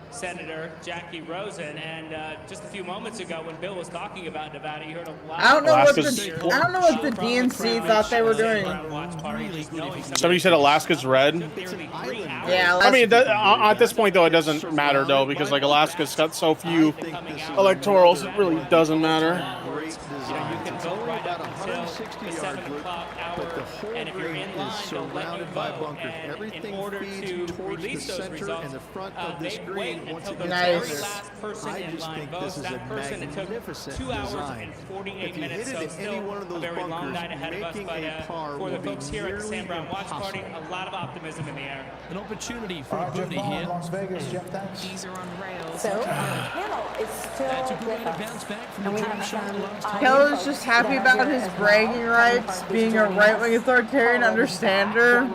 Senator Jackie Rosen, and just a few moments ago when Bill was talking about Nevada, you heard a lot. I don't know what the DNC thought they were doing. Somebody said Alaska's red. Yeah. I mean, at this point though, it doesn't matter though because like Alaska's got so few electorals, it really doesn't matter. You can go right up until the 7 o'clock hour, and if you're in line, they'll let you vote. And in order to release those results, they wait until the very last person in line votes. That person, it took 2 hours and 48 minutes, so still a very long night ahead of us. But for the folks here at the Sam Brown Watch Party, a lot of optimism in the air. An opportunity for a birdie here. Las Vegas, Jeff, thanks. These are on rails. So, our panel is still That's a good way with to us. bounce back from And the we drop have shot some last time. Keller's just happy about his bragging rights, being a right-wing authoritarian understander.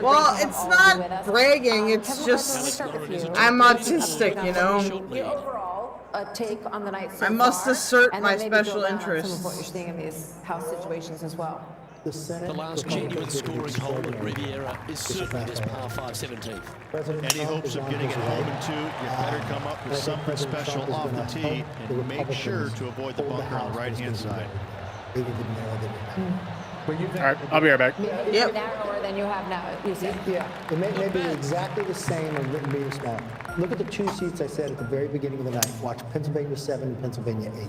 Well, it's not bragging, it's just, I'm autistic, you know? Your overall take on the night so I must far, assert and my then maybe special build on some interests. of what you're seeing in these house situations as well. the Senate. The last genuine scoring hole at Riviera is certainly this par 5 17th. Any hopes of getting it home in two, you better come up with something special off the tee and make sure to avoid the bunker on the right-hand side. All right, I'll be right back. Yep. Narrower than you have now, you see? Yeah, it may be exactly the same and wouldn't be small. Look at the two seats I said at the very beginning of the night. Watch Pennsylvania 7 and Pennsylvania 8.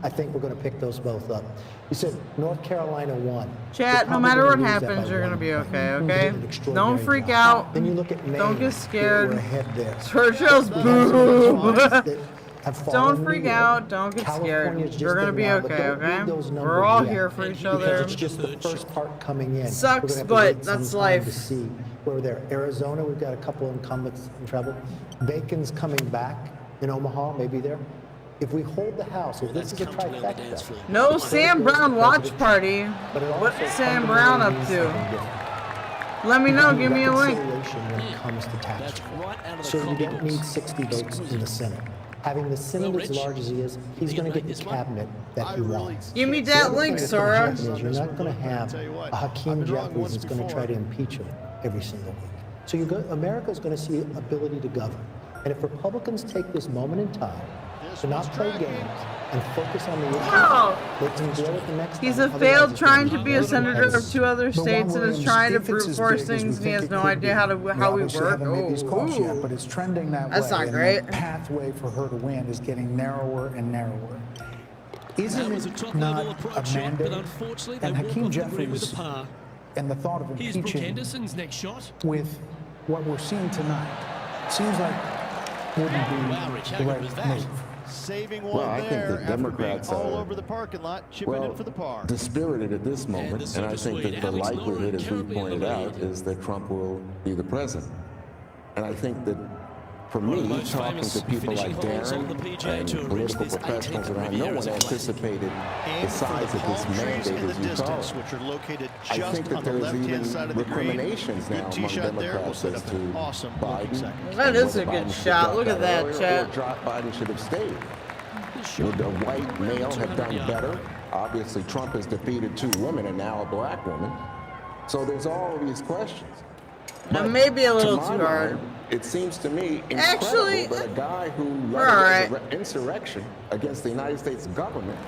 I think we're going to pick those both up. You said North Carolina 1. Chat, no matter what happens, you're going to be okay, okay? Don't freak out. Then you look at Maine. Don't get scared. We're ahead there. Churchill's boom. Don't Don't freak out. Don't get scared. You're going to be okay, okay? We're all here for each other. It's just the first part coming in. Sucks, but that's life. To see where there. Arizona, we've got a couple of incumbents in trouble. Bacon's coming back in Omaha, maybe there. If we hold the House, if this is a trifecta. No Sam Brown watch party. What's Sam Brown up to? Let me know. Give me a link. When it comes to tax reform. So you don't need 60 votes in the Senate. Having the Senate as large as he is, he's going to get the cabinet that he wants. Give me that link, Sora. You're not going to have a Hakeem Jeffries that's going to try to impeach him every single week. So America's going to see ability to govern. And if Republicans take this moment in time to not play games and focus on the issues, let them deal with the next He's time. a failed trying to be a senator of 2 other states and is trying to brute force things and he has no idea how we work. Yet, but it's trending that way. That's not and great. The pathway for her to win is getting narrower and narrower. Isn't it not a mandate? And Hakeem Jeffries and the thought of impeaching with what we're seeing tonight seems like wouldn't be the right move. Saving Well, I think the Democrats all are over the parking lot, chipping in for the par. dispirited at this moment, and I think that the likelihood, as we pointed out, is that Trump will be the president. And I think that, for me, talking to people like Darren and political professionals around, no one anticipated the size of this mandate as you saw. Which are located I just think that on the there's left-hand even side of the green. recriminations now Good among tee shot there. We'll Democrats set as up to an awesome Biden. That is a whether good Biden should shot. drop Look at that, earlier chat. Or Biden should have stayed. Would a white male have done better? Obviously, Trump has defeated 2 women and now a black woman. So there's all of these questions. Now, maybe a little To my too hard. mind, it seems to me Actually, incredible that a guy who we're all right. led an insurrection against the United States government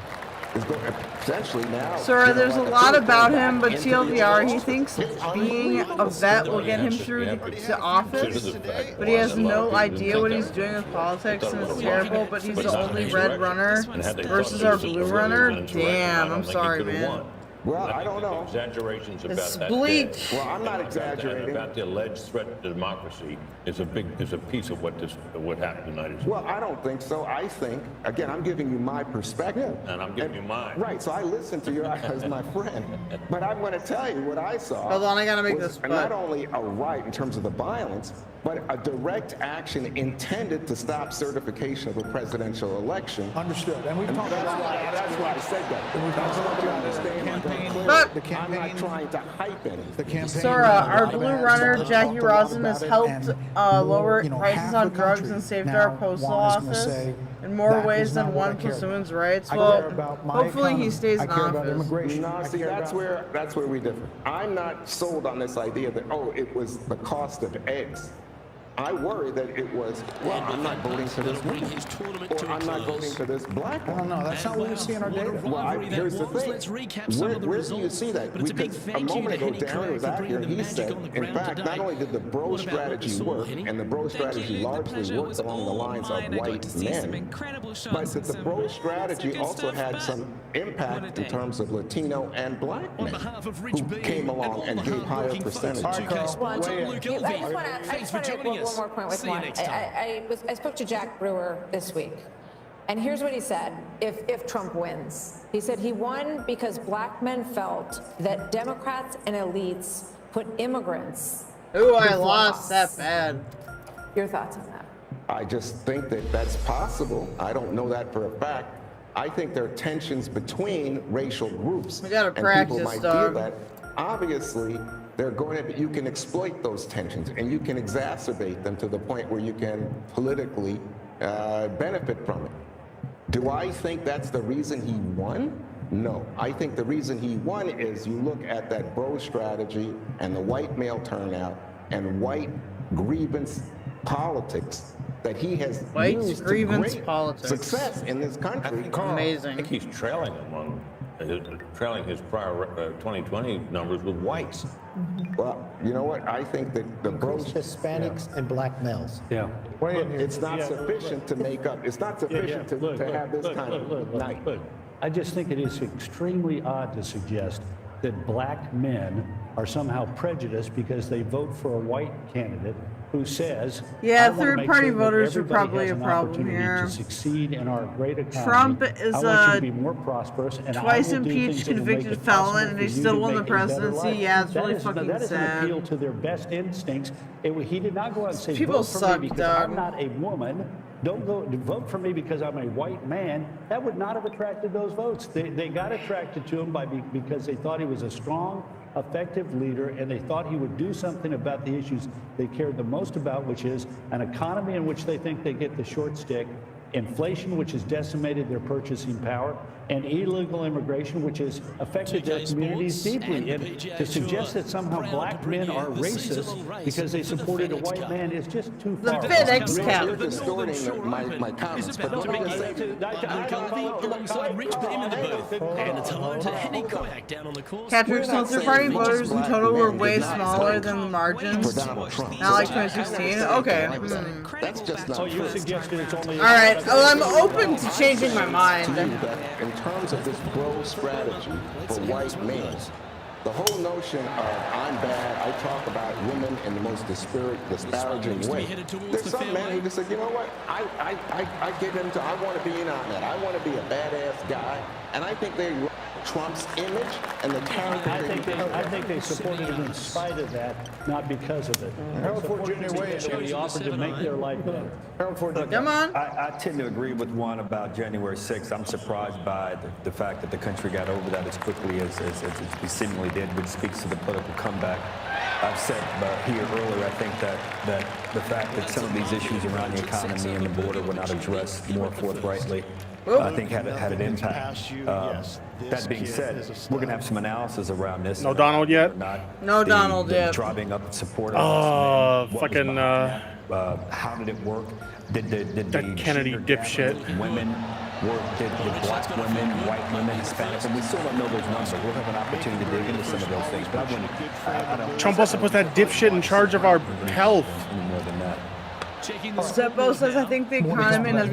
is going to potentially now. Sora, there's a like lot coup about back him, but into the TLDR, he US. thinks being a vet will get him through to office, but he has no idea what he's doing with politics, and it's terrible, but he's the only red runner versus our blue runner? Damn, I'm sorry, man. Well, I don't know. Exaggerations about It's that. bleak. day. Well, I'm not About that, exaggerating. about the alleged threat to democracy is a piece of what happened in the United States. Well, I don't think so. I think, again, I'm giving you my perspective. And I'm giving you mine. Right, so I listen to you as my friend. But I'm going to tell you what I saw. Hold on, I gotta make was this not only a right in terms of the violence, but a direct action intended to stop certification of a presidential election. Understood. And we've talked about that. That's why I said that. And we've That's talked what you about understand. But the campaign. I'm not trying to hype any. The campaign. Sora, our blue runner, Jackie Rosen, has helped lower prices on drugs and saved our postal office in more ways than one plus women's rights. Well, hopefully he stays in office. No, see, that's where we differ. I'm not sold on this idea that, oh, it was the cost of eggs. I worry that it was, well, I'm not voting for this woman, or I'm not voting for this black woman. No, that's not what we see in our data. Well, here's the thing. Where do you see that? Because a moment ago, Darren was out here and he said, in fact, not only did the bro strategy work, and the bro strategy largely worked along the lines of white men, but that the bro strategy also had some impact in terms of Latino and black men who came along and gave higher percentages. I just want to make one more point with one. I spoke to Jack Brewer this week, and here's what he said if Trump wins. He said he won because black men felt that Democrats and elites put immigrants. Ooh, I lost that bad. Your thoughts on that? I just think that that's possible. I don't know that for a fact. I think there are tensions between racial groups. We gotta and practice, people might dog. feel that. Obviously, they're going to be, you can exploit those tensions and you can exacerbate them to the point where you can politically benefit from it. Do I think that's the reason he won? No. I think the reason he won is you look at that bro strategy and the white male turnout and white grievance politics that he has used to great success in this country. Amazing. I think he's trailing his prior 2020 numbers with whites. Well, you know what? I think that the bros, Hispanics and black males. Yeah. it's not sufficient to make up. It's not sufficient to have this kind of night. I just think it is extremely odd to suggest that black men are somehow prejudiced because they vote for a white candidate who says, yeah, I want to make third-party sure that voters are everybody probably has a an problem opportunity here. to succeed in our great economy. Trump is I want you to be more prosperous, and twice I will do impeached, things that will make convicted it possible felon, and for he you still to won the make a better presidency. life. Yeah, it's That really is, fucking that is an sad. appeal to their best instincts. He did not go out and say, People vote for suck, me because dog. I'm not a woman. Don't go vote for me because I'm a white man. That would not have attracted those votes. They got attracted to him because they thought he was a strong, effective leader, and they thought he would do something about the issues they cared the most about, which is an economy in which they think they get the short stick, inflation, which has decimated their purchasing power, and illegal immigration, which has affected their communities deeply. And to suggest that somehow black men are racist because they supported a white man is just too far. The FedEx cap. You're distorting my comments. But let me just say, alongside Rich Beam in the booth. And it's hello to Henny Koyak down on the course. Patrick, so third-party voters in total were way smaller than the margins. Not like 2016. Okay. That's just not you suggested it's only. All right. Well, I'm open to changing my mind. In terms of this bro strategy for white males, the whole notion of I'm bad, I talk about women in the most disparaging way. There's some men who just said, you know what, I get into, I want to be in on that. I want to be a badass guy. And I think they Trump's image and the character. I think they supported him in spite of that, not because of it. Harold Ford Jr. He offered to make their life better. Harold Ford Jr. Come on. I tend to agree with Juan about January 6th. I'm surprised by the fact that the country got over that as quickly as we seemingly did, which speaks to the political comeback. I've said here earlier, I think that the fact that some of these issues around the economy and the border were not addressed more forthrightly, I think had an impact. That being said, we're going to have some analysis around this. No Donald yet? No Donald yet. Driving up support. Fucking. How did it work? Did that Kennedy dipshit. Women did black women, white women, Hispanics, and we still don't know those numbers. We'll have an opportunity to dig into some of those things. But I don't. Trump also put that dipshit in charge of our health. More than that. Zeppo says, I think the economy has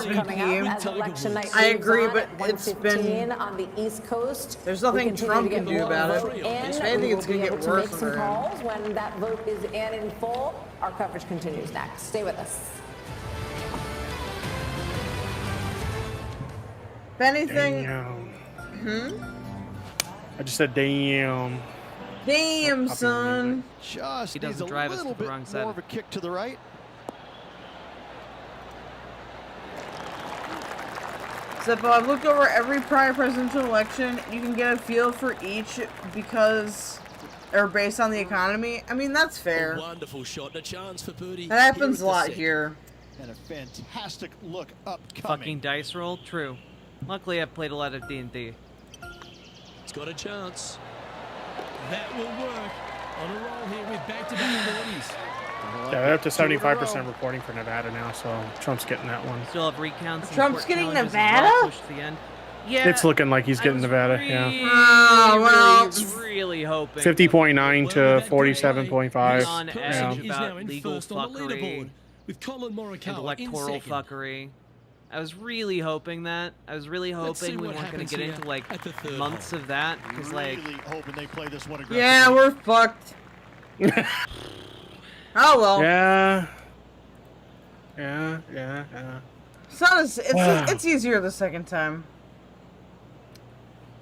been key. I agree, but it's been on the East Coast. There's nothing Trump can do about it. If anything, it's going to get worse for him. Calls when that vote is in full. Our coverage continues next. Stay with us. If anything, I just said damn. Damn, son. Just he doesn't needs drive a us little to the bit wrong more side. of a kick to the right. Zeppo, I've looked over every prior presidential election. You can get a feel for each based on the economy. I mean, that's fair. Wonderful shot, a chance for birdie. That happens a lot here. And a fantastic look upcoming. Fucking dice roll, true. Luckily, I've played a lot of D&D. It's got a chance. That will work. On a roll here with back-to-back birdies. Yeah, they're up to 75% reporting for Nevada now, so Trump's getting that one. Still have recounts. Trump's getting Nevada? Yeah, It's looking like he's getting Nevada, yeah. Really hoping. 50.9 to 47.5. On Yeah. edge about legal fuckery with Colin Morikawa electoral in second. fuckery. I was really hoping that. I was really hoping we weren't going to get into like months of that because like. Really hoping they play this one aggressively. Yeah, we're fucked. Oh well. Yeah. It's not as, it's easier the second time.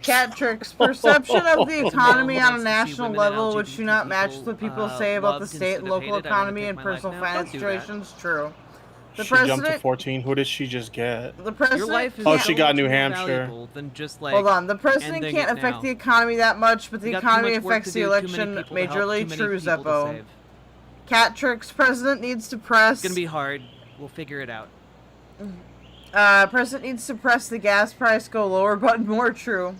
Cat tricks. Perception of the economy on a national level which do not match what people say about the state and local economy and personal finance situations. True. The She jumped to president. 14. Who did she just get? The president. Your life is Oh, so she got much New more Hampshire. valuable than just, like, Hold on. The president ending can't it affect now. the economy that much, but the We got too economy much work affects to the do, too many election people to help, majorly. too many True, people to Zeppo. save. Cat tricks. President needs to press. It's gonna be hard. We'll figure it out. President needs to press the gas price go lower button. More true.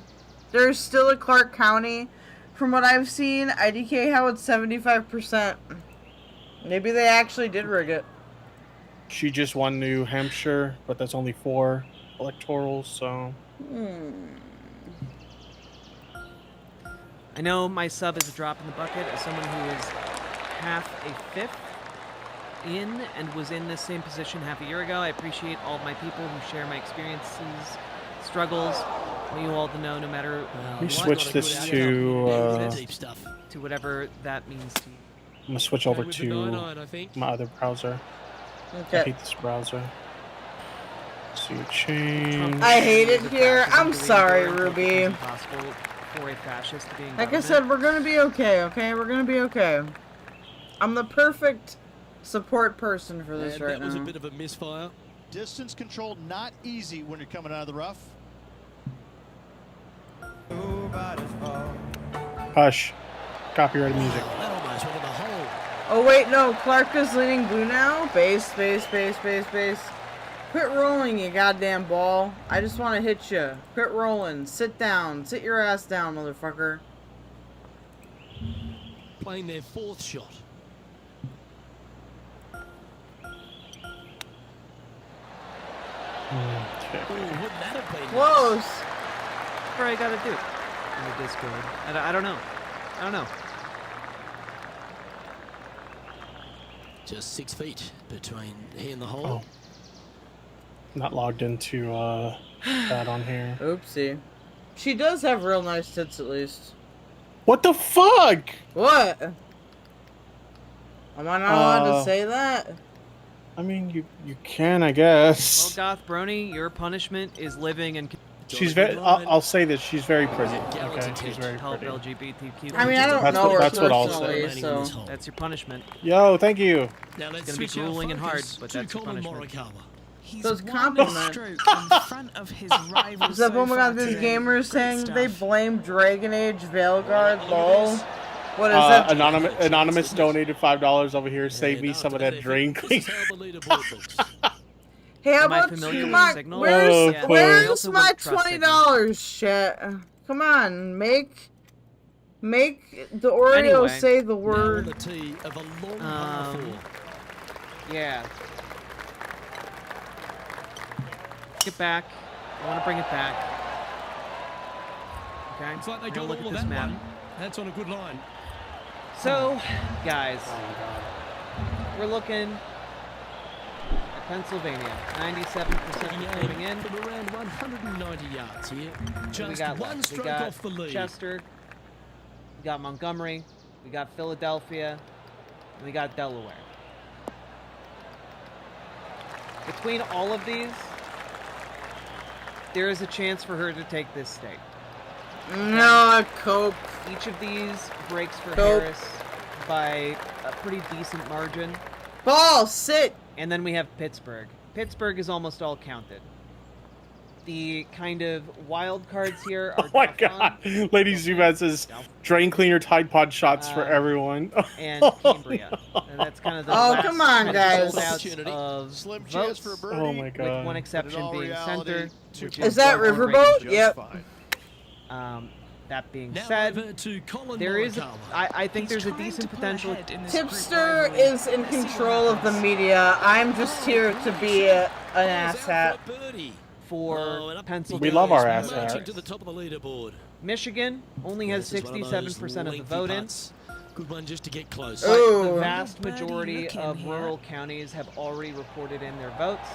There's still a Clark County. From what I've seen, IDK how it's 75%. Maybe they actually did rig it. She just won New Hampshire, but that's only 4 electorals, so... I know my sub is a drop in the bucket as someone who is half a fifth in and was in this same position half a year ago. I appreciate all of my people who share my experiences, struggles. I want you all to know, no matter Let me switch this to whatever that means to you. I'm gonna switch over to my other browser. Okay. I hate this browser. See, change. I hate it here. I'm sorry, Ruby. For a fascist to be in Like I government. said, we're gonna be okay, okay? We're gonna be okay. I'm the perfect support person for this right now. That was a bit of a misfire. Distance control not easy when you're coming out of the rough. Hush. Copyrighted music. Oh wait, no, Clark is leaning blue now. Base, base, base, base, base. Quit rolling, you goddamn ball. I just want to hit you. Quit rolling. Sit down. Sit your ass down, motherfucker. Playing their 4th shot. Close. What I gotta do in the Discord? I don't know. I don't know. Just 6 feet between he and the hole. Oh. Not logged into that on here. Oopsie. She does have real nice tits at least. What the fuck? What? Am I not allowed to say that? I mean, you can, I guess. Well, Goth Brony, your punishment is living and. She's very. I'll say this. She's very pretty. Okay, she's very Help pretty. LGBTQ. I mean, I don't know her that's what I'll say. personally, so That's your punishment. Yo, thank you. Now It's let's gonna be switch our grueling and hard, focus but to that's your Colin punishment. Morikawa. Those compliments. Is that oh my god, these gamers saying they blame Dragon Age Veilguard, lol. What is it? Anonymous donated $5 over here. Save me some of that drink. Hey, how Am I about familiar with my, Signal? where's Yeah. my Trust Signal. $20 shit? Come on, make the Oreo Anyway. say the word. Yeah. Get back. I want to bring it back. Okay. Looks like they Now got look all at of this that map. one. That's on a good line. So, guys, we're looking at Pennsylvania. 97% coming in. From around 190 yards here. Just we got one left? We stroke got off the lead. Chester. We got Montgomery. We got Philadelphia. And we got Delaware. Between all of these, there is a chance for her to take this state. No, cope. Each of these breaks for Nope. Harris by a pretty decent margin. Ball, sit. And then we have Pittsburgh. Pittsburgh is almost all counted. The kind of wild cards here are Oh my god. Lady Zubat says, drain cleaner Tide Pod shots for everyone. and Cambria. And that's kind of the Oh, last come on, kind guys. of holdouts of Slim chance votes, for a birdie. Oh my god. with one exception all being reality, center. two which Is that Baltimore Riverboat? Ravens. Yep. That being Now said, over to Colin there is, Morikawa. I think there's a decent potential. Tipster is in control of the media. I'm just here to be an asshat. For Pennsylvania. We love our Marching assets. to the top of the leaderboard. Michigan only has This is one of those 67% of the lengthy vote in. putts. Good one just to get close. But Ooh. the vast Birdie majority looking of here. rural counties have already reported in their votes,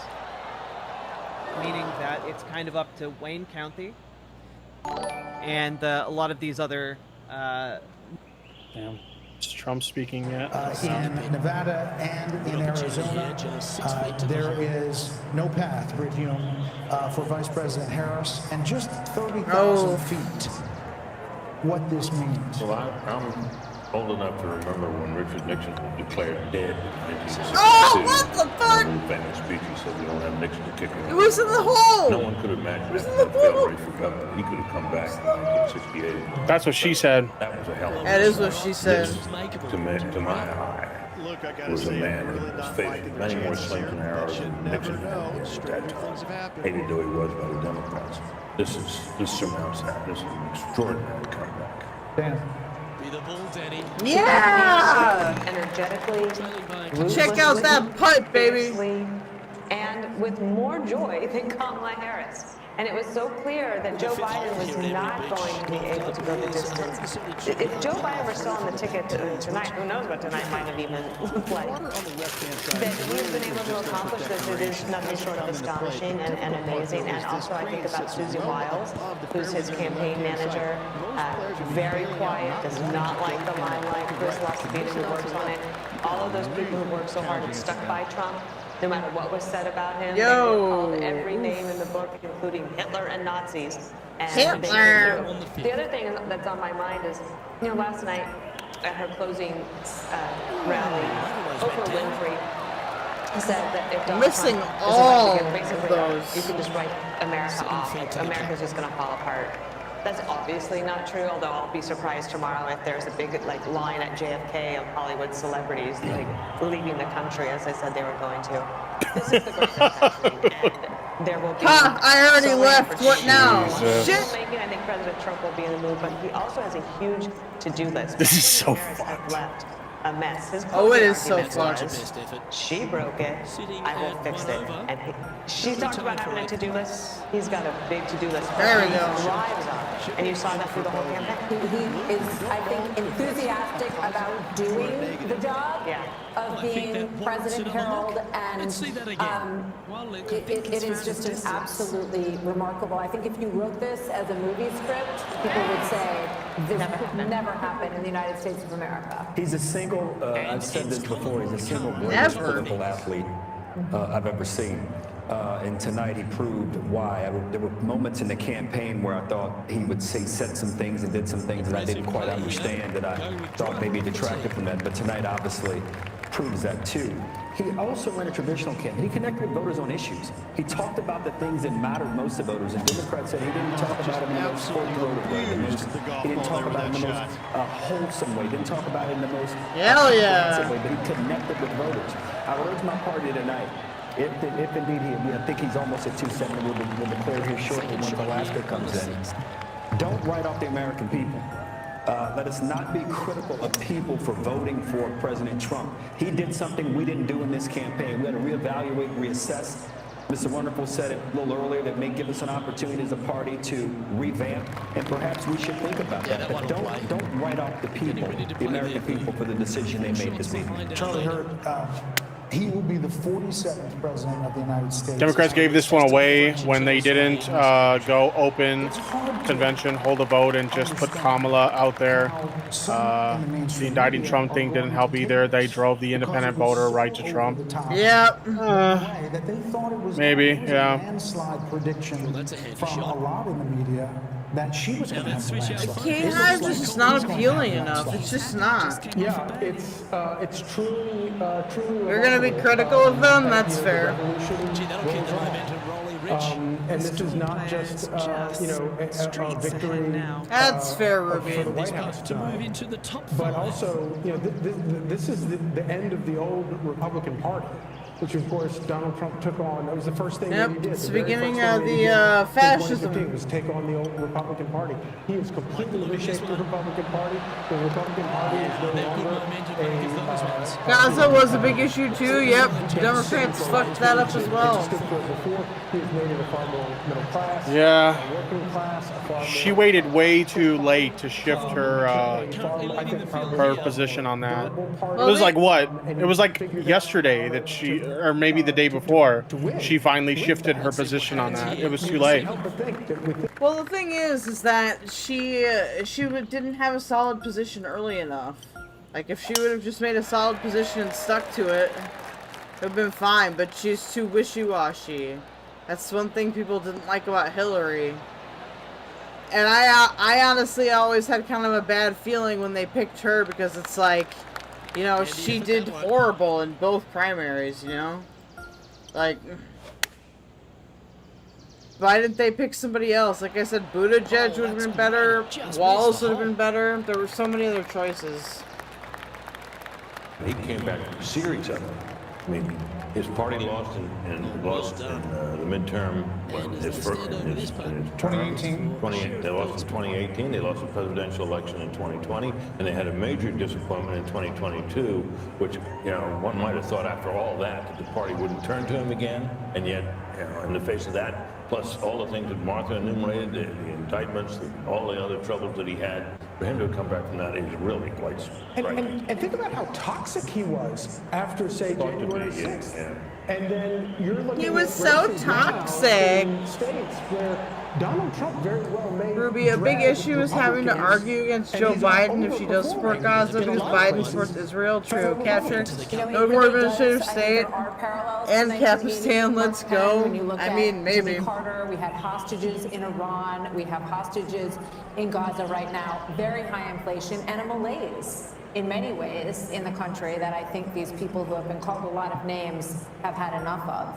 meaning that it's kind of up to Wayne County and a lot of these other. Damn. Is Trump speaking yet? In Nevada and in Arizona, there is no path, Bridgium, for Vice President Harris, and just 30,000 feet. What this means. Well, I'm old enough to remember when Richard Nixon was declared dead in 1962. Oh, what the fuck? One famous speech, he said, we don't have Nixon to kick him. It was in the hole. No one could imagine It was that in the failed hole. race for governor. He could have come back in 1968. That's what she said. That was a hell of a That is what she said. to my eye. was a man who was facing many more slings and arrows than Nixon had at that time. Hated though he was by the Democrats. This surmounts that. This is an extraordinary comeback. Dan. Yeah! Energetically. Check out that pipe, baby. And with more joy than Kamala Harris. And it was so clear that Joe Biden was not going to be able to go the distance. If Joe Biden were still on the ticket tonight, who knows what tonight might have even played. That he's been able to accomplish this, it is nothing short of astonishing and amazing. And also I think about Susie Walz, who's his campaign manager. Very quiet, does not like the limelight. Chris Lastabita, who works on it. All of those people who worked so hard and stuck by Trump. No matter what was said about him, they were called every name in the book, including Hitler and Nazis. And Hitler! The other thing that's on my mind is, last night at her closing rally, Oprah Winfrey said that if Donald Missing Trump all is elected, basically, those. you can just write America off. America's just going to fall apart. That's obviously not true, although I'll be surprised tomorrow if there's a big line at JFK of Hollywood celebrities leaving the country, as I said they were going to. This is the great that's happening, and there will be. Ha! I already left. What now? Shit! I think President Trump will be in the mood, but he also has a huge to-do list. This is so fun. Left a mess. His it is so fun. She broke it. I will fix it. And she talked about having a to-do list. He's got a big to-do list. There we go. Drives on it. And you saw that through the whole campaign. He is, I think, enthusiastic about doing the job of being President Harold, and it is just an absolutely remarkable. I think if you wrote this as a movie script, people would say this could never happen in the United States of America. He's a single, I've said this before, he's a single greatest political athlete I've ever seen. And tonight he proved why. There were moments in the campaign where I thought he would said some things and did some things that I didn't quite understand, that I thought maybe detracted from that. But tonight obviously proves that too. He also ran a traditional campaign. He connected with voters on issues. He talked about the things that mattered most to voters. And Democrats said he didn't talk about it in the most full-throated way. He didn't talk about it in the most wholesome way. He didn't talk about it in the most comprehensive way. But he connected with voters. I would urge my party tonight, if indeed I think he's almost at 270, we'll declare here shortly when Alaska comes in. Don't write off the American people. Let us not be critical of people for voting for President Trump. He did something we didn't do in this campaign. We had to reevaluate, reassess. Mr. Wonderful said it a little earlier, that may give us an opportunity as a party to revamp, and perhaps we should think about that. But don't write off the people, the American people, for the decision they made this evening. Charlie Hurt, he will be the 47th president of the United States. Democrats gave this one away when they didn't go open convention, hold a vote, and just put Kamala out there. The indicting Trump thing didn't help either. They drove the independent voter right to Trump. Yep. Maybe, yeah. Landslide prediction from a lot in the media that she was going to have the landslide. K-Hive is just not appealing enough. It's just not. Yeah, it's truly. We're gonna be critical of them. That's fair. And this is not just a victory. That's fair, Ruby. For the White House tonight. But also, this is the end of the old Republican Party, which of course Donald Trump took on. That was the first thing that he did. It's the beginning of the fascism. Was take on the old Republican Party. He has completely reshaped the Republican Party. The Republican Party is no longer a. Gaza was a big issue too. Yep, Democrats fucked that up as well. Before, he has made it a far more middle class, Yeah. working class, a far She waited way too late to shift her position on that. It was like what? It was like yesterday that she, or maybe the day before, she finally shifted her position on that. It was too late. Well, the thing is that she didn't have a solid position early enough. Like, if she would have just made a solid position and stuck to it, it would have been fine, but she's too wishy-washy. That's one thing people didn't like about Hillary. And I honestly always had kind of a bad feeling when they picked her, because it's like, you know, she did horrible in both primaries, you know? Like, why didn't they pick somebody else? Like I said, Buttigieg would have been better, Walz would have been better. There were so many other choices. He came back from a series of them. I mean, his party lost in the midterm when his first in his term. 2018. They lost in 2018. They lost the presidential election in 2020, and they had a major disappointment in 2022. Which, you know, one might have thought after all that the party wouldn't turn to him again, and yet, you know, in the face of that, plus all the things that Martha enumerated, the indictments, all the other troubles that he had, for him to come back from that is really quite striking. And think about how toxic he was after, say, January 6th. And then you're looking He was so toxic. States where Donald Trump very well may Ruby, a big issue is having to argue against Joe Biden if she does support Gaza because Biden supports Israel. True. Capture no more administrative state and Kapistan. Let's go. I mean, maybe. Carter, we had hostages in Iran. We have hostages in Gaza right now. Very high inflation and a malaise in many ways in the country that I think these people who have been called a lot of names have had enough of.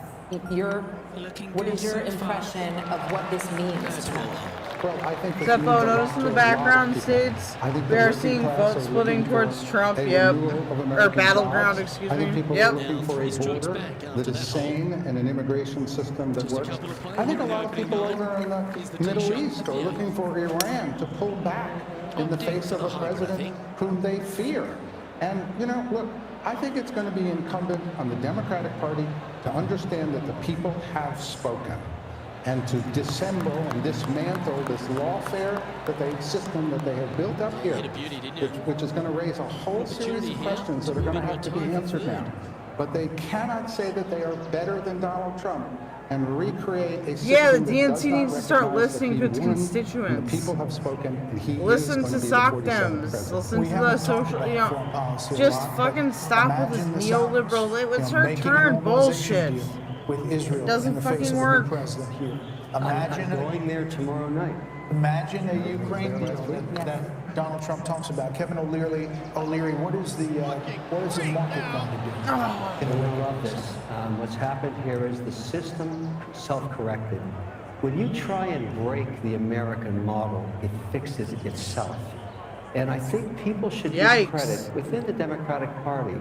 What is your impression of what this means tonight? Well, I think that photo notice in the background states we are seeing votes splitting towards Trump. Yep. Or battleground, excuse me. I think people are looking for a border that is sane and an immigration system that works. I think a lot of people over in the Middle East are looking for Iran to pull back in the face of a president whom they fear. And, you know, look, I think it's going to be incumbent on the Democratic Party to understand that the people have spoken and to dissemble and dismantle this lawfare system that they have built up here, which is going to raise a whole series of questions that are going to have to be answered now. But they cannot say that they are better than Donald Trump and recreate a system. Yeah, the DNC needs to start listening to its constituents. The people have spoken, and he listen to sock dems. Listen to the social, you know, just fucking stop with this neoliberal. It's her turn bullshit. With Israel, it doesn't fucking work. Imagine going there tomorrow night. Imagine a Ukraine deal that Donald Trump talks about. Kevin O'Leary, what is the market going to do? I love this. What's happened here is the system self-corrected. When you try and break the American model, it fixes itself. And I think people should give credit within the Democratic Party.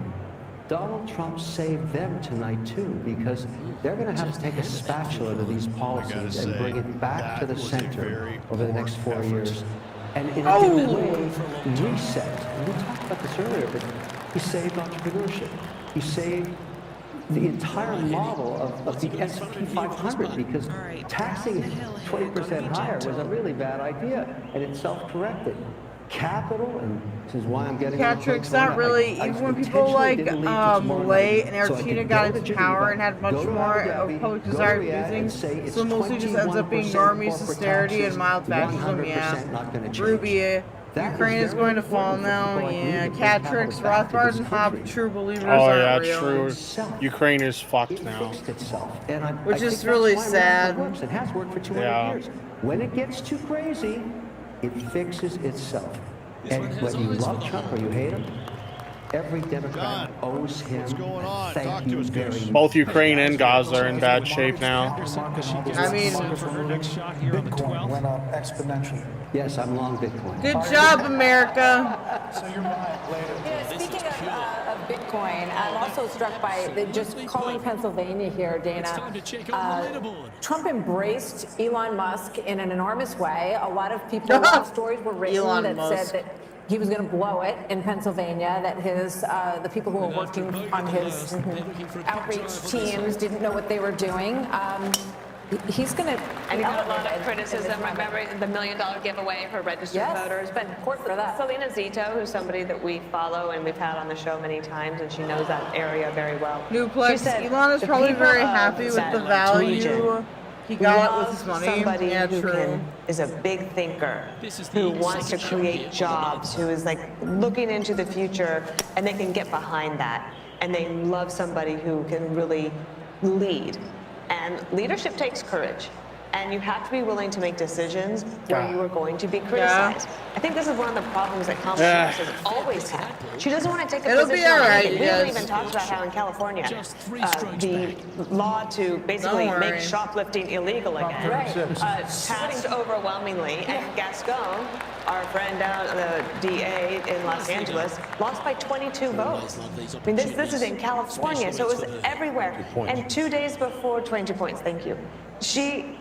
Donald Trump saved them tonight too, because they're going to have to take a spatula to these policies and bring it back to the center over the next 4 years. And in a big way, reset. And we talked about this earlier, but he saved entrepreneurship. He saved the entire model of the S&P 500, because taxing 20% higher was a really bad idea, and it self-corrected. Capital, and this is why I'm getting Patrick's not really, even when people like Malay and Argentina got into power and had much more of public desire using, so mostly just ends up being normies, austerity, and mild fascism. Yeah. Ruby, Ukraine is going to fall now. Yeah. Catrix, Rothbard, and Hobb, true believers aren't real. True. Ukraine is fucked now. Which is really sad. It has worked for 200 years. When it gets too crazy, it fixes itself. And whether you love Trump or you hate him, every Democrat owes him thank you very much. Both Ukraine and Gaza are in bad shape now. I mean, Bitcoin went up exponentially. Yes, I'm long Bitcoin. Good job, America. So you're buying later. Speaking of Bitcoin, I'm also struck by just calling Pennsylvania here, Dana. Trump embraced Elon Musk in an enormous way. A lot of people, a lot of stories were written that said that he was going to blow it in Pennsylvania, that the people who were working on his outreach teams didn't know what they were doing. He's going to. And he got a lot of criticism. Remember the $1 million giveaway for registered voters. But for that. Selena Zito, who's somebody that we follow and we've had on the show many times, and she knows that area very well. Newplex, Elon is probably very happy with the value he got with his money. Somebody who is a big thinker, who wants to create jobs, who is like looking into the future, and they can get behind that. And they love somebody who can really lead. And leadership takes courage. and you have to be willing to make decisions where you are going to be criticized. I think this is one of the problems that Kamala Harris has always had. She doesn't want to take a position on anything. We haven't even talked about how in California, the law to basically make shoplifting illegal again passed overwhelmingly, and Gascon, our friend down the DA in Los Angeles, lost by 22 votes. I mean, this is in California, so it was everywhere. And 2 days before, 22 points, thank you, she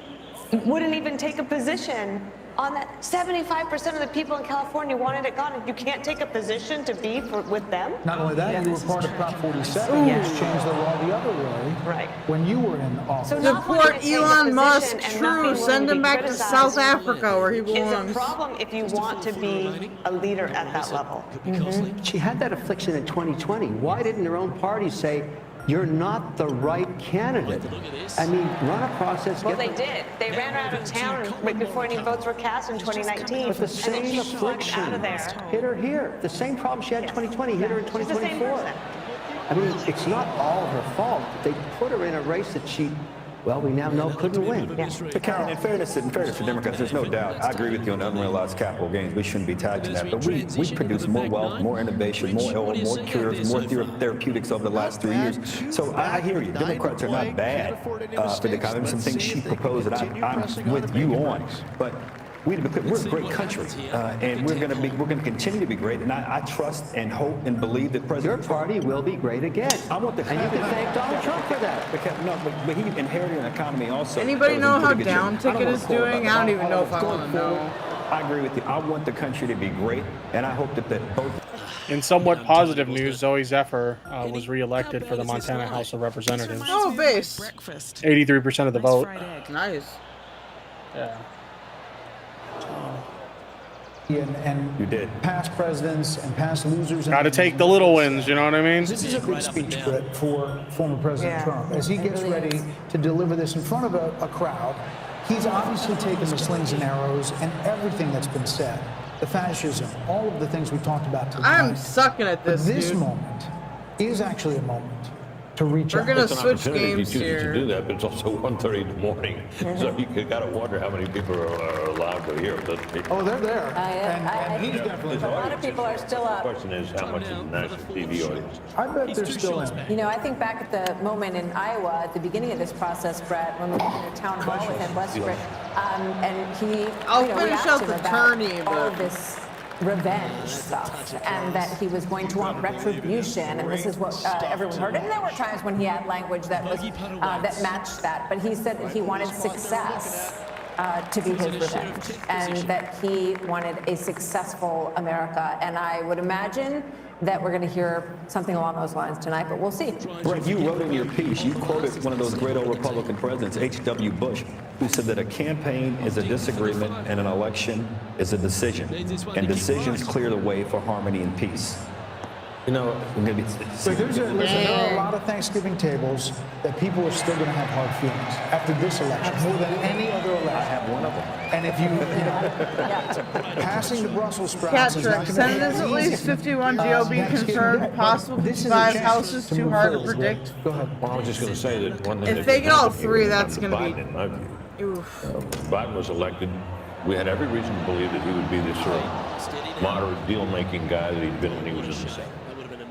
wouldn't even take a position on that. 75% of the people in California wanted it gone. You can't take a position to be with them. Not only that, you were part of Prop 47, which changed the law the other way when you were in office. So support Elon Musk, true. Send him back to South Africa where he belongs. It's a problem if you want to be a leader at that level. She had that affliction in 2020. Why didn't her own party say, you're not the right candidate? I mean, run a process. Well, they did. They ran her out of town right before any votes were cast in 2019. But the same affliction out of there. hit her here. The same problem she had in 2020 hit her in 2024. I mean, it's not all her fault. They put her in a race that she, well, we now know couldn't win. But Carol, in fairness to Democrats, there's no doubt. I agree with you on unrealized capital gains. We shouldn't be tagged to that. But we produce more wealth, more innovation, more oil, more cures, more therapeutics over the last 3 years. So I hear you. Democrats are not bad for the economy. Some things she proposed that I'm with you on. But we're a great country, and we're going to continue to be great. And I trust and hope and believe that President Your party will be great again. I want the and you can thank Donald Trump for that. But he inherited an economy also. Anybody know how Down Ticket is doing? I don't even know if I want to know. I agree with you. I want the country to be great, and I hope that both. In somewhat positive news, Zoe Zephyr was reelected for the Montana House of Representatives. Oh, base. 83% of the vote. Nice. Yeah. And you did. Past presidents and past losers. Got to take the little wins, you know what I mean? This is a big speech for former President Trump. As he gets ready to deliver this in front of a crowd, he's obviously taken the slings and arrows and everything that's been said. The fascism, all of the things we talked about tonight. I'm sucking at this, But this moment is actually a moment to reach out. We're gonna It's an switch opportunity games if you choose here. to do that, but it's also 1:30 in the morning, so you gotta wonder how many people are allowed to hear. Oh, they're there. And he's definitely. A lot of people are still up. The question is, how much is the national TV audience? I bet they're still in. You know, I think back at the moment in Iowa, at the beginning of this process, Brett, when we were in a town hall with him, Westbrook, and he, I'll we finish asked out him the about tourney, all but of this revenge stuff, and that he was going to want retribution, and this is what everyone heard. And there were times when he had language that was that matched that, but he said that he wanted success to be his revenge, and that he wanted a successful America. And I would imagine that we're going to hear something along those lines tonight, but we'll see. Brett, you wrote in your piece, you quoted one of those great old Republican presidents, H.W. Bush, who said that a campaign is a disagreement and an election is a decision. And decisions clear the way for harmony and peace. You know, So listen, there are a lot of Thanksgiving tables that people are still going to have hard feelings after this election, more than any other election. I have one of them. And if you know, passing the Brussels sprouts is not Patrick, going to Senate be is at easy. least 51 GOP confirmed, possible 5 houses too hard to predict. Go ahead. Well, I was just going to say that one thing. If they get all 3, that's going to Biden, be. in my view. Biden was elected. We had every reason to believe that he would be this sort of moderate deal-making guy that he'd been when he was in the Senate.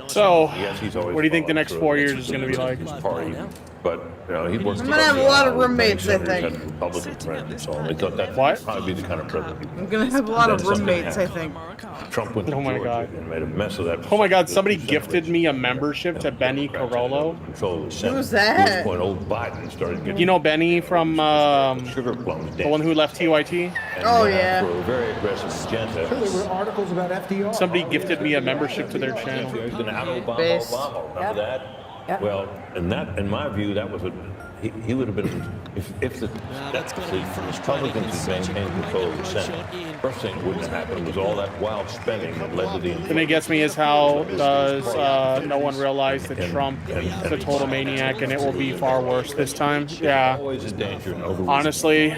So, Yes, he's always what do you think the followed next through. 4 years is going to be like? His party, but you know, he worked. I'm gonna have a lot of roommates, I think. Republican friends, so I thought that would probably be the kind of president. I'm gonna have a lot of roommates, I think. Trump went to Oh my Georgia God. and made a mess of that. Oh my God, somebody gifted me a membership to Benny Carollo. Who's that? At which point, old Biden started getting You know Benny from sugar plums. the one who left TYT? Oh, yeah. For a very aggressive agenda. Sure, there were articles about FDR. Somebody gifted me a membership to their channel. He was going to out Obama, Based. Obama. Remember that? Well, and that, in my view, that was a. He would have been if the Republicans had maintained control of the Senate. First thing that wouldn't have happened was all that wild spending that led to the. The thing that gets me is how does no one realize that Trump is a total maniac, and it will be far worse this time. Yeah. Always a danger in overreach. Honestly,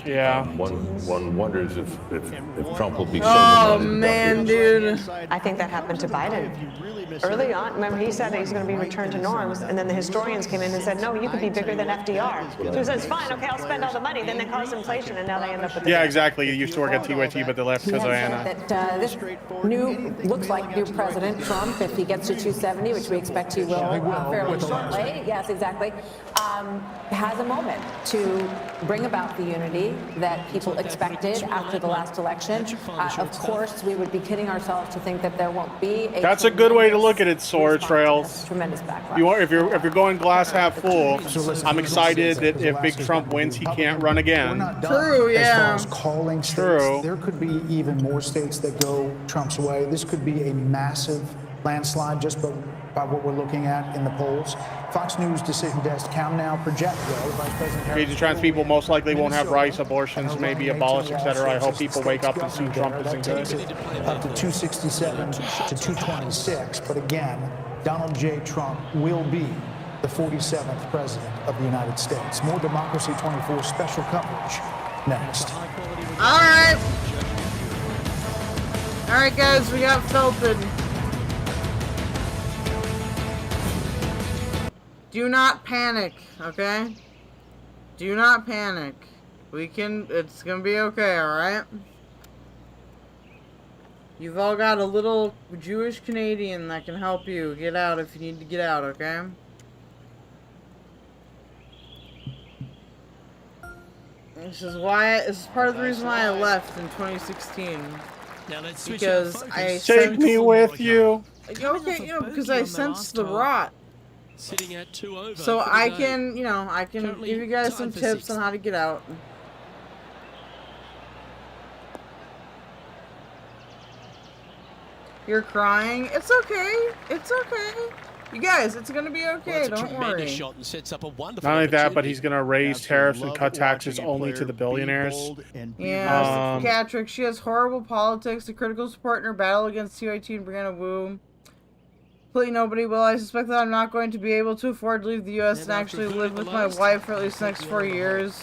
yeah. One wonders if Trump will be so. Oh man, dude. I think that happened to Biden. Early on, remember he said that he's going to be returned to norms, and then the historians came in and said, no, you could be bigger than FDR. So he says, fine, okay, I'll spend all the money. Then they caused inflation, and now they end up with the Yeah, exactly. He used to work at TYT, but they left because of Anna. That this looks like new President Trump, if he gets to 270, which we expect he will fairly shortly, yes, exactly, has a moment to bring about the unity that people expected after the last election. Of course, we would be kidding ourselves to think that there won't be a That's a good way to look at it, Sword Trails. Tremendous backlash. If you're going glass half full, I'm excited that if Big Trump wins, he can't run again. True, yeah. As far as calling states, there could be even more states that go Trump's way. This could be a massive landslide just by what we're looking at in the polls. Fox News decision desk can now project, though, Vice President Harris. These trans people most likely won't have rights, abortions, maybe abolished, etc. I hope people wake up and see Trump isn't good. Up to 267 to 226, but again, Donald J. Trump will be the 47th president of the United States. More Democracy 24 special coverage next. All right, guys, we got Felton. Do not panic, okay? Do not panic. It's gonna be okay, alright? You've all got a little Jewish Canadian that can help you get out if you need to get out, okay? This is part of the reason why I left in 2016. Now let's switch because I take me with you. Okay, because I sensed the rot. Sitting at 2 over. So I can, I can give you guys some tips on how to get out. You're crying. It's okay. It's okay. You guys, it's gonna be okay. Don't worry. Shot and sets up a wonderful Not only that, but he's gonna raise tariffs and cut taxes only to the billionaires. Yeah, Catrick. She has horrible politics, a critical support in her battle against TYT and Brianna Wu. Completely nobody will. I suspect that I'm not going to be able to afford to leave the U.S. and actually live with my wife for at least the next 4 years.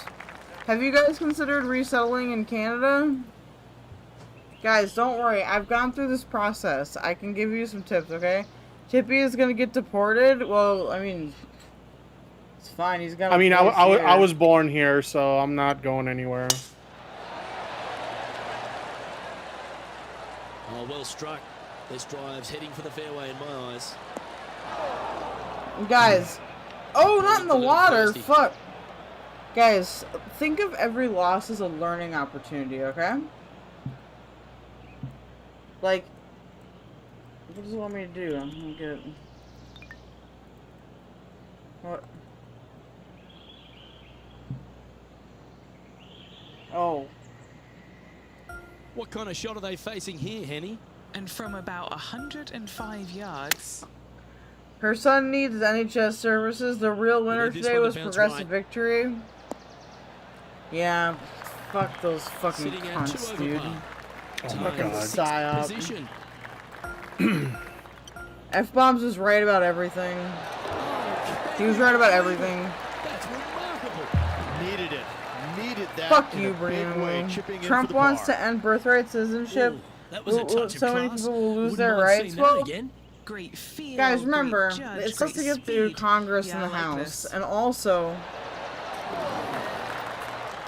Have you guys considered resettling in Canada? Guys, don't worry. I've gone through this process. I can give you some tips, okay? Tippy is gonna get deported. Well, I mean, it's fine. He's gonna. I mean, I was born here, so I'm not going anywhere. Oh, well struck. This drive's heading for the fairway in my eyes. Guys. Oh, not in the water. Fuck. Guys, think of every loss as a learning opportunity, okay? Like, what does it want me to do? I'm gonna get... What? Oh. What kind of shot are they facing here, Henny? And from about 105 yards. Her son needs NHS services. The real winner today was Progressive Victory. Yeah, fuck those fucking cunts, dude. Oh my god. Psyop. F-Bombs was right about everything. He was right about everything. That's remarkable. Needed it. Needed that. Fuck you, Brian. Trump wants to end birthright citizenship. So many people will lose their rights. Well, great feel, guys, remember, judge, it's supposed to get through Congress and the House. And also,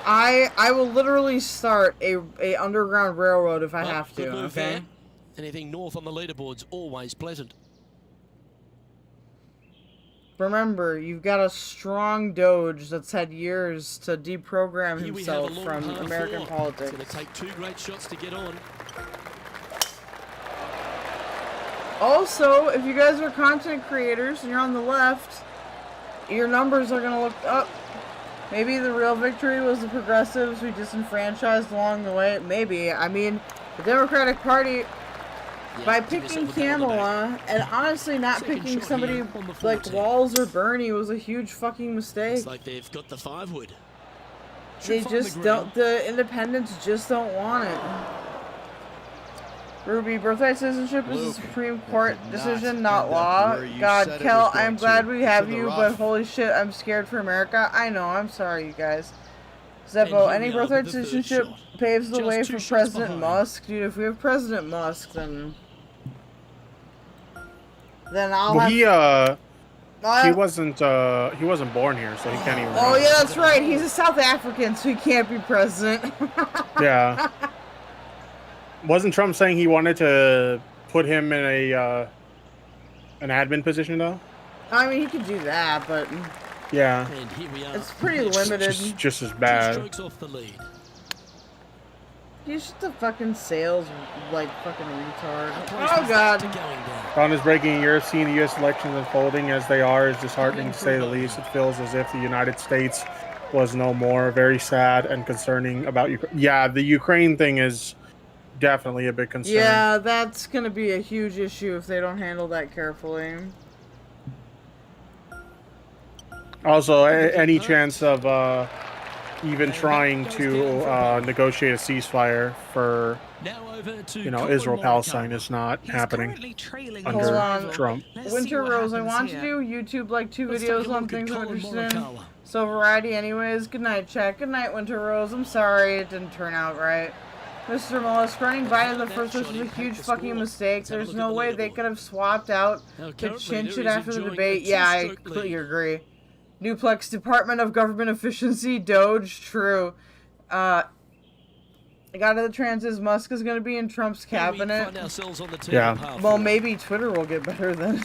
I will literally start a underground railroad if I have to, okay? Anything north on the leaderboard's always pleasant. Remember, you've got a strong DOGE that's had years to deprogram himself from American politics. It's going to take 2 great shots to get on. Also, if you guys are content creators and you're on the left, your numbers are going to look up. Maybe the real victory was the progressives we disenfranchised along the way. Maybe. I mean, the Democratic Party, by picking Kamala and honestly not picking somebody like Walz or Bernie was a huge fucking mistake. It's like they've got the 5-wood. They just don't, the independents just don't want it. Ruby, birthright citizenship is a Supreme Court decision, not law. God, Kel, I'm glad we have you, but holy shit, I'm scared for America. I know, I'm sorry, you guys. Zeppo, any birthright citizenship paves the way for President Musk. Dude, if we have President Musk, then I'll have... He wasn't born here, so he can't even. Oh yeah, that's right. He's a South African, so he can't be president. Yeah. Wasn't Trump saying he wanted to put him in a an admin position though? I mean, he could do that, but yeah, it's pretty limited. Just as bad. He's just a fucking sales, like, fucking retard. Oh, God. Ron is breaking Europe, seeing the U.S. elections unfolding as they are is disheartening to say the least. It feels as if the United States was no more. Very sad and concerning about Ukraine. Yeah, the Ukraine thing is definitely a big concern. Yeah, that's going to be a huge issue if they don't handle that carefully. Also, any chance of even trying to negotiate a ceasefire for, you know, Israel-Palestine is not happening under Trump. Winter Rose, I want to do YouTube like 2 videos on things I'm interested in. So variety anyways. Good night, chat. Good night, Winter Rose. I'm sorry it didn't turn out right. Mr. Mollusk, running Biden the first was a huge fucking mistake. There's no way they could have swapped out the chin shit after the debate. Yeah, I completely agree. Newplex, Department of Government Efficiency, DOGE, true. I got to the trances, Musk is going to be in Trump's cabinet. Yeah. Well, maybe Twitter will get better then.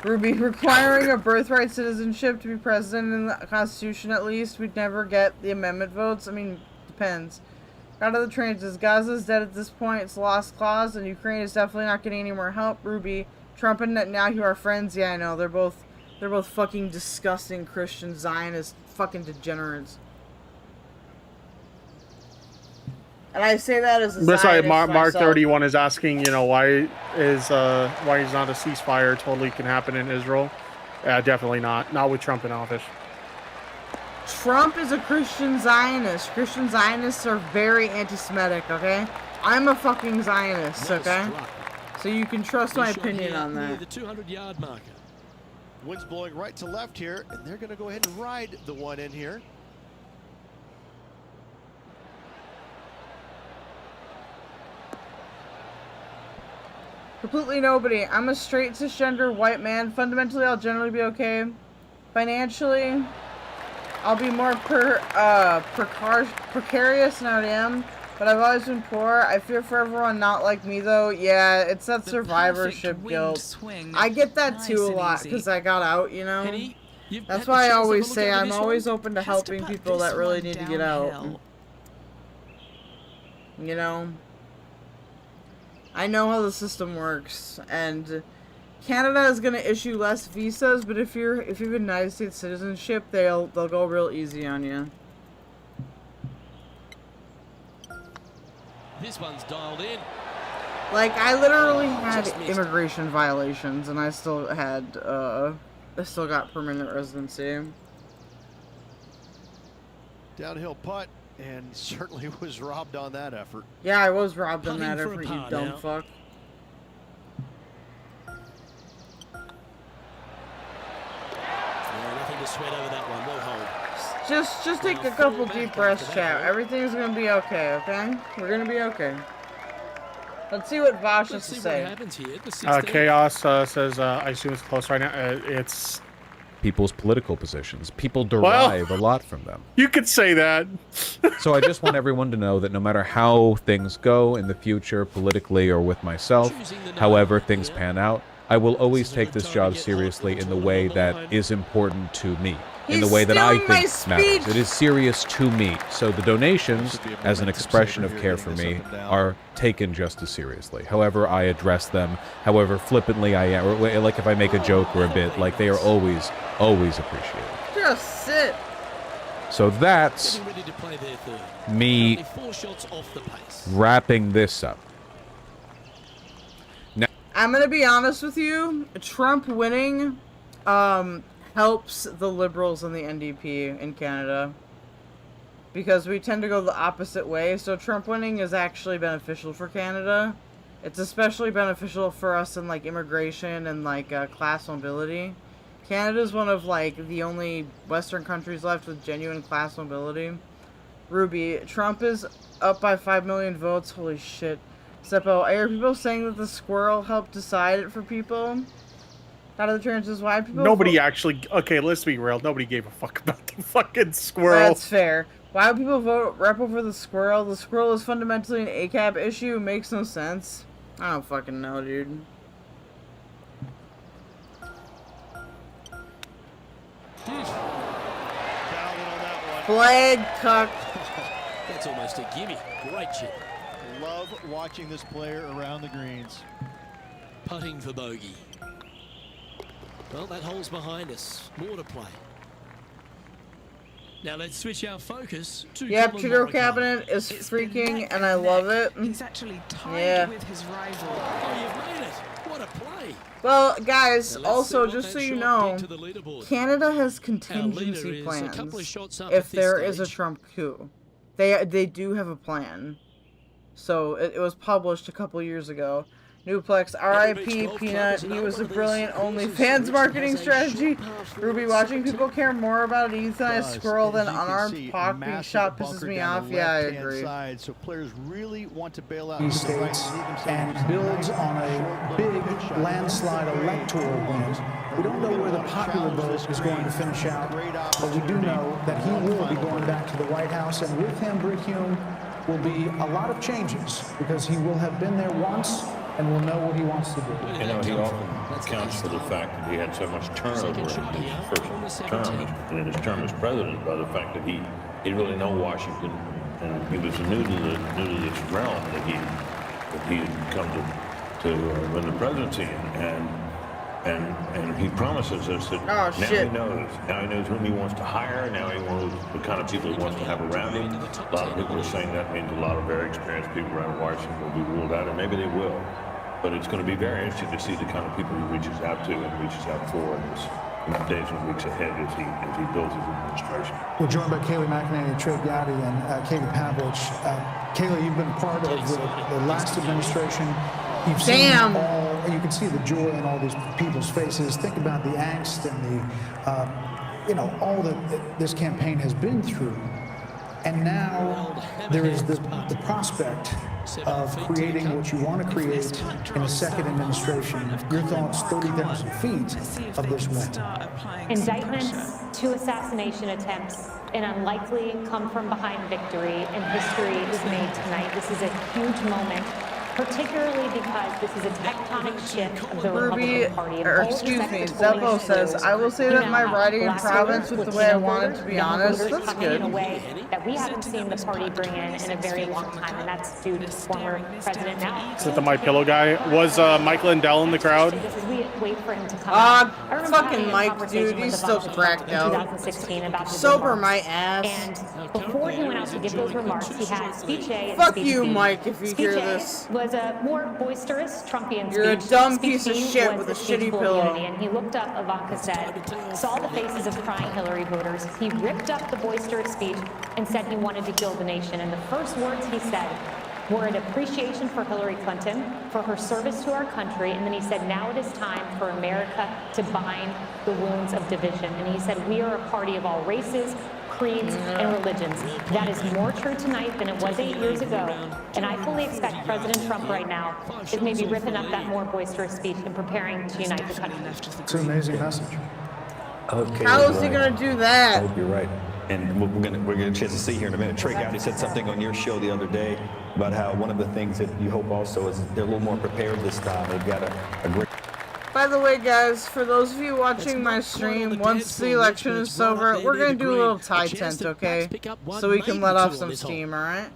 Ruby, requiring a birthright citizenship to be president in the Constitution at least, we'd never get the amendment votes. I mean, depends. Got to the trances, Gaza's dead at this point, it's a lost cause, and Ukraine is definitely not getting any more help. Ruby, Trump and Netanyahu are friends, yeah, I know, they're both fucking disgusting Christian Zionist fucking degenerates. And I say that as a Zionist Sorry, Mark myself. 31 is asking, you know, why is not a ceasefire totally can happen in Israel? Definitely not. Not with Trump in office. Trump is a Christian Zionist. Christian Zionists are very anti-Semitic, okay? I'm a fucking Zionist, okay? So you can trust my opinion on that. The 200-yard marker. Wind's blowing right to left here, and they're going to go ahead and ride the one in here. Completely nobody. I'm a straight cisgender white man. Fundamentally, I'll generally be okay. Financially, I'll be more precarious than I am. But I've always been poor. I fear for everyone not like me, though. Yeah, it's that survivorship guilt. I get that too a lot because I got out, you know? That's why I always say I'm always open to helping people that really need to get out. You know? I know how the system works, and Canada is going to issue less visas, but if you have United States citizenship, they'll go real easy on you. This one's dialed in. Like, I literally had immigration violations, and I still got permanent residency. Downhill putt, and certainly was robbed on that effort. Yeah, I was robbed on that effort, you dumb fuck. Yeah, nothing to sweat over that one. Well hold. Just take a couple deep breaths, chat. Everything's gonna be okay, okay? We're gonna be okay. Let's see what Vosh has to say. Chaos says, I assume it's close right now. It's people's political positions. People derive a lot from them. You could say that. So I just want everyone to know that no matter how things go in the future, politically or with myself, however things pan out, I will always take this job seriously in the way that is important to me. In the way that I think matters. It is serious to me. So the donations, as an expression of care for me, are taken just as seriously. However I address them, however flippantly I am, or like if I make a joke or a bit, like they are always appreciated. Just sit. So that's me wrapping this up. Now, I'm gonna be honest with you. Trump winning, helps the Liberals and the NDP in Canada because we tend to go the opposite way. So Trump winning is actually beneficial for Canada. It's especially beneficial for us in like immigration and like class mobility. Canada is one of like the only Western countries left with genuine class mobility. Ruby, Trump is up by 5 million votes. Holy shit. Seppo, I hear people saying that the squirrel helped decide it for people. How do the transitions? Why people? Nobody actually. Okay, let's be real. Nobody gave a fuck about the fucking squirrel. That's fair. Why would people vote Repo for the squirrel? The squirrel is fundamentally an ACAB issue. It makes no sense. I don't fucking know, dude. Flag cuck. That's almost a gimme. Great chip. Love watching this player around the greens. Putting for bogey. Well, that hole's behind us. More to play. Now let's switch our focus to Yep, Trudeau cabinet is freaking, and I love it. He's actually tied with his rival. Oh, you've made it. What a play. Well, guys, also, just so you know, Canada has contingency plans if there is a Trump coup. They do have a plan. So, it was published a couple years ago. Newplex, R.I.P. Peanut, he was a brilliant OnlyFans marketing strategy. Ruby, watching people care more about an euthanized squirrel than unarmed Pac being shot pisses me off. Yeah, I agree. So players really want to bail out These states and builds on a big landslide electoral win. We don't know where the popular vote is going to finish out, but we do know that he will be going back to the White House, and with him, Britt Hume, will be a lot of changes because he will have been there once and will know what he wants to do. You know, he often accounts for the fact that he had so much turnover in his first term, and in his term as president, by the fact that he didn't really know Washington, and he was new to this realm that he had come to win the presidency, and he promises us that now he knows whom he wants to hire, now he knows the kind of people he wants to have around him. A lot of people are saying that means a lot of very experienced people around Washington will be ruled out, and maybe they will. But it's going to be very interesting to see the kind of people he reaches out to and reaches out for in the days and weeks ahead as he builds his administration. We're joined by Kayleigh McEnany, Trey Gowdy, and Katie Pavlich. Kayleigh, you've been part of the last administration. You've seen you can see the joy in all these people's faces. Think about the angst and the, all that this campaign has been through. And now there is the prospect of creating what you want to create in a second administration. Your thoughts, 30,000 feet of this win. Indictments, 2 assassination attempts, an unlikely come-from-behind victory, and history is made tonight. This is a huge moment, particularly because this is a tectonic shift of the Republican Party. Zeppo says, I will say that my riding in province with the way I want it, to be honest. That's good. In a way that we haven't seen the party bring in a very long time, and that's due to former President now. Is it the My Pillow guy? Was Mike Lindell in the crowd? Just as we wait for him to come fucking Mike, dude, he's still cracked out. 2016 about Sober my ass. And before he went out to give those remarks, he had speech A and Fuck speech you, B. Mike, if you Speech hear A this. Was a more boisterous Trumpian You're speech. a dumb Speech piece of B shit was with a speech shitty full of pillow. unity, and he looked up, Ivanka said, saw the faces of crying Hillary voters. He ripped up the boisterous speech and said he wanted to heal the nation. And the first words he said were an appreciation for Hillary Clinton, for her service to our country, and then he said, now it is time for America to bind the wounds of division. And he said, we are a party of all races, creeds, and religions. That is more true tonight than it was 8 years ago. And I fully expect President Trump right now is maybe ripping up that more boisterous speech and preparing to unite the country. It's an amazing message. Okay, How is he going to do that? I hope you're right. And we're gonna get a chance to see here in a minute. Trey Gowdy said something on your show the other day about how one of the things that you hope also is they're a little more prepared this time. They've got a great... By the way, guys, for those of you watching my stream, once the election is over, we're going to do a little tie tent, okay? So we can let off some steam, alright?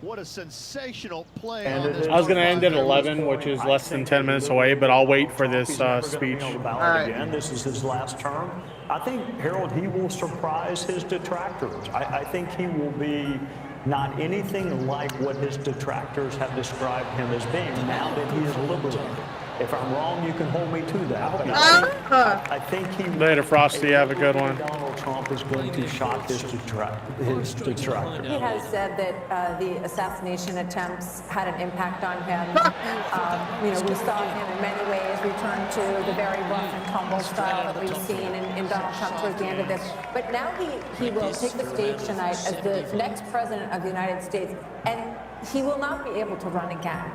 What a sensational play. I was going to end at 11, which is less than 10 minutes away, but I'll wait for this speech. Again, this is his last term. I think, Harold, he will surprise his detractors. I think he will be not anything like what his detractors have described him as being now that he is liberated. If I'm wrong, you can hold me to that. But I think he... Later, Frosty. Have a good one. Donald Trump is going to shock his detractors. He has said that the assassination attempts had an impact on him. We saw him in many ways return to the very rough and tumble style that we've seen in Donald Trump towards the end of this. But now he will take the stage tonight as the next president of the United States, and he will not be able to run again.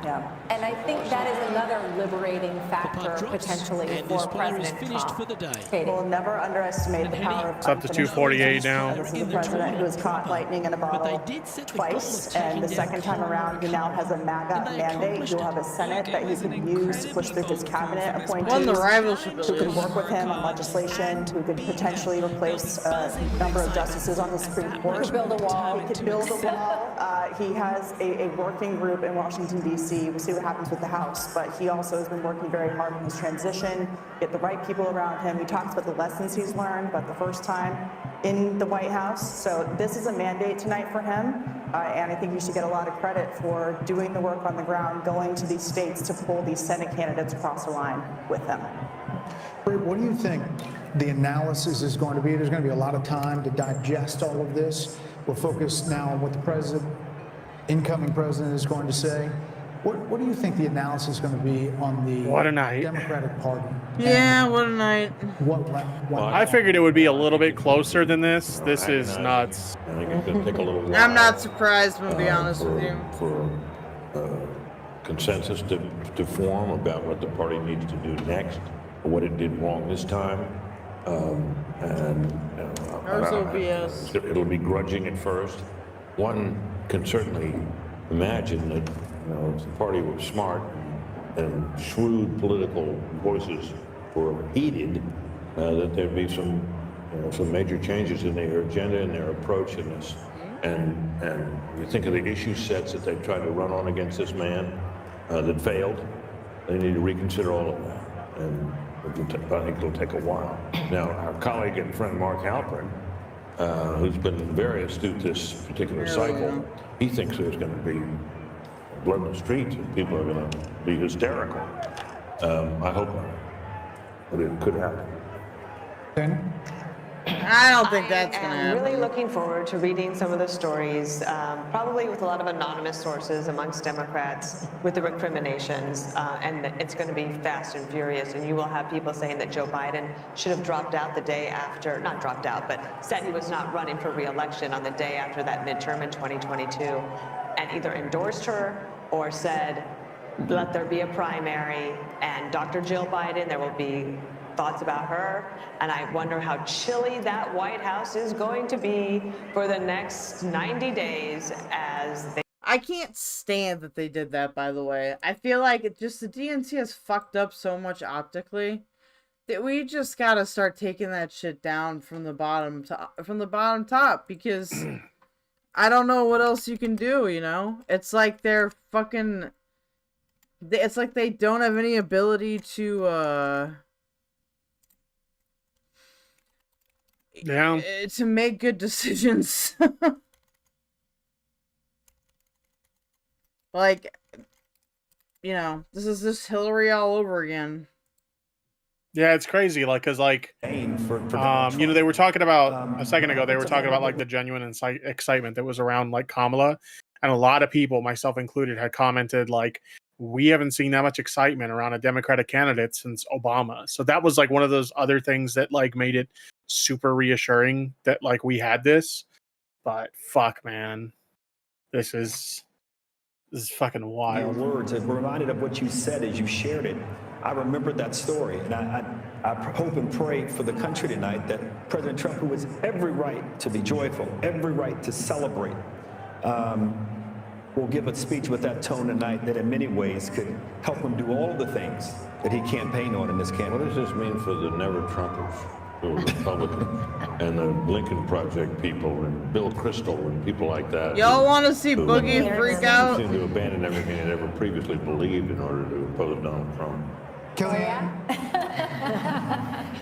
And I think that is another liberating factor potentially for President finished top. for the day. We'll never underestimate the power of It's up to 248 now. This is a president who has caught lightning in a bottle twice, and the second time around, he now has a MAGA mandate. He'll have a Senate that he can use to push through his cabinet appointees. Won the rivalship who can work with him on legislation, who could potentially replace a number of justices on the Supreme Court. He could build a wall. He could build a wall. He has a working group in Washington, D.C. We'll see what happens with the House, but he also has been working very hard on his transition, get the right people around him. He talks about the lessons he's learned about the first time in the White House. So this is a mandate tonight for him, and I think he should get a lot of credit for doing the work on the ground, going to these states to pull these Senate candidates across the line with him. What do you think the analysis is going to be? There's going to be a lot of time to digest all of this. We're focused now on what the incoming president is going to say. What do you think the analysis is going to be on the Democratic Party? Yeah, what a night. I figured it would be a little bit closer than this. This is nuts. I think it's going to take a little while. I'm not surprised, I'm gonna be honest with you. For consensus to form about what the party needs to do next, or what it did wrong this time. It'll be grudging at first. One can certainly imagine that if the party was smart and shrewd political voices were heeded, that there'd be some major changes in their agenda and their approach in this. And you think of the issue sets that they tried to run on against this man that failed. They need to reconsider all of that. And I think it'll take a while. Now, our colleague and friend Mark Halperin, who's been very astute this particular cycle, he thinks there's going to be blood in the streets and people are going to be hysterical. I hope not, but it could happen. I don't think that's going to happen. I'm really looking forward to reading some of the stories, probably with a lot of anonymous sources amongst Democrats with the recriminations, and it's going to be fast and furious, and you will have people saying that Joe Biden should have dropped out the day after, not dropped out, but said he was not running for re-election on the day after that midterm in 2022, and either endorsed her or said, let there be a primary, and Dr. Jill Biden, there will be thoughts about her, and I wonder how chilly that White House is going to be for the next 90 days as they... I can't stand that they did that, by the way. I feel like the DNC has fucked up so much optically that we just gotta start taking that shit down from the bottom top, because I don't know what else you can do, It's like they're fucking... It's like they don't have any ability to, to make good decisions. Like, this is just Hillary all over again. Yeah, it's crazy. Because they were talking about a second ago. They were talking about the genuine excitement that was around Kamala, and a lot of people, myself included, had commented we haven't seen that much excitement around a Democratic candidate since Obama. So that was one of those other things that made it super reassuring that we had this. But fuck, man, this is fucking wild. Your words, I'm reminded of what you said as you shared it. I remembered that story, and I hope and pray for the country tonight that President Trump, who has every right to be joyful, every right to celebrate, will give a speech with that tone tonight that in many ways could help him do all the things that he campaigned on in this campaign. What does this mean for the never-Trumpers, the Republicans, and the Lincoln Project people, and Bill Kristol, and people like that? Y'all want to see Boogie freak out? Seem to abandon everything they ever previously believed in order to oppose Donald Trump.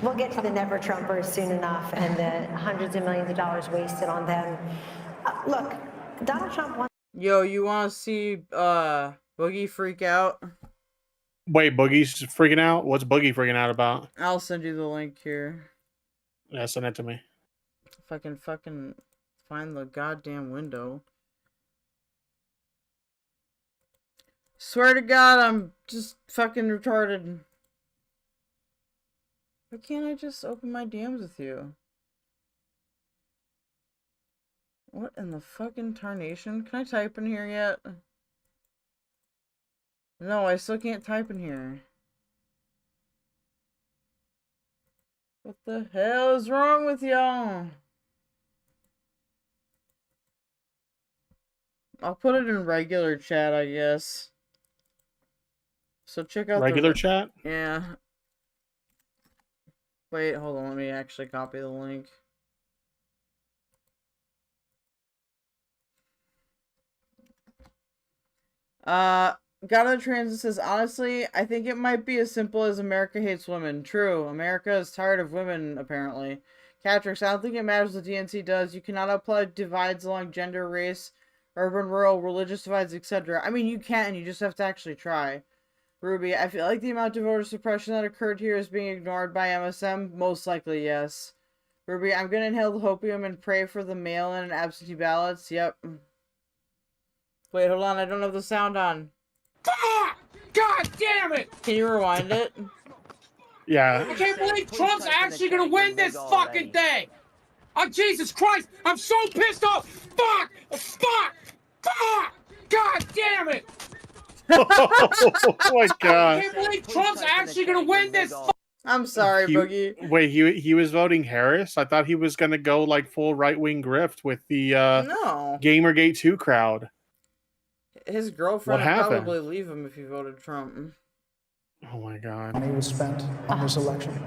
We'll get to the never-Trumpers soon enough and the hundreds of millions of dollars wasted on them. Look, Donald Trump wants... Yo, you want to see Boogie freak out? Wait, Boogie's freaking out? What's Boogie freaking out about? I'll send you the link here. Yeah, send it to me. If I can fucking find the goddamn window. Swear to God, I'm just fucking retarded. Why can't I just open my DMs with you? What in the fucking tarnation? Can I type in here yet? No, I still can't type in here. What the hell is wrong with y'all? I'll put it in regular chat, I guess. So check out regular chat? Yeah. Wait, hold on. Let me actually copy the link. God of the Transit says, honestly, I think it might be as simple as America hates women. True. America is tired of women, apparently. Catrix, I don't think it matters what the DNC does. You cannot apply divides along gender, race, urban, rural, religious divides, etc. I mean, you can. You just have to actually try. Ruby, I feel like the amount of voter suppression that occurred here is being ignored by MSM. Most likely, yes. Ruby, I'm going to inhale the hopium and pray for the mail-in and absentee ballots. Yep. Wait, hold on. I don't have the sound on. God damn it! Can you rewind it? Yeah. I can't believe Trump's actually gonna win this fucking thing! Oh, Jesus Christ! I'm so pissed off! Fuck! Fuck! Fuck! God damn it! Oh my god. I can't believe Trump's actually gonna win this. I'm sorry, Boogie. Wait, he was voting Harris? I thought he was gonna go like full right-wing grift with the no. Gamergate 2 crowd. His girlfriend What would happened? probably leave him if he voted Trump. Oh my god. Money was spent on this election.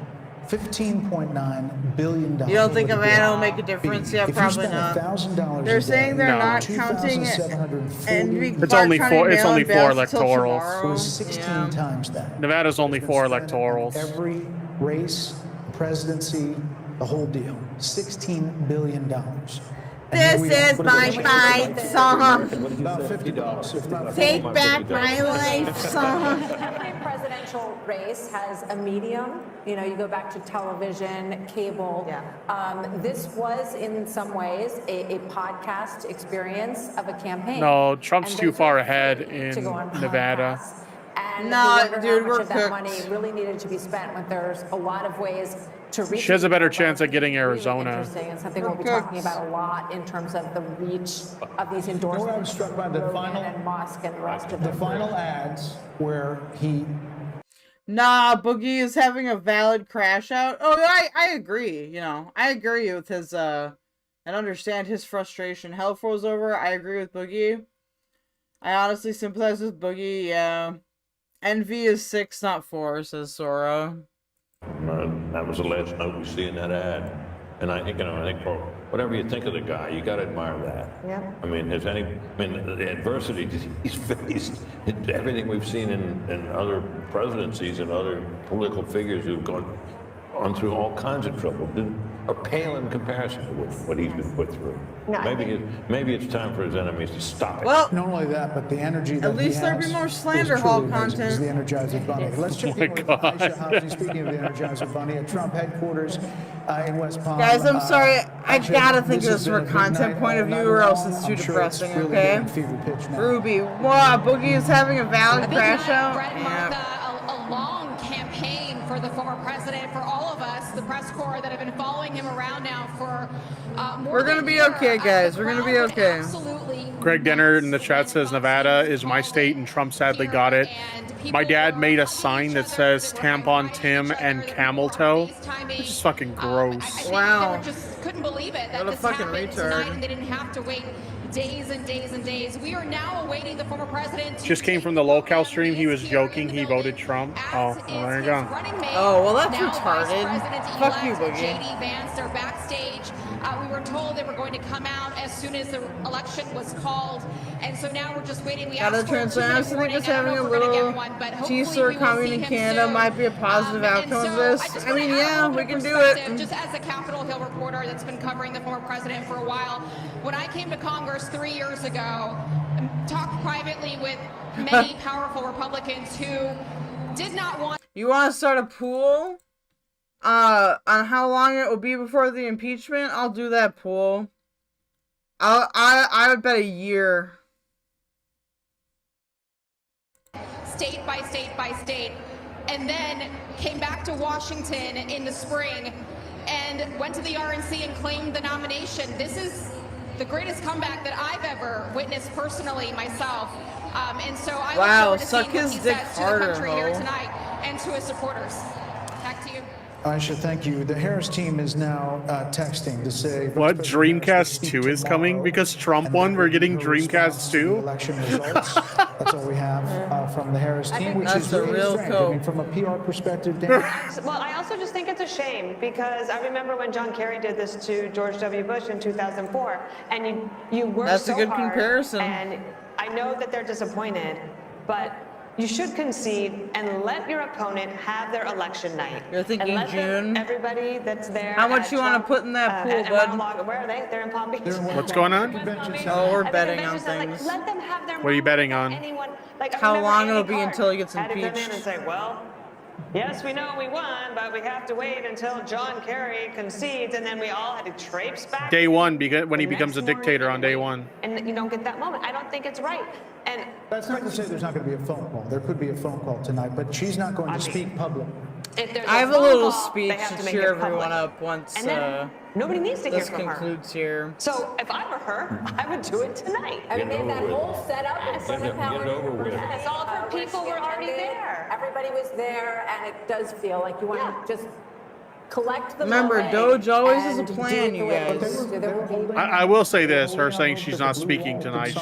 $15.9 billion. You don't think Havana will make a difference? Yeah, probably not. They're saying they're not counting it. And It's only four electorals. It was 16 times that. Nevada's only 4 electorals. Every race, presidency, the whole deal. $16 billion. This is my fight song. About $50. Take back my life song. Every presidential race has a medium. You know, you go back to television, cable. This was, in some ways, a podcast experience of a campaign. No, Trump's And too those far are ahead free in to go on Nevada. And Nah, you wonder dude, how we're much of that cooked. money really needed to be spent when there's a lot of ways to reach. She has a better people. chance at getting Arizona. Interesting, and something we'll be talking about a lot in terms of the reach of these endorsements. I was struck by the final and Musk and the rest of the them. final ads where he. Nah, Boogie is having a valid crash out. Oh, I agree. You know, I agree with his, and understand his frustration. Hell froze over. I agree with Boogie. I honestly sympathize with Boogie, yeah. Envy is 6, not 4, says Sora. That was the last note we see in that ad. And I think, for whatever you think of the guy, you got to admire that. Yeah. I mean, the adversity he's faced, everything we've seen in other presidencies and other political figures who've gone through all kinds of trouble are pale in comparison to what he's been put through. No, Maybe it's time for his enemies to stop it. Well, not only that, but the energy that at least there'd be more slander hall content. Is the Energizer Bunny. Let's check in with Aisha Housing. Speaking of the Energizer Bunny, at Trump headquarters in West Palm. Guys, I'm sorry. I Aisha, gotta think of has this from been a big content night point of all view, night or else long. it's too I'm sure depressing, really okay? getting fever pitch now. Ruby, wow, Boogie is having a valid I think crash out. Brett Yeah. marked a long campaign for the former president, for all of us, the press corps that have been following him around now for more We're gonna than a be year. okay, guys. We're gonna be okay. Absolutely. Greg Denner in the chat says Nevada is my state and Trump sadly got it. My dad made a sign that says Tampon Tim and Camel Toe. It's just fucking gross. Wow. They just couldn't believe it that What a this fucking happened retard. tonight, and they didn't have to wait days and days and days. We are now awaiting the former president to Just came from the locale stream. He was joking. He voted Trump. Oh, well, there you go. Oh, well, that's now retarded. Vice President-elect Fuck you, Boogie. JD Vance, they're backstage. We were told they were going to come out as soon as the election was called, and so now we're just waiting. We Gotta asked for a translate. I 2-minute also think warning. just I don't having know a if we're gonna little get one, but hopefully T-Store we will coming see in him Canada soon. might be a positive outcome of this. just I mean, wanna yeah, add we a can do perspective, it. Just as a Capitol Hill reporter that's been covering the former president for a while, when I came to Congress 3 years ago, and talked privately with many powerful Republicans who did not want. You want to start a pool? On how long it will be before the impeachment? I'll do that pool. I would bet a year. State by state by state, and then came back to Washington in the spring and went to the RNC and claimed the nomination. This is the greatest comeback that I've ever witnessed personally myself. And so I Wow, look forward to suck seeing what his he dick says to the harder, country here ho. tonight and to his supporters. Back to you. I should thank you. The Harris team is now texting to say what Dreamcast 2 is coming because Trump won. We're getting Dreamcast 2. Election results. That's all we have from the Harris team, which is really strange. I mean, from a PR perspective, Dan. Well, I also just think it's a shame because I remember when John Kerry did this to George W. Bush in 2004, and you worked That's so a good hard, comparison. And I know that they're disappointed, but you should concede and let your opponent have their election night. You're thinking and let June? Everybody that's there. How much you want to put in that pool, bud? Where are they? They're in Palm Beach. What's going on? Oh, we're betting on things. Let them have their What are you betting on? How long it'll be until he gets impeached. Come in and say, well, yes, we know we won, but we have to wait until John Kerry concedes, and then we all had to traipse back. Day one, when he becomes a dictator on day one. And you don't get that moment. I don't think it's right. And that's not to say there's not going to be a phone call. There could be a phone call tonight, but she's not going to speak publicly. I have a little speech to cheer everyone up once nobody needs to hear this from her. concludes here. So if I were her, I would do it tonight. I mean, they had that whole setup in front of Howard. Yes, all of her people were already there. Everybody was there, and it does feel like you want to just collect the Remember, moment DOGE always has a and do plan, it the you way guys. there will be I will say this: her saying she's not speaking tonight.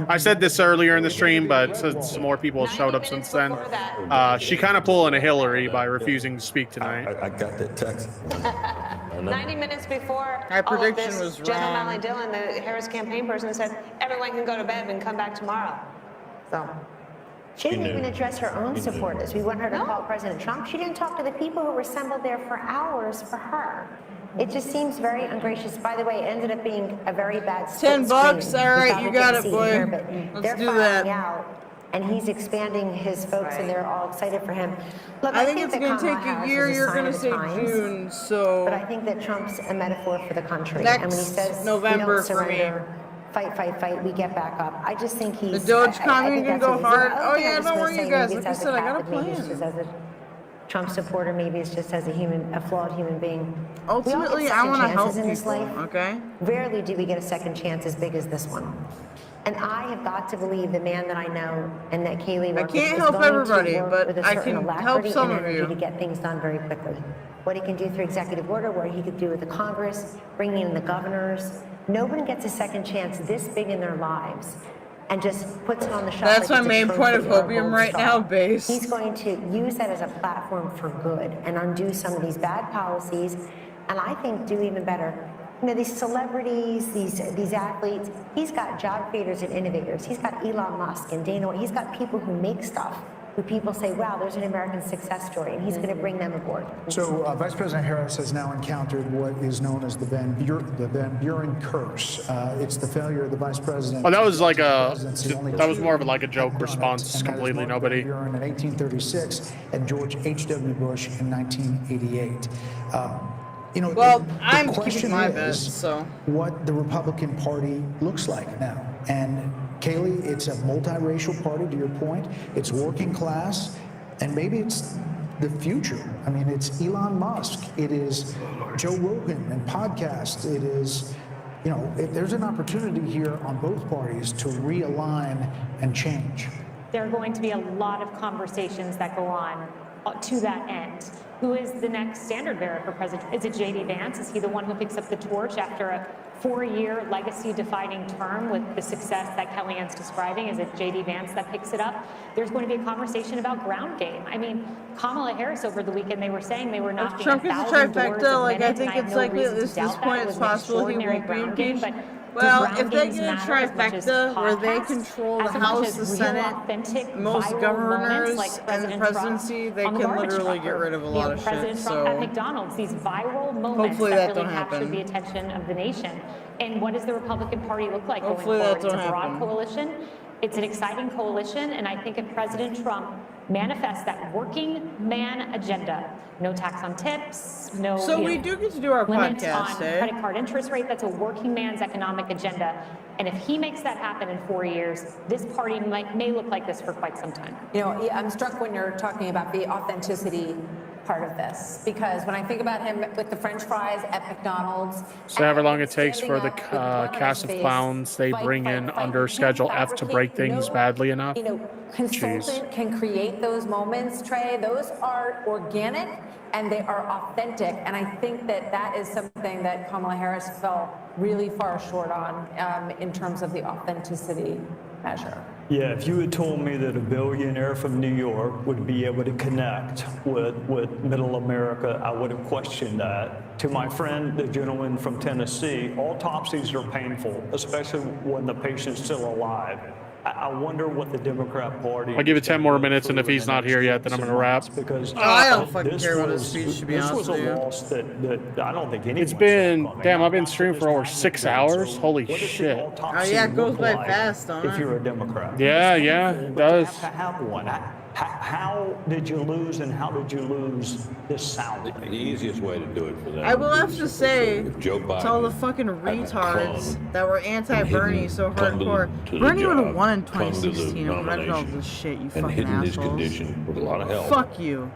I said this earlier in the stream, but since some more people have showed up since then, she kind of pulling a Hillary by refusing to speak tonight. I got that text. 90 minutes before My all of prediction this, was Jen wrong. O'Malley Dillon, the Harris campaign person, said everyone can go to bed and come back tomorrow. So. She didn't even address her own supporters. We want her to call President Trump. She didn't talk to the people who were assembled there for hours for her. It just seems very ungracious. By the way, it ended up being a very bad split $10, screen. all right, We you thought got we it, could boy. see here, but Let's they're do filing that. out, and he's expanding his folks, and they're all excited for him. Look, I think it's that going to Kamala take a Harris year. is You're sign going to of the say times, June, so but I think that Trump's a metaphor for the country. Next and when he says November we don't for me. surrender, fight, fight, fight, we get back up. I just think he's... The DOGE I commune think can that's go what he's hard. doing. Oh yeah, don't worry, you guys. Maybe Like I it's as said, I got a Catholic, maybe it's plan. just as a Trump supporter, maybe it's just as a flawed human being. Ultimately, I want to help in this people, life. okay? Rarely do we get a second chance as big as this one. And I have got to believe the man that I know and that Kaylee works with can't is help going everybody, to work but with a I certain can help alacrity some and of energy you. to get things done very quickly. What he can do through executive order, what he could do with the Congress, bringing in the governors. No one gets a second chance this big in their lives and just puts it on the shelf. That's like my it's a main point of trophy or a hopium gold right star. now, base. He's going to use that as a platform for good and undo some of these bad policies, and I think do even better. You know, these celebrities, these athletes, he's got job creators and innovators. He's got Elon Musk and Dana White. He's got people who make stuff, who people say, wow, there's an American success story, and he's going to bring them aboard. So Vice President Harris has now encountered what is known as the Van Buren curse. It's the failure of the Vice President. Oh, that was like that was more of like a joke response. Completely nobody. Buren in 1836 and George H.W. Bush in 1988. You know, Well, I'm keeping my bets, so. What the Republican Party looks like now. And Kaylee, it's a multiracial party, to your point. It's working class, and maybe it's the future. I mean, it's Elon Musk. It is Joe Rogan and podcasts. It is, you know, there's an opportunity here on both parties to realign and change. There are going to be a lot of conversations that go on to that end. Who is the next standard bearer for president? Is it J.D. Vance? Is he the one who picks up the torch after a 4-year legacy-defining term with the success that Kellyanne's describing? Is it J.D. Vance that picks it up? There's going to be a conversation about ground game. I mean, Kamala Harris over the weekend, they were saying they were knocking Trump gets a 1,000 doors trifecta, a like I minute, think and it's have no likely at reason to this doubt that. point It it's was an possible he extraordinary won't be ground game, impeached. but Well, do if they ground get a games matter as much as trifecta where they podcasts? control the As much House, as the real, Senate, authentic, most viral governors, moments like and the President presidency, Trump they on the can garbage literally trucker, get rid of a lot of President shit. Trump at So McDonald's, these viral moments hopefully that that really don't captured happen. the attention of the nation. And what does the Republican Party look like Hopefully going that forward? It's a don't broad happen. coalition. It's an exciting coalition, and I think if President Trump manifests that working man agenda, no tax on tips, no So we do get to do our limits podcast, on eh? credit card interest rate, that's a working man's economic agenda. And if he makes that happen in 4 years, this party may look like this for quite some time. You know, I'm struck when you're talking about the authenticity part of this, because when I think about him with the French fries at McDonald's, So however long it takes for the cast of clowns they bring in under Schedule F to break things badly enough. consultant can create those moments, Trey. Those are organic and they are authentic. And I think that that is something that Kamala Harris fell really far short on in terms of the authenticity measure. Yeah, if you had told me that a billionaire from New York would be able to connect with middle America, I would have questioned that. To my friend, the gentleman from Tennessee, autopsies are painful, especially when the patient's still alive. I wonder what the Democrat Party... I'll give it 10 more minutes, and if he's not here yet, then I'm going to wrap. Because I don't fucking care about his speech, to be honest with you. This was a loss that I don't think anyone... It's been... Damn, I've been streaming for over 6 hours. Holy shit. Oh, yeah, it goes by fast, don't it? If you're a Democrat. Yeah, it does. You have to have one. How did you lose, and how did you lose this sound? The easiest way to do it for them. I will have to say, Joe to Biden all the fucking retards that were anti-Bernie so hardcore, Bernie would have won in 2016 if read all this shit, you fucking hidden his assholes. condition with a lot of help. Fuck you.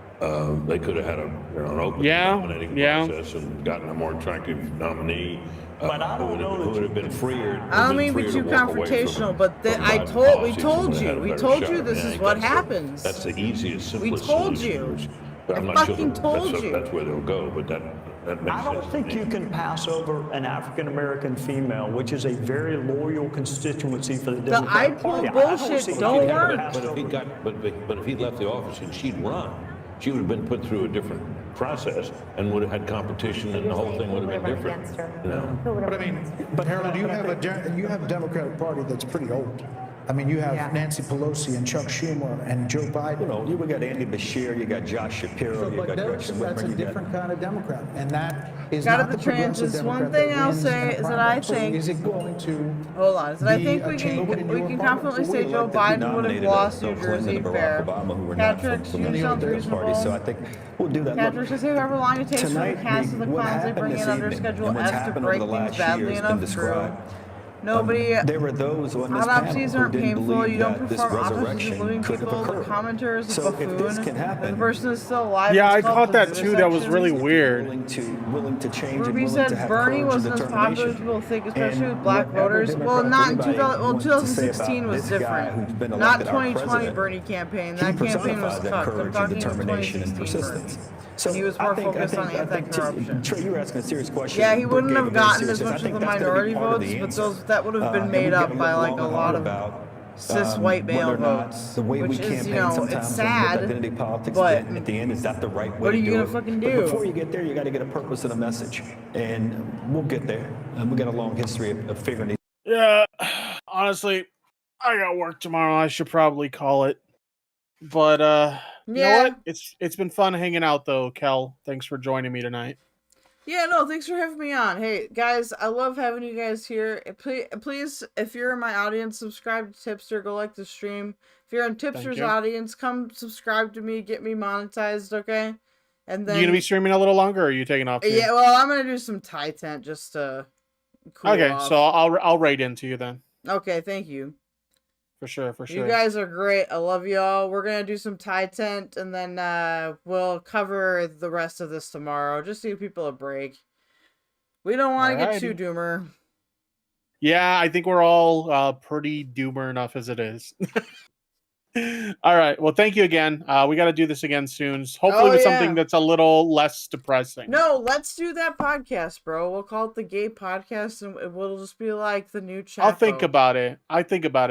They could have had an open nominating process and gotten a more attractive nominee. But I don't know who would have been freer. I don't mean to be too confrontational, but we told you this is what happens. That's the easiest, simplest We told solution. you. But I'm I not sure fucking told you. that's where they'll go, but that makes I don't sense think to me. you can pass over an African-American female, which is a very loyal constituency for the Democrat Party. bullshit don't work. But if he left the office and she'd run, she would have been put through a different process and would have had competition, and the whole thing would have been different. You know? But I mean, but Harold, you have a Democratic Party that's pretty old. I mean, you have Nancy Pelosi and Chuck Schumer and Joe Biden. You know, you got Andy Bashir, you got Josh Shapiro, you got Gretchen that's a Whitmer. different kind of Democrat, and that is Got not it, the the trans progressive is one Democrat thing that I'll wins say in a is that primary. I So think. is it going to? Hold on, is that I be think a we change in can your confidently party? say Joe Biden would have lost New Jersey fair. Patrick, you sound reasonable. So I think we'll do that. Patrick says however long it takes for the cast of the clowns they bring in under Schedule F to break things badly enough true. Nobody. There were those on this Autopsies panel aren't who didn't painful. believe You don't that this perform autopsies of resurrection living could have people. The occurred. commenter is a So buffoon. if this can happen, the person is still alive. Yeah, I It's called caught that too. That was vivisection. really weird. willing to change Ruby and willing to said have Bernie courage and wasn't as popular as determination. people think, especially And with black whatever voters. Well, Democrat not in anybody 2000, well, wants to say 2016 about was this guy different. who's been Not elected our 2020 president, Bernie campaign. he That campaign was personified that fucked. I'm courage and talking determination and 2016 Bernie. persistence. So He was more focused on anti-corruption. Trey, you were asking a serious question. Yeah, he Brooke wouldn't gave have a very gotten as serious much answer. of the I think that's gonna be minority part of votes, the but answer. those that would have been And made we up can by look like long a and lot hard of about, cis white male whether or not votes, the way we which is, campaign you know, sometimes it's with sad. identity politics, But at the end, is that the right way what are you to do gonna it? fucking But do? before you get there, you got to get a purpose and a message, and we'll get there. And we got a long history of figuring these. Yeah, honestly, I got work tomorrow. I should probably call it. But you know what? It's been fun hanging out though, Kel. Thanks for joining me tonight. Yeah, no, thanks for having me on. Hey, guys, I love having you guys here. Please, if you're in my audience, subscribe to Tipster. Go like the stream. If you're in Tipster's you. audience, come subscribe to me. Get me monetized, okay? And then You gonna be streaming a little longer, or are you taking off? Too? Yeah, well, I'm gonna do some tie tent just to cool Okay, off. so I'll raid into you then. Okay, thank you. For sure, for sure. You guys are great. I love y'all. We're gonna do some tie tent, and then we'll cover the rest of this tomorrow. Just to give people a break. We don't want to get too doomer. Yeah, I think we're all pretty doomer enough as it is. All right. Well, thank you again. We got to do this again soon. Hopefully with something that's a little less depressing. No, let's do that podcast, bro. We'll call it the Gay Podcast, and it will just be like the new chat. I'll think about it.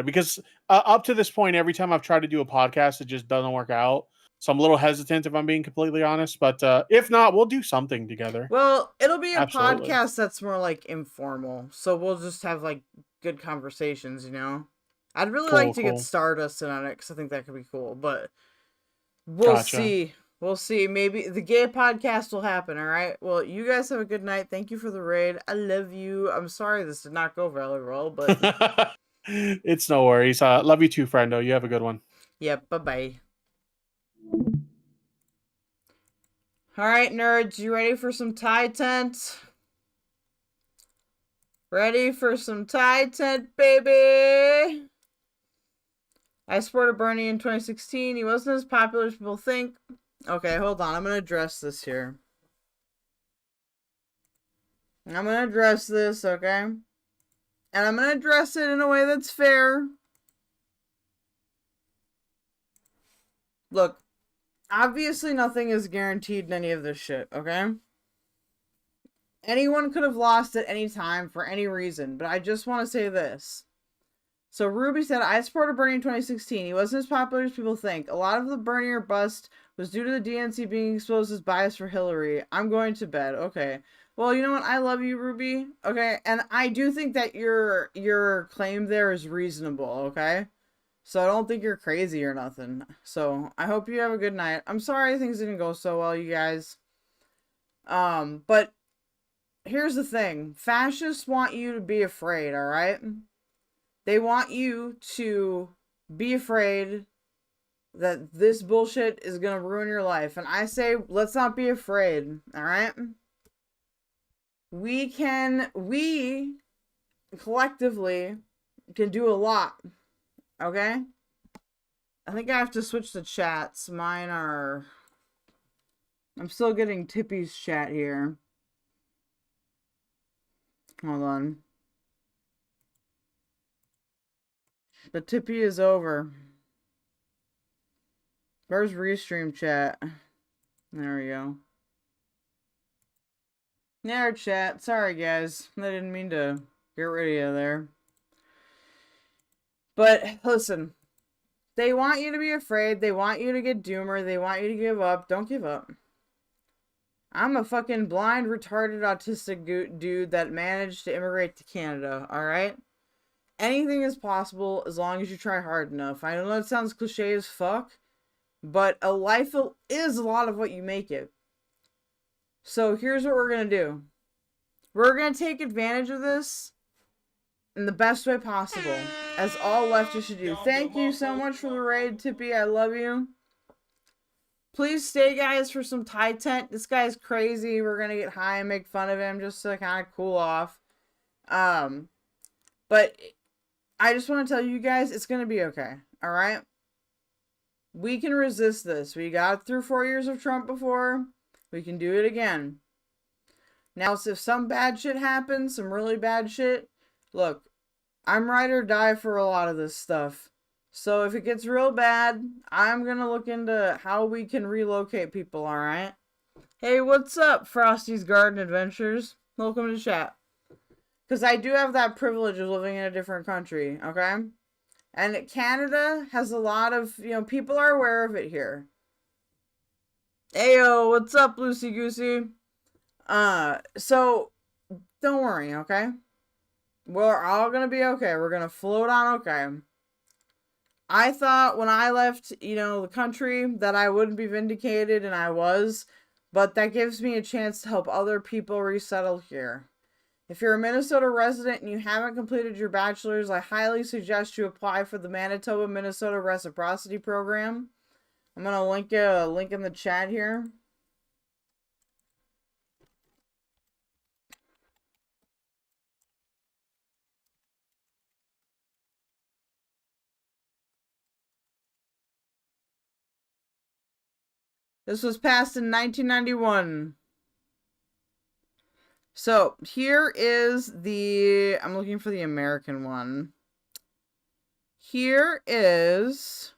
Because up to this point, every time I've tried to do a podcast, it just doesn't work out. So I'm a little hesitant, if I'm being completely honest. But if not, we'll do something together. Well, it'll be a Absolutely. podcast that's more like informal. So we'll just have like good conversations, you know? I'd really like to get Stardust in on it because I think that could be cool. But we'll see. We'll see. Maybe the Gay Podcast will happen, all right? Well, you guys have a good night. Thank you for the raid. I love you. I'm sorry this did not go very well, but... It's no worries. Love you too, friendo. You have a good one. Yep, bye-bye. Alright, nerds, you ready for some tie tent? Ready for some tie tent, baby? I supported Bernie in 2016. He wasn't as popular as people think. Okay, hold on. I'm gonna address this here. I'm gonna address this, okay? And I'm gonna address it in a way that's fair. Look, obviously nothing is guaranteed in any of this shit, okay? Anyone could have lost at any time for any reason, but I just want to say this. So Ruby said, I supported Bernie in 2016. He wasn't as popular as people think. A lot of the Bernie or bust was due to the DNC being exposed as bias for Hillary. I'm going to bed. Okay. Well, you know what? I love you, Ruby. Okay. And I do think that your claim there is reasonable. Okay. So I don't think you're crazy or nothing. So I hope you have a good night. I'm sorry things didn't go so well, you guys. But here's the thing. Fascists want you to be afraid, alright? They want you to be afraid that this bullshit is gonna ruin your life. And I say, let's not be afraid, alright? We collectively can do a lot, okay? I think I have to switch the chats. Mine are... I'm still getting Tippy's chat here. Hold on. The Tippy is over. Where's Restream chat? There we go. There, chat. Sorry, guys. I didn't mean to get rid of you there. But, listen. They want you to be afraid. They want you to get doomer. They want you to give up. Don't give up. I'm a fucking blind, retarded, autistic dude that managed to immigrate to Canada, alright? Anything is possible as long as you try hard enough. I know that sounds cliche as fuck, but a life is a lot of what you make it. So here's what we're going to do. We're going to take advantage of this in the best way possible, as all leftists should do. Thank you so much for the raid, Tippy. I love you. Please stay, guys, for some Thai tent. This guy's crazy. We're going to get high and make fun of him just to kind of cool off. But I just want to tell you guys, it's going to be okay. All right? We can resist this. We got through 4 years of Trump before. We can do it again. Now, if some bad shit happens, some really bad shit, look, I'm ride or die for a lot of this stuff. So if it gets real bad, I'm going to look into how we can relocate people, alright? Hey, what's up, Frosty's Garden Adventures? Welcome to chat. Because I do have that privilege of living in a different country, okay? And Canada has a lot of, people are aware of it here. Ayo, what's up, Lucy Goosey? So, don't worry, okay? We're all going to be okay. We're going to float on okay. I thought when I left, the country that I wouldn't be vindicated, and I was. But that gives me a chance to help other people resettle here. If you're a Minnesota resident and you haven't completed your bachelor's, I highly suggest you apply for the Manitoba-Minnesota Reciprocity Program. I'm going to link a link in the chat here. This was passed in 1991. So, here is the... I'm looking for the American one. Here is...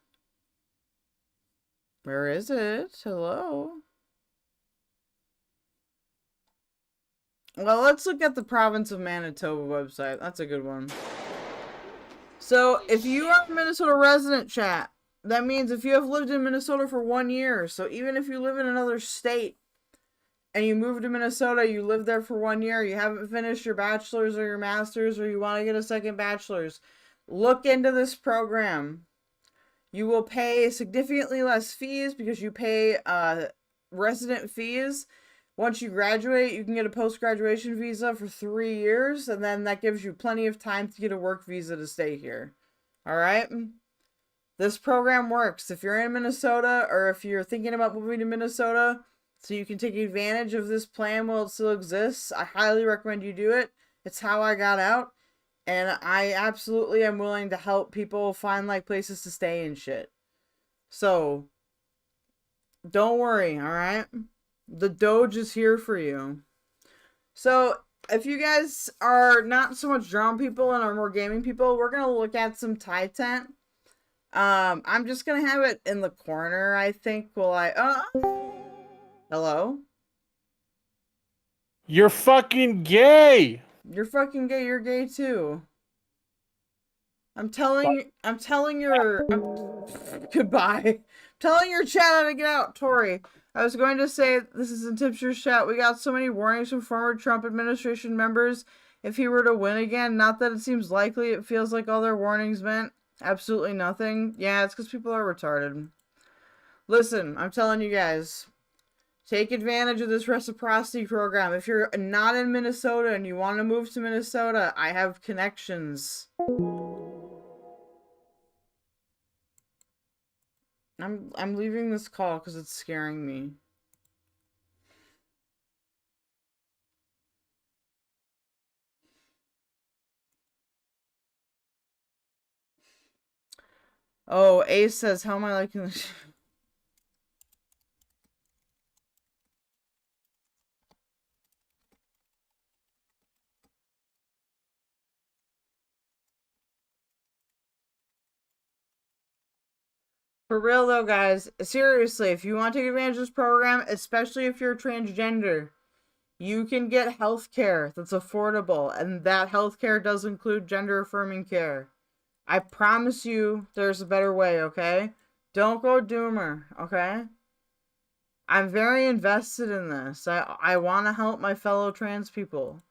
Where is it? Hello? Well, let's look at the province of Manitoba website. That's a good one. So, if you are a Minnesota resident, chat, that means if you have lived in Minnesota for 1 year, so even if you live in another state and you move to Minnesota, you live there for 1 year, you haven't finished your bachelor's or your master's, or you want to get a second bachelor's, look into this program. You will pay significantly less fees because you pay resident fees. Once you graduate, you can get a post-graduation visa for 3 years, and then that gives you plenty of time to get a work visa to stay here. Alright? This program works. If you're in Minnesota, or if you're thinking about moving to Minnesota, so you can take advantage of this plan while it still exists, I highly recommend you do it. It's how I got out, and I absolutely am willing to help people find, places to stay and shit. So, Don't worry, alright? The DOGE is here for you. So, if you guys are not so much drone people and are more gaming people, we're gonna look at some tie tent. I'm just gonna have it in the corner, I think, while I... Hello? You're fucking gay! You're fucking gay, you're gay too. I'm telling your... goodbye. I'm telling your chat how to get out, Tori. I was going to say, this is in Tipster's chat, we got so many warnings from former Trump administration members if he were to win again. Not that it seems likely, it feels like all their warnings meant absolutely nothing. Yeah, it's because people are retarded. Listen, I'm telling you guys, take advantage of this reciprocity program. If you're not in Minnesota and you want to move to Minnesota, I have connections. I'm leaving this call because it's scaring me. Oh, Ace says, how am I liking this? For real though, guys, seriously, if you want to take advantage of this program, especially if you're transgender, you can get health care that's affordable, and that health care does include gender-affirming care. I promise you there's a better way, okay? Don't go doomer, okay? I'm very invested in this. I want to help my fellow trans people.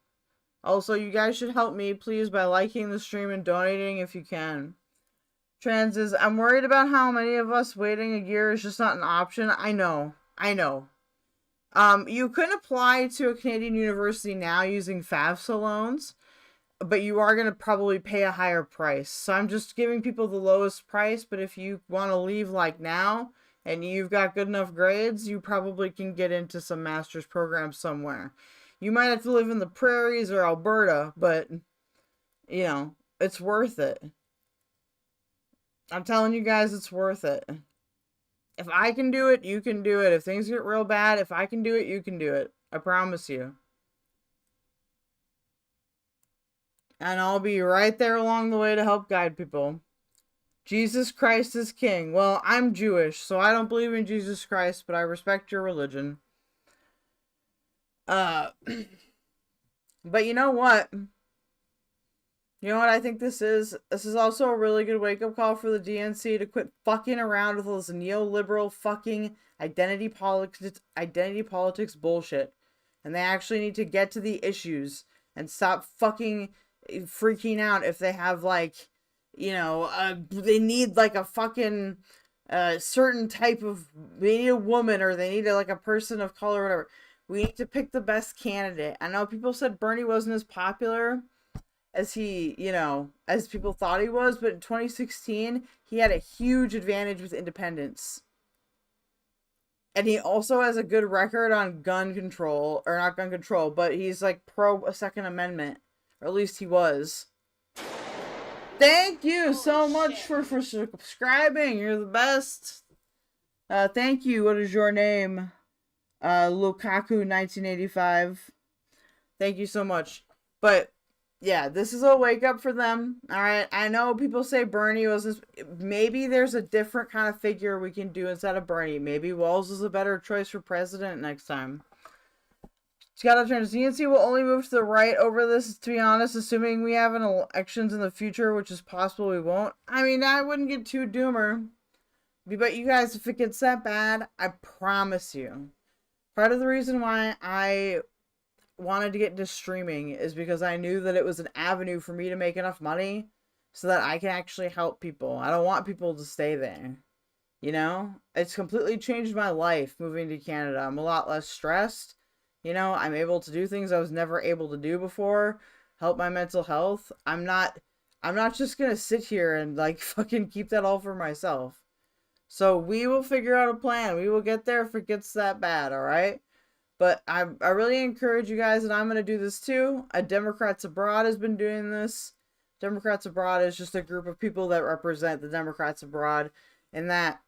Also, you guys should help me, please, by liking the stream and donating if you can. Transes, I'm worried about how many of us waiting a year is just not an option. I know. You could apply to a Canadian university now using FAFSA loans, but you are going to probably pay a higher price. So I'm just giving people the lowest price, but if you want to leave like now, and you've got good enough grades, you probably can get into some master's program somewhere. You might have to live in the prairies or Alberta, but, you know, it's worth it. I'm telling you guys, it's worth it. If I can do it, you can do it. If things get real bad, if I can do it, you can do it. I promise you. And I'll be right there along the way to help guide people. Jesus Christ is king. Well, I'm Jewish, so I don't believe in Jesus Christ, but I respect your religion. But you know what? You know what I think this is? This is also a really good wake-up call for the DNC to quit fucking around with all this neoliberal fucking identity politics bullshit. And they actually need to get to the issues and stop fucking freaking out if they have, like, you know, they need, like, a fucking certain type of, they need a woman or they need, like, a person of color or whatever. We need to pick the best candidate. I know people said Bernie wasn't as popular as he, you know, as people thought he was, but in 2016, he had a huge advantage with independents. And he also has a good record on gun control, or not gun control, but he's like pro a Second Amendment, or at least he was. Thank you so much for subscribing. You're the best. Thank you. What is your name? Lukaku 1985. Thank you so much. But yeah, this is a wake up for them. All right. I know people say Bernie was this. Maybe there's a different kind of figure we can do instead of Bernie. Maybe Walz is a better choice for president next time. Scott Trans DNC will only move to the right over this, to be honest, assuming we have an elections in the future, which is possible we won't. I mean, I wouldn't get too doomer. But you guys, if it gets that bad, I promise you. Part of the reason why I wanted to get into streaming is because I knew that it was an avenue for me to make enough money so that I can actually help people. I don't want people to stay there. You know? It's completely changed my life moving to Canada. I'm a lot less stressed. You know, I'm able to do things I was never able to do before. Help my mental health. I'm not just gonna sit here and like fucking keep that all for myself. So we will figure out a plan. We will get there if it gets that bad, alright? But I really encourage you guys, and I'm going to do this too. Democrats Abroad has been doing this. Democrats Abroad is just a group of people that represent the Democrats Abroad. And that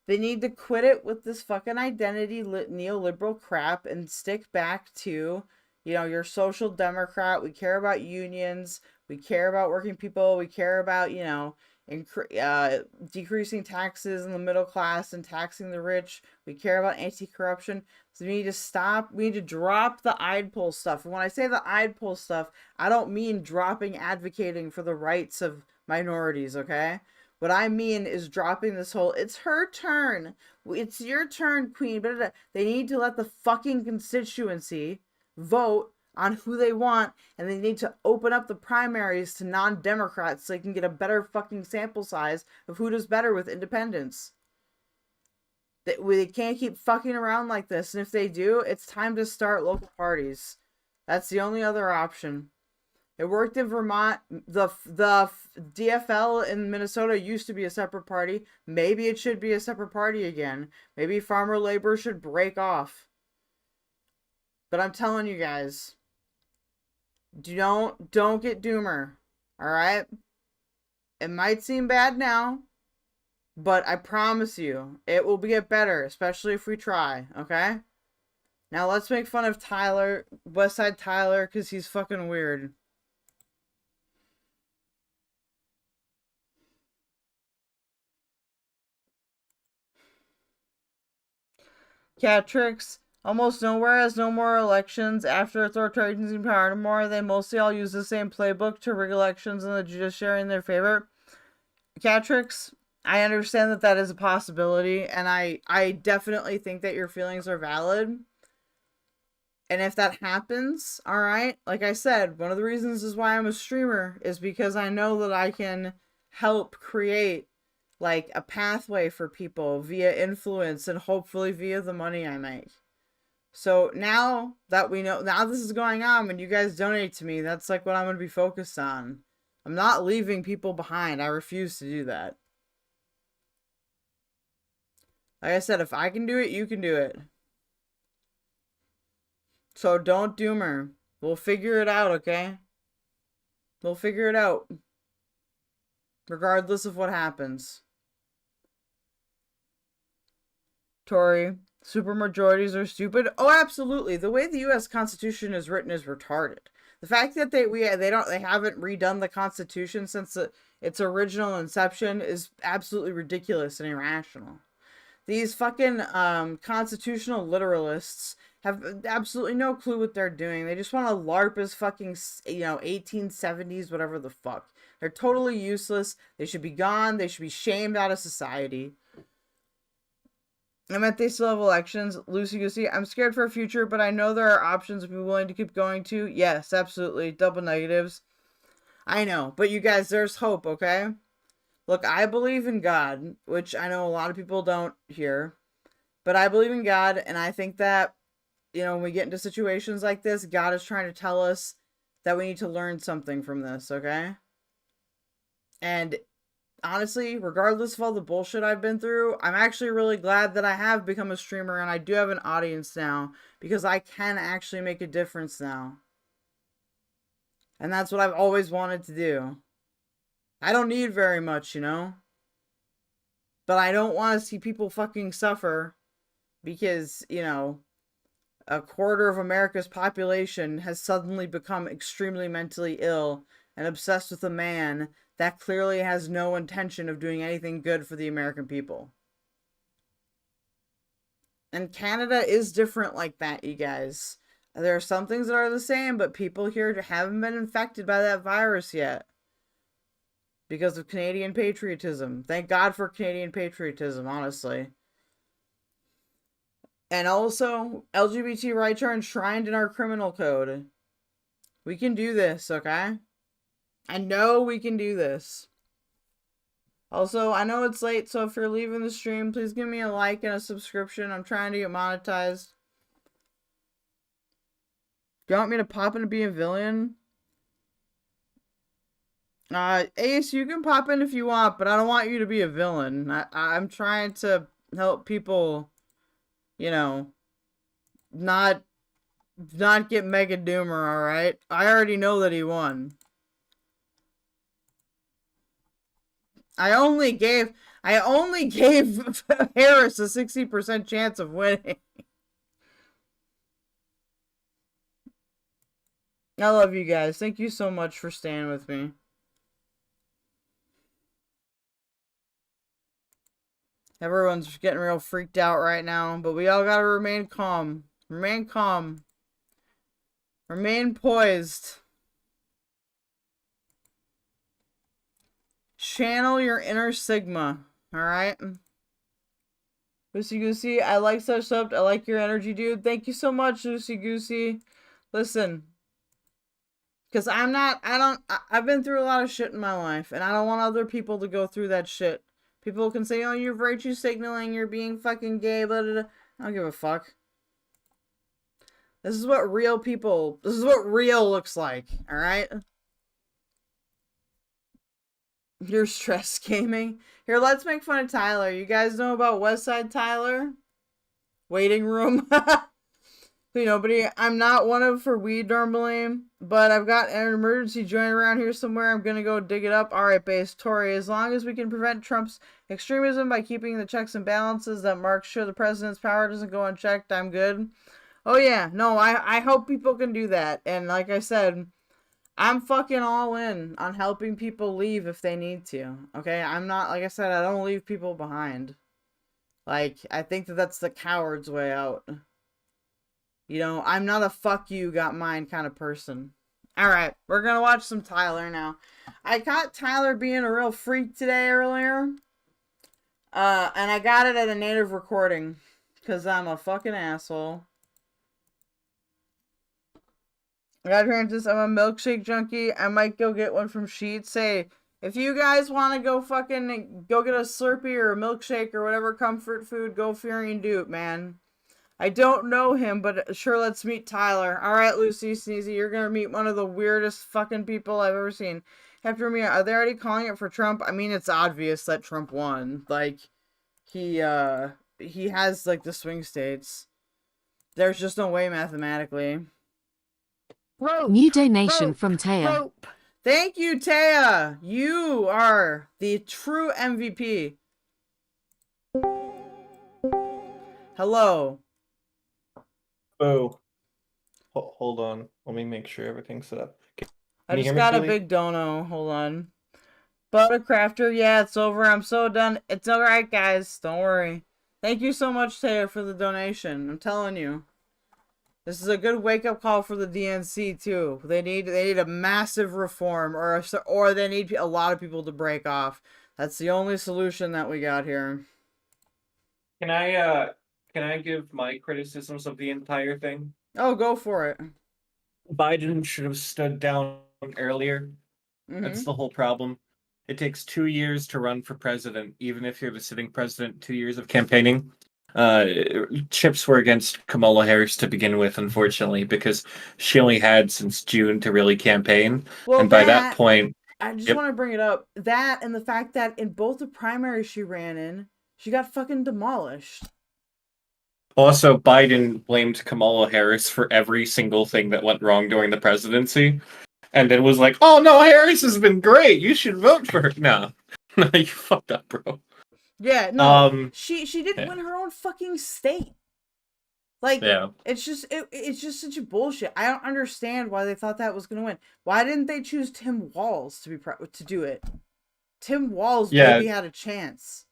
They need to quit it with this fucking identity neoliberal crap and stick back to, you know, your social democrat. We care about unions. We care about working people. We care about, you know, decreasing taxes in the middle class and taxing the rich. We care about anti-corruption. So we need to stop. We need to drop the Addypupils stuff. And when I say the Addypupils stuff, I don't mean dropping advocating for the rights of minorities, okay? What I mean is dropping this whole, it's her turn. It's your turn, queen. But they need to let the fucking constituency vote on who they want, and they need to open up the primaries to non-Democrats so they can get a better fucking sample size of who does better with independents. They can't keep fucking around like this, and if they do, it's time to start local parties. That's the only other option. It worked in Vermont. The DFL in Minnesota used to be a separate party. Maybe it should be a separate party again. Maybe farmer labor should break off. But I'm telling you guys, don't get doomer. All right? It might seem bad now, but I promise you, it will get better, especially if we try, okay? Now let's make fun of Tyler, Westside Tyler, because he's fucking weird. Cat tricks. Almost nowhere has no more elections after authoritarians in power anymore. They mostly all use the same playbook to rig elections and the judiciary in their favor. Cat tricks. I understand that that is a possibility, and I definitely think that your feelings are valid. And if that happens, alright, like I said, one of the reasons is why I'm a streamer is because I know that I can help create like a pathway for people via influence and hopefully via the money I make. So now that we know, now this is going on, when you guys donate to me, that's like what I'm going to be focused on. I'm not leaving people behind. I refuse to do that. Like I said, if I can do it, you can do it. So don't doomer. We'll figure it out, okay? We'll figure it out. Regardless of what happens. Tory, supermajorities are stupid. Oh, absolutely. The way the U.S. Constitution is written is retarded. The fact that they haven't redone the Constitution since its original inception is absolutely ridiculous and irrational. These fucking constitutional literalists have absolutely no clue what they're doing. They just want to LARP as fucking, you know, 1870s, whatever the fuck. They're totally useless. They should be gone. They should be shamed out of society. I meant they still have elections. Lucy Goosey, I'm scared for a future, but I know there are options if we're willing to keep going to. Yes, absolutely. Double negatives. I know, but you guys, there's hope, okay? Look, I believe in God, which I know a lot of people don't here. But I believe in God, and I think that, you know, when we get into situations like this, God is trying to tell us that we need to learn something from this, okay? And honestly, regardless of all the bullshit I've been through, I'm actually really glad that I have become a streamer and I do have an audience now, because I can actually make a difference now. And that's what I've always wanted to do. I don't need very much, you know? But I don't want to see people fucking suffer because, you know, a quarter of America's population has suddenly become extremely mentally ill and obsessed with a man that clearly has no intention of doing anything good for the American people. And Canada is different like that, you guys. There are some things that are the same, but people here haven't been infected by that virus yet. Because of Canadian patriotism. Thank God for Canadian patriotism, honestly. And also, LGBT rights are enshrined in our criminal code. We can do this, okay? I know we can do this. Also, I know it's late, so if you're leaving the stream, please give me a like and a subscription. I'm trying to get monetized. Do you want me to pop in to be a villain? Ace, you can pop in if you want, but I don't want you to be a villain. I'm trying to help people, you know, not get Mega Doomer, alright? I already know that he won. I only gave I only gave Harris a 60% chance of winning. I love you guys. Thank you so much for staying with me. Everyone's getting real freaked out right now, but we all gotta remain calm. Remain calm. Remain poised. Channel your inner Sigma, alright? Lucy Goosey, I like such stuff. I like your energy, dude. Thank you so much, Lucy Goosey. Listen. Because I've been through a lot of shit in my life, and I don't want other people to go through that shit. People can say, oh, you're virtue signaling, you're being fucking gay, blah, blah, blah. I don't give a fuck. This is what real looks like, alright? You're stress gaming. Here, let's make fun of Tyler. You guys know about Westside Tyler? Waiting room. Nobody. I'm not one of for weed normally, but I've got an emergency joint around here somewhere. I'm gonna go dig it up. Alright, base Tory. As long as we can prevent Trump's extremism by keeping the checks and balances that mark sure the president's power doesn't go unchecked, I'm good. Oh yeah, no, I hope people can do that. And like I said, I'm fucking all in on helping people leave if they need to. Okay? I'm not, like I said, I don't leave people behind. Like, I think that that's the coward's way out. You know, I'm not a fuck you, got mine kind of person. Alright, we're gonna watch some Tyler now. I caught Tyler being a real freak today earlier. And I got it at a native recording. Because I'm a fucking asshole. I got Francis, I'm a milkshake junkie. I might go get one from Sheetz. Hey, if you guys want to go fucking go get a Slurpee or a milkshake or whatever comfort food, go fearing do it, man. I don't know him, but sure, let's meet Tyler. Alright, Lucy Sneezy, you're gonna meet one of the weirdest fucking people I've ever seen. After me, are they already calling it for Trump? I mean, it's obvious that Trump won. Like, he has, like, the swing states. There's just no way mathematically. Rope. New donation from Taya. Rope. Thank you, Taya. You are the true MVP. Hello. Oh. Hold on. Let me make sure everything's set up. I just got a big dono. Hold on. Buttercrafter, yeah, it's over. I'm so done. It's alright, guys. Don't worry. Thank you so much, Taya, for the donation. I'm telling you. This is a good wake-up call for the DNC, too. They need a massive reform, or they need a lot of people to break off. That's the only solution that we got here. Can I give my criticisms of the entire thing? Oh, go for it. Biden should have stood down earlier. That's the whole problem. It takes 2 years to run for president, even if you're the sitting president, 2 years of campaigning. Chips were against Kamala Harris to begin with, unfortunately, because she only had since June to really campaign. Well, and by that point... I just want to bring it up. That and the fact that in both the primaries she ran in, she got fucking demolished. Also, Biden blamed Kamala Harris for every single thing that went wrong during the presidency. And then was like, oh no, Harris has been great. You should vote for her. No. No, you fucked up, bro. Yeah, no. She didn't win her own fucking state. Like, it's just such a bullshit. I don't understand why they thought that was going to win. Why didn't they choose Tim Walz to do it? Tim Walz maybe had a chance.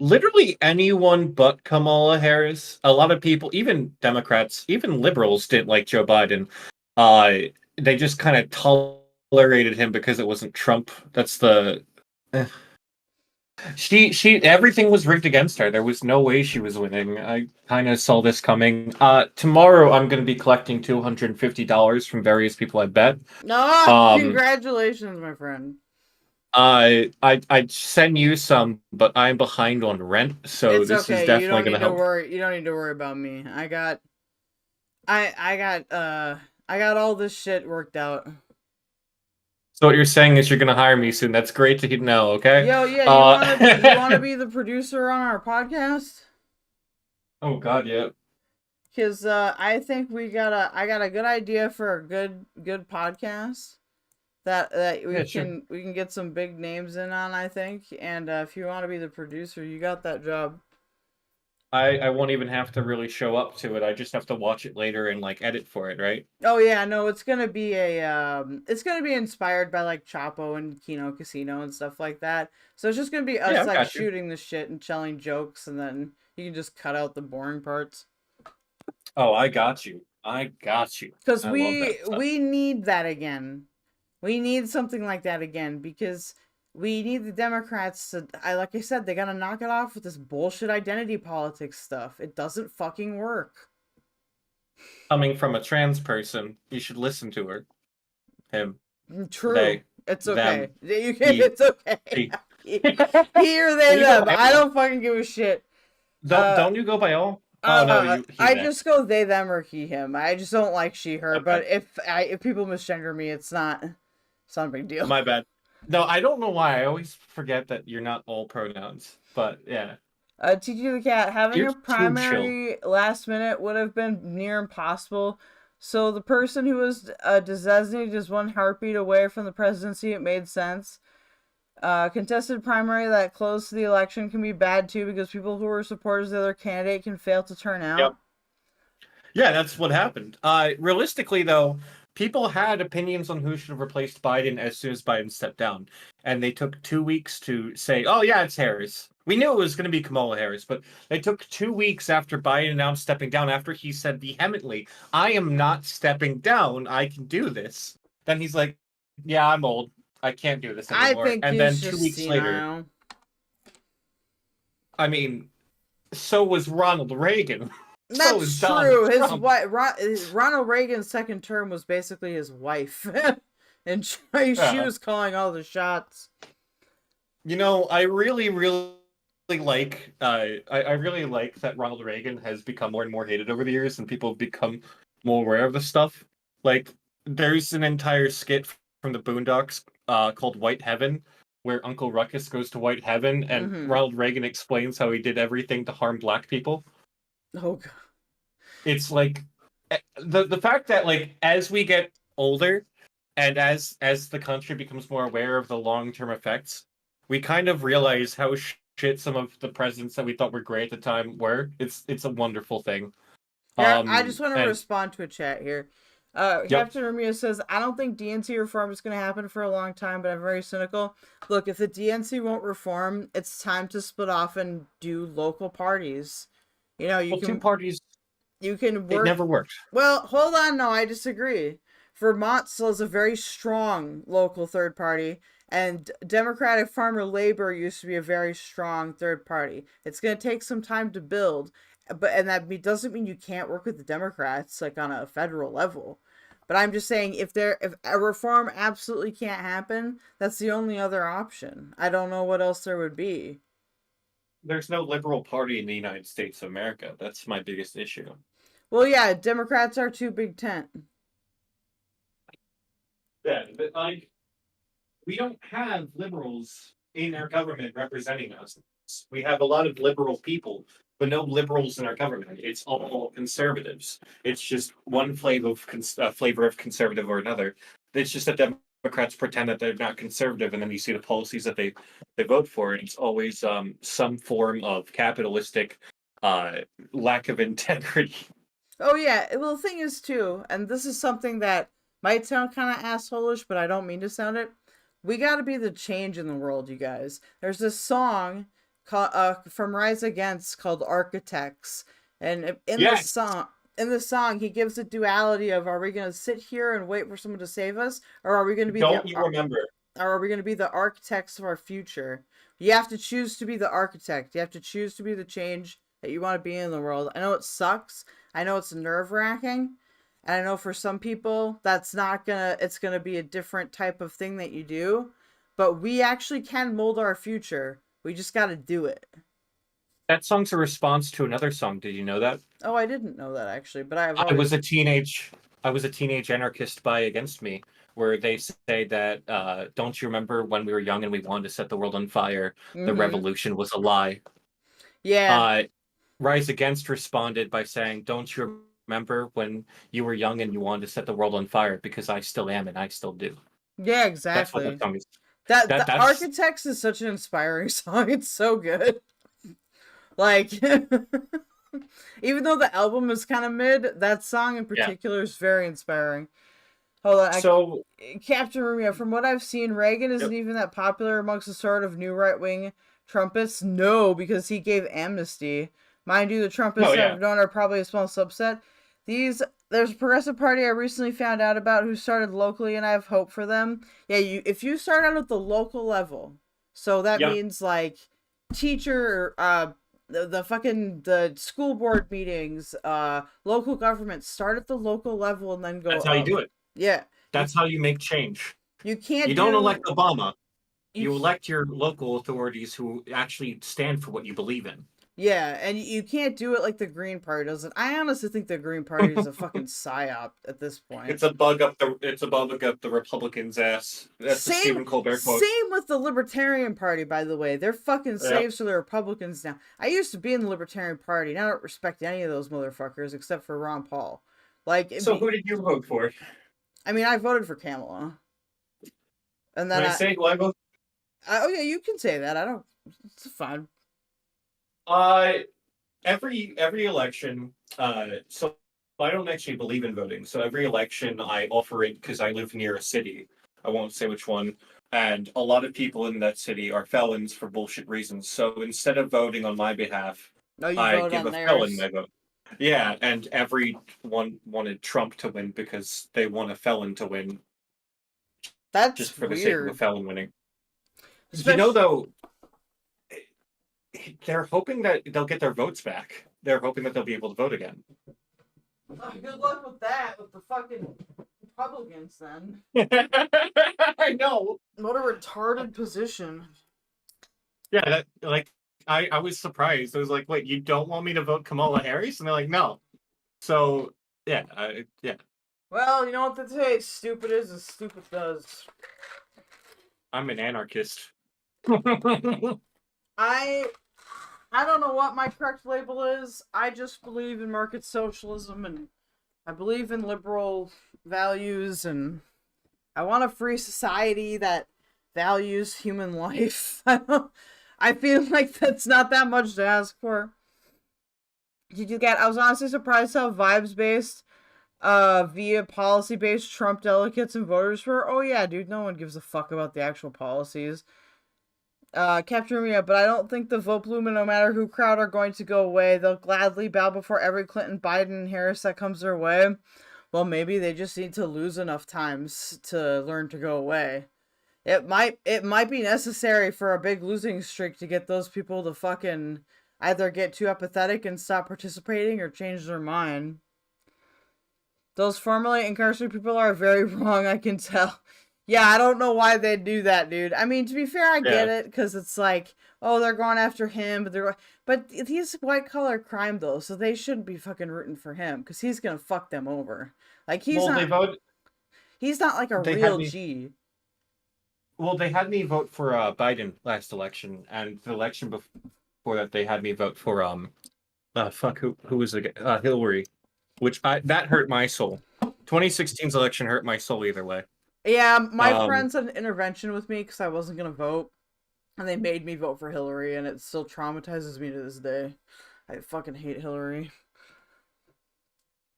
Literally anyone but Kamala Harris. A lot of people, even Democrats, even liberals didn't like Joe Biden. They just kind of tolerated him because it wasn't Trump. That's the... She everything was rigged against her. There was no way she was winning. I kind of saw this coming. Tomorrow I'm going to be collecting $250 from various people I bet. No, congratulations, my friend. I'd send you some, but I'm behind on rent, so it's this okay. is definitely going to help. You don't need to worry about me. I got all this shit worked out. So what you're saying is you're going to hire me soon. That's great to know, okay? Yo, yeah, you want to be the producer on our podcast? Oh, God, yeah. Because I think I got a good idea for a good podcast. that we Yeah, can get some big names in on, I think. And if you want to be the producer, you got that job. I won't even have to really show up to it. I just have to watch it later and like edit for it, right? Oh yeah, no, it's gonna be it's gonna be inspired by like Chapo and Kino Casino and stuff like that. So it's just gonna be us like shooting the shit and telling jokes, and then you can just cut out the boring parts. Oh, I got you. I got you. Because we need that again. We need something like that again because we need the Democrats to, like I said, they gotta knock it off with this bullshit identity politics stuff. It doesn't fucking work. Coming from a trans person, you should listen to her. Him. True. They, it's okay. them, You can, it's okay. He or they, them. I don't fucking give a shit. Don't you go by all? Oh no, I just go they, them, or he, him. I just don't like she, her. Okay. But if people misgender me, it's not a big deal. My bad. No, I don't know why. I always forget that you're not all pronouns. But yeah. TG the Cat, having a primary last minute would have been near impossible. So the person who was designated as one heartbeat away from the presidency, it made sense. Contested primary that close to the election can be bad too because people who are supporters of the other candidate can fail to turn out. Yep. Yeah, that's what happened. Realistically, though, people had opinions on who should have replaced Biden as soon as Biden stepped down. And they took 2 weeks to say, oh, yeah, it's Harris. We knew it was going to be Kamala Harris, but they took 2 weeks after Biden announced stepping down, after he said vehemently, I am not stepping down. I can do this. Then he's like, yeah, I'm old. I can't do this anymore. I think and then 2 weeks later, I mean, so was Ronald Reagan. That's true. His wife, Ronald Reagan's second term was basically his wife, and she was calling all the shots. You know, I really like. I really like that Ronald Reagan has become more and more hated over the years, and people have become more aware of this stuff. Like, there's an entire skit from the Boondocks called White Heaven, where Uncle Ruckus goes to White Heaven, and Ronald Reagan explains how he did everything to harm black people. Oh god. It's like the fact that, like, as we get older and as the country becomes more aware of the long-term effects, we kind of realize how shit some of the presidents that we thought were great at the time were. It's a wonderful thing. Yeah, I just want to respond to a chat here. Captain Ramirez says, I don't think DNC reform is going to happen for a long time, but I'm very cynical. Look, if the DNC won't reform, it's time to split off and do local parties. You know, you can 2 parties. You can work. It never worked. Well, hold on. No, I disagree. Vermont still has a very strong local third party, and Democratic Farmer Labor used to be a very strong third party. It's going to take some time to build, and that doesn't mean you can't work with the Democrats like on a federal level. But I'm just saying, if a reform absolutely can't happen, that's the only other option. I don't know what else there would be. There's no liberal party in the United States of America. That's my biggest issue. Well, yeah, Democrats are too big tent. Yeah, but like, we don't have liberals in our government representing us. We have a lot of liberal people, but no liberals in our government. It's all conservatives. It's just one flavor of conservative or another. It's just that Democrats pretend that they're not conservative, and then you see the policies that they vote for, and it's always some form of capitalistic lack of integrity. Oh yeah, well the thing is too, and this is something that might sound kind of assholish, but I don't mean to sound it. We got to be the change in the world, you guys. There's this song from Rise Against called Architects, and in the song he gives a duality of, are we going to sit here and wait for someone to save us, or are we going to be or are we going to be the architects of our future? You have to choose to be the architect. You have to choose to be the change that you want to be in the world. I know it sucks. I know it's nerve-wracking. And I know for some people, it's gonna be a different type of thing that you do. But we actually can mold our future. We just gotta do it. That song's a response to another song. Did you know that? Oh, I didn't know that actually, but I was a teenage anarchist by Against Me, where they say that, don't you remember when we were young and we wanted to set the world on fire? The revolution was a lie. Yeah. Rise Against responded by saying, don't you remember when you were young and you wanted to set the world on fire? Because I still am, and I still do. Yeah, That's what exactly. that song is. The That's Architects is such an inspiring song. It's so good. Like, even though the album is kind of mid, that song in particular is very inspiring. Hold on. Captain Romeo, from what I've seen, Reagan isn't even that popular amongst the sort of new right-wing Trumpists. No, because he gave amnesty. Mind you, the Trumpists I've known are probably a small subset. There's a progressive party I recently found out about who started locally, and I have hope for them. Yeah, if you start out at the local level, so that means like teacher, the school board meetings, local government, start at the local level and then go. That's how you do it. Yeah. That's how you make change. You can't. You don't elect Obama. You elect your local authorities who actually stand for what you believe in. Yeah, and you can't do it like the Green Party does it. I honestly think the Green Party is a fucking psyop at this point. It's a bug up the Republicans' ass. That's the Stephen Colbert quote. Same with the Libertarian Party, by the way. They're fucking slaves to the Republicans now. I used to be in the Libertarian Party, and I don't respect any of those motherfuckers except for Ron Paul. So who did you vote for? I mean, I voted for Kamala. And then Can I say who I voted? Oh yeah, you can say that. I don't. It's fine. Every election, so I don't actually believe in voting. So every election I offer it because I live near a city. I won't say which one. And a lot of people in that city are felons for bullshit reasons. So instead of voting on my behalf, I give a felon my vote. Yeah, and everyone wanted Trump to win because they want a felon to win. That's just for the weird. sake of a felon winning. You know, though, they're hoping that they'll get their votes back. They're hoping that they'll be able to vote again. Good luck with that, with the fucking Republicans, then. I know. What a retarded position. Yeah, I was surprised. I was like, wait, you don't want me to vote Kamala Harris? And they're like, no. So, yeah. Well, you know what they say, stupid is as stupid does. I'm an anarchist. I don't know what my correct label is. I just believe in market socialism, and I believe in liberal values, and I want a free society that values human life. I feel like that's not that much to ask for. I was honestly surprised how vibes-based, via policy-based Trump delegates and voters were. Oh yeah, dude, no one gives a fuck about the actual policies. Captain Romeo, but I don't think the vote blue, no matter who crowd, are going to go away. They'll gladly bow before every Clinton, Biden, and Harris that comes their way. Well, maybe they just need to lose enough times to learn to go away. It might be necessary for a big losing streak to get those people to fucking either get too apathetic and stop participating or change their mind. Those formerly incarcerated people are very wrong, I can tell. Yeah, I don't know why they do that, dude. I mean, to be fair, I get it, because it's like, oh, they're going after him, but he's white-collar crime, though, so they shouldn't be fucking rooting for him, because he's gonna fuck them over. Like, he's not like a real G. Well, they had me vote for Biden last election, and the election before that, they had me vote for who was the Hillary, which that hurt my soul. 2016's election hurt my soul either way. Yeah, my friends had an intervention with me because I wasn't going to vote. And they made me vote for Hillary, and it still traumatizes me to this day. I fucking hate Hillary.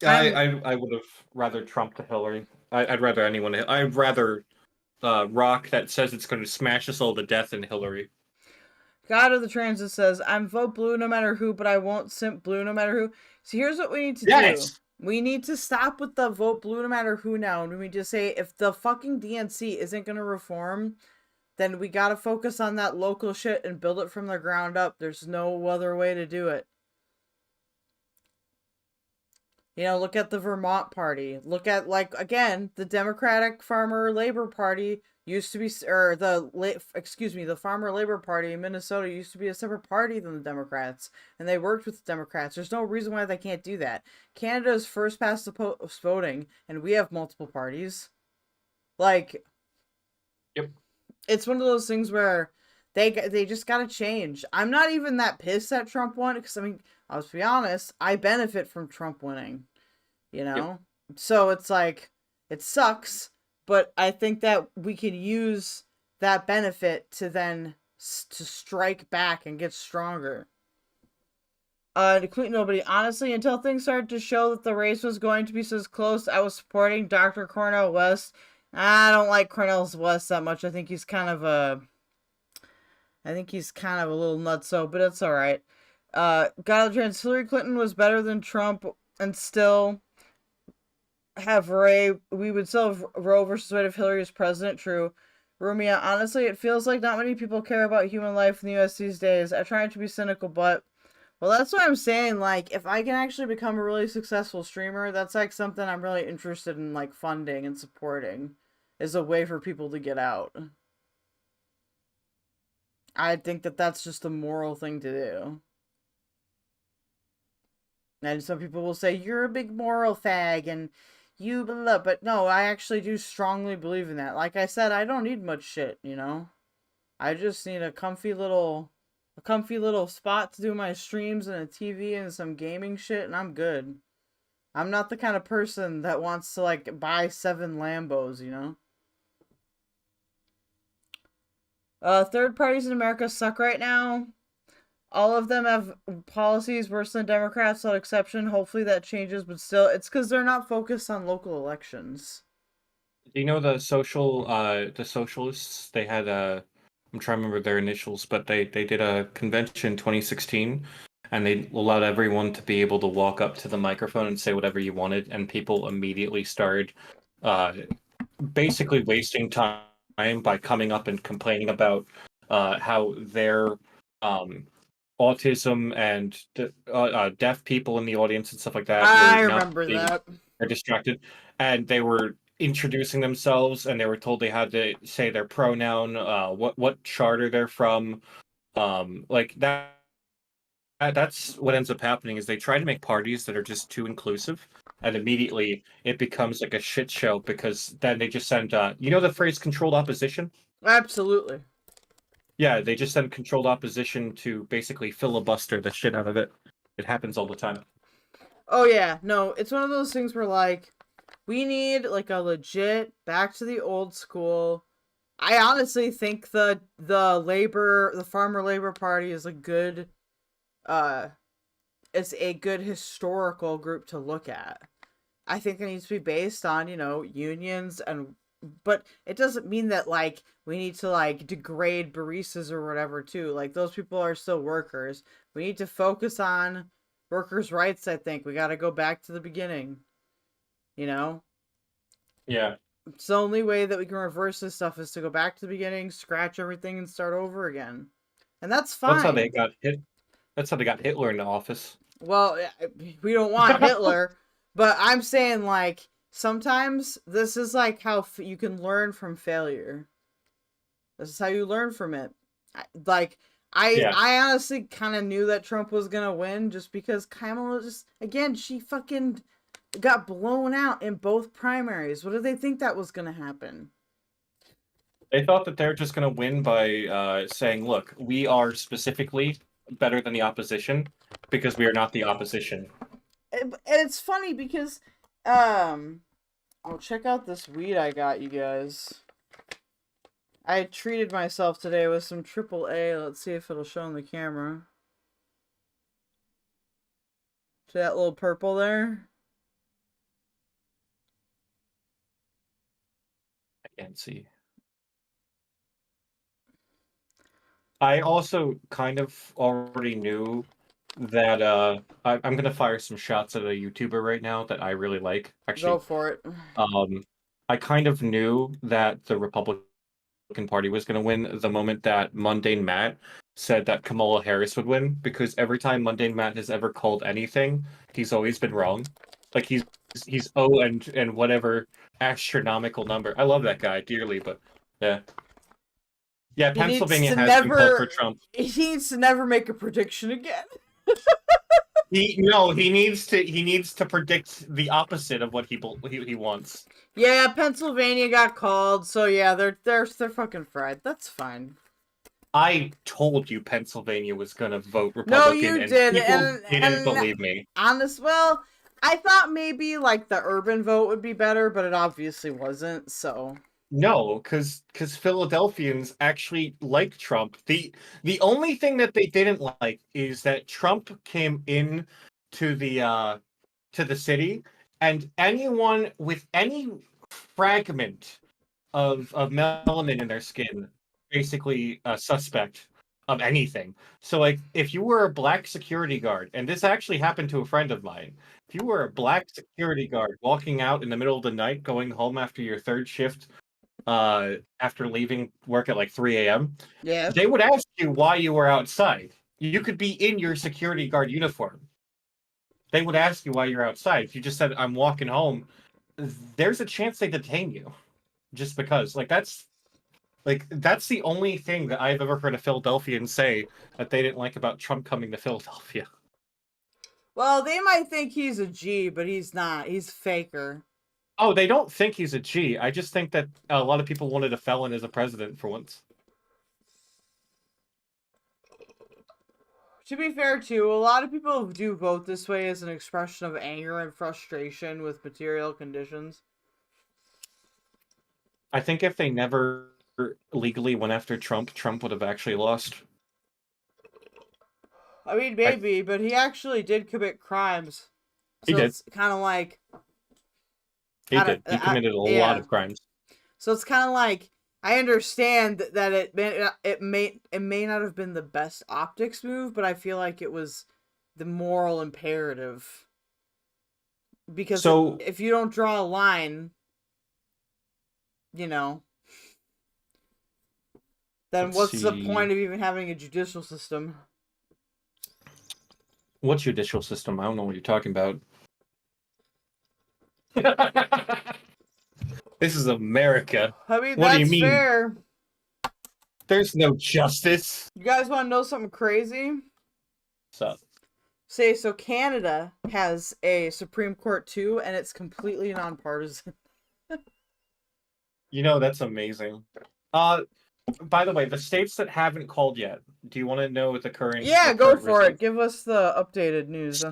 I would have rather Trump to Hillary. I'd rather anyone. I'd rather Rock that says it's going to smash us all to death than Hillary. God of the Transit says, I'm vote blue no matter who, but I won't simp blue no matter who. So here's what we need to do. We need to stop with the vote blue no matter who now. And we just say, if the fucking DNC isn't going to reform, then we got to focus on that local shit and build it from the ground up. There's no other way to do it. You know, look at the Vermont Party. Look at, like, again, the Democratic Farmer Labor Party used to be, or the Farmer Labor Party in Minnesota used to be a separate party than the Democrats, and they worked with the Democrats. There's no reason why they can't do that. Canada's first past the post voting, and we have multiple parties. Like, yep. It's one of those things where they just gotta change. I'm not even that pissed that Trump won, because, I mean, I'll be honest, I benefit from Trump winning, you know? Yep. So it's like, it sucks, but I think that we can use that benefit to then to strike back and get stronger. To tweet nobody, honestly, until things started to show that the race was going to be so close, I was supporting Dr. Cornel West. I don't like Cornel West that much. I think he's kind of a little nutso, but it's alright. Godtrans, Hillary Clinton was better than Trump and still have we would still have Roe versus Wade if Hillary was president. True. Rumia, honestly, it feels like not many people care about human life in the US these days. I try not to be cynical, but well, that's what I'm saying. Like, if I can actually become a really successful streamer, that's like something I'm really interested in, like, funding and supporting as a way for people to get out. I think that that's just a moral thing to do. And some people will say, you're a big moral fag, and you blah, but no, I actually do strongly believe in that. Like I said, I don't need much shit, you know? I just need a comfy little spot to do my streams and a TV and some gaming shit, and I'm good. I'm not the kind of person that wants to, like, buy 7 Lambos, you know? Third parties in America suck right now. All of them have policies worse than Democrats, without exception. Hopefully that changes, but still, it's because they're not focused on local elections. Do you know the socialists? They had I'm trying to remember their initials, but they did a convention in 2016, and they allowed everyone to be able to walk up to the microphone and say whatever you wanted, and people immediately started basically wasting time by coming up and complaining about how their autism and deaf people in the audience and stuff like that. I remember that. They're distracted, and they were introducing themselves, and they were told they had to say their pronoun, what charter they're from, like that. That's what ends up happening is they try to make parties that are just too inclusive, and immediately it becomes like a shit show because then they just send, you know the phrase controlled opposition? Absolutely. Yeah, they just send controlled opposition to basically filibuster the shit out of it. It happens all the time. Oh yeah, no, it's one of those things where, like, we need, like, a legit back to the old school. I honestly think the Farmer Labor Party is a good it's a good historical group to look at. I think it needs to be based on, you know, unions, but it doesn't mean that, like, we need to, like, degrade baristas or whatever too. Like, those people are still workers. We need to focus on workers' rights, I think. We gotta go back to the beginning. You know? Yeah. It's the only way that we can reverse this stuff is to go back to the beginning, scratch everything, and start over again. And that's fine. That's how they got That's how they got Hitler into office. Well, we don't want Hitler, but I'm saying, like, sometimes this is like how you can learn from failure. This is how you learn from it. I honestly kind of knew that Trump was gonna win just because Kamala she fucking got blown out in both primaries. What did they think that was gonna happen? They thought that they're just gonna win by saying, "Look, we are specifically better than the opposition because we are not the opposition." And it's funny because, oh, check out this weed I got, you guys. I treated myself today with some AAA. Let's see if it'll show on the camera. See that little purple there? I can't see. I also kind of already knew that I'm gonna fire some shots at a YouTuber right now that I really like. Actually, go for it. I kind of knew that the Republican Party was going to win the moment that Mundane Matt said that Kamala Harris would win, because every time Mundane Matt has ever called anything, he's always been wrong. Like he's and whatever astronomical number. I love that guy dearly, but yeah. Yeah, Pennsylvania has been called for Trump. He needs to never make a prediction again. He needs to predict the opposite of what he wants. Yeah, Pennsylvania got called, so yeah, they're fucking fried. That's fine. I told you Pennsylvania was gonna vote Republican. No, you and did. People didn't believe me. Well, I thought maybe like the urban vote would be better, but it obviously wasn't. So No, because Philadelphians actually like Trump. The only thing that they didn't like is that Trump came in to the city, and anyone with any fragment of melanin in their skin, basically a suspect of anything. So like if you were a black security guard, and this actually happened to a friend of mine, if you were a black security guard walking out in the middle of the night going home after your third shift, after leaving work at like 3 a.m., yeah, they would ask you why you were outside. You could be in your security guard uniform. They would ask you why you're outside. If you just said, I'm walking home, there's a chance they detain you. Just because. That's the only thing that I've ever heard a Philadelphian say that they didn't like about Trump coming to Philadelphia. well, they might think he's a G, but he's not. He's faker. Oh, they don't think he's a G. I just think that a lot of people wanted a felon as a president for once. To be fair, too, a lot of people do vote this way as an expression of anger and frustration with material conditions. I think if they never legally went after Trump, Trump would have actually lost. I mean, maybe, but he actually did commit crimes. He did. It's kind of like... He did. He committed a lot of crimes. So it's kind of like, I understand that it may not have been the best optics move, but I feel like it was the moral imperative. Because if you don't draw a line, you know, then what's the point of even having a judicial system? What judicial system? I don't know what you're talking about. This is America. I mean, what that's do you mean? fair. There's no justice. You guys want to know something crazy? What's up? So Canada has a Supreme Court too, and it's completely nonpartisan. You know, that's amazing. By the way, the states that haven't called yet, do you want to know the current... Yeah, go for it. Give us the updated news.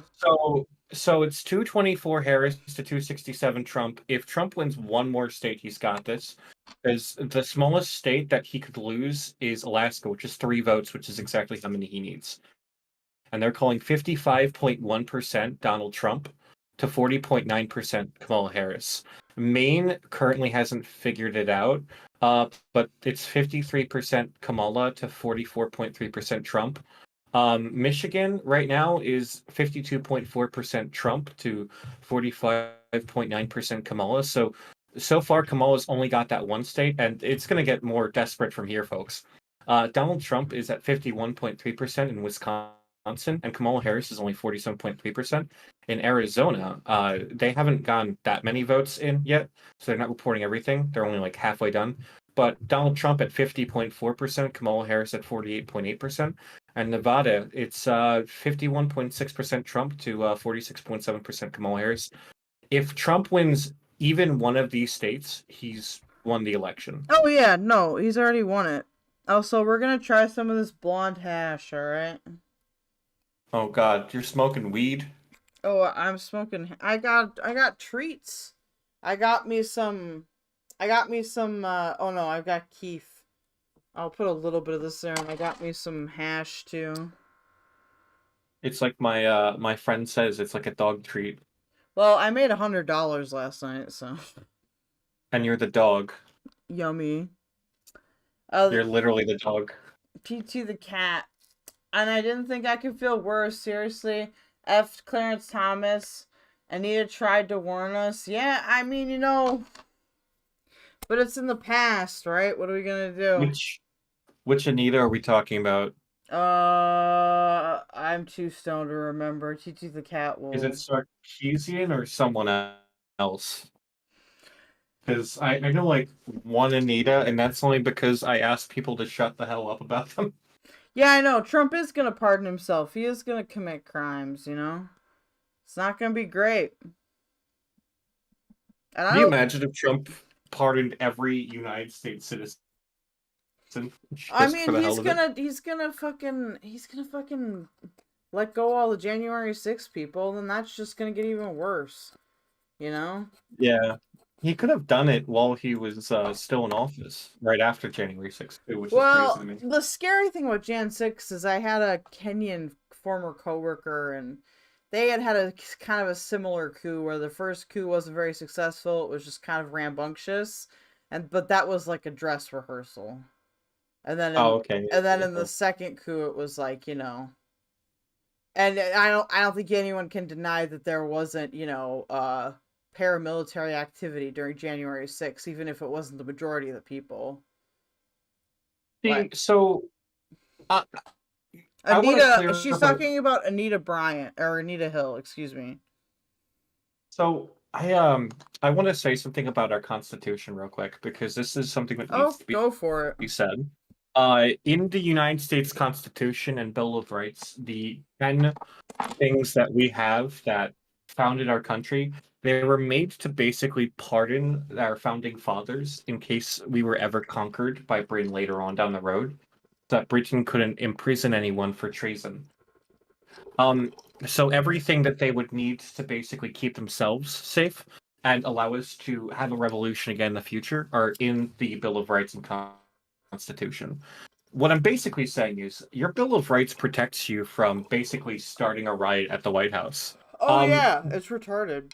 So it's 224 Harris to 267 Trump. If Trump wins one more state, he's got this. Because the smallest state that he could lose is Alaska, which is 3 votes, which is exactly how many he needs. And they're calling 55.1% Donald Trump to 40.9% Kamala Harris. Maine currently hasn't figured it out, but it's 53% Kamala to 44.3% Trump. Michigan right now is 52.4% Trump to 45.9% Kamala. So far, Kamala's only got that one state, and it's going to get more desperate from here, folks. Donald Trump is at 51.3% in Wisconsin, and Kamala Harris is only 47.3%. In Arizona, they haven't gotten that many votes in yet, so they're not reporting everything. They're only like halfway done. But Donald Trump at 50.4%, Kamala Harris at 48.8%. And Nevada, it's 51.6% Trump to 46.7% Kamala Harris. If Trump wins even one of these states, he's won the election. Oh yeah, no, he's already won it. Also, we're gonna try some of this blonde hash, alright? Oh god, you're smoking weed? Oh, I'm smoking... I got treats. I got me some... oh no, I've got Keef. I'll put a little bit of this there, and I got me some hash, too. It's like my friend says, it's like a dog treat. Well, I made $100 last night, so... And you're the dog. Yummy. You're literally the dog. PT the cat. And I didn't think I could feel worse, seriously. F. Clarence Thomas. Anita tried to warn us. Yeah, I mean, you know... But it's in the past, right? What are we gonna do? Which Anita are we talking about? I'm too stoned to remember. TT the cat will... Is it Sarkeesian or someone else? Because I know like one Anita, and that's only because I asked people to shut the hell up about them. Yeah, I know. Trump is gonna pardon himself. He is gonna commit crimes, you know? It's not gonna be great. And Can you imagine if Trump pardoned every United States citizen? I mean, he's gonna fucking let go all the January 6th people, then that's just gonna get even worse. You know? Yeah. He could have done it while he was still in office, right after January 6th, too, which is crazy to me. The scary thing about Jan 6 is I had a Kenyan former coworker, and they had a kind of a similar coup where the first coup wasn't very successful. It was just kind of rambunctious, but that was like a dress rehearsal. And then in the second coup, it was like, you know, and I don't think anyone can deny that there wasn't, you know, paramilitary activity during January 6th, even if it wasn't the majority of the people. So, Anita, she's talking about Anita Bryant, or Anita Hill, excuse me. So, I want to say something about our Constitution real quick, because this is something that needs to be, go for it. Said. In the United States Constitution and Bill of Rights, the 10 things that we have that founded our country, they were made to basically pardon our founding fathers in case we were ever conquered by Britain later on down the road, so that Britain couldn't imprison anyone for treason. So everything that they would need to basically keep themselves safe and allow us to have a revolution again in the future are in the Bill of Rights and Constitution. What I'm basically saying is your Bill of Rights protects you from basically starting a riot at the White House. Oh yeah, it's retarded.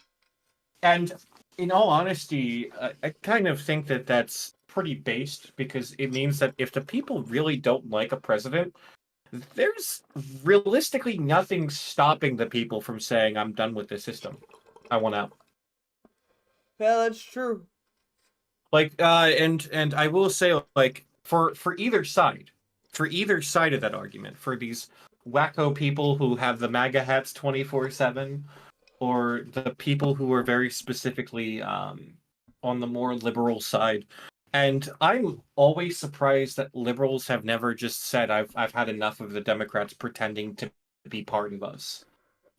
And in all honesty, I kind of think that that's pretty based, because it means that if the people really don't like a president, there's realistically nothing stopping the people from saying, I'm done with this system. I want out. Yeah, that's true. Like, and I will say, like, for either side of that argument, for these wacko people who have the MAGA hats 24/7, or the people who are very specifically on the more liberal side. And I'm always surprised that liberals have never just said, I've had enough of the Democrats pretending to be part of us.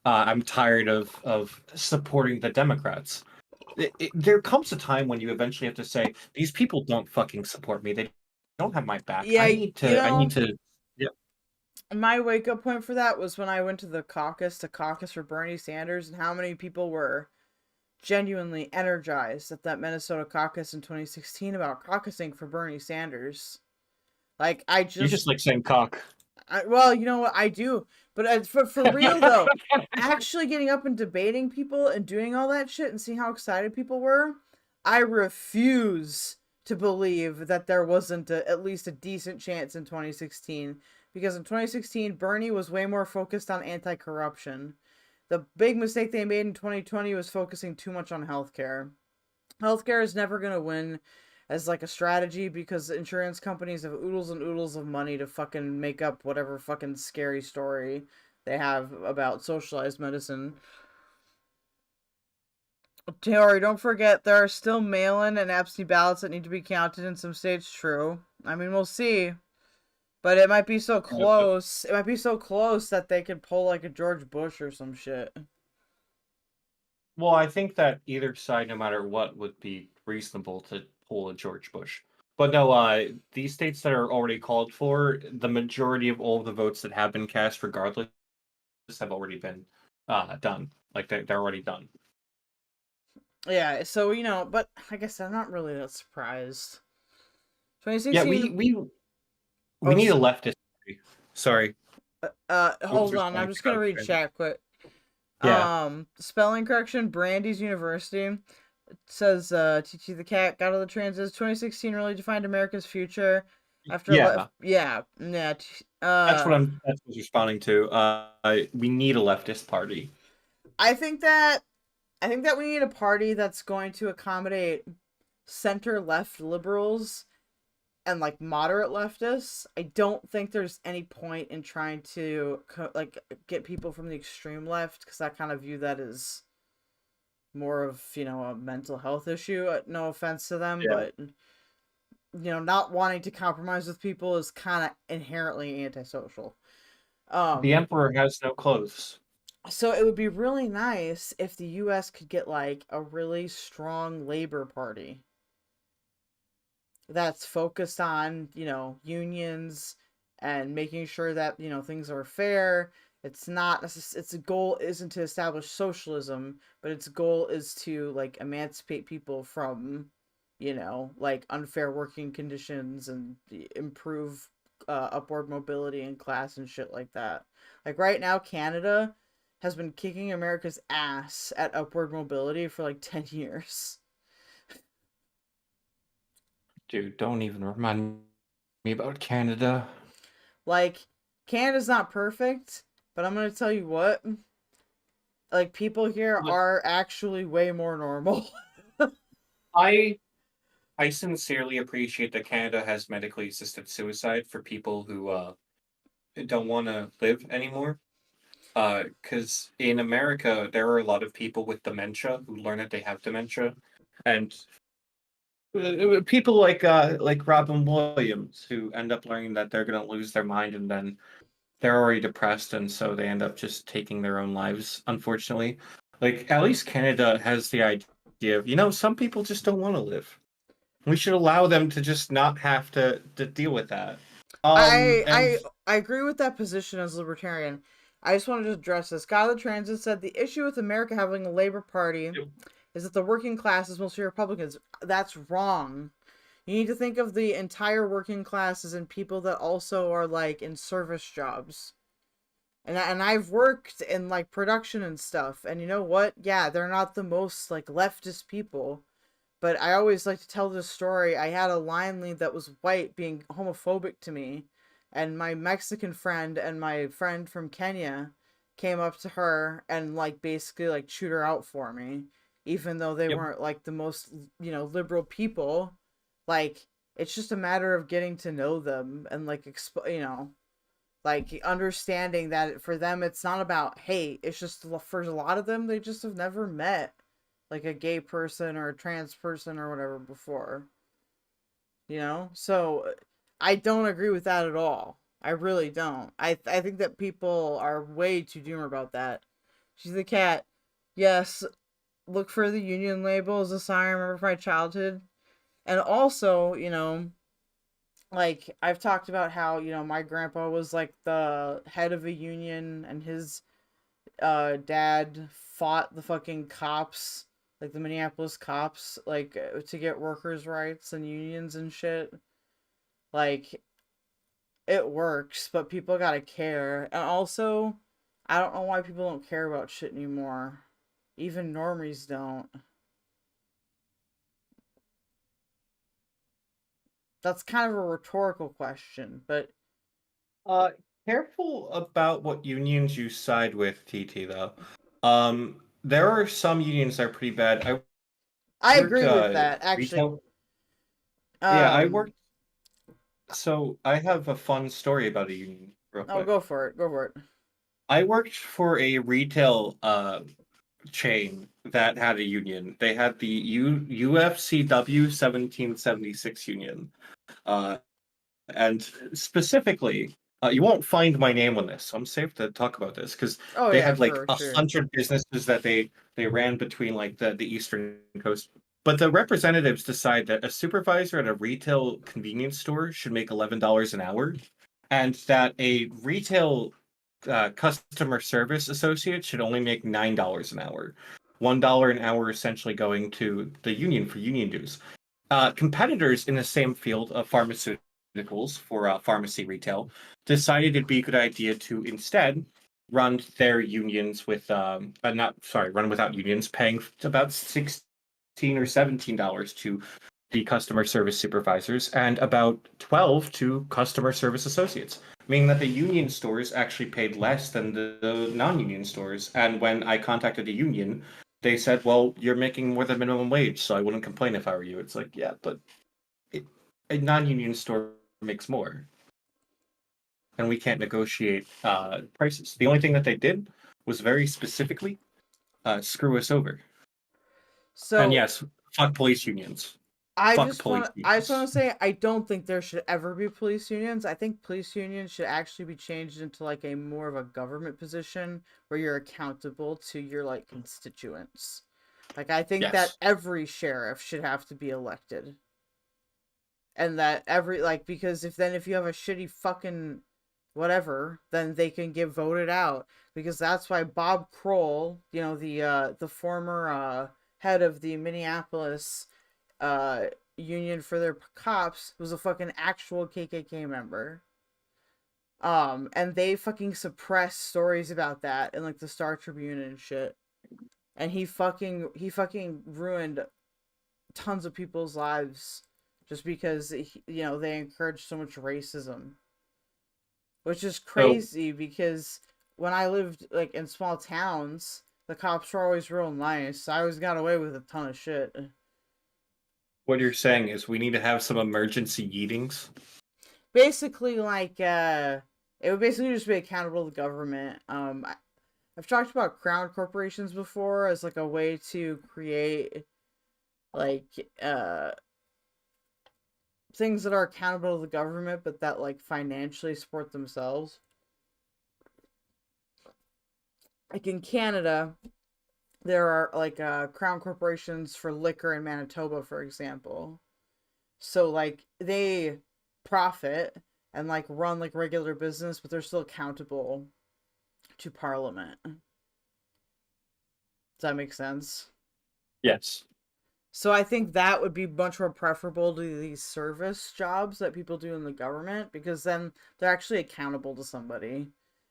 I'm tired of supporting the Democrats. There comes a time when you eventually have to say, these people don't fucking support me. They don't have my back. Yeah, I need to. Yeah. My wake-up point for that was when I went to the caucus for Bernie Sanders, and how many people were genuinely energized at that Minnesota caucus in 2016 about caucusing for Bernie Sanders. Like, You just like saying cock. Well, you know what, I do. But for real, though, actually getting up and debating people and doing all that shit and seeing how excited people were, I refuse to believe that there wasn't at least a decent chance in 2016. Because in 2016, Bernie was way more focused on anti-corruption. The big mistake they made in 2020 was focusing too much on healthcare. Healthcare is never going to win as like a strategy, because insurance companies have oodles and oodles of money to fucking make up whatever fucking scary story they have about socialized medicine. Tori, don't forget, there are still mail-in and absentee ballots that need to be counted in some states. True. I mean, we'll see. But it might be so close. It might be so close that they could pull like a George Bush or some shit. Well, I think that either side, no matter what, would be reasonable to pull a George Bush. But no, these states that are already called for, the majority of all the votes that have been cast regardless have already been done. Like, they're already done. Yeah, so, you know, but I guess I'm not really that surprised. 2016... Yeah, we need a leftist party. Sorry. Hold on, I'm just gonna read chat quick. Yeah. Spelling correction, Brandeis University. It says, TT the Cat, got all the transits. 2016 really defined America's future. After That's what I'm responding to. We need a leftist party. I think that we need a party that's going to accommodate center-left liberals and like moderate leftists. I don't think there's any point in trying to like get people from the extreme left, because I kind of view that as more of, you know, a mental health issue. No offense to them, but you know, not wanting to compromise with people is kind of inherently antisocial. The emperor has no clothes. So it would be really nice if the U.S. could get like a really strong labor party that's focused on, you know, unions and making sure that, you know, things are fair It's not, its goal isn't to establish socialism, but its goal is to, like, emancipate people from, you know, like, unfair working conditions and improve upward mobility in class and shit like that. Like, right now, Canada has been kicking America's ass at upward mobility for, like, 10 years. Dude, don't even remind me about Canada. Like, Canada's not perfect, but I'm gonna tell you what, like, people here are actually way more normal. I sincerely appreciate that Canada has medically assisted suicide for people who don't want to live anymore. Because in America, there are a lot of people with dementia who learn that they have dementia, and people like Robin Williams who end up learning that they're gonna lose their mind, and then they're already depressed, and so they end up just taking their own lives. Unfortunately, like at least Canada has the idea of, you know, some people just don't want to live. We should allow them to just not have to deal with that. I agree with that position as libertarian. I just wanted to address this. Skylar Transit said the issue with America having a Labor Party is that the working class is mostly Republicans. That's wrong. You need to think of the entire working classes and people that also are, like, in service jobs. And I've worked in, like, production and stuff. And you know what? Yeah, they're not the most, like, leftist people. But I always like to tell this story. I had a line lead that was white being homophobic to me. And my Mexican friend and my friend from Kenya came up to her and, like, basically, like, chewed her out for me. Even though they weren't, like, the most, you know, liberal people. Like, it's just a matter of getting to know them and, like, you know, like, understanding that for them it's not about hate. It's just, for a lot of them, they just have never met, like, a gay person or a trans person or whatever before. You know? So, I don't agree with that at all. I really don't. I think that people are way too doomer about that. She's the cat. Yes, look for the union label as a sign I remember from my childhood. And also, you know, like, I've talked about how, you know, my grandpa was, like, the head of a union, and his dad fought the fucking cops, like the Minneapolis cops, like, to get workers' rights and unions and shit. Like, it works, but people gotta care. And also, I don't know why people don't care about shit anymore. Even normies don't. That's kind of a rhetorical question, but careful about what unions you side with, TT, though. There are some unions that are pretty bad. I agree with that, actually. Yeah, I worked. So I have a fun story about a union. Real quick. Oh, go for it. Go for it. I worked for a retail chain that had a union. They had the UFCW 1776 union. And specifically, you won't find my name on this, so I'm safe to talk about this, because they had like 100 businesses that they ran between, like, the eastern coast. But the representatives decide that a supervisor at a retail convenience store should make $11 an hour, and that a retail customer service associate should only make $9 an hour. $1 an hour essentially going to the union for union dues. Competitors in the same field of pharmaceuticals for pharmacy retail decided it'd be a good idea to instead run their unions with run without unions, paying about $16 or $17 to the customer service supervisors and about $12 to customer service associates, meaning that the union stores actually paid less than the non-union stores. And when I contacted the union, they said, well, you're making more than minimum wage, so I wouldn't complain if I were you. It's like, yeah, but a non-union store makes more. And we can't negotiate prices. The only thing that they did was very specifically screw us over. So, and yes, fuck police unions. I just want to say, I don't think there should ever be police unions. I think police unions should actually be changed into, like, a more of a government position where you're accountable to your, like, constituents. Like, I think that every sheriff should have to be elected. And that because if you have a shitty fucking whatever, then they can get voted out, because that's why Bob Kroll, you know, the former head of the Minneapolis union for their cops, was a fucking actual KKK member. And they fucking suppress stories about that in like the Star Tribune and shit. And he fucking ruined tons of people's lives just because, you know, they encourage so much racism. Which is crazy because when I lived like in small towns, the cops were always real nice. I always got away with a ton of shit. What you're saying is we need to have some emergency meetings? Basically, like, it would basically just be accountable to the government. I've talked about crown corporations before as like a way to create like things that are accountable to the government but that like financially support themselves. Like in Canada, there are like crown corporations for liquor in Manitoba, for example. So like they profit and like run like regular business, but they're still accountable to Parliament. Does that make sense? Yes. So I think that would be much more preferable to these service jobs that people do in the government, because then they're actually accountable to somebody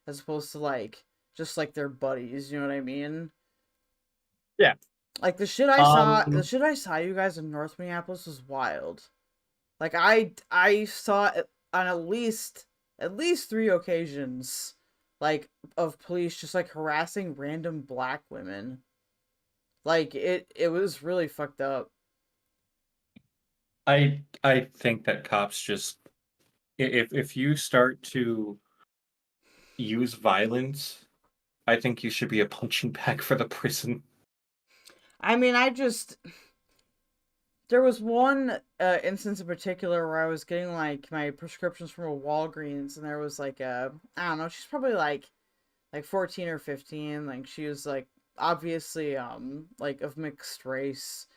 as opposed to like just like their buddies, you know what I mean? Yeah. Like the shit I saw you guys in North Minneapolis was wild. Like I saw it on at least 3 occasions, like, of police just like harassing random black women. Like it was really fucked up. I think that cops just, if you start to use violence, I think you should be a punching bag for the prison. I mean, there was one instance in particular where I was getting like my prescriptions from a Walgreens, and there was like I don't know, she's probably like 14 or 15, like she was like obviously like of mixed race,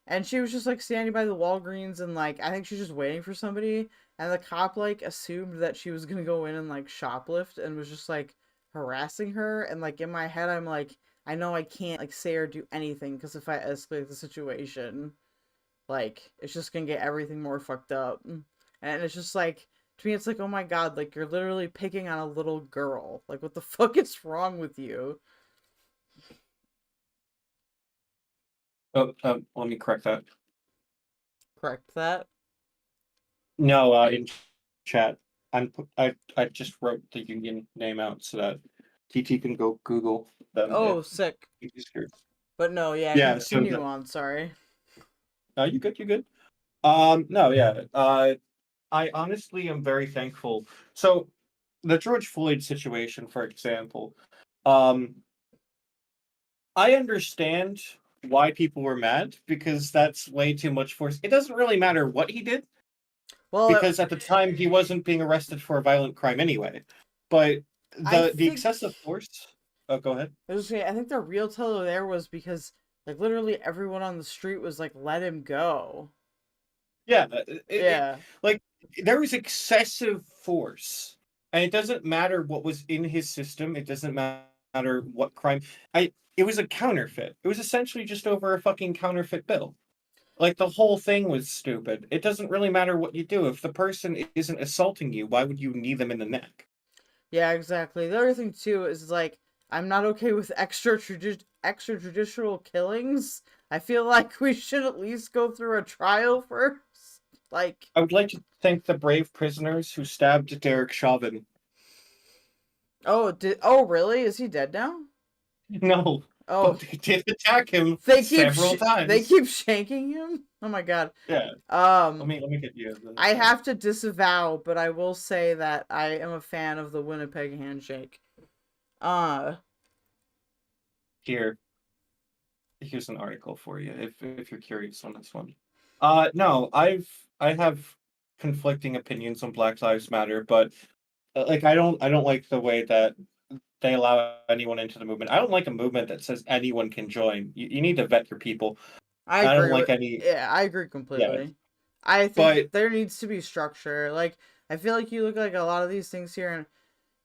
and she was just like standing by the Walgreens, and like I think she was just waiting for somebody, and the cop like assumed that she was gonna go in and like shoplift and was just like harassing her, and like in my head I'm like, I know I can't like say or do anything because if I escalate the situation, like it's just gonna get everything more fucked up. And it's just like, to me it's like, oh my god, like you're literally picking on a little girl, like what the fuck is wrong with you? Oh, let me correct that. Correct that? No, in chat, I just wrote the union name out so that TT can go Google them. Oh, sick. But no, yeah, continue on, sorry. No, you good, you good. No, yeah. I honestly am very thankful. So, the George Floyd situation, for example, I understand why people were mad, because that's way too much force. It doesn't really matter what he did, well, because at the time he wasn't being arrested for a violent crime anyway. But the excessive force. Oh, go ahead. I was gonna say, I think the real tell there was because like literally everyone on the street was like, "Let him go." Yeah, yeah. Like there was excessive force, and it doesn't matter what was in his system. It doesn't matter what crime. It was a counterfeit. It was essentially just over a fucking counterfeit bill. Like the whole thing was stupid. It doesn't really matter what you do. If the person isn't assaulting you, why would you knee them in the neck? Yeah, exactly. The other thing too is like, I'm not okay with extrajudicial killings. I feel like we should at least go through a trial first. Like, I would like to thank the brave prisoners who stabbed Derek Chauvin. Oh, really? Is he dead now? No. Oh, but they did attack him several times. They keep shanking him? Oh my god. Yeah. Let me get you. I have to disavow, but I will say that I am a fan of the Winnipeg handshake. Here's an article for you if you're curious on this one. No, I have conflicting opinions on Black Lives Matter, but like I don't like the way that they allow anyone into the movement. I don't like a movement that says anyone can join. You need to vet your people. I don't like any. Yeah, I agree completely. Yeah. I think there needs to be structure. Like, I feel like you look like a lot of these things here, and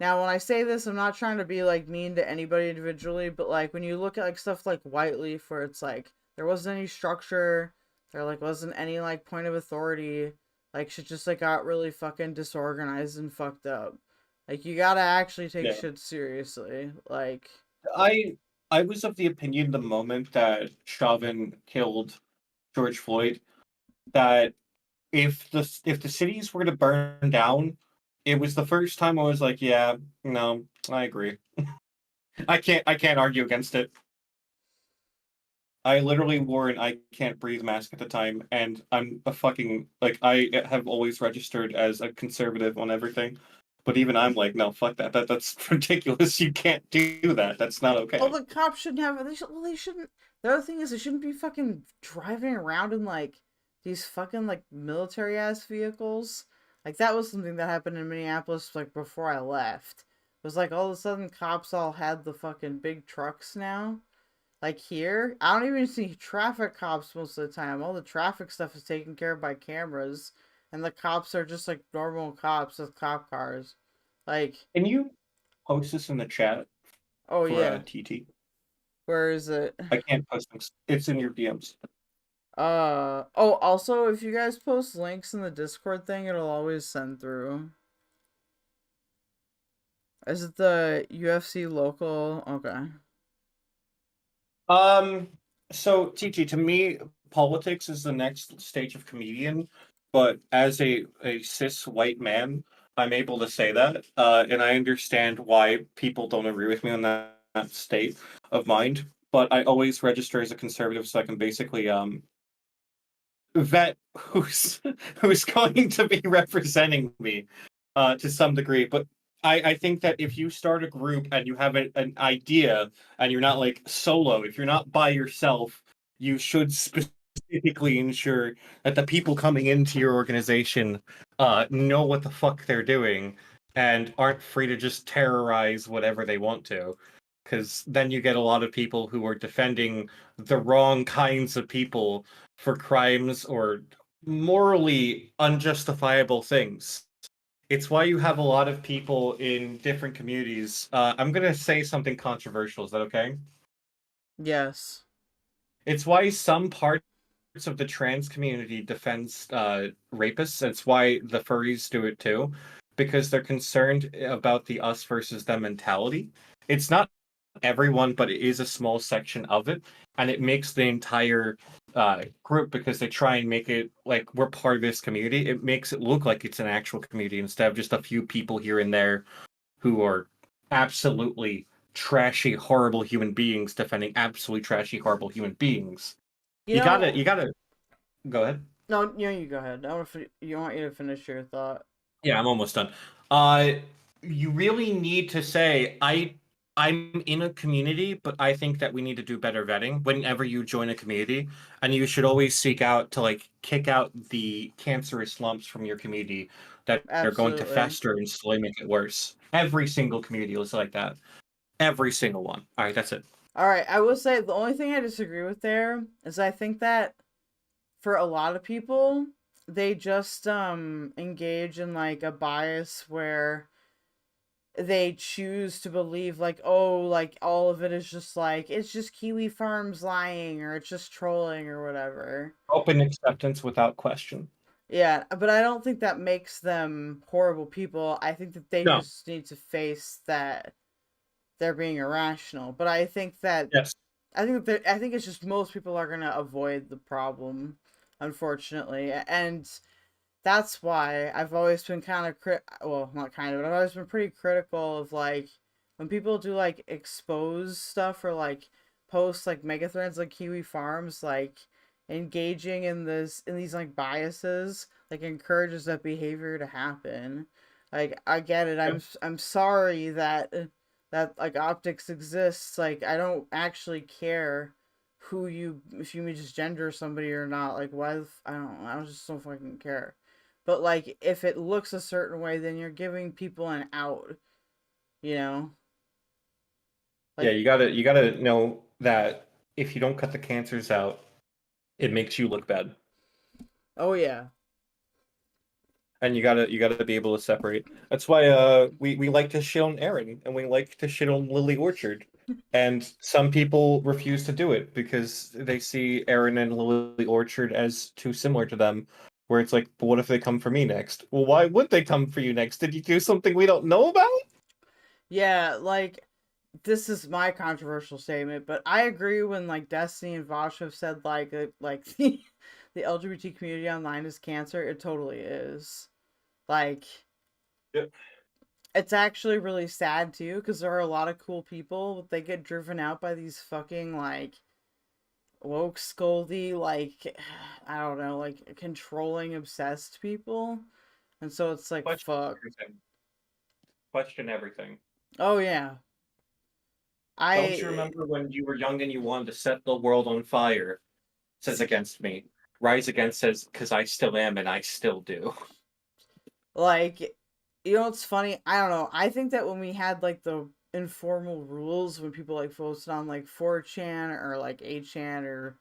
Now, when I say this, I'm not trying to be, like, mean to anybody individually, but, like, when you look at, like, stuff like Whiteleaf, where it's, like, there wasn't any structure, there, like, wasn't any, like, point of authority, like, shit just, like, got really fucking disorganized and fucked up. Like, you gotta actually take shit seriously, like... I was of the opinion the moment that Chauvin killed George Floyd, that if the cities were to burn down, it was the first time I was like, yeah, no, I agree. I can't argue against it. I literally wore an I can't breathe mask at the time, and I'm a fucking, like, I have always registered as a conservative on everything. But even I'm like, no, fuck that. That's ridiculous. You can't do that. That's not okay. Well, the cops shouldn't have. They shouldn't. The other thing is, they shouldn't be fucking driving around in like these fucking like military ass vehicles. Like that was something that happened in Minneapolis like before I left. It was like all of a sudden cops all had the fucking big trucks now. Like here, I don't even see traffic cops most of the time. All the traffic stuff is taken care of by cameras, and the cops are just like normal cops with cop cars. Like, can you post this in the chat? Oh, for, yeah. TT. Where is it? I can't post them. It's in your DMs. Oh, also, if you guys post links in the Discord thing, it'll always send through. Is it the UFC local? Okay. So, TT, to me, politics is the next stage of comedian, but as a cis white man, I'm able to say that, and I understand why people don't agree with me on that state of mind, but I always register as a conservative so I can basically, vet who's going to be representing me, to some degree, but I think that if you start a group and you have an idea and you're not like solo, if you're not by yourself, you should specifically ensure that the people coming into your organization know what the fuck they're doing and aren't free to just terrorize whatever they want to. Because then you get a lot of people who are defending the wrong kinds of people for crimes or morally unjustifiable things. It's why you have a lot of people in different communities. I'm going to say something controversial. Is that okay? Yes. It's why some parts of the trans community defends rapists. It's why the furries do it too. Because they're concerned about the us versus them mentality. It's not everyone, but it is a small section of it. And it makes the entire group, because they try and make it like we're part of this community, it makes it look like it's an actual community instead of just a few people here and there who are absolutely trashy, horrible human beings defending absolutely trashy, horrible human beings. You gotta go ahead. No, you go ahead. I want you to finish your thought. Yeah, I'm almost done. You really need to say, I'm in a community, but I think that we need to do better vetting whenever you join a community, and you should always seek out to like kick out the cancerous lumps from your community that are going to fester and slowly make it worse. Every single community is like that. Every single one. All right, that's it. All right, I will say the only thing I disagree with there is I think that for a lot of people, they just engage in like a bias where they choose to believe like, oh, like all of it is just like it's just Kiwi Farms lying or it's just trolling or whatever. Open acceptance without question. Yeah, but I don't think that makes them horrible people. I think that they just need to face that they're being irrational. But I think that I think it's just most people are gonna avoid the problem, unfortunately, and that's why I've always been kind of not kind of, but I've always been pretty critical of like when people do like expose stuff or like post like mega threads like Kiwi Farms, like engaging in these like biases like encourages that behavior to happen. Like I get it. I'm sorry that like optics exists. Like I don't actually care if you just gender somebody or not. Like why I don't just don't fucking care. But like if it looks a certain way, then you're giving people an out, you know? Like, yeah, you gotta know that if you don't cut the cancers out, it makes you look bad. Oh yeah. and you gotta be able to separate. That's why we like to shit on Aaron and we like to shit on Lily Orchard, and some people refuse to do it because they see Aaron and Lily Orchard as too similar to them. Where it's like, but what if they come for me next? Well, why would they come for you next? Did you do something we don't know about? Yeah, like, this is my controversial statement, but I agree when, like, Destiny and Vosh have said, like the LGBT community online is cancer. It totally is. Like, yep. It's actually really sad, too, because there are a lot of cool people, but they get driven out by these fucking, like, woke, scoldy, like, I don't know, like, controlling, obsessed people. And so it's like, fuck. Question everything. Oh, yeah. Don't you remember when you were young and you wanted to set the world on fire? Says against me. Rise Against says, because I still am and I still do. Like, you know what's funny? I don't know. I think that when we had, like, the informal rules, when people, like, posted on, like, 4chan or, like, 8chan or,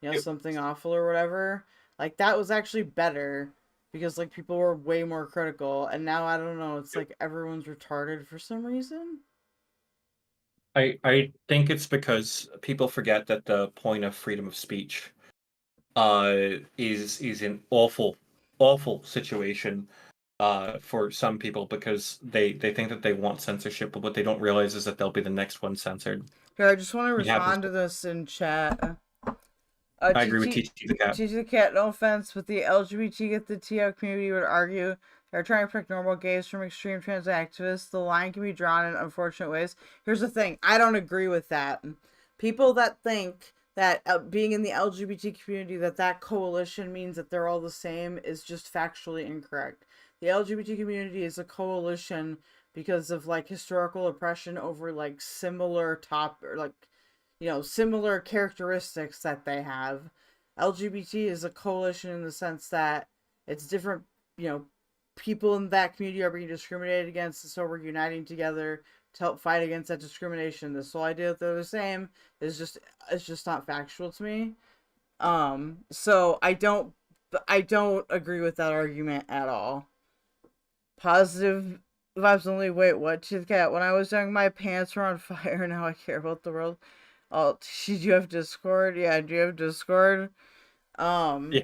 you know, something awful or whatever, like, that was actually better because, like, people were way more critical. And now, I don't know, it's like everyone's retarded for some reason. I think it's because people forget that the point of freedom of speech is an awful situation for some people because they think that they want censorship, but what they don't realize is that they'll be the next one censored. Here, I just want to respond to this in chat. I agree with TT the Cat. TT the Cat, no offense, but the LGBT community would argue they're trying to protect normal gays from extreme trans activists. The line can be drawn in unfortunate ways. Here's the thing. I don't agree with that. People that think that being in the LGBT community, that coalition means that they're all the same is just factually incorrect. The LGBT community is a coalition because of, like, historical oppression over, like, similar similar characteristics that they have. LGBT is a coalition in the sense that it's different, people in that community are being discriminated against, and so we're uniting together to help fight against that discrimination. This whole idea that they're the same is just not factual to me. So I don't agree with that argument at all. Positive vibes only. Wait, what? Cat. When I was young, my pants were on fire. Now I care about the world. Oh, did you have Discord? Yeah, do you have Discord? Yeah.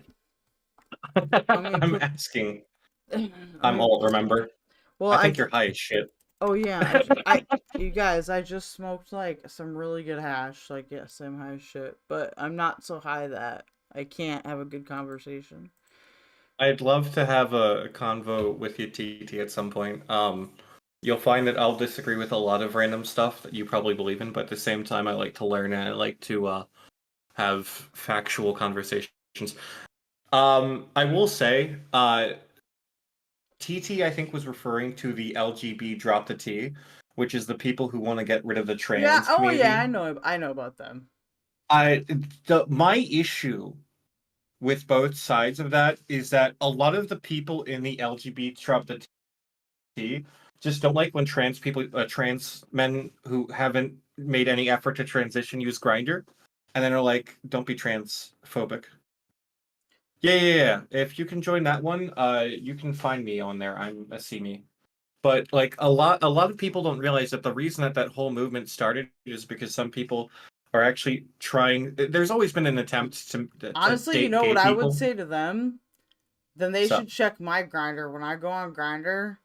I'm asking. I'm old, remember? Well, I think you're high as shit. Oh yeah, you guys, I just smoked, like, some really good hash. Like, yes, I'm high as shit, but I'm not so high that I can't have a good conversation. I'd love to have a convo with you, TT, at some point. You'll find that I'll disagree with a lot of random stuff that you probably believe in, but at the same time, I like to learn and I like to have factual conversations. I will say, TT, I think, was referring to the LGB drop the T, which is the people who want to get rid of the trans community. Yeah, I know about them. My issue with both sides of that is that a lot of the people in the LGBT drop the T just don't like when trans men who haven't made any effort to transition use Grindr, and then are like, don't be transphobic. Yeah. If you can join that one, you can find me on there. I'm Acemi. But, like, a lot of people don't realize that the reason that whole movement started is because some people are actually trying. There's always been an attempt to honestly, you know what I would say to them? Then they should check my Grindr. When I go on Grindr,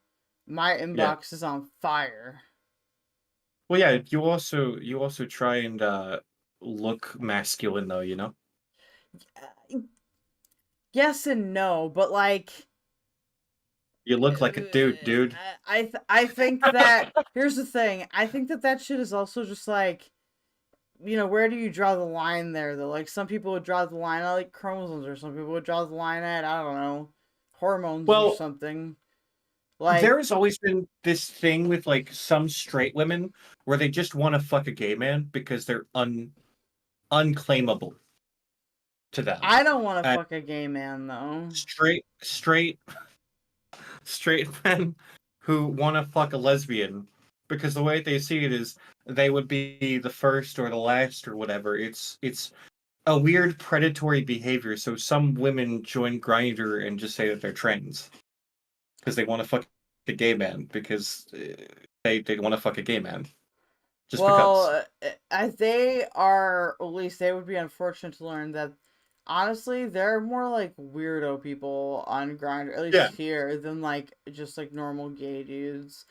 my inbox is on fire. Well, yeah, you also try and look masculine, though, you know. Yes and no, but, like, you look like a dude. I think that here's the thing. I think that shit is also just like, where do you draw the line there, though? Like, some people would draw the line at, like, chromosomes, or some people would draw the line at, I don't know, hormones or something. Like, there's always been this thing with, like, some straight women where they just want to fuck a gay man because they're unclaimable to them. I don't want to fuck a gay man, though. Straight men who want to fuck a lesbian because the way they see it is they would be the first or the last or whatever. It's a weird predatory behavior. So some women join Grindr and just say that they're trans. because they want to fuck a gay man because they want to fuck a gay man. Just because. They are, at least they would be unfortunate to learn that, honestly, they're more like weirdo people on Grindr, at least here, than like just like normal gay dudes.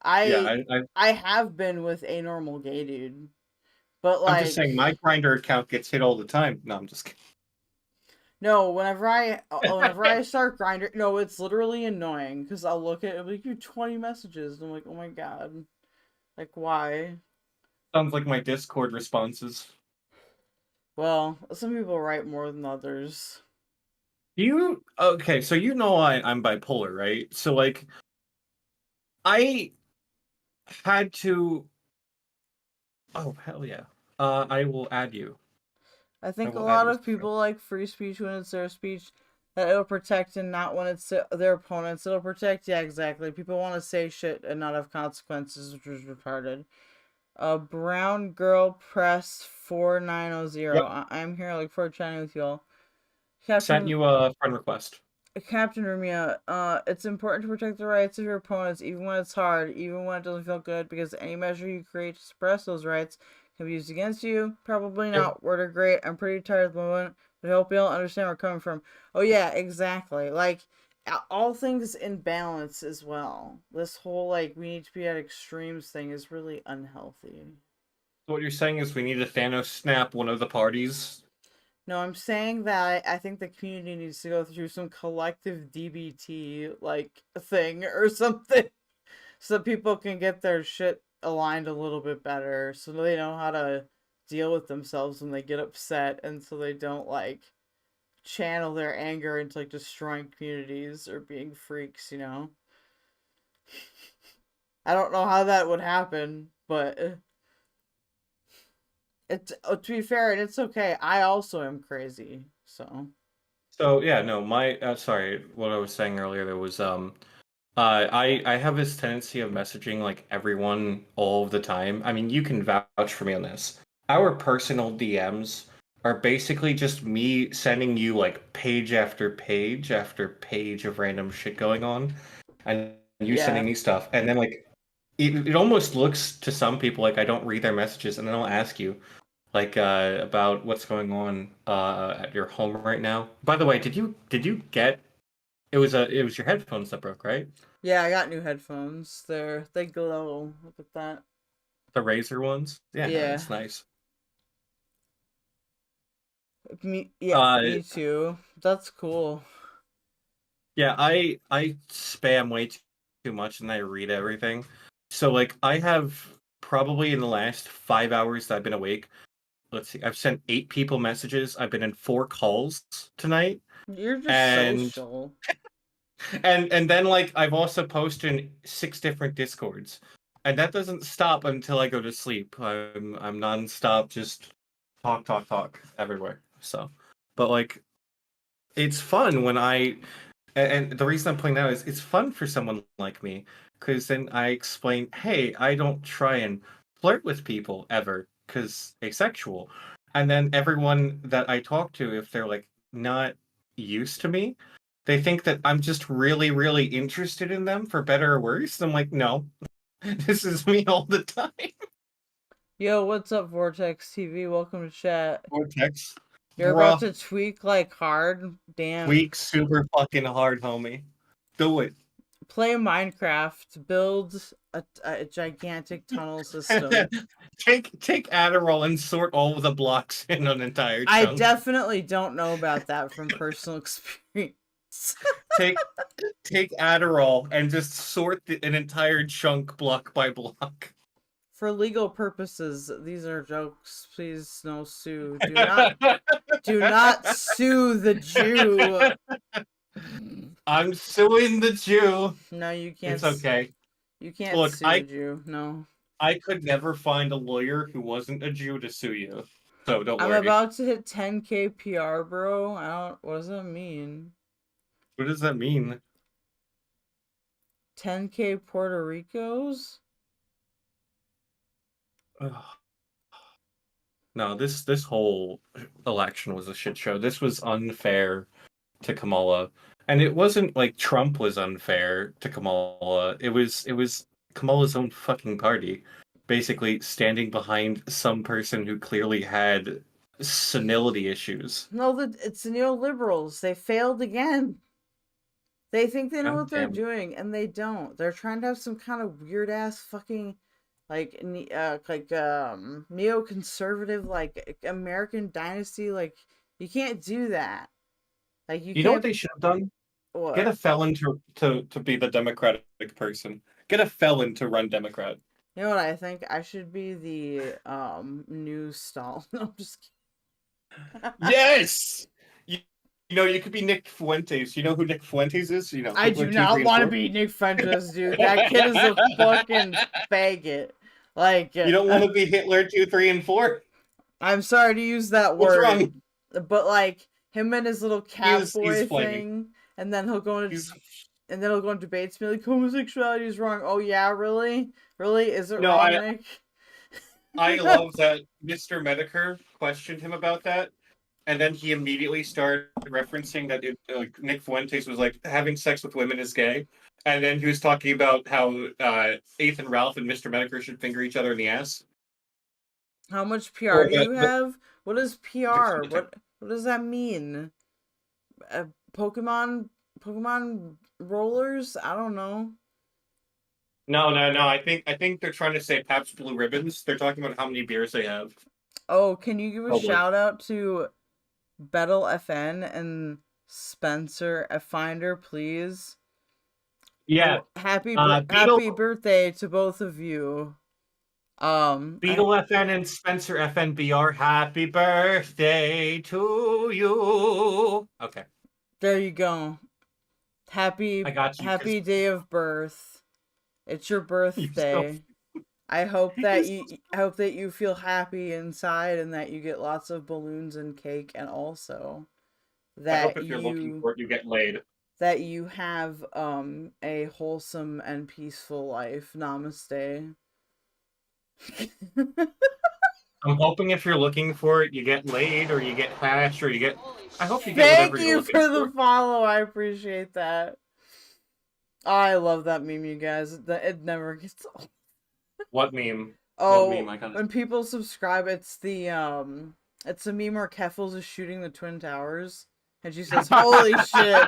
I have been with a normal gay dude, but like I'm just saying my Grindr account gets hit all the time. No, I'm just kidding. No, whenever I start Grindr, no, it's literally annoying because I'll look at it, like, you 20 messages, and I'm like, oh my god, like, why? Sounds like my Discord responses. Well, some people write more than others. Okay, so you know I'm bipolar, right? So like, I had to. Oh hell yeah! I will add you. I think a lot of people like free speech when it's their speech that it'll protect, and not when it's their opponents. It'll protect, yeah, exactly. People want to say shit and not have consequences, which is retarded. Brown Girl Press 4900. Yep. I'm here, like, for chatting with y'all. Sent you a friend request. Captain Rumia, it's important to protect the rights of your opponents, even when it's hard, even when it doesn't feel good, because any measure you create to suppress those rights can be used against you. Probably not. Yep. Word are great. I'm pretty tired at the moment, but I hope you'll understand where I'm coming from. Oh yeah, exactly. Like, all things in balance as well. This whole, like, we need to be at extremes thing is really unhealthy. So what you're saying is we need to Thanos snap one of the parties? No, I'm saying that I think the community needs to go through some collective DBT, like, thing or something, so that people can get their shit aligned a little bit better, so they know how to deal with themselves when they get upset, and so they don't, like, channel their anger into, like, destroying communities or being freaks, you know? I don't know how that would happen, but it's, to be fair, and it's okay. I also am crazy, so. So yeah, no, sorry, what I was saying earlier, there was I have this tendency of messaging like everyone all of the time. I mean, you can vouch for me on this. Our personal DMs are basically just me sending you like page after page after page of random shit going on, and you sending me stuff, and then like it almost looks to some people like I don't read their messages, and then I'll ask you like about what's going on at your home right now. By the way, did you get it was your headphones that broke, right? Yeah, I got new headphones. They glow. Look at that. The Razer ones? Yeah, that's nice. Me too. That's cool. Yeah, I spam way too much and I read everything. So like I have probably in the last 5 hours that I've been awake, let's see, I've sent 8 people messages. I've been in 4 calls tonight. You're just social. And then like I've also posted in 6 different Discords. And that doesn't stop until I go to sleep. I'm nonstop just talk everywhere. So, but like it's fun when and the reason I'm pointing that out is it's fun for someone like me because then I explain, hey, I don't try and flirt with people ever because asexual. And then everyone that I talk to, if they're like not used to me, they think that I'm just really, really interested in them for better or worse. I'm like, no, this is me all the time. Yo, what's up, Vortex TV? Welcome to chat. Vortex. You're about to tweak like hard? Damn. Tweak super fucking hard, homie. Do it. Play Minecraft. Build a gigantic tunnel system. Take Adderall and sort all of the blocks in an entire chunk. I definitely don't know about that from personal experience. Take Adderall and just sort an entire chunk block by block. For legal purposes, these are jokes. Please, no sue. Do not sue the Jew. I'm suing the Jew. No, you can't. It's okay. You can't sue the Jew. No. I could never find a lawyer who wasn't a Jew to sue you. So don't worry. I'm about to hit 10K PR, bro. What does that mean? What does that mean? 10K Puerto Ricos? No, this whole election was a shit show. This was unfair to Kamala, And it wasn't like Trump was unfair to Kamala. It was Kamala's own fucking party, basically standing behind some person who clearly had senility issues. No, it's the neoliberals. They failed again. They think they know what they're doing, and they don't. They're trying to have some kind of weird ass fucking neoconservative like American dynasty. Like you can't do that. Like You know what they should have done? What? Get a felon to be the Democratic person. Get a felon to run Democrat. You know what I think? I should be the news stall. No, I'm just kidding. Yes! You know, you could be Nick Fuentes. You know who Nick Fuentes is? You know, I do not want to be Nick Fuentes, dude. That kid is a fucking faggot. Like you don't want to be Hitler 2, 3, and 4. I'm sorry to use that What's word, wrong? but like him and his little cat He's boy flaming. thing, and then he'll go into and then he'll go into debates, and be like homosexuality is wrong. Oh yeah, really? Really? Is it wrong, Nick? I love that Mr. Medicare questioned him about that. And then he immediately started referencing that Nick Fuentes was like, having sex with women is gay. And then he was talking about how Ethan Ralph and Mr. Medicare should finger each other in the ass. How much PR do you have? What is PR? What does that mean? Pokemon rollers? I don't know. No. I think they're trying to say Pabst Blue Ribbons. They're talking about how many beers they have. Oh, can you give a shout out to Bettle FN and Spencer F Finder, please? Yeah. Happy birthday to both of you. Beetle FN and Spencer FNBR, happy birthday to you. Okay. There you go. Happy day of birth. It's your birthday. I hope that you feel happy inside and that you get lots of balloons and cake, and also that I hope if you're looking for it, you get laid. That you have a wholesome and peaceful life. Namaste. I'm hoping if you're looking for it, you get laid, or you get hashed, or you get. I hope you get whatever you're looking for. Thank you for the follow. I appreciate that. Oh, I love that meme, you guys. It never gets old. What meme? Oh, what meme? I gotta... when people subscribe, it's the it's a meme where Keffals is shooting the Twin Towers, and she says, "Holy shit!"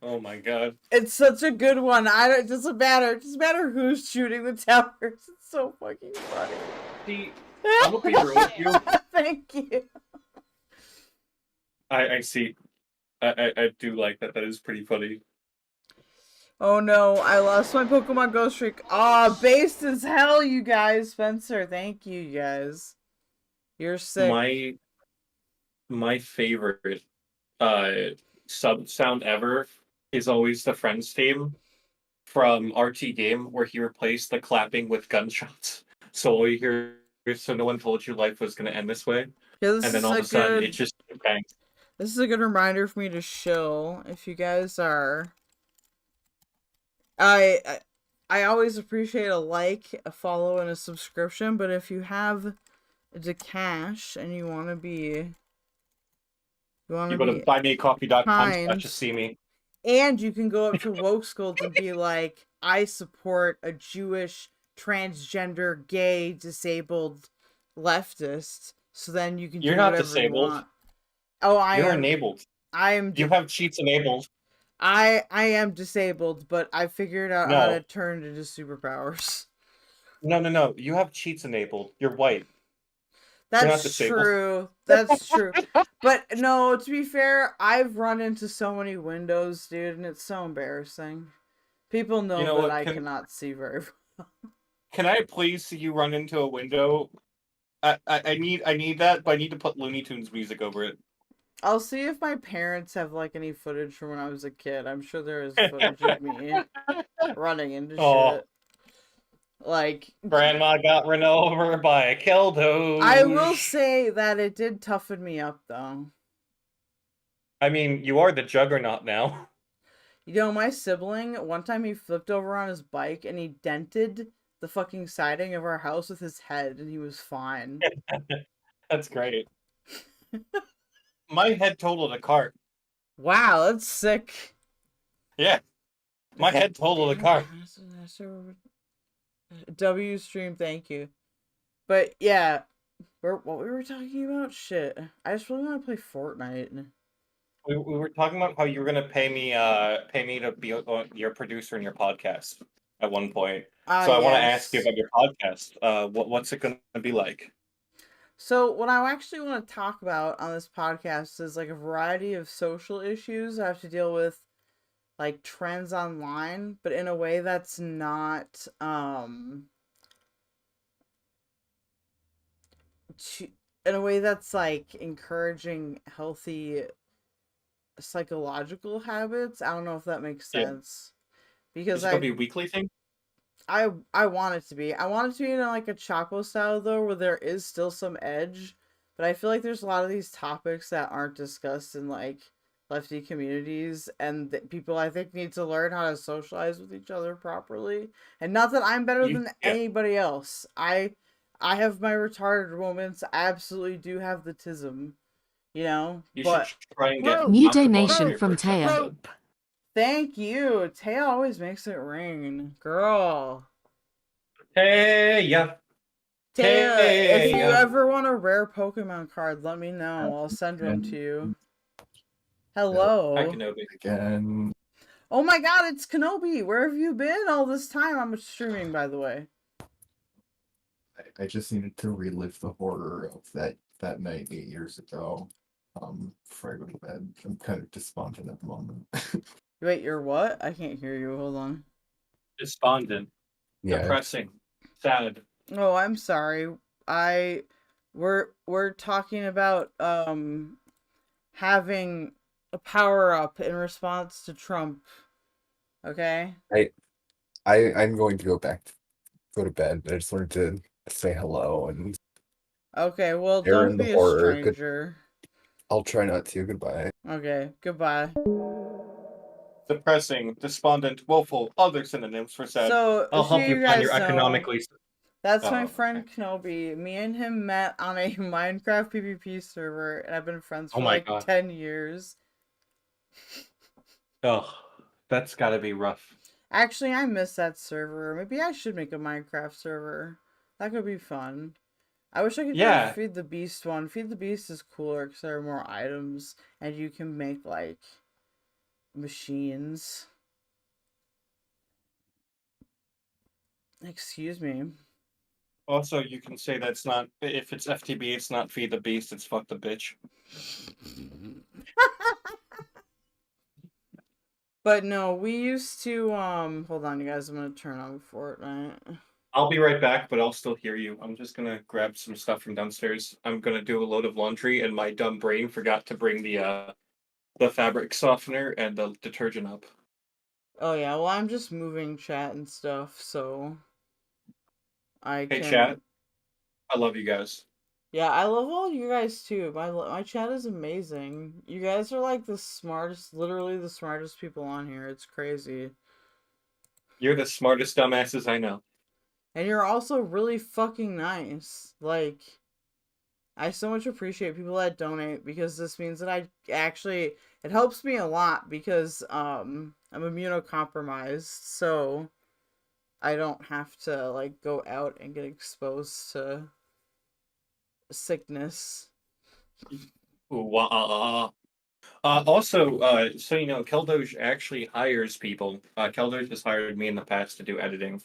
Oh my god! It's such a good one. It doesn't matter. It doesn't matter who's shooting the towers. It's so fucking funny. See, I'm gonna be real with you. Thank you. I see. I do like that. That is pretty funny. Oh no, I lost my Pokemon Go streak. Ah, based as hell, you guys. Spencer, thank you, you guys. You're sick. My favorite sub sound ever is always the Friends theme from RT Game, where he replaced the clapping with gunshots. So all you hear is, "So no one told you life was going to end this way," yeah, and then all of a sudden it just bangs. This is a good reminder for me to shill. If you guys are. I always appreciate a like, a follow, and a subscription, but if you have the cash and you want to be... You go to buymeacoffee.com/Acemi. And you can go up to Woke Skulls and be like, I support a Jewish, transgender, gay, disabled leftist. So then you can do whatever disabled. You want. Oh, You're enabled. You have cheats enabled. I am disabled, but I figured out how to turn into superpowers. No. You have cheats enabled. You're white. That's true. That's true. But no, to be fair, I've run into so many windows, dude, and it's so embarrassing. People know that I cannot see very well. Can I please see you run into a window? I need that, but I need to put Looney Tunes music over it. I'll see if my parents have like any footage from when I was a kid. I'm sure there is footage of me running into shit. Like Grandma got run over by a Keldoge. I will say that it did toughen me up though. I mean, you are the juggernaut now. You know, my sibling, one time he flipped over on his bike and he dented the fucking siding of our house with his head and he was fine. That's great. My head totaled a cart. Wow, that's sick. Yeah. My head totaled the car. W stream, thank you. But yeah, what we were talking about? Shit. I just really want to play Fortnite. We were talking about how you were gonna pay me to be your producer in your podcast at one point. So I want to ask you Yes. about your podcast. What's it gonna be like? So what I actually want to talk about on this podcast is like a variety of social issues I have to deal with, like trends online, but in a way that's not in a way that's like encouraging healthy psychological habits. I don't know if that makes sense. Because Is it gonna be a weekly thing? I want it to be. I want it to be in like a Chapo style though, where there is still some edge. But I feel like there's a lot of these topics that aren't discussed in like lefty communities, and people I think need to learn how to socialize with each other properly. And not that I'm better than anybody else. I have my retarded moments. I absolutely do have the tism, you know. You but should try and get New donation from Taya. Thank you. Taya always makes it ring, girl. Hey, yeah. Taya, if you ever want a rare Pokemon card, let me know. I'll send one to you. Hello. Hi, Kenobi. Again. Oh my god, it's Kenobi. Where have you been all this time? I'm streaming, by the way. I just needed to relive the horror of that night 8 years ago. Before I go to bed. I'm kind of despondent at the moment. Wait, you're what? I can't hear you. Hold on. Despondent. Yeah. Depressing. Sad. Oh, I'm sorry. We're talking about having a power up in response to Trump. Okay? I'm going to go to bed. I just wanted to say hello and okay, well don't be a stranger. I'll try not to. Goodbye. Okay, goodbye. Depressing, despondent, woeful, other synonyms for sad. So, I'll help you find your guys know, economically. That's my friend Kenobi. Me and him met on a Minecraft PvP server, and I've been friends for like 10 years. Oh, that's gotta be rough. Actually, I miss that server. Maybe I should make a Minecraft server. That could be fun. I wish I could do a Feed the Beast one. Feed the Beast is cooler because there are more items, and you can make, like, machines. Excuse me. Also, you can say that's not, if it's FTB, it's not Feed the Beast, it's Fuck the Bitch. But no, we used to, hold on, you guys, I'm gonna turn on Fortnite. I'll be right back, but I'll still hear you. I'm just gonna grab some stuff from downstairs. I'm gonna do a load of laundry, and my dumb brain forgot to bring the fabric softener and the detergent up. Oh yeah, well I'm just moving chat and stuff, so Hey chat, I love you guys. Yeah, I love all you guys too. My chat is amazing. You guys are like the smartest, literally the smartest people on here. It's crazy. You're the smartest dumbasses I know. And you're also really fucking nice. Like, I so much appreciate people that donate, because this means that it helps me a lot, because I'm immunocompromised, so I don't have to like go out and get exposed to sickness. Also, so you know, Keldoge actually hires people. Keldoge has hired me in the past to do editing.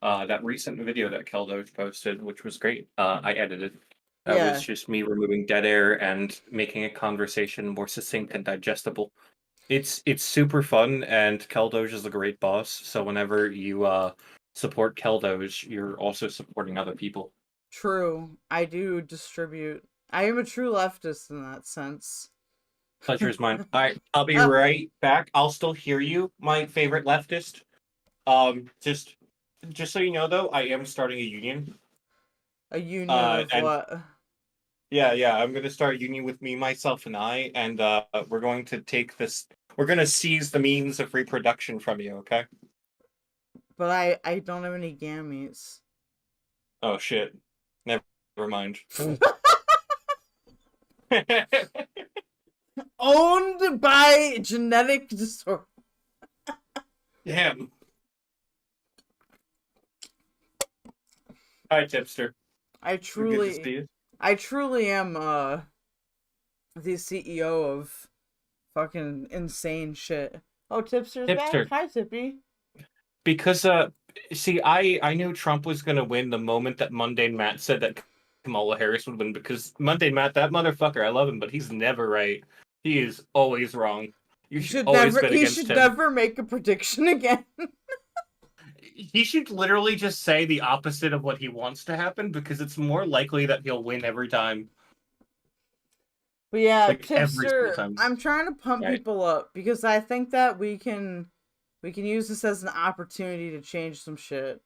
That recent video that Keldoge posted, which was great, I edited. That was just me removing dead air and making a conversation more succinct and digestible. It's super fun, and Keldoge is a great boss. So whenever you support Keldoge, you're also supporting other people. True. I do distribute. I am a true leftist in that sense. Pleasure is mine. I'll be right back. I'll still hear you, my favorite leftist. Just so you know, though, I am starting a union. A union of what? Yeah. I'm going to start a union with me, myself, and I, and we're going to take this. We're going to seize the means of reproduction from you, okay? But I don't have any gametes. Oh shit! Never mind. owned by genetic disorder. Damn. Hi, Tipster. I truly am the CEO of fucking insane shit. Oh, Tipster's Tipster. back. Hi, Tippy. Because see, I knew Trump was gonna win the moment that Mundane Matt said that Kamala Harris would win, because Mundane Matt, that motherfucker, I love him, but he's never right. He is always wrong. You should always bet against him. He should never make a prediction again. He should literally just say the opposite of what he wants to happen, because it's more likely that he'll win every time. But yeah, Like, every Tipster, single time. I'm trying to pump people up because I think that we can use this as an opportunity to change some shit.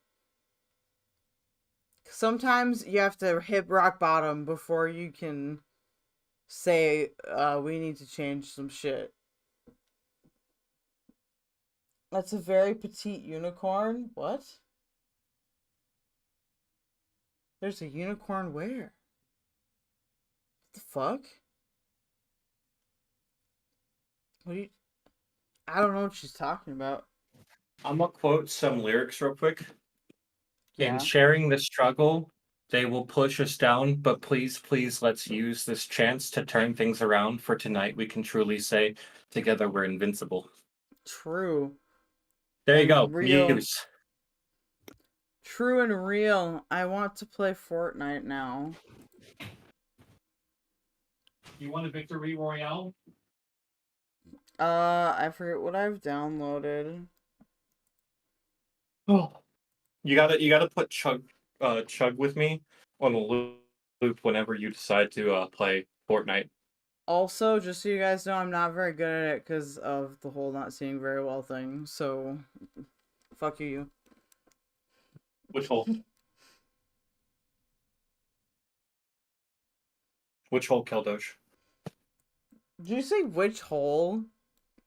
Sometimes you have to hit rock bottom before you can say, we need to change some shit. That's a very petite unicorn. What? There's a unicorn where? What the fuck? What do you... I don't know what she's talking about. I'm gonna quote some lyrics real quick. Yeah. In sharing the struggle, they will push us down, but please, please, let's use this chance to turn things around. For tonight, we can truly say, together we're invincible. True. There you go. Real. Muse. True and real. I want to play Fortnite now. You want a victory royale? I forget what I've downloaded. Oh. You gotta put Chug with me on a loop whenever you decide to play Fortnite. Also, just so you guys know, I'm not very good at it because of the whole not seeing very well thing. So, fuck you. Which hole? Which hole, Keldoge? Did you say which hole?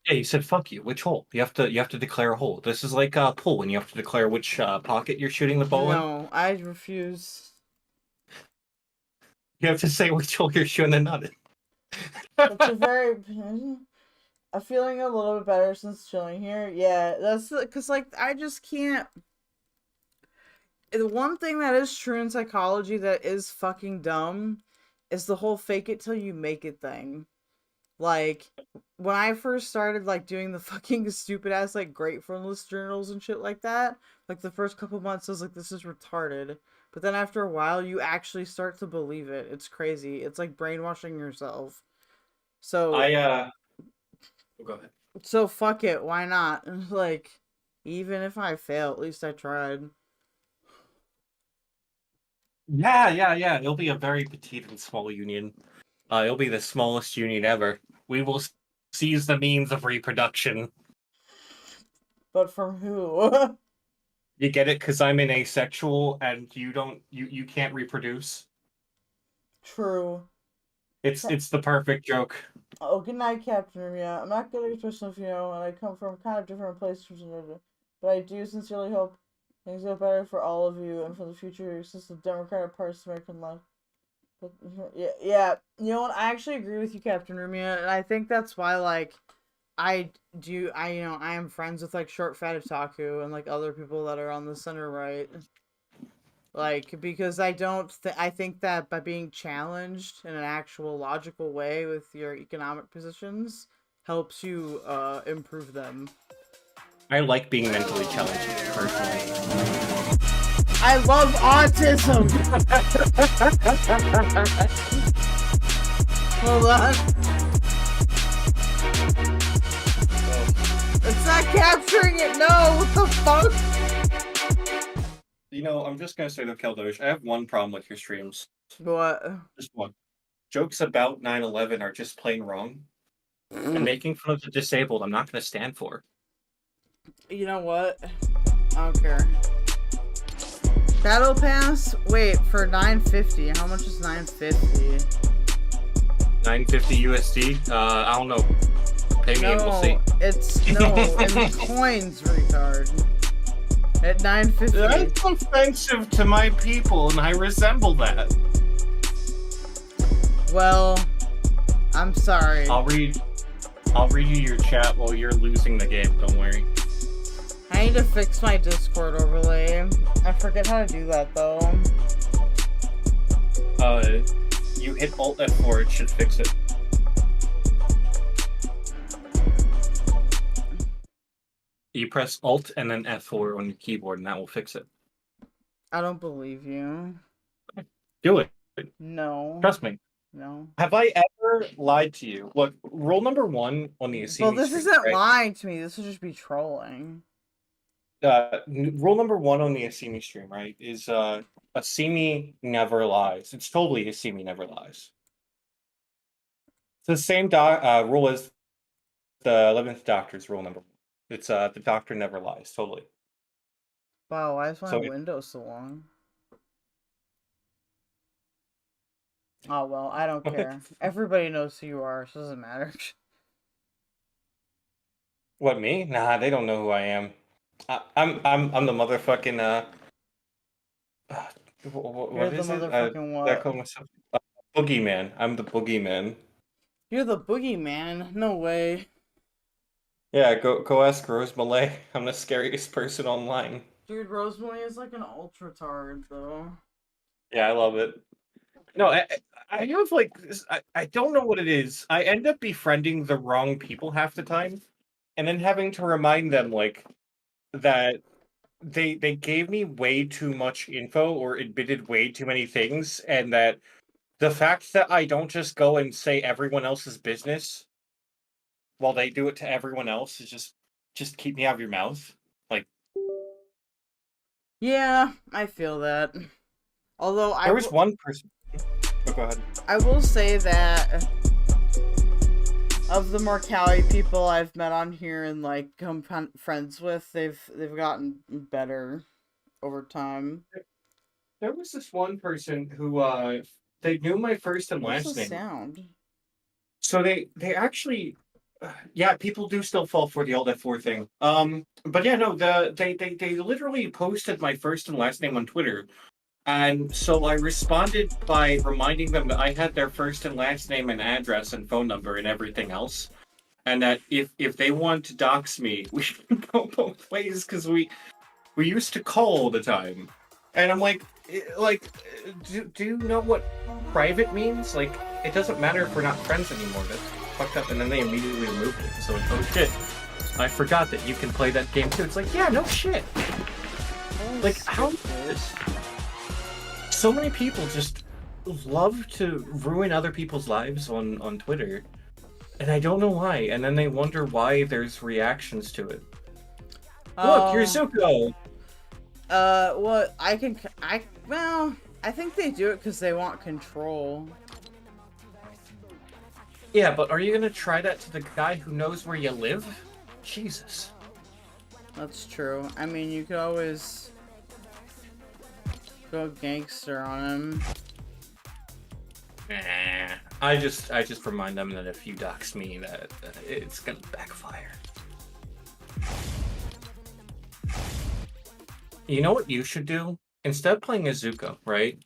Yeah, you said fuck you. Which hole? You have to declare a hole. This is like a pool, and you have to declare which pocket you're shooting the ball in. No, I refuse. You have to say which hole you're shooting the nut in. It's a very... I'm feeling a little bit better since chilling here. Yeah, that's because, like, I just can't... The one thing that is true in psychology that is fucking dumb is the whole fake it till you make it thing. Like, when I first started, like, doing the fucking stupid-ass, like, gratefulness journals and shit like that, like, the first couple months, I was like, this is retarded. But then after a while, you actually start to believe it. It's crazy. It's like brainwashing yourself. So... Go ahead. So, fuck it. Why not? Like, even if I fail, at least I tried. Yeah. It'll be a very petite and small union. It'll be the smallest union ever. We will seize the means of reproduction. But from who? You get it? Because I'm an asexual and you can't reproduce. True. It's the perfect joke. Oh, good night, Captain. Yeah, I'm not good at expressing, you know, and I come from kind of different places, but I do sincerely hope things go better for all of you and for the future existence of Democratic Party of American life. But, yeah, you know what? I actually agree with you, Captain Rumia, and I think that's why, like, I am friends with, like, Short Fat Otaku and, like, other people that are on the center right. Like, because I think that by being challenged in an actual logical way with your economic positions helps you improve them. I like being mentally challenged, personally. I love autism! Hold on. It's not capturing it, no! What the fuck? You know, I'm just gonna say to Keldoge, I have one problem with your streams. What? Just one. Jokes about 9/11 are just plain wrong. And making fun of the disabled, I'm not gonna stand for. You know what? I don't care. Battle Pass? Wait, for $9.50. How much is $9.50? $9.50 USD? I don't know. Pay me and we'll see. It's in coins, retard. At $9.50. That's offensive to my people, and I resemble that. Well, I'm sorry. I'll read I'll read you your chat while you're losing the game, don't worry. I need to fix my Discord overlay. I forget how to do that, though. You hit Alt F4, it should fix it. You press Alt and then F4 on your keyboard, and that will fix it. I don't believe you. Do it. No. Trust me. No. Have I ever lied to you? Look, rule number 1 on the Acemi Well, this stream, isn't right? lying to me. This will just be trolling. Rule number 1 on the Acemi stream, right, is Acemi never lies. It's totally Acemi never lies. It's the same rule as the 11th Doctor's rule number 1. It's the Doctor never lies, totally. Wow, why is my So window so long? Oh well, I don't care. Everybody knows who you are, so it doesn't matter. What, me? Nah, they don't know who I am. I'm the motherfucking what is it? Motherfucking what? I call myself Boogeyman. I'm the Boogeyman. You're the boogeyman? No way. Yeah, go ask Rose Malay. I'm the scariest person online. Dude, Rosemary is like an ultra-tard, though. Yeah, I love it. No, I have like this, I don't know what it is. I end up befriending the wrong people half the time, and then having to remind them like that they gave me way too much info or admitted way too many things, and that the fact that I don't just go and say everyone else's business while they do it to everyone else is just keep me out of your mouth. Like, yeah, I feel that. Although there was one person. Oh, go ahead. I will say that of the more Cali people I've met on here and like become friends with, they've gotten better over time. There was this one person who they knew my first and last What's the name. sound? So they actually, yeah, people do still fall for the Alt F4 thing. But yeah, no, they literally posted my first and last name on Twitter. And so I responded by reminding them that I had their first and last name and address and phone number and everything else. And that if they want to dox me, we should go both ways, because we used to call all the time. And I'm like, do you know what private means? Like, it doesn't matter if we're not friends anymore. That's fucked up. And then they immediately removed it. So it's, oh shit, I forgot that you can play that game too. It's like, yeah, no shit. Like, how is this? So many people just love to ruin other people's lives on Twitter, and I don't know why. And then they wonder why there's reactions to it. Look, you're Zuko. Well, I think they do it because they want control. Yeah, but are you gonna try that to the guy who knows where you live? Jesus. That's true. I mean, you could always go gangster on him. I just remind them that if you dox me, that it's gonna backfire. You know what you should do? Instead of playing Azuka, right?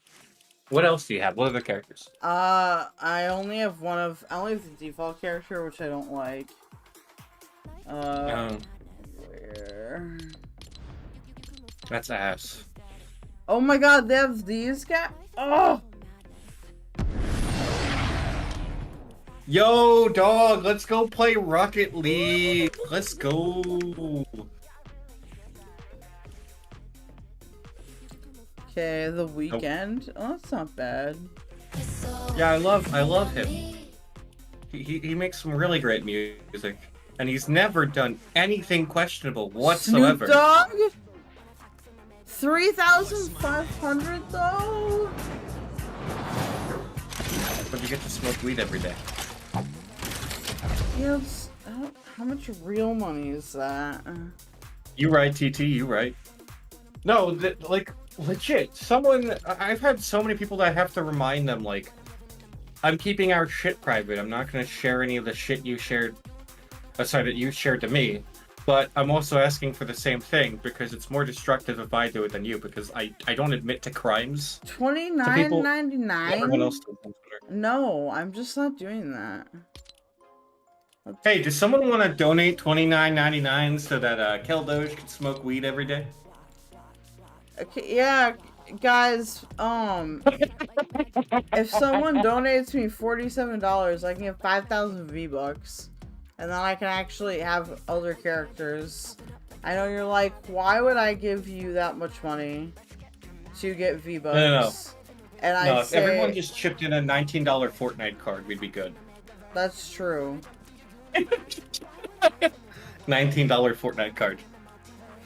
What else do you have? What other characters? I only have the default character, which I don't like. Where? That's ass. Oh my god, they have these guys? Oh! Yo, dog, let's go play Rocket League. Let's go. Okay, The Weeknd. Oh, that's not bad. Yeah, I love him. He makes some really great music, and he's never done anything questionable whatsoever. Snoop Dogg? 3,500 though? But you get to smoke weed every day. Yes. How much real money is that? You right, TT, you right. No, like, legit, I've had so many people that I have to remind them, like, I'm keeping our shit private. I'm not gonna share any of the shit you shared, that you shared to me. But I'm also asking for the same thing, because it's more destructive if I do it than you, because I don't admit to crimes. $29.99? Everyone else does on Twitter. No, I'm just not doing that. Hey, does someone want to donate $29.99 so that Keldoge can smoke weed every day? Okay, yeah, guys, if someone donates me $47, I can get 5,000 V-Bucks. And then I can actually have other characters. I know you're like, why would I give you that much money to get V-Bucks? No. And No, I if say, everyone just chipped in a $19 Fortnite card, we'd be good. that's true. $19 Fortnite card.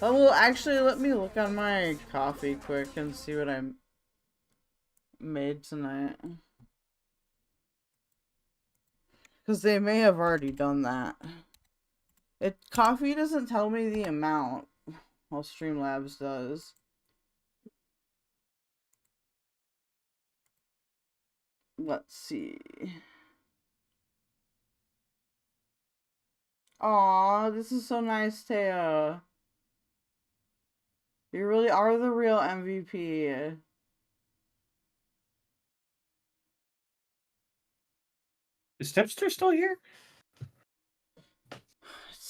Oh, well, actually, let me look on my coffee quick and see what I made tonight. Because they may have already done that. Coffee doesn't tell me the amount, while Streamlabs does. Let's see. Aw, this is so nice, Taya. You really are the real MVP. Is Tipster still here?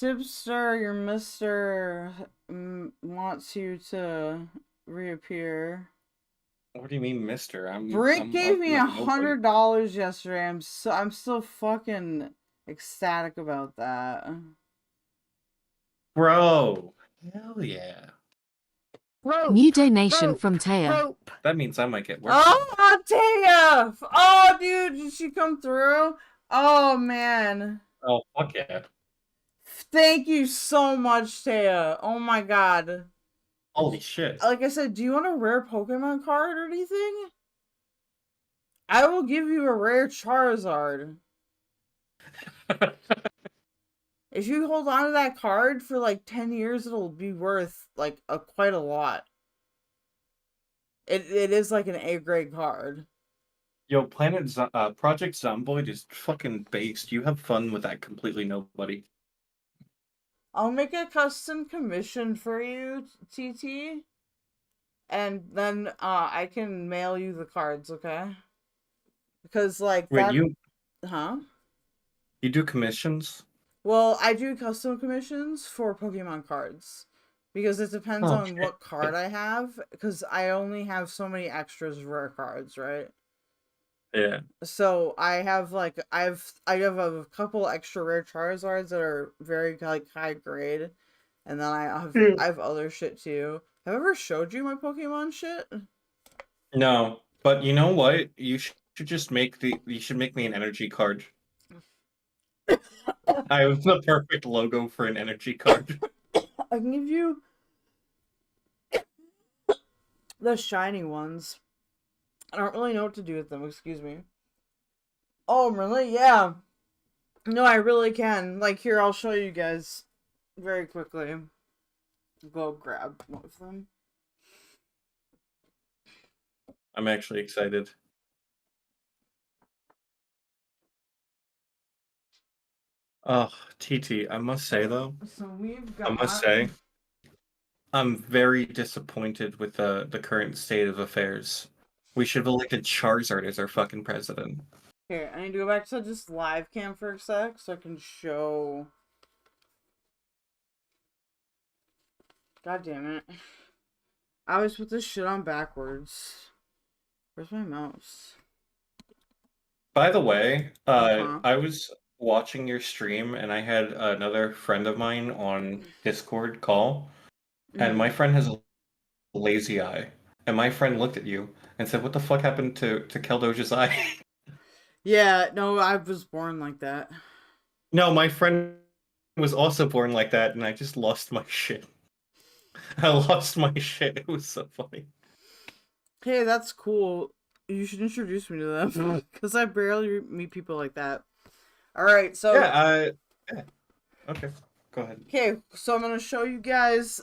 Tipster, your mister wants you to reappear. What do you mean, mister? Brick gave me $100 yesterday. I'm still fucking ecstatic about that. Bro. Hell yeah. New donation from Taya. That means I might get work. Oh, Taya! Oh, dude, did she come through? Oh, man. Oh, fuck yeah. Thank you so much, Taya. Oh, my God. Holy shit. Like I said, do you want a rare Pokemon card or anything? I will give you a rare Charizard. If you hold on to that card for like 10 years, it'll be worth like quite a lot. It is like an A-grade card. Yo, Project Zomboid is fucking based. You have fun with that completely nobody. I'll make a custom commission for you, TT. And then I can mail you the cards, okay? Because like Wait, that... you... Huh? You do commissions? Well, I do custom commissions for Pokemon cards. Because it depends on what card I have. Because I only have so many extras rare cards, right? Yeah. So I have like I have a couple extra rare Charizards that are very like high grade. And then I have other shit too. Have I ever showed you my Pokemon shit? No. But you know what? You should just make you should make me an energy card. I have the perfect logo for an energy card. I can give you the shiny ones. I don't really know what to do with them, excuse me. Oh, really? Yeah. No, I really can. Like, here, I'll show you guys very quickly. Go grab one of them. I'm actually excited. Oh, TT, I must say though, I'm very disappointed with the current state of affairs. We should have elected Charizard as our fucking president. Here, I need to go back to just live cam for a sec so I can show. God damn it. I always put this shit on backwards. Where's my mouse? By the way, I was watching your stream and I had another friend of mine on Discord call, and my friend has a lazy eye. And my friend looked at you and said, "What the fuck happened to Keldoge's eye?" Yeah, no, I was born like that. No, my friend was also born like that, and I just lost my shit. I lost my shit. It was so funny. Hey, that's cool. You should introduce me to them, because I barely meet people like that. Alright, so... Yeah, yeah. Okay, go ahead. Okay, so I'm going to show you guys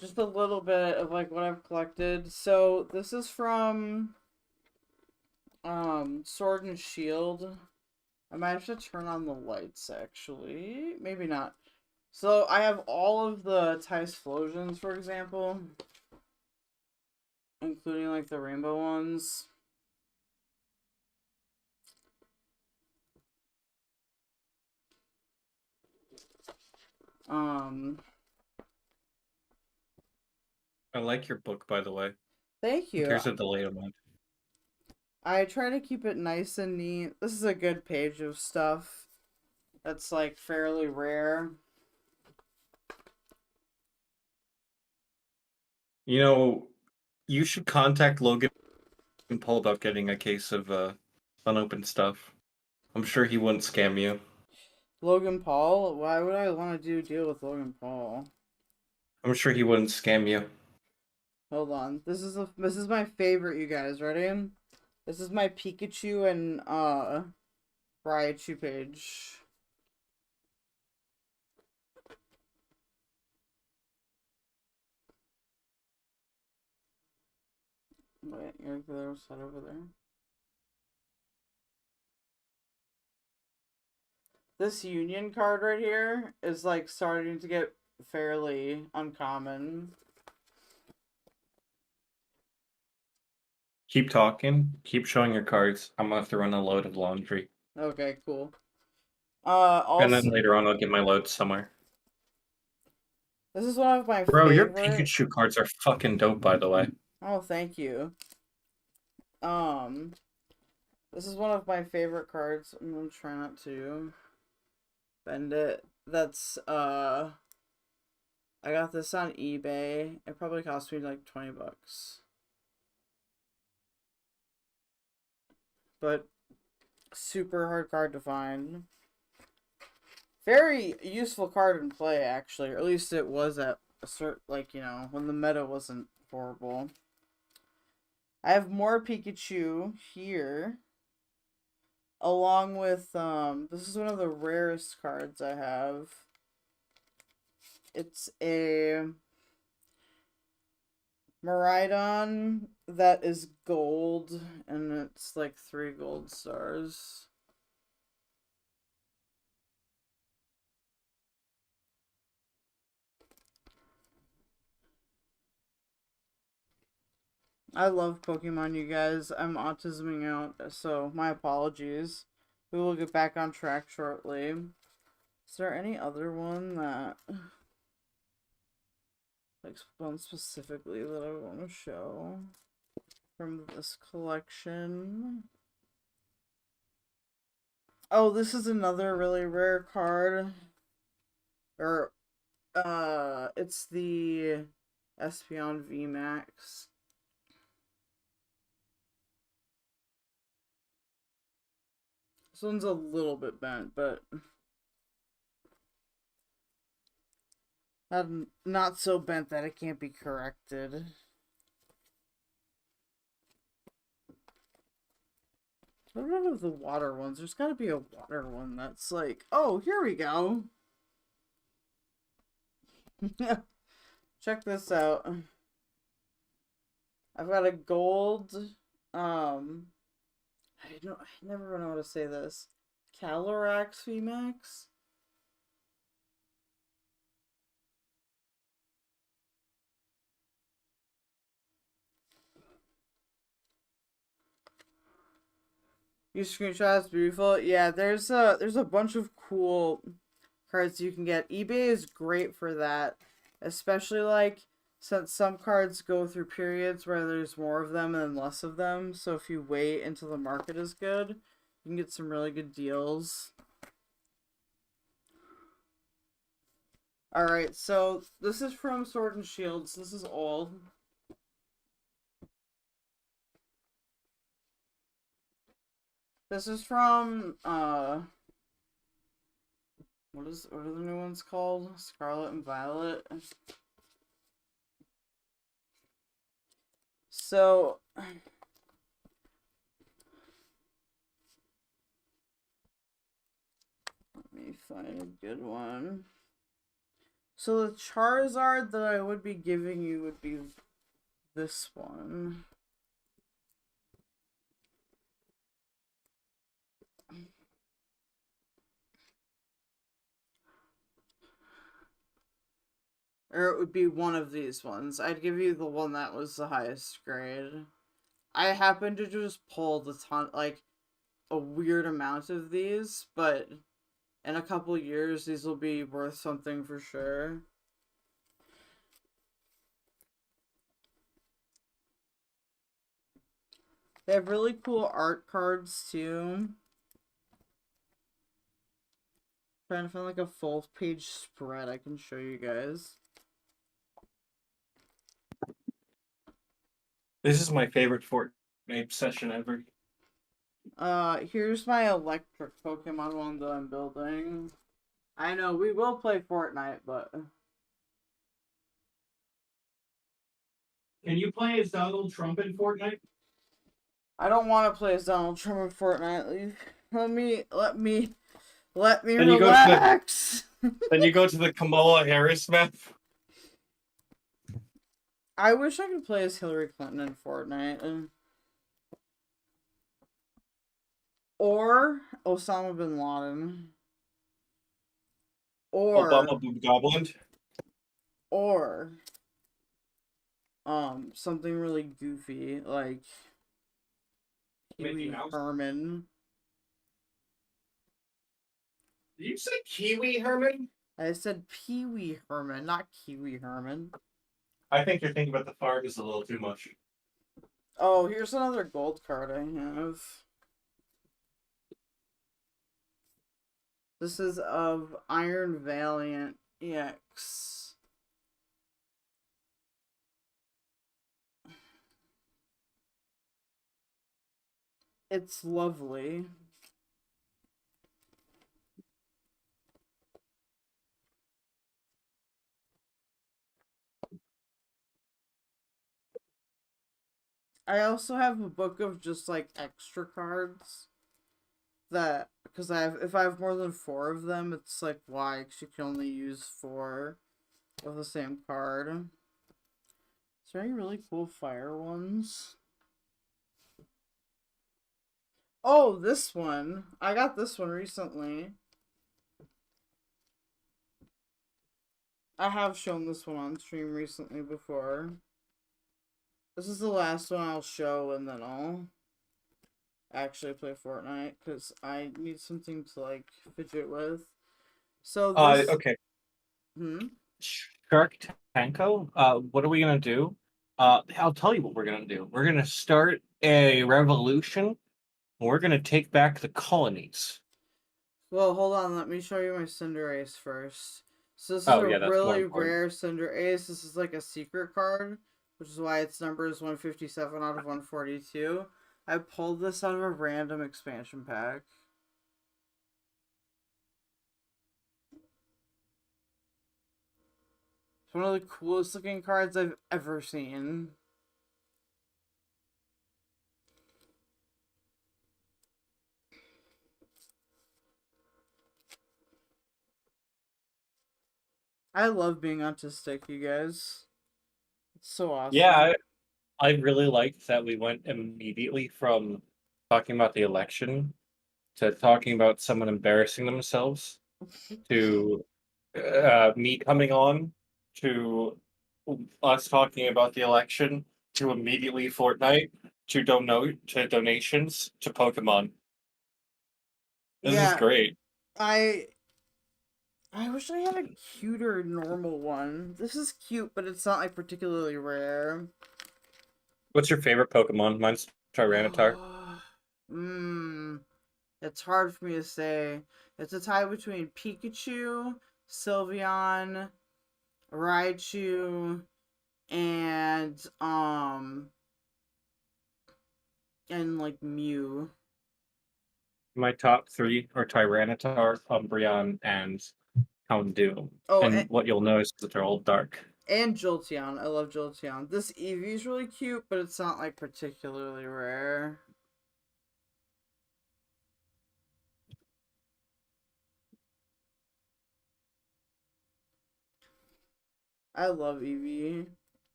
just a little bit of, like, what I've collected. So, this is from Sword and Shield. I might have to turn on the lights, actually. Maybe not. So, I have all of the Typhlosions, for example. Including, like, the rainbow ones. I like your book, by the way. Thank you. There's a delay on it. I try to keep it nice and neat. This is a good page of stuff that's like fairly rare. You know, you should contact Logan Paul about getting a case of unopened stuff. I'm sure he wouldn't scam you. Logan Paul? Why would I want to do a deal with Logan Paul? I'm sure he wouldn't scam you. Hold on. This is my favorite, you guys. Ready? This is my Pikachu and Raichu page. Wait, you're the other side over there. This Union card right here is like starting to get fairly uncommon. Keep talking. Keep showing your cards. I'm gonna have to run a load of laundry. Okay, cool. Also, and then later on, I'll get my load somewhere. This is one of my Bro, your favorite... Pikachu cards are fucking dope, by the way. Oh, thank you. This is one of my favorite cards. I'm gonna try not to bend it. That's, I got this on eBay. It probably cost me like 20 bucks. But super hard card to find. Very useful card in play, actually. Or at least it was at a certain, like, you know, when the meta wasn't horrible. I have more Pikachu here. Along with, this is one of the rarest cards I have. It's a Miraidon that is gold, and it's like 3 gold stars. I love Pokemon, you guys. I'm autisming out, so my apologies. We will get back on track shortly. Is there any other one that... like, one specifically that I want to show from this collection? Oh, this is another really rare card. Or, it's the Espeon VMAX. This one's a little bit bent, but not so bent that it can't be corrected. What about the water ones? There's got to be a water one that's like, oh, here we go. Check this out. I've got a gold, I never know how to say this. Calyrax VMAX? Use screenshots, beautiful. Yeah, there's a bunch of cool cards you can get. eBay is great for that, especially like since some cards go through periods where there's more of them and less of them. So if you wait until the market is good, you can get some really good deals. Alright, so this is from Sword and Shields. This is old. This is from, what are the new ones called? Scarlet and Violet. So, let me find a good one. So the Charizard that I would be giving you would be this one. Or it would be one of these ones. I'd give you the one that was the highest grade. I happened to just pull the ton, like, a weird amount of these, but in a couple years, these will be worth something for sure. They have really cool art cards too. Trying to find like a full page spread I can show you guys. This is my favorite Fortnite session ever. Here's my electric Pokemon one that I'm building. I know, we will play Fortnite, but... Can you play as Donald Trump in Fortnite? I don't want to play as Donald Trump in Fortnite. Let me Then relax! Then you go to the Kamala Harris map. I wish I could play as Hillary Clinton in Fortnite. Or Osama bin Laden. Or Obama Boob Goblin. Or something really goofy like Kiwi Herman. Did you say Kiwi Herman? I said Pee Wee Herman, not Kiwi Herman. I think you're thinking about the farm is a little too much. Oh, here's another gold card I have. This is of Iron Valiant EX. It's lovely. I also have a book of just like extra cards that, because if I have more than 4 of them, it's like why, because you can only use 4 of the same card. Is there any really cool fire ones? Oh, this one. I got this one recently. I have shown this one on stream recently before. This is the last one I'll show, and then I'll actually play Fortnite, because I need something to, like, fidget with. So this... Okay. Shark Tanko, what are we gonna do? I'll tell you what we're gonna do. We're gonna start a revolution. We're gonna take back the colonies. Well, hold on. Let me show you my Cinderace first. So this is a really rare Cinderace. This is like a secret card, which is why its number is 157 out of 142. I pulled this out of a random expansion pack. It's one of the coolest looking cards I've ever seen. I love being autistic, you guys. It's so awesome. Yeah, I really liked that we went immediately from talking about the election to talking about someone embarrassing themselves to me coming on to us talking about the election to immediately Fortnite to donations to Pokemon. This is great. I wish I had a cuter normal one. This is cute, but it's not like particularly rare. What's your favorite Pokemon? Mine's Tyranitar. It's hard for me to say. It's a tie between Pikachu, Sylveon, Raichu, and like Mew. My top 3 are Tyranitar, Umbreon, and Houndoom. Oh, and what you'll notice is that they're all dark. And Jolteon. I love Jolteon. This Eevee is really cute, but it's not like particularly rare. I love Eevee.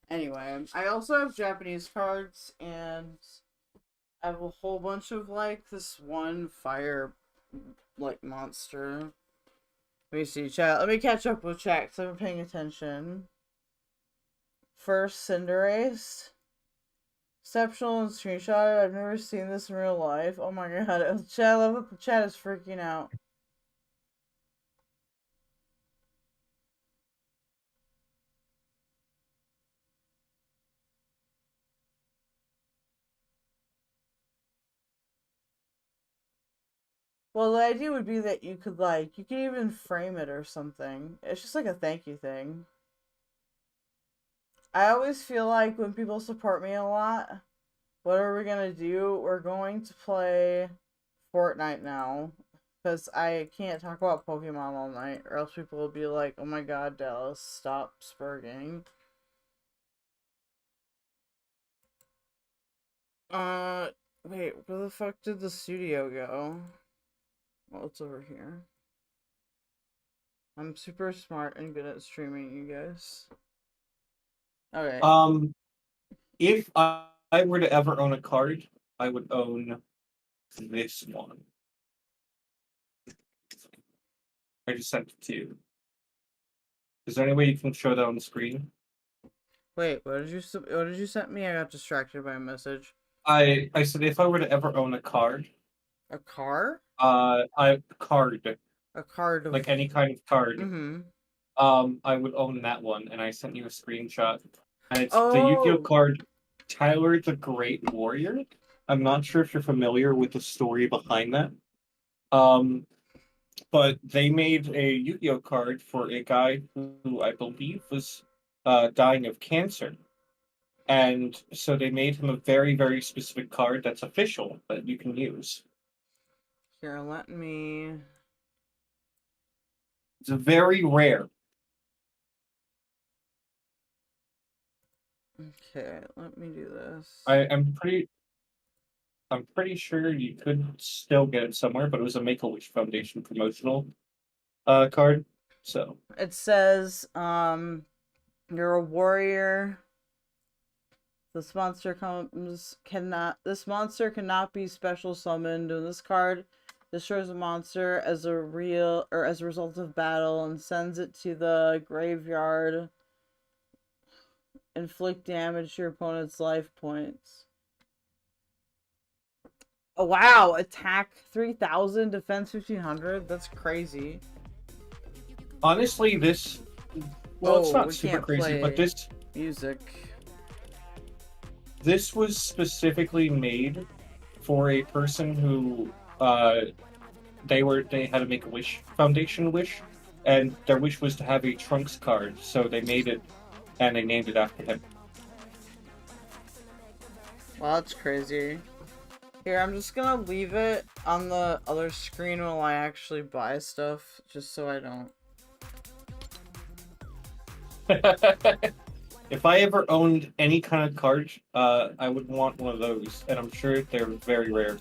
Anyway, I also have Japanese cards, and I have a whole bunch of, like, this one fire, like, monster. Let me see, chat. Let me catch up with chat, because I'm paying attention. First, Cinderace. Exceptional and screenshot. I've never seen this in real life. Oh my god. Chat, I love it. The chat is freaking out. Well, the idea would be that you could, like, you could even frame it or something. It's just like a thank you thing. I always feel like when people support me a lot, what are we gonna do? We're going to play Fortnite now. Because I can't talk about Pokemon all night, or else people will be like, oh my god, Dallas, stop spurging. Wait, where the fuck did the studio go? Well, it's over here. I'm super smart and good at streaming, you guys. Okay. If I were to ever own a card, I would own this one. I just sent it to you. Is there any way you can show that on the screen? Wait, what did you send me? I got distracted by a message. I said if I were to ever own a card. A car? A card. A card of... like any kind of card. Mm-hmm. I would own that one, and I sent you a screenshot. And it's the Yu-Gi-Oh card Tyler the Great Warrior. I'm not sure if you're familiar with the story behind that. But they made a Yu-Gi-Oh card for a guy who I believe was dying of cancer. And so they made him a very, very specific card that's official that you can use. Here, let me... It's very rare. Okay, let me do this. I'm pretty sure you could still get it somewhere, but it was a Make-A-Wish Foundation promotional card. So it says, you're a warrior. This monster cannot be special summoned. And this card destroys a monster as a result of battle and sends it to the graveyard. Inflict damage to your opponent's life points. Oh wow, attack 3000, defense 1500. That's crazy. Honestly, this it's not super crazy, but this music. This was specifically made for a person who they had to make a wish foundation wish, and their wish was to have a Trunks card, so they made it and they named it after him. Well, that's crazy. Here, I'm just gonna leave it on the other screen while I actually buy stuff, just so I don't. If I ever owned any kind of card, I would want one of those, and I'm sure they're very rare.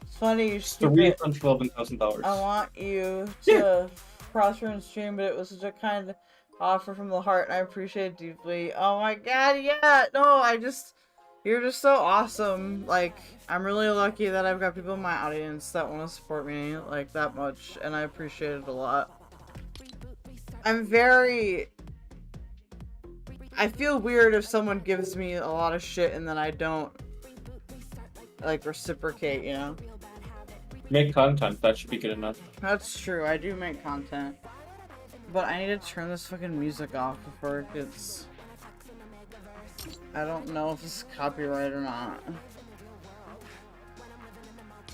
It's funny you stupid. $312,000. I want you to prosper and stream, but it was such a kind offer from the heart, and I appreciate it deeply. Oh my god, yeah! No, you're just so awesome. Like, I'm really lucky that I've got people in my audience that want to support me, like, that much, and I appreciate it a lot. I feel weird if someone gives me a lot of shit and then I don't, like, reciprocate, you know? Make content, that should be good enough. That's true, I do make content. But I need to turn this fucking music off before it gets... I don't know if it's copyright or not.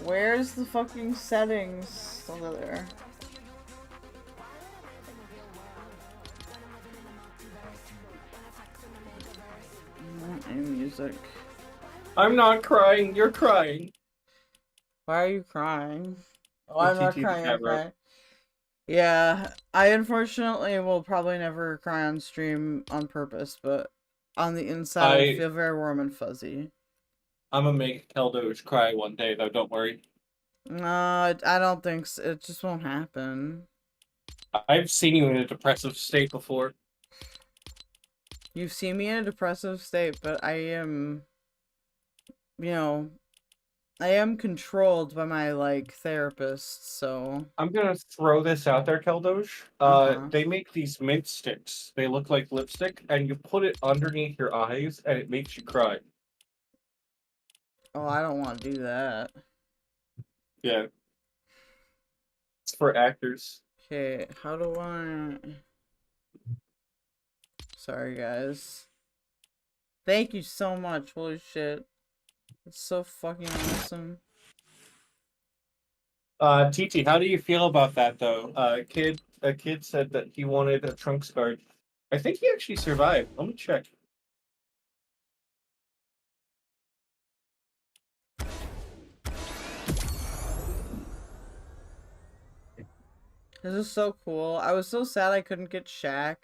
Where's the fucking settings? Over there. Any music. I'm not crying, you're crying. Why are you crying? Oh, I'm not crying, I'm crying. Yeah, I unfortunately will probably never cry on stream on purpose, but on the inside I feel very warm and fuzzy. I'm gonna make Keldoge cry one day, though, don't worry. No, I don't think so. It just won't happen. I've seen you in a depressive state before. You've seen me in a depressive state, but I am, you know, I am controlled by my, like, therapist, so... I'm gonna throw this out there, Keldoge. They make these mint sticks. They look like lipstick, and you put it underneath your eyes, and it makes you cry. Oh, I don't want to do that. Yeah. It's for actors. Okay, how do I... Sorry, guys. Thank you so much, holy shit. It's so fucking awesome. TT, how do you feel about that, though? A kid said that he wanted a Trunks card. I think he actually survived. Let me check. This is so cool. I was so sad I couldn't get Shaq.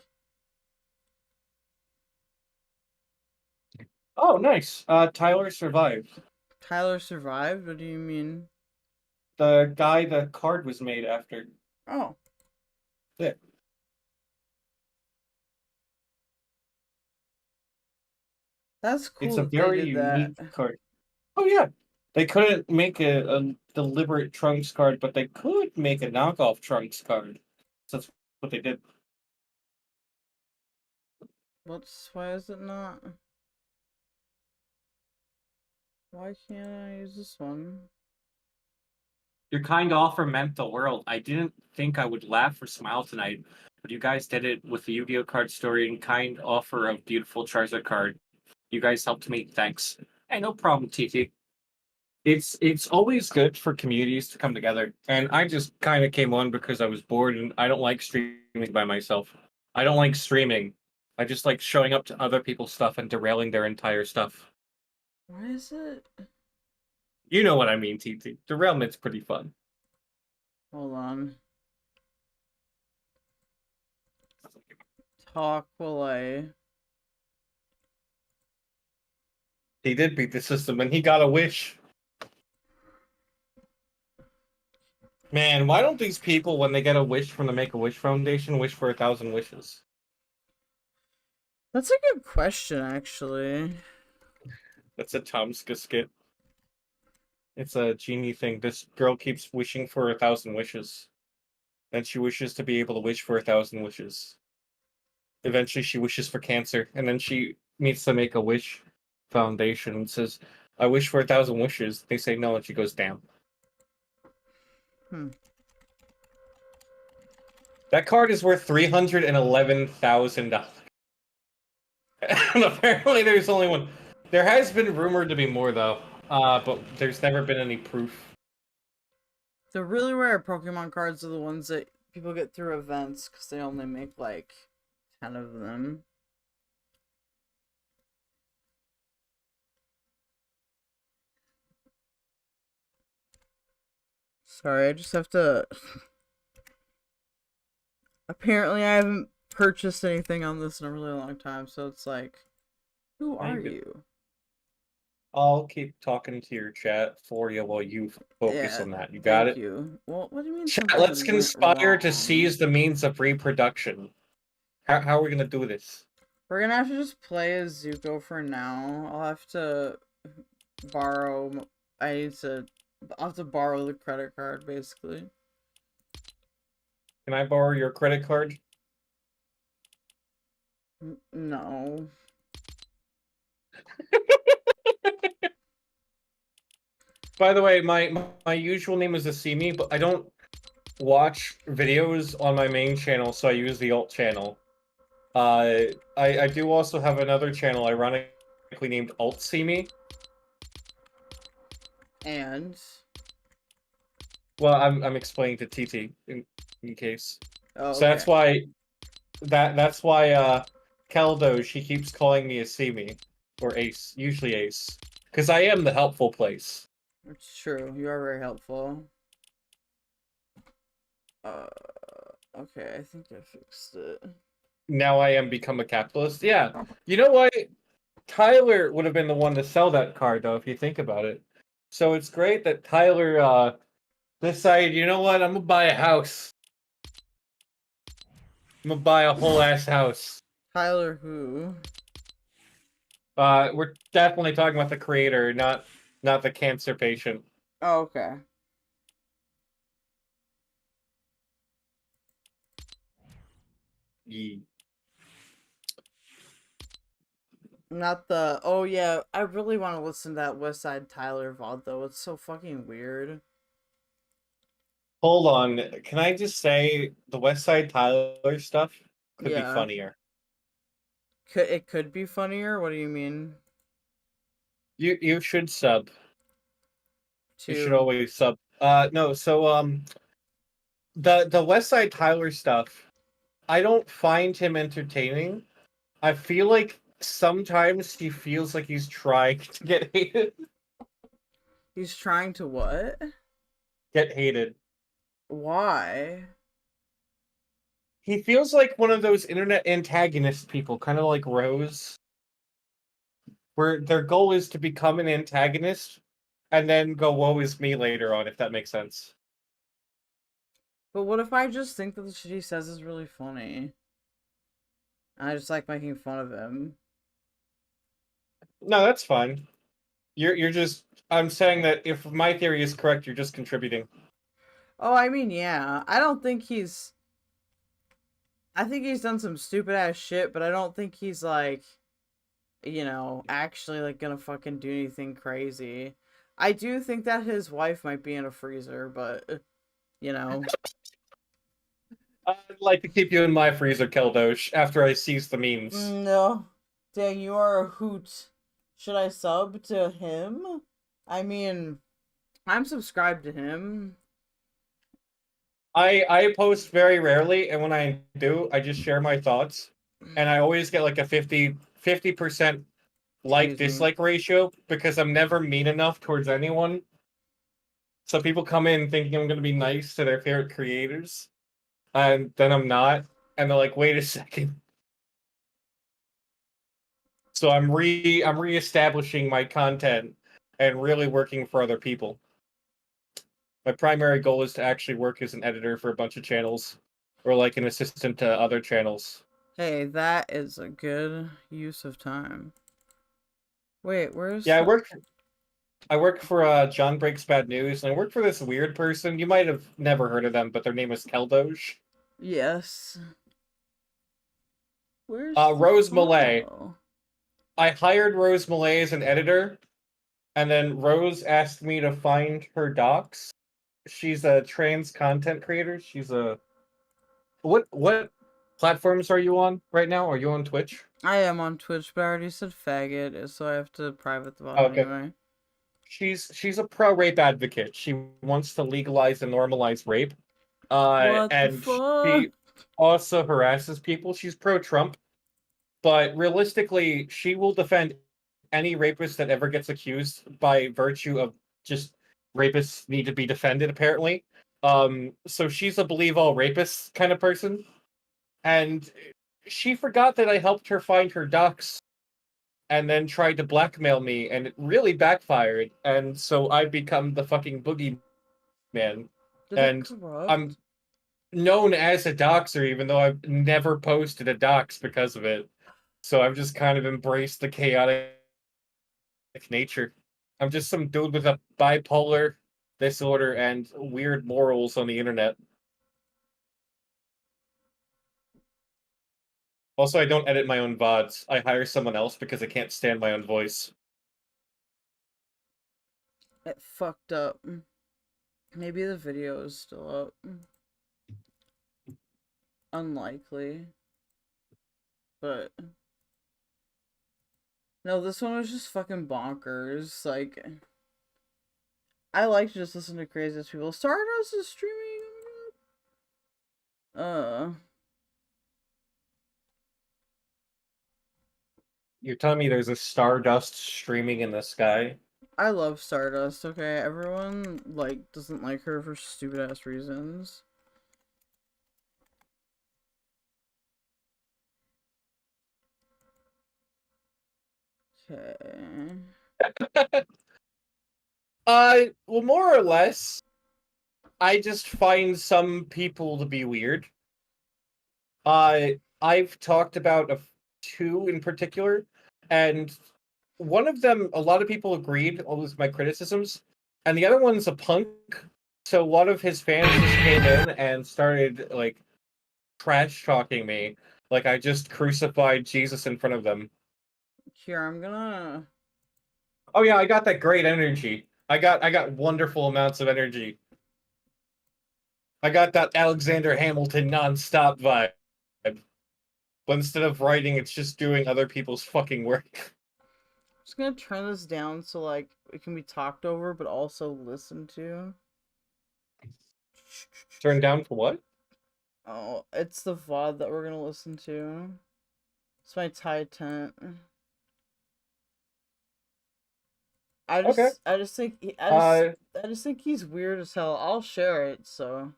Oh, nice. Tyler survived. Tyler survived? What do you mean? The guy the card was made after. Oh. Yeah. That's cool. It's a that they very did unique that. card. Oh, yeah. They couldn't make a deliberate Trunks card, but they could make a knockoff Trunks card. So that's what they did. Why is it not? Why can't I use this one? Your kind offer meant the world. I didn't think I would laugh or smile tonight, but you guys did it with the Yu-Gi-Oh card story and kind offer of beautiful Charizard card. You guys helped me. Thanks. Hey, no problem, TT. It's always good for communities to come together, and I just kind of came on because I was bored, and I don't like streaming by myself. I don't like streaming. I just like showing up to other people's stuff and derailing their entire stuff. Why is it? You know what I mean, TT. Derailment's pretty fun. Hold on. Talk while I... He did beat the system, and he got a wish. Man, why don't these people, when they get a wish from the Make-A-Wish Foundation, wish for 1,000 wishes? That's a good question, actually. That's a Tomska skit. It's a genie thing. This girl keeps wishing for 1,000 wishes. And she wishes to be able to wish for 1,000 wishes. Eventually she wishes for cancer, and then she meets the Make-A-Wish Foundation and says, I wish for 1,000 wishes. They say no, and she goes, damn. That card is worth $311,000. And apparently there's only one. There has been rumored to be more, though. But there's never been any proof. The really rare Pokemon cards are the ones that people get through events, because they only make, like, 10 of them. Sorry, I just have to... Apparently I haven't purchased anything on this in a really long time, so it's like, who are you? I'll keep talking to your chat for you while you focus on that. You got it? You. Well, what do you mean? Chat, let's conspire to seize the means of reproduction. How are we gonna do this? We're gonna have to just play as Zuko for now. I'll have to borrow... I'll have to borrow the credit card, basically. Can I borrow your credit card? No. By the way, my usual name is Acemi, but I don't watch videos on my main channel, so I use the alt channel. I do also have another channel, ironically named Alt-Semi. And? Well, I'm explaining to TT in case. Oh, so that's why Keldoge, he keeps calling me Acemi or Ace, usually Ace, because I am the helpful place. It's true. You are very helpful. Okay, I think I fixed it. Now I am become a capitalist. Yeah. You know what? Tyler would have been the one to sell that card, though, if you think about it. So it's great that Tyler decided, you know what? I'm gonna buy a house. I'm gonna buy a whole ass house. Tyler who? We're definitely talking about the creator, not not the cancer patient. Oh, okay. Not the, oh yeah, I really want to listen to that West Side Tyler VOD though. It's so fucking weird. Hold on, can I just say the West Side Tyler stuff could be funnier. It could be funnier? What do you mean? You should sub. You should To- always sub. No, so the West Side Tyler stuff, I don't find him entertaining. I feel like sometimes he feels like he's trying to get hated. He's trying to what? Get hated. Why? He feels like one of those internet antagonist people, kind of like Rose, where their goal is to become an antagonist and then go woe is me later on, if that makes sense. But what if I just think that the shit he says is really funny? I just like making fun of him. No, that's fine. You're just, I'm saying that if my theory is correct, you're just contributing. Oh, I mean, yeah. I think he's done some stupid ass shit, but I don't think he's like, you know, actually like gonna fucking do anything crazy. I do think that his wife might be in a freezer, but you know. I'd like to keep you in my freezer, Keldoge, after I seize the memes. No. Dang, you are a hoot. Should I sub to him? I mean, I'm subscribed to him. I post very rarely, and when I do, I just share my thoughts. And I always get like a 50% like-dislike ratio, because I'm never mean enough towards anyone. So people come in thinking I'm going to be nice to their favorite creators, and then I'm not. And they're like, wait a second. So I'm reestablishing my content and really working for other people. My primary goal is to actually work as an editor for a bunch of channels, or like an assistant to other channels. Hey, that is a good use of time. Wait, where's... Yeah, I work for John Breaks Bad News, and I work for this weird person. You might have never heard of them, but their name is Keldoge. Yes. Where's Rose Malay. I hired Rose Malay as an editor, and then Rose asked me to find her docs. She's a trans content creator. She's a... What platforms are you on right now? Are you on Twitch? I am on Twitch, but I already said faggot, so I have to private the bot anyway. She's a pro-rape advocate. She wants to legalize and normalize rape. And she also harasses people. She's pro-Trump. But realistically, she will defend any rapist that ever gets accused by virtue of just rapists need to be defended, apparently. So she's a believe all rapists kind of person. And she forgot that I helped her find her docs and then tried to blackmail me, and it really backfired. And so I've become the fucking boogeyman. And I'm known as a doxer, even though I've never posted a dox because of it. So I've just kind of embraced the chaotic nature. I'm just some dude with a bipolar disorder and weird morals on the internet. Also, I don't edit my own VODs. I hire someone else because I can't stand my own voice. It fucked up. Maybe the video is still up. Unlikely. But... no, this one was just fucking bonkers. Like... I like to just listen to crazy people. Stardust is streaming. You're telling me there's a Stardust streaming in the sky? I love Stardust, okay? Everyone, like, doesn't like her for stupid-ass reasons. Okay. Well, more or less, I just find some people to be weird. I've talked about two in particular, and one of them, a lot of people agreed with my criticisms, and the other one's a punk. So a lot of his fans just came in and started like trash talking me, like I just crucified Jesus in front of them. Here, I'm gonna. Oh yeah, I got that great energy. I got wonderful amounts of energy. I got that Alexander Hamilton non-stop vibe. But instead of writing, it's just doing other people's fucking work. I'm just gonna turn this down so like it can be talked over, but also listened to. Turn down for what? Oh, it's the VOD that we're gonna listen to. It's my Thai tent. I just think he's weird as hell. I'll share it, so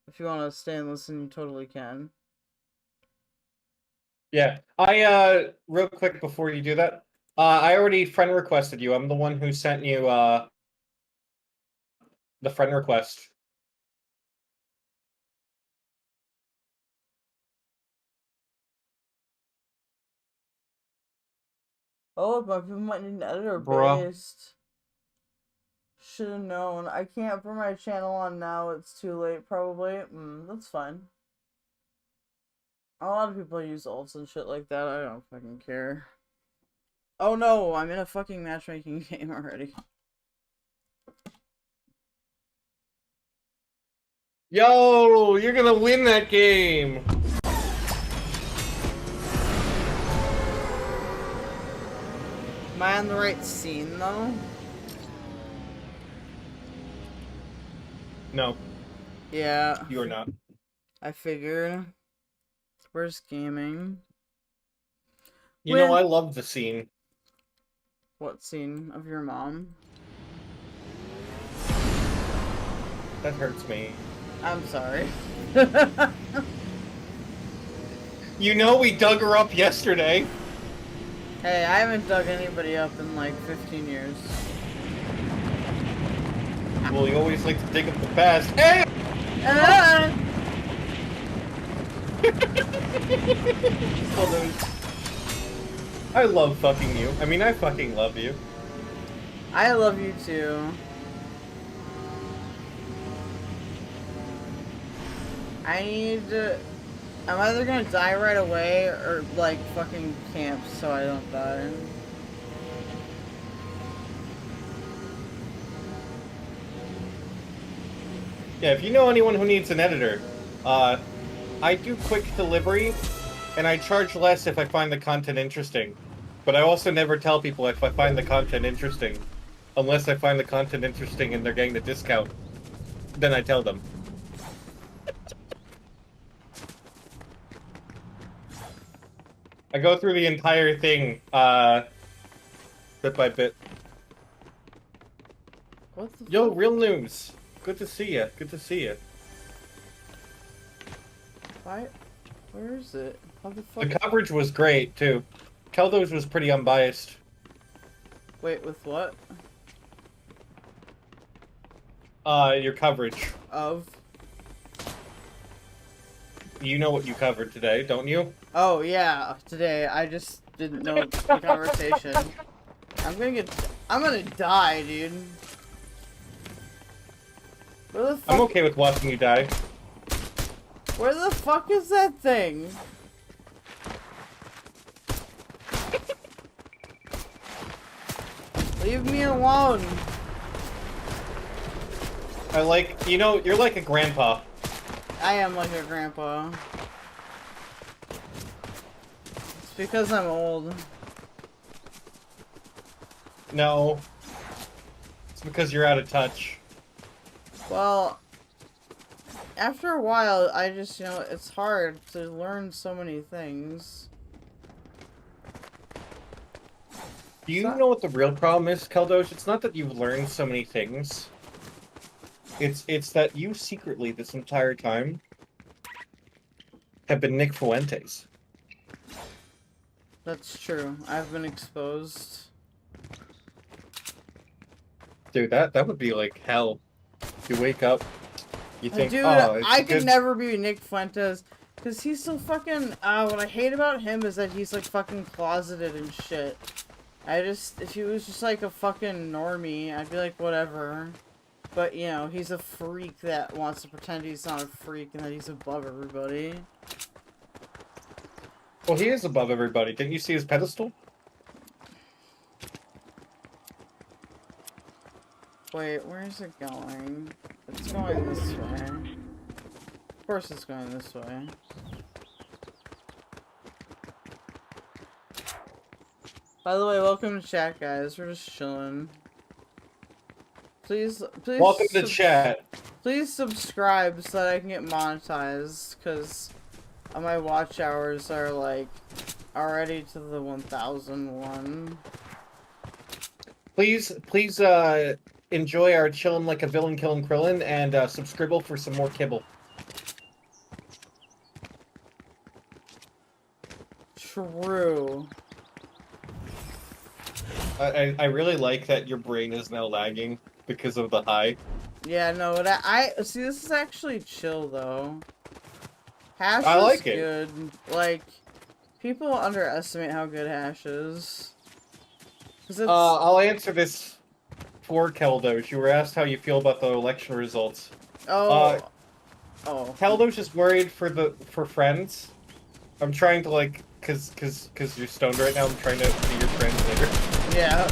if you want to stay and listen, you totally can. Yeah, real quick before you do that, I already friend requested you. I'm the one who sent you the friend request. Oh, but people might need an editor Bruh. based. Should have known. I can't put my channel on now. It's too late, probably. That's fine. A lot of people use ults and shit like that. I don't fucking care. Oh no, I'm in a fucking matchmaking game already. Yo, you're gonna win that game. Am I on the right scene though? No. Yeah. You are not. I figured. Where's gaming? You know, I love the scene. What scene of your mom? That hurts me. I'm sorry. You know we dug her up yesterday. Hey, I haven't dug anybody up in like 15 years. Well, you always like to dig up the past. Hey! I love fucking you. I mean, I fucking love you. I love you too. I need to... I'm either gonna die right away or like fucking camp so I don't die. Yeah, if you know anyone who needs an editor, I do quick delivery, and I charge less if I find the content interesting. But I also never tell people if I find the content interesting. Unless I find the content interesting and they're getting the discount. Then I tell them. I go through the entire thing, bit by bit. What the Yo, real news. Good to see you. Good to see you. Why? Where is it? How the fuck? The coverage was great, too. Keldoge was pretty unbiased. Wait, with what? Your coverage. Of? You know what you covered today, don't you? Oh, yeah, today. I just didn't know the conversation. I'm gonna die, dude. Where the fuck? I'm okay with watching you die. Where the fuck is that thing? Leave me alone. You know, you're like a grandpa. I am like a grandpa. It's because I'm old. No. It's because you're out of touch. Well, after a while, I just, you know, it's hard to learn so many things. Do you know what the real problem is, Keldoge? It's not that you've learned so many things. It's that you secretly, this entire time, have been Nick Fuentes. That's true. I've been exposed. Dude, that would be like hell. You wake up, you think, Dude, oh, it's I good. could never be Nick Fuentes, because he's so fucking, what I hate about him is that he's like fucking closeted and shit. If he was just like a fucking normie, I'd be like, whatever. But, you know, he's a freak that wants to pretend he's not a freak and that he's above everybody. Well, he is above everybody. Didn't you see his pedestal? Wait, where is it going? It's going this way. Of course it's going this way. By the way, welcome to chat, guys. We're just chilling. Please. Welcome to chat. Please subscribe so that I can get monetized, because my watch hours are like already to the 1,001. Please, enjoy our chillin' like a villain killing Krillin and subscribe for some more kibble. True. I really like that your brain is now lagging because of the high. Yeah, no, I see. This is actually chill though. Hash I like is it. good. Like, people underestimate how good hash is. I'll answer this for Keldoge. You were asked how you feel about the election results. Keldoge is worried for friends. I'm trying to like, cause you're stoned right now. I'm trying to be your friend later. Yeah.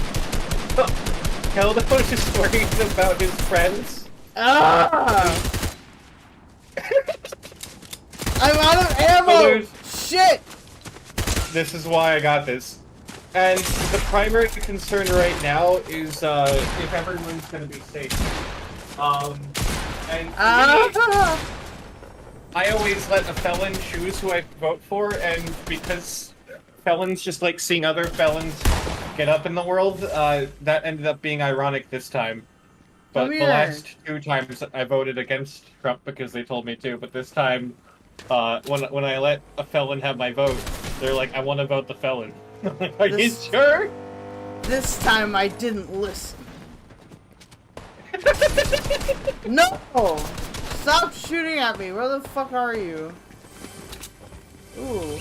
Keldoge is worried about his friends. Ah! I'm out of ammo! Shit! This is why I got this. And the primary concern right now is if everyone's gonna be safe. And I always let a felon choose who I vote for, and because felons just like seeing other felons get up in the world, that ended up being ironic this time. But the last 2 times I voted against Trump because they told me to, but this time, when I let a felon have my vote, they're like, I want to vote the felon. Are you sure? This time I didn't listen. No! Stop shooting at me! Where the fuck are you? Ooh.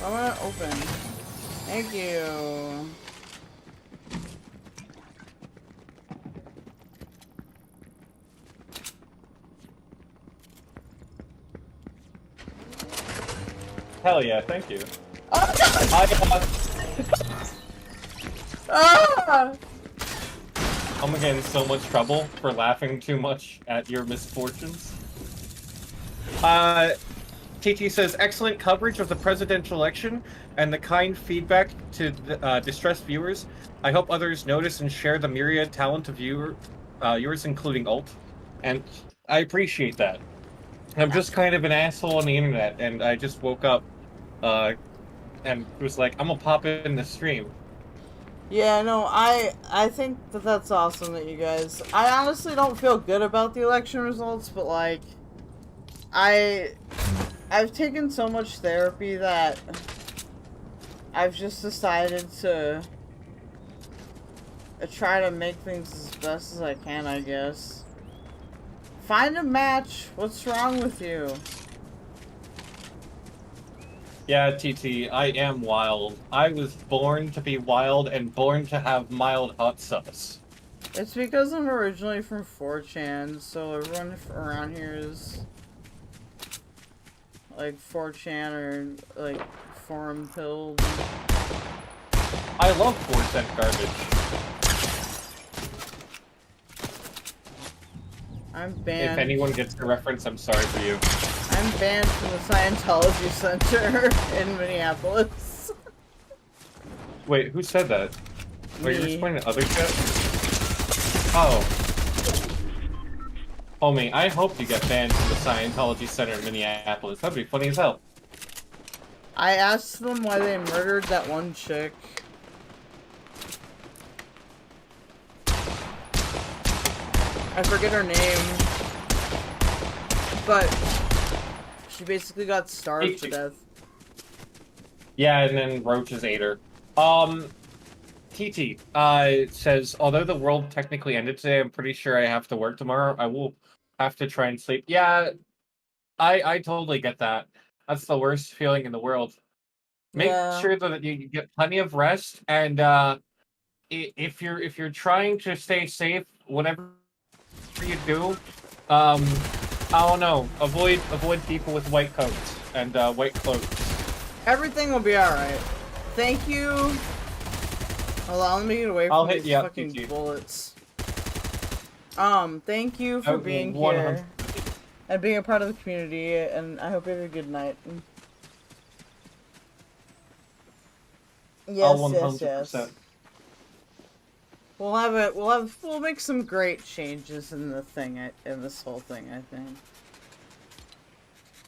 I want to open. Thank you. Hell yeah, thank you. I'm gonna get in so much trouble for laughing too much at your misfortunes. TT says, excellent coverage of the presidential election and the kind feedback to distressed viewers. I hope others notice and share the myriad talent of viewers, including Alt. And I appreciate that. I'm just kind of an asshole on the internet, and I just woke up and was like, I'm gonna pop in the stream. Yeah, no, I think that that's awesome that you guys... I honestly don't feel good about the election results, but like... I've taken so much therapy that I've just decided to try to make things as best as I can, I guess. Find a match. What's wrong with you? Yeah, TT, I am wild. I was born to be wild and born to have mild hot sauce. It's because I'm originally from 4chan, so everyone around here is like 4chan or like forum pilled. I love 4cent garbage. I'm banned. If anyone gets the reference, I'm sorry for you. I'm banned from the Scientology Center in Minneapolis. Wait, who said that? Wait, you're explaining to other chat? Oh. Homie, I hope you get banned from the Scientology Center in Minneapolis. That'd be funny as hell. I asked them why they murdered that one chick. I forget her name. But she basically got starved to death. Yeah, and then roaches ate her. TT says, although the world technically ended today, I'm pretty sure I have to work tomorrow. I will have to try and sleep. Yeah, I totally get that. That's the worst feeling in the world. Make sure that you get plenty of rest, and if you're trying to stay safe, whatever you do, I don't know, avoid people with white coats and white cloaks. Everything will be alright. Thank you. Hold on, let me get away from these fucking bullets. Thank you for being here and being a part of the community, and I hope you have a good night. Yes, yes. We'll make some great changes in the thing, in this whole thing, I think.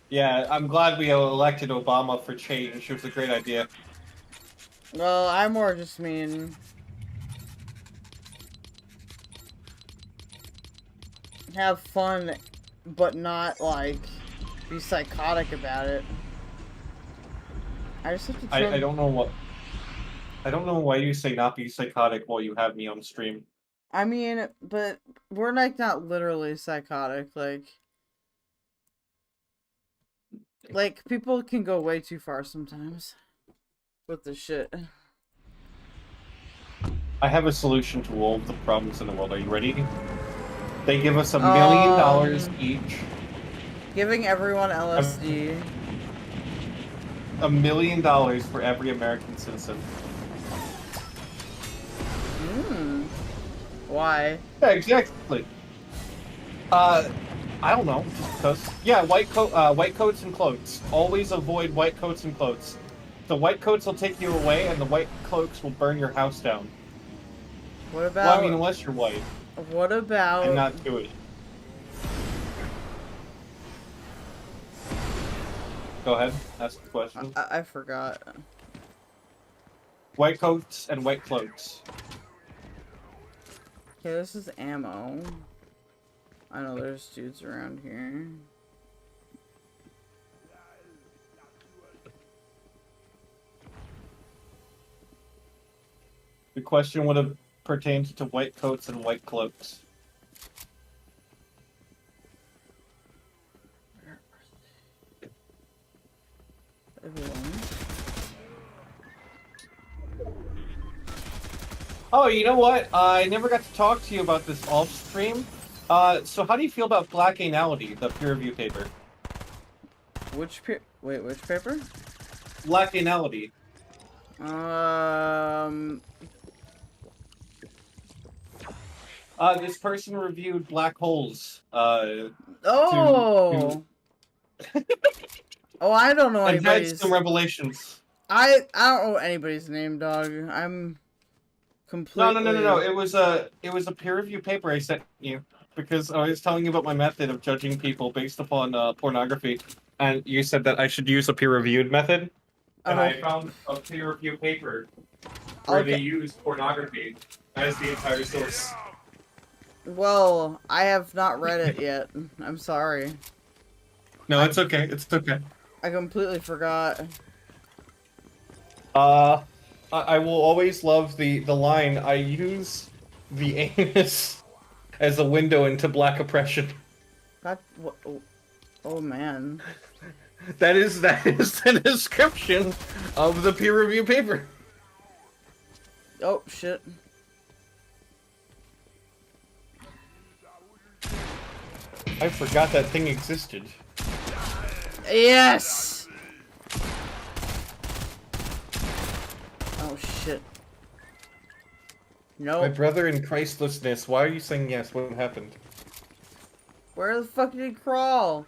Yeah, I'm glad we elected Obama for change. It was a great idea. Well, I more just mean have fun, but not like be psychotic about it. I just have to. I don't know what. I don't know why you say not be psychotic while you have me on stream. I mean, but we're like not literally psychotic, like people can go way too far sometimes with this shit. I have a solution to all of the problems in the world. Are you ready? They give us $1 million each. Giving everyone LSD. $1 million for every American citizen. Why? Yeah, exactly. I don't know, just because. Yeah, white coats and cloaks. Always avoid white coats and cloaks. The white coats will take you away, and the white cloaks will burn your house down. What about? Well, I mean, unless you're white. What about? And not Jewish. Go ahead, ask the question. I forgot. White coats and white cloaks. Okay, this is ammo. I know there's dudes around here. The question would have pertained to white coats and white cloaks. Oh, you know what? I never got to talk to you about this off stream. So how do you feel about Black Anality, the peer review paper? Which paper? Black Anality. This person reviewed black holes. Oh, I don't know anybody's. And had some revelations. I don't know anybody's name, dog. I'm completely. No. It was a peer review paper I sent you because I was telling you about my method of judging people based upon pornography, and you said that I should use a peer reviewed method. And I found a peer review paper where they used pornography as the entire source. Well, I have not read it yet. I'm sorry. No, it's okay. It's okay. I completely forgot. I will always love the line, I use the anus as a window into black oppression. Oh man. That is the description of the peer review paper. Oh shit. I forgot that thing existed. Yes! Oh shit. No. My brother in Christlessness, why are you saying yes? What happened? Where the fuck did he crawl?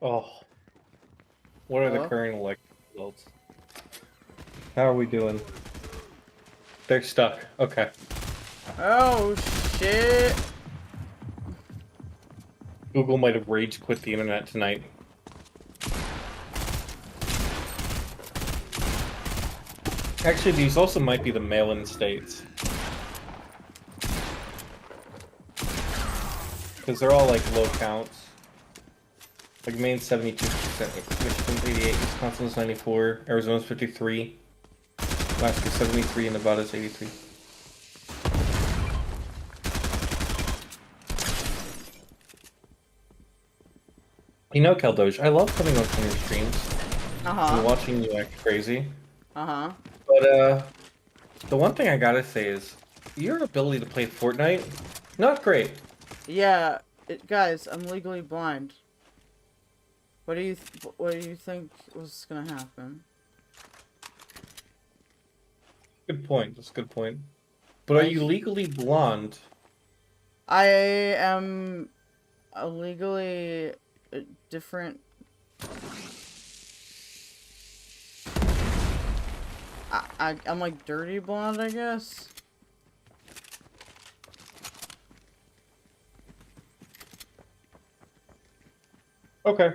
Oh. What are the current election results? How are we doing? They're stuck. Okay. Oh shit. Google might have rage quit the internet tonight. Actually, these also might be the mail-in states. Because they're all like low counts. Like Maine's 72%, Michigan's 88, Wisconsin's 94, Arizona's 53, Alaska's 73, and Nevada's 83. You know, Keldoge, I love coming on some of your streams and watching you act crazy. But the one thing I gotta say is your ability to play Fortnite, not great. Yeah, guys, I'm legally blind. What do you think was gonna happen? Good point. That's a good point. But are you legally blonde? I am a legally different. I'm like dirty blonde, I guess. Okay.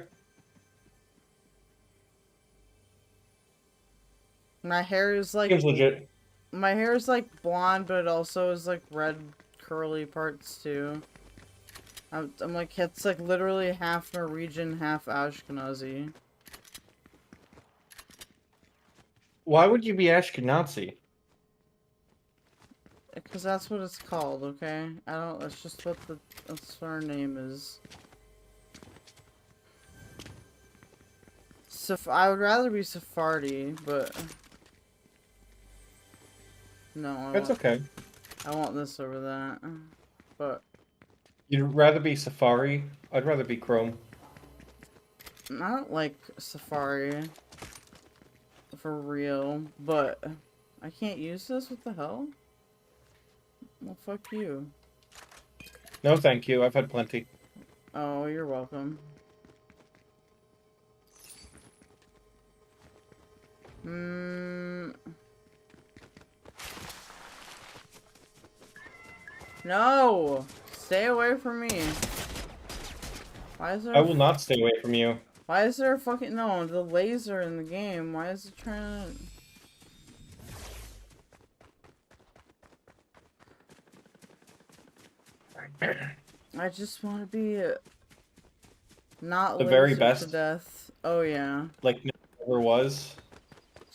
My hair is like Seems legit. My hair is like blonde, but it also is like red curly parts too. I'm like, it's like literally half Norwegian, half Ashkenazi. Why would you be Ashkenazi? Because that's what it's called, okay? I don't. That's just what that's what our name is. I would rather be Sephardi, but no. That's okay. I want this over that, but You'd rather be Safari? I'd rather be Chrome. I don't like Safari for real, but I can't use this. What the hell? Well, fuck you. No, thank you. I've had plenty. Oh, you're welcome. No! Stay away from me. Why is there I will not stay away from you. Why is there a fucking no, the laser in the game? Why is it trying to I just want to be not The very lasered best? to death. Oh yeah. Like never was.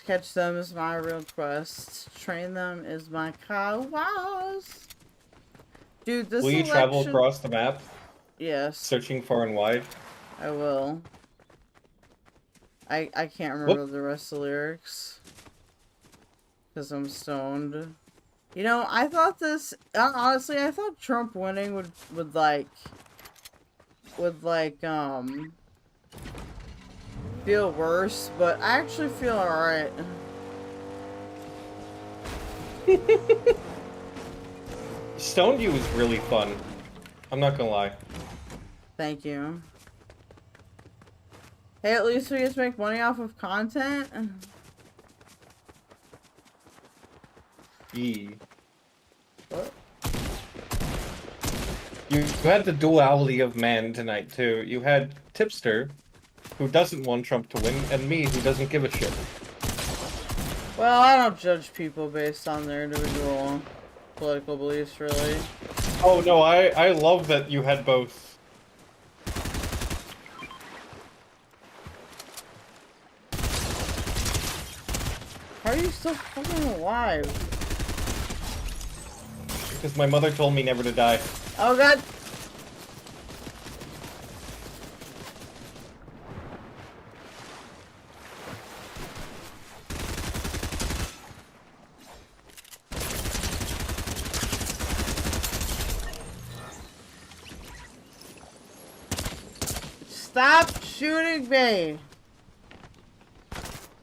Catch them is my real quest. Train them is my cause. Dude, this Will you election... travel across the map? Yes. Searching far and wide? I will. I can't remember the rest of the lyrics. Because I'm stoned. You know, I thought this... honestly, I thought Trump winning would feel worse, but I actually feel alright. Stoned You is really fun. I'm not gonna lie. Thank you. Hey, at least we get to make money off of content. What? You had the duality of man tonight, too. You had Tipster, who doesn't want Trump to win, and me, who doesn't give a shit. Well, I don't judge people based on their individual political beliefs, really. Oh, no, I love that you had both. How are you still fucking alive? Because my mother told me never to die. Oh god! Stop shooting me!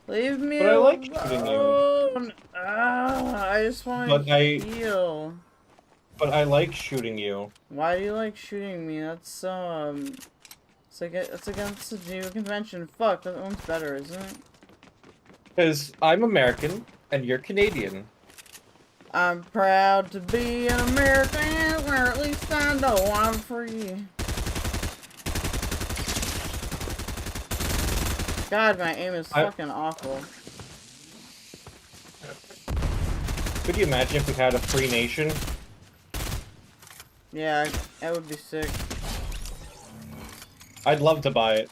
Leave me But I alone! like shooting you. I just want But to heal. But I like shooting you. Why do you like shooting me? That's it's against the new convention. Fuck, that one's better, isn't it? Because I'm American, and you're Canadian. I'm proud to be an American, where at least I know I'm free. God, my aim is fucking awful. Could you imagine if we had a free nation? Yeah, that would be sick. I'd love to buy it.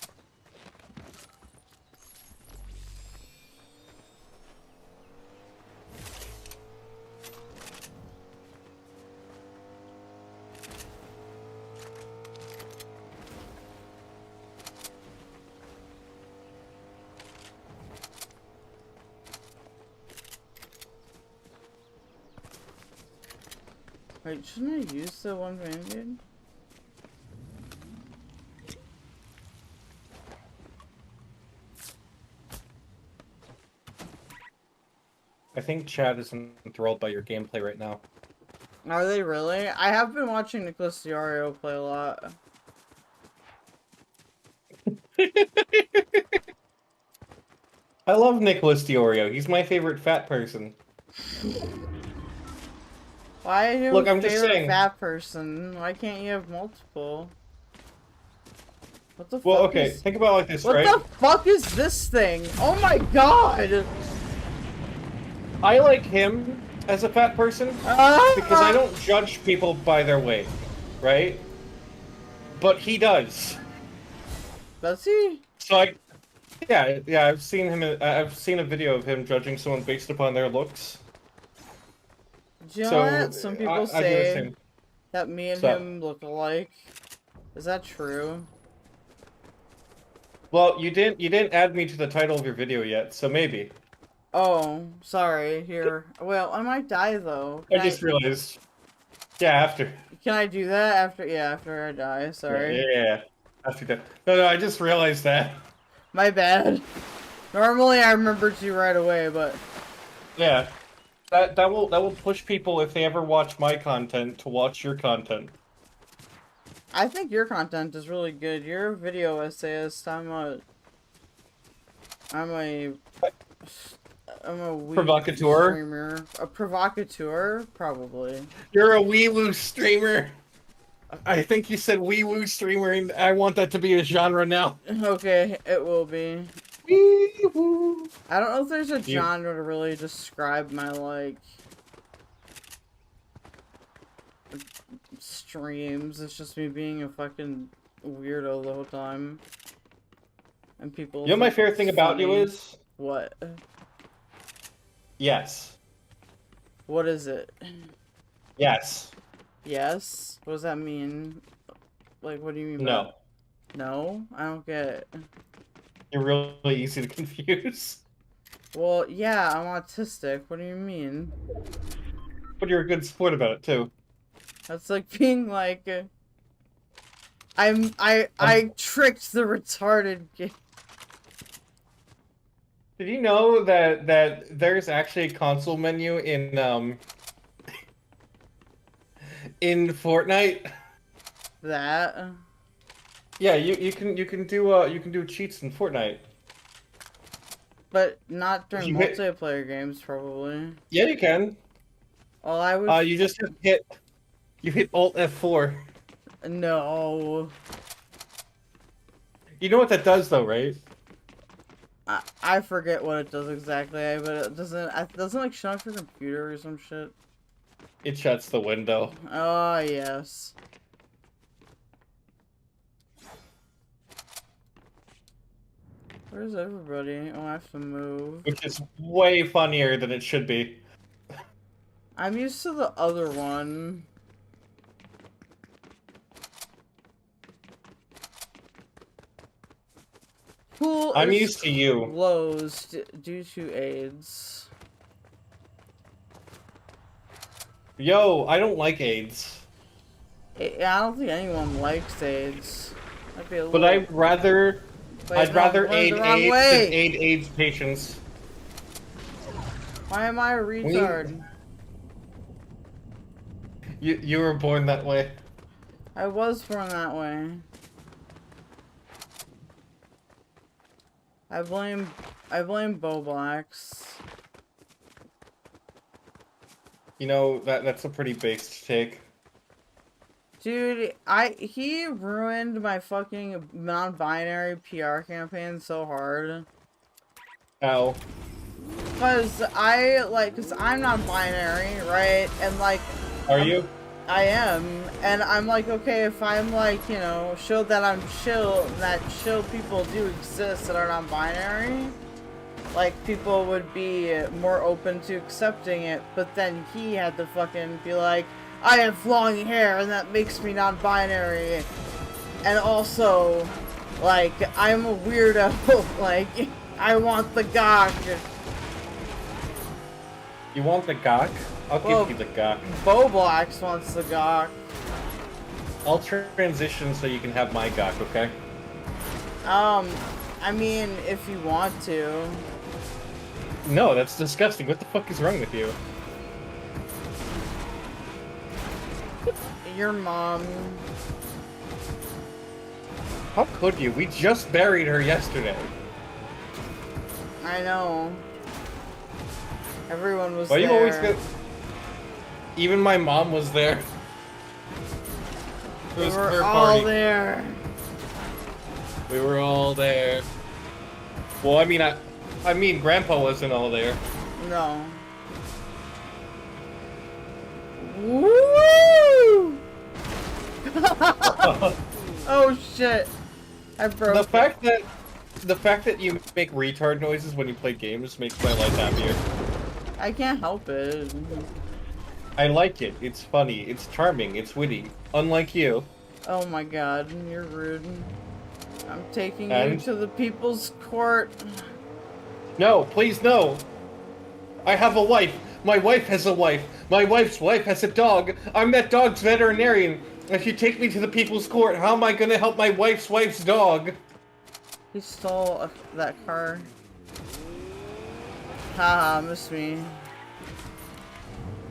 Wait, shouldn't I use the one Band-Aid? I think Chad is enthralled by your gameplay right now. Are they really? I have been watching Nicholas Diario play a lot. I love Nicholas Diorio. He's my favorite fat person. Why are you Look, a I'm just favorite saying. fat person? Why can't you have multiple? What the Well, fuck okay, is... think about it like this, What right? the fuck is this thing? Oh my god! I like him as a fat person because I don't judge people by their weight, right? But he does. Does he? So yeah, I've seen him. I've seen a video of him judging someone based upon their looks. Do you know So, that some people I do the say same. that me and So. him look alike? Is that true? Well, you didn't add me to the title of your video yet, so maybe. Oh, sorry. Here. Well, I might die though. I just realized. Yeah, after. Can I do that after? Yeah, after I die. Sorry. Yeah. After that. No, I just realized that. My bad. Normally I remembered you right away, but Yeah. That will push people if they ever watch my content to watch your content. I think your content is really good. You're a video essayist. I'm a wee Provocateur? streamer. A provocateur, probably. You're a wee-woo streamer. I think you said wee-woo streamer, and I want that to be a genre now. Okay, it will be. Wee-woo. I don't know if there's a genre to really describe my, like, streams. It's just me being a fucking weirdo the whole time. And people... You know what my favorite thing about you is? What? Yes. What is it? Yes. Yes? What does that mean? Like, what do you mean by No. that? No? I don't get it. You're really easy to confuse. Well, yeah, I'm autistic. What do you mean? But you're a good sport about it, too. That's like being like... I tricked the retarded kid. Did you know that there's actually a console menu in Fortnite? That? Yeah, you can do cheats in Fortnite. But not during You hit- multiplayer games, probably. Yeah, you can. All I would... You just hit Alt F4. No. You know what that does, though, right? I forget what it does exactly, but it doesn't like shut off your computer or some shit. It shuts the window. Oh, yes. Where's everybody? Oh, I have to move. Which is way funnier than it should be. I'm used to the other one. Pool I'm is used to you. closed due to AIDS. Yo, I don't like AIDS. I don't think anyone likes AIDS. I'd be a But little... I'd rather Wait, no, rather I'm going aid the wrong AIDS way. than aid AIDS patients. Why am I a retard? You were born that way. I was born that way. I blame Bo Blacks. You know, that's a pretty based take. Dude, he ruined my fucking non-binary PR campaign so hard. How? Cause I'm non-binary, right? And like... Are you? I am, and I'm like, okay, if I'm like, you know, show that I'm chill, that chill people do exist that are non-binary, like, people would be more open to accepting it, but then he had to fucking be like, I have long hair, and that makes me non-binary, and also, like, I'm a weirdo, like, I want the gawk. You want the gawk? I'll give you the gawk. Bo Blacks wants the gawk. I'll transition so you can have my gawk, okay? I mean, if you want to. No, that's disgusting. What the fuck is wrong with you? Your mom. How could you? We just buried her yesterday. I know. Everyone was Why there. you always get... Even my mom was there. It We was were her all party. there. We were all there. Well, I mean, Grandpa wasn't all there. No. Woo! Oh shit! I broke. The fact that you make retard noises when you play games makes my life happier. I can't help it. I like it. It's funny. It's charming. It's witty. Unlike you. Oh my god, you're rude. I'm taking you And? to the people's court. No, please no. I have a wife. My wife has a wife. My wife's wife has a dog. I'm that dog's veterinarian. If you take me to the people's court, how am I gonna help my wife's dog? He stole that car. Haha, miss me.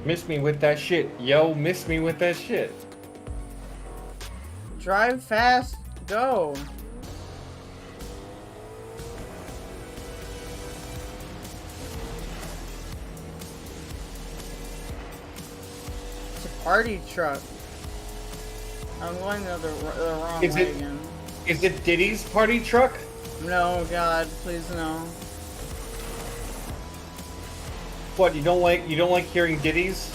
Miss me with that shit. Yo, miss me with that shit. Drive fast. Go. It's a party truck. I'm going the wrong Is way it- again. Is it Diddy's party truck? No, God, please no. What, you don't like hearing ditties?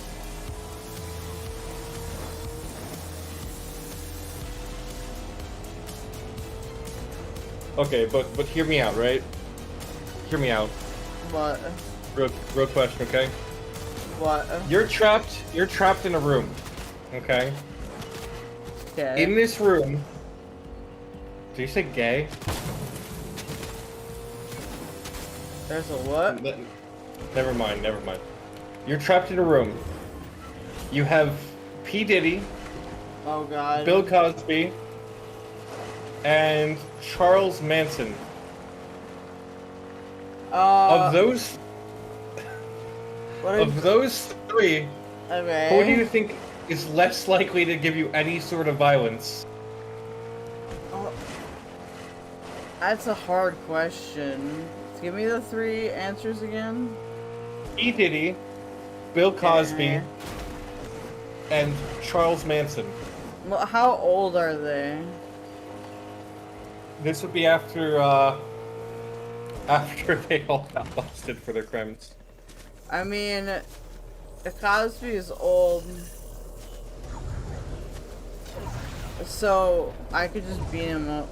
Okay, but hear me out, right? Hear me out. What? Real question, okay? What? You're trapped in a room, okay? Okay. In this room... Did you say gay? There's a what? Never mind, never mind. You're trapped in a room. You have P. Diddy, Oh God. Bill Cosby, and Charles Manson. Of those three, Okay. who do you think is less likely to give you any sort of violence? Oh, that's a hard question. Give me the three answers again. P. Diddy, Bill Cosby, and Charles Manson. Well, how old are they? This would be after they all got busted for their crimes. I mean, Cosby is old, so I could just beat him up.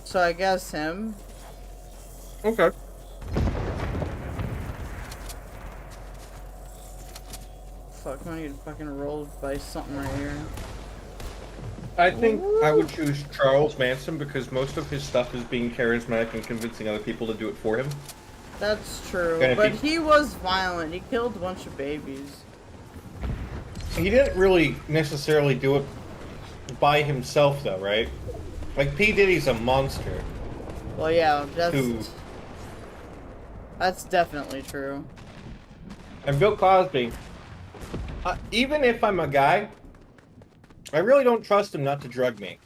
So I guess him. Okay. Fuck, I'm gonna get fucking rolled by something right here. I think I would choose Charles Manson because most of his stuff is being charismatic and convincing other people to do it for him. That's true, And if but he was violent. He killed a bunch of babies. He didn't really necessarily do it by himself, though, right? Like, P. Diddy's a monster. Well, yeah, Who- that's definitely true. And Bill Cosby, even if I'm a guy, I really don't trust him not to drug me.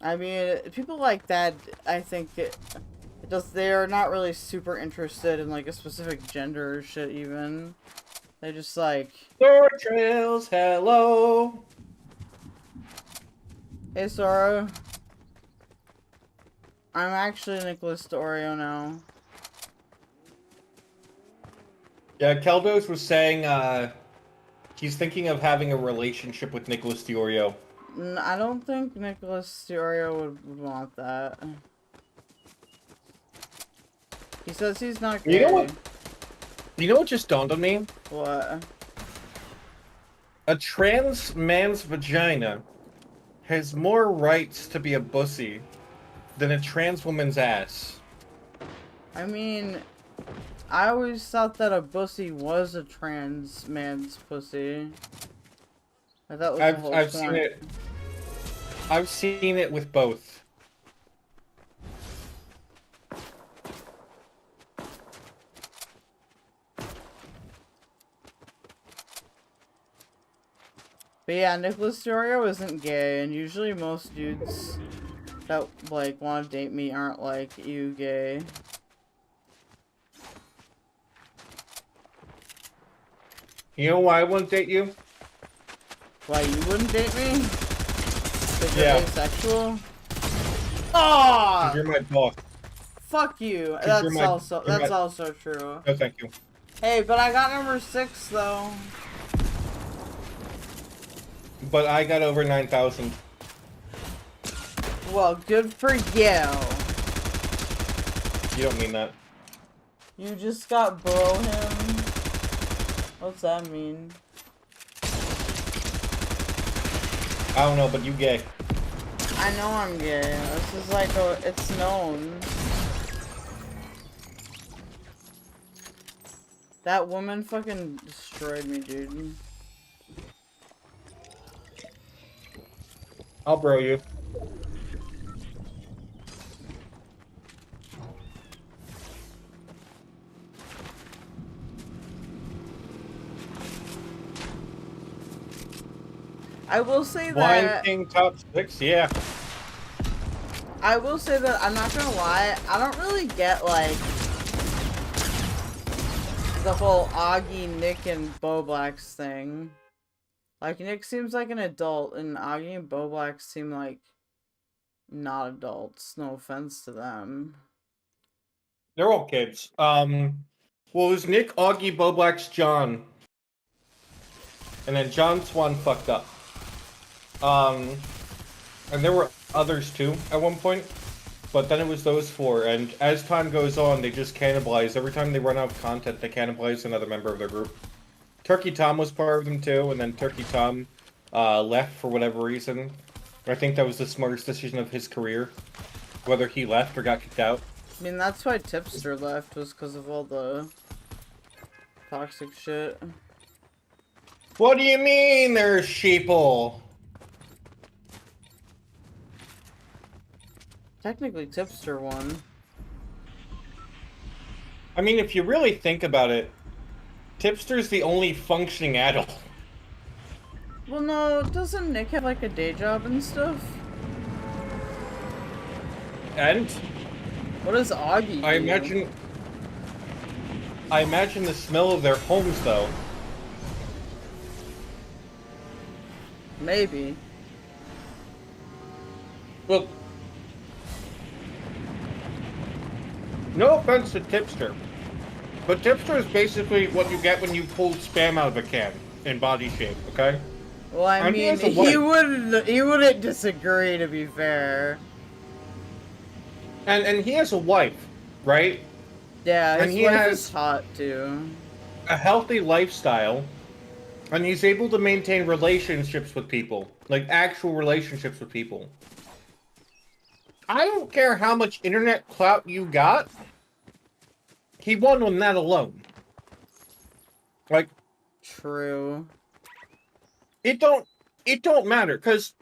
I mean, people like that, I think they're not really super interested in like a specific gender or shit even. They just like... Sora Trails, hello! Hey Sora. I'm actually Nicholas Dorio now. Yeah, Keldoge was saying, he's thinking of having a relationship with Nicholas Diorio. I don't think Nicholas Dorio would want that. He says he's not gay. You know what? You know what just dawned on me? What? A trans man's vagina has more rights to be a pussy than a trans woman's ass. I mean, I always thought that a bussy was a trans man's pussy. I thought was the whole I've point. seen it. I've seen it with both. But yeah, Nicholas Dorio isn't gay, and usually most dudes that like want to date me aren't like, you gay. You know why I wouldn't date you? Why you wouldn't date me? Because you're Yeah. asexual? Oh! You're my boss. Fuck you. 'Cause That's also true. No, thank you. Hey, but I got number 6 though. But I got over 9,000. Well, good for you. You don't mean that. You just got bro him. What's that mean? I don't know, but you gay. I know I'm gay. This is like it's known. That woman fucking destroyed me, dude. I'll bro you. I will say Wine that King top 6, yeah. I will say that I'm not gonna lie, I don't really get like the whole Augie, Nick, and Bo Blacks thing. Like, Nick seems like an adult, and Augie and Bo Blacks seem like not adults. No offense to them. They're all kids. Well, it was Nick, Augie, Bo Black's John. And then John Swan fucked up. And there were others too at one point. But then it was those 4, and as time goes on, they just cannibalize. Every time they run out of content, they cannibalize another member of their group. Turkey Tom was part of them too, and then Turkey Tom left for whatever reason. I think that was the smartest decision of his career. Whether he left or got kicked out. I mean, that's why Tipster left, was because of all the toxic shit. What do you mean there's sheeple? Technically, Tipster won. I mean, if you really think about it, Tipster's the only functioning adult. Well, no, doesn't Nick have like a day job and stuff? And? What does Augie do? I imagine the smell of their homes, though. Maybe. Look. No offense to Tipster, but Tipster is basically what you get when you pull spam out of a can in body shape, okay? Well, I And mean, he wouldn't disagree, to be fair. And he has a wife, right? Yeah, and his he wife has is hot too. a healthy lifestyle, and he's able to maintain relationships with people, like actual relationships with people. I don't care how much internet clout you got. He won on that alone. Like, true. It don't matter, because,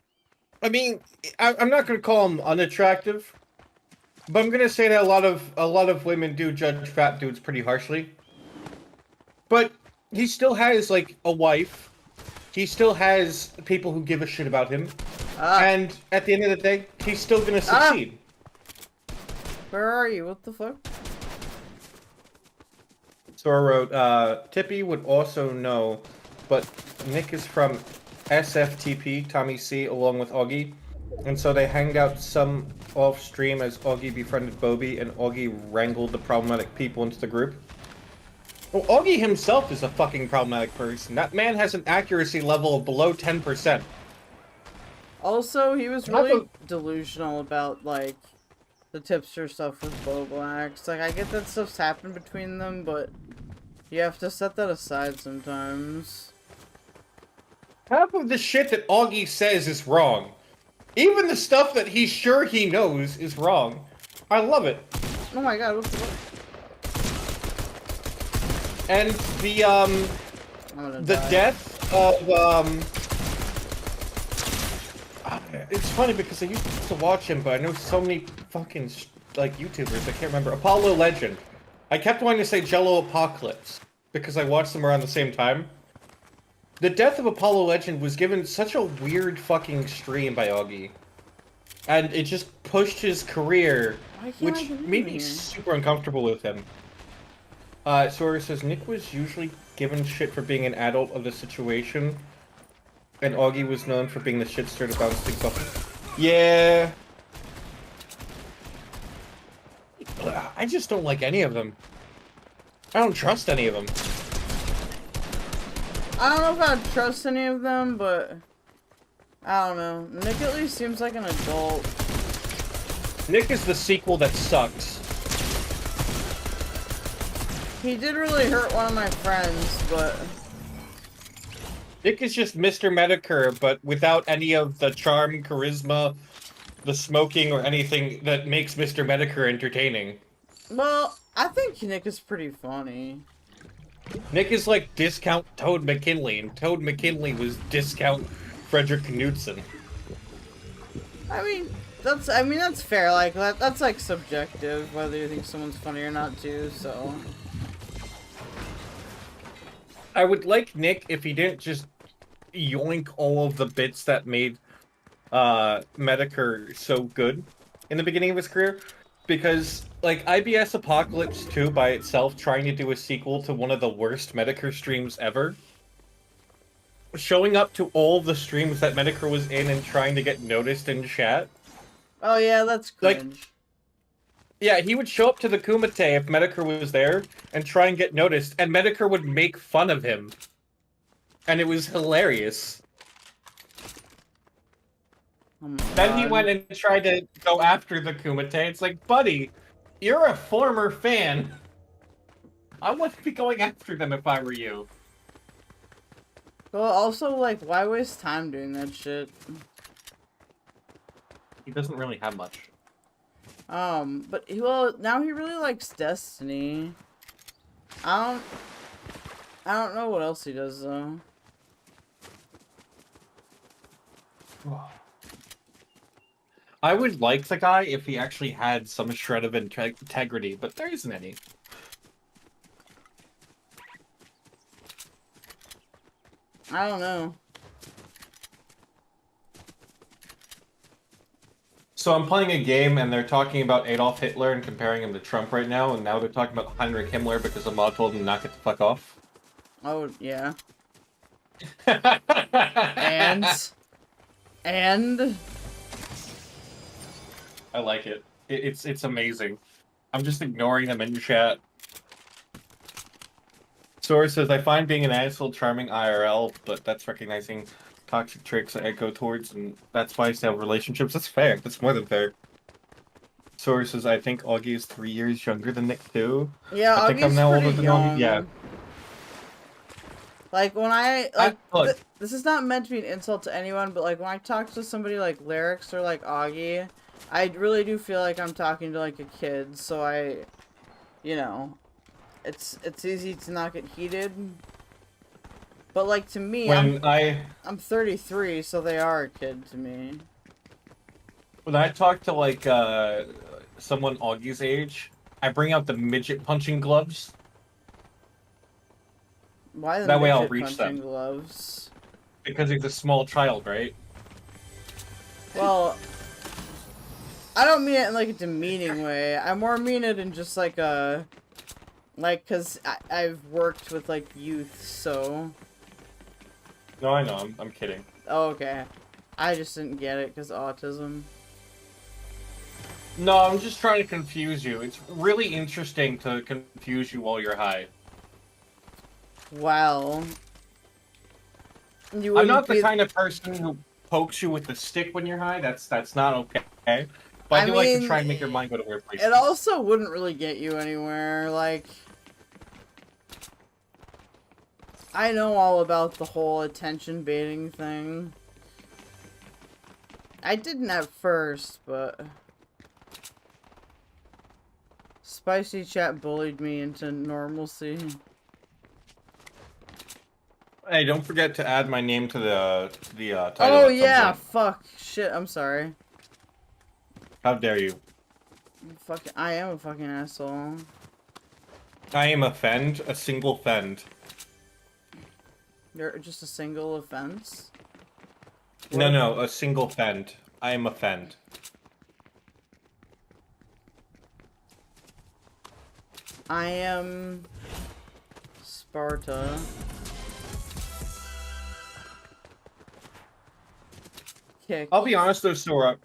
I mean, I'm not gonna call him unattractive, but I'm gonna say that a lot of women do judge fat dudes pretty harshly. But he still has like a wife. He still has people who give a shit about him. And at the end of the day, he's still gonna succeed. Where are you? What the fuck? So I wrote, Tippy would also know, but Nick is from SFTP, Tommy C, along with Augie. And so they hanged out some off stream as Augie befriended Bobby, and Augie wrangled the problematic people into the group. Well, Augie himself is a fucking problematic person. That man has an accuracy level of below 10%. Also, he was really delusional about, like, the Tipster stuff with Bo Blacks. Like, I get that stuff's happened between them, but you have to set that aside sometimes. Half of the shit that Augie says is wrong. Even the stuff that he's sure he knows is wrong. I love it. Oh my god, what? And the death of it's funny because I used to watch him, but I know so many fucking like YouTubers. I can't remember. Apollo Legend. I kept wanting to say Jello Apocalypse because I watched them around the same time. The death of Apollo Legend was given such a weird fucking stream by Augie. And it just pushed his career, which made me super uncomfortable with him. Sora says, Nick was usually given shit for being an adult of the situation, and Augie was known for being the shitster to bounce things off. Yeah. I just don't like any of them. I don't trust any of them. I don't know if I'd trust any of them, but I don't know. Nick at least seems like an adult. Nick is the sequel that sucks. He did really hurt one of my friends, but... Nick is just Mr. Medicare, but without any of the charm, charisma, the smoking, or anything that makes Mr. Medicare entertaining. Well, I think Nick is pretty funny. Nick is like discount Toad McKinley, and Toad McKinley was discount Frederick Knudsen. I mean, that's fair. Like, that's like subjective, whether you think someone's funny or not, too, so... I would like Nick if he didn't just yoink all of the bits that made Medicare so good in the beginning of his career. Because, like, IBS Apocalypse 2 by itself, trying to do a sequel to one of the worst Medicare streams ever, showing up to all the streams that Medicare was in and trying to get noticed in chat. Oh yeah, that's cringe. Like, yeah, he would show up to the Kumite if Medicare was there and try and get noticed, and Medicare would make fun of him. And it was hilarious. Then he went and tried to go after the Kumite. It's like, buddy, you're a former fan. I wouldn't be going after them if I were you. Well, also, like, why waste time doing that shit? He doesn't really have much. But well, now he really likes Destiny. I don't know what else he does though. I would like the guy if he actually had some shred of integrity, but there isn't any. I don't know. So I'm playing a game and they're talking about Adolf Hitler and comparing him to Trump right now, and now they're talking about Heinrich Himmler because a mod told him to knock it the fuck off. Oh, yeah. And? I like it. It's amazing. I'm just ignoring them in chat. Sora says, I find being an asshole charming IRL, but that's recognizing toxic traits I go towards, and that's why I stay in relationships. That's fair. That's more than fair. Sora says, I think Augie is 3 years younger than Nick, too. Yeah, I think I'm now older than young. Augie. Yeah. Like, when this is not meant to be an insult to anyone, but, like, when I talk to somebody like Lyrics or, like, Augie, I really do feel like I'm talking to, like, a kid, so you know, it's easy to not get heated. But, like, to me, I'm 33, so they are a kid to me. When I talk to, like, someone Augie's age, I bring out the midget punching gloves. Why the that way I'll midget reach punching them. gloves? Because he's a small child, right? Well, I don't mean it in, like, a demeaning way. I more mean it in just, like, a... Like, because I've worked with, like, youth, so... No, I know. I'm kidding. Oh, okay. I just didn't get it, because autism. No, I'm just trying to confuse you. It's really interesting to confuse you while you're high. Well... I'm not the kind of person who pokes you with the stick when you're high. That's not okay. But I do like to try and make your mind go to weird places. It also wouldn't really get you anywhere, like... I know all about the whole attention baiting thing. I didn't at first, but Spicy Chat bullied me into normalcy. Hey, don't forget to add my name to the title. Oh yeah, fuck, shit. I'm sorry. How dare you? Fucking, I am a fucking asshole. I am offend, a single fend. You're just a single offense? No, no, a single fend. I am offend. I am Sparta. Kick. I'll be honest though, Sora.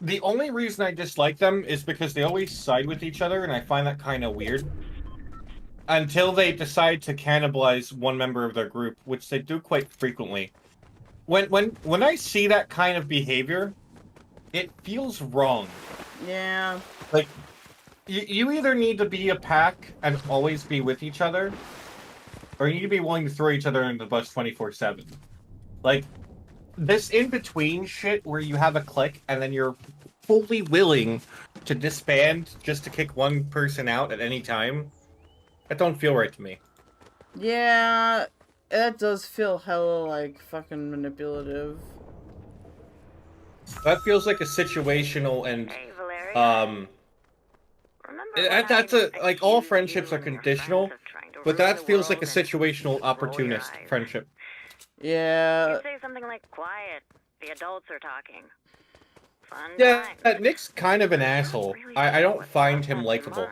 The only reason I dislike them is because they always side with each other, and I find that kind of weird. Until they decide to cannibalize one member of their group, which they do quite frequently. When I see that kind of behavior, it feels wrong. Yeah. Like, you either need to be a pack and always be with each other, or you need to be willing to throw each other in the bus 24/7. Like, this in-between shit where you have a clique and then you're fully willing to disband just to kick one person out at any time, that don't feel right to me. Yeah, that does feel hella, like, fucking manipulative. That feels like a situational and, that's like, all friendships are conditional, but that feels like a situational opportunist friendship. Yeah. You say something like, quiet, the adults are talking. Fun Yeah, time. Nick's kind of an asshole. I don't find him likable.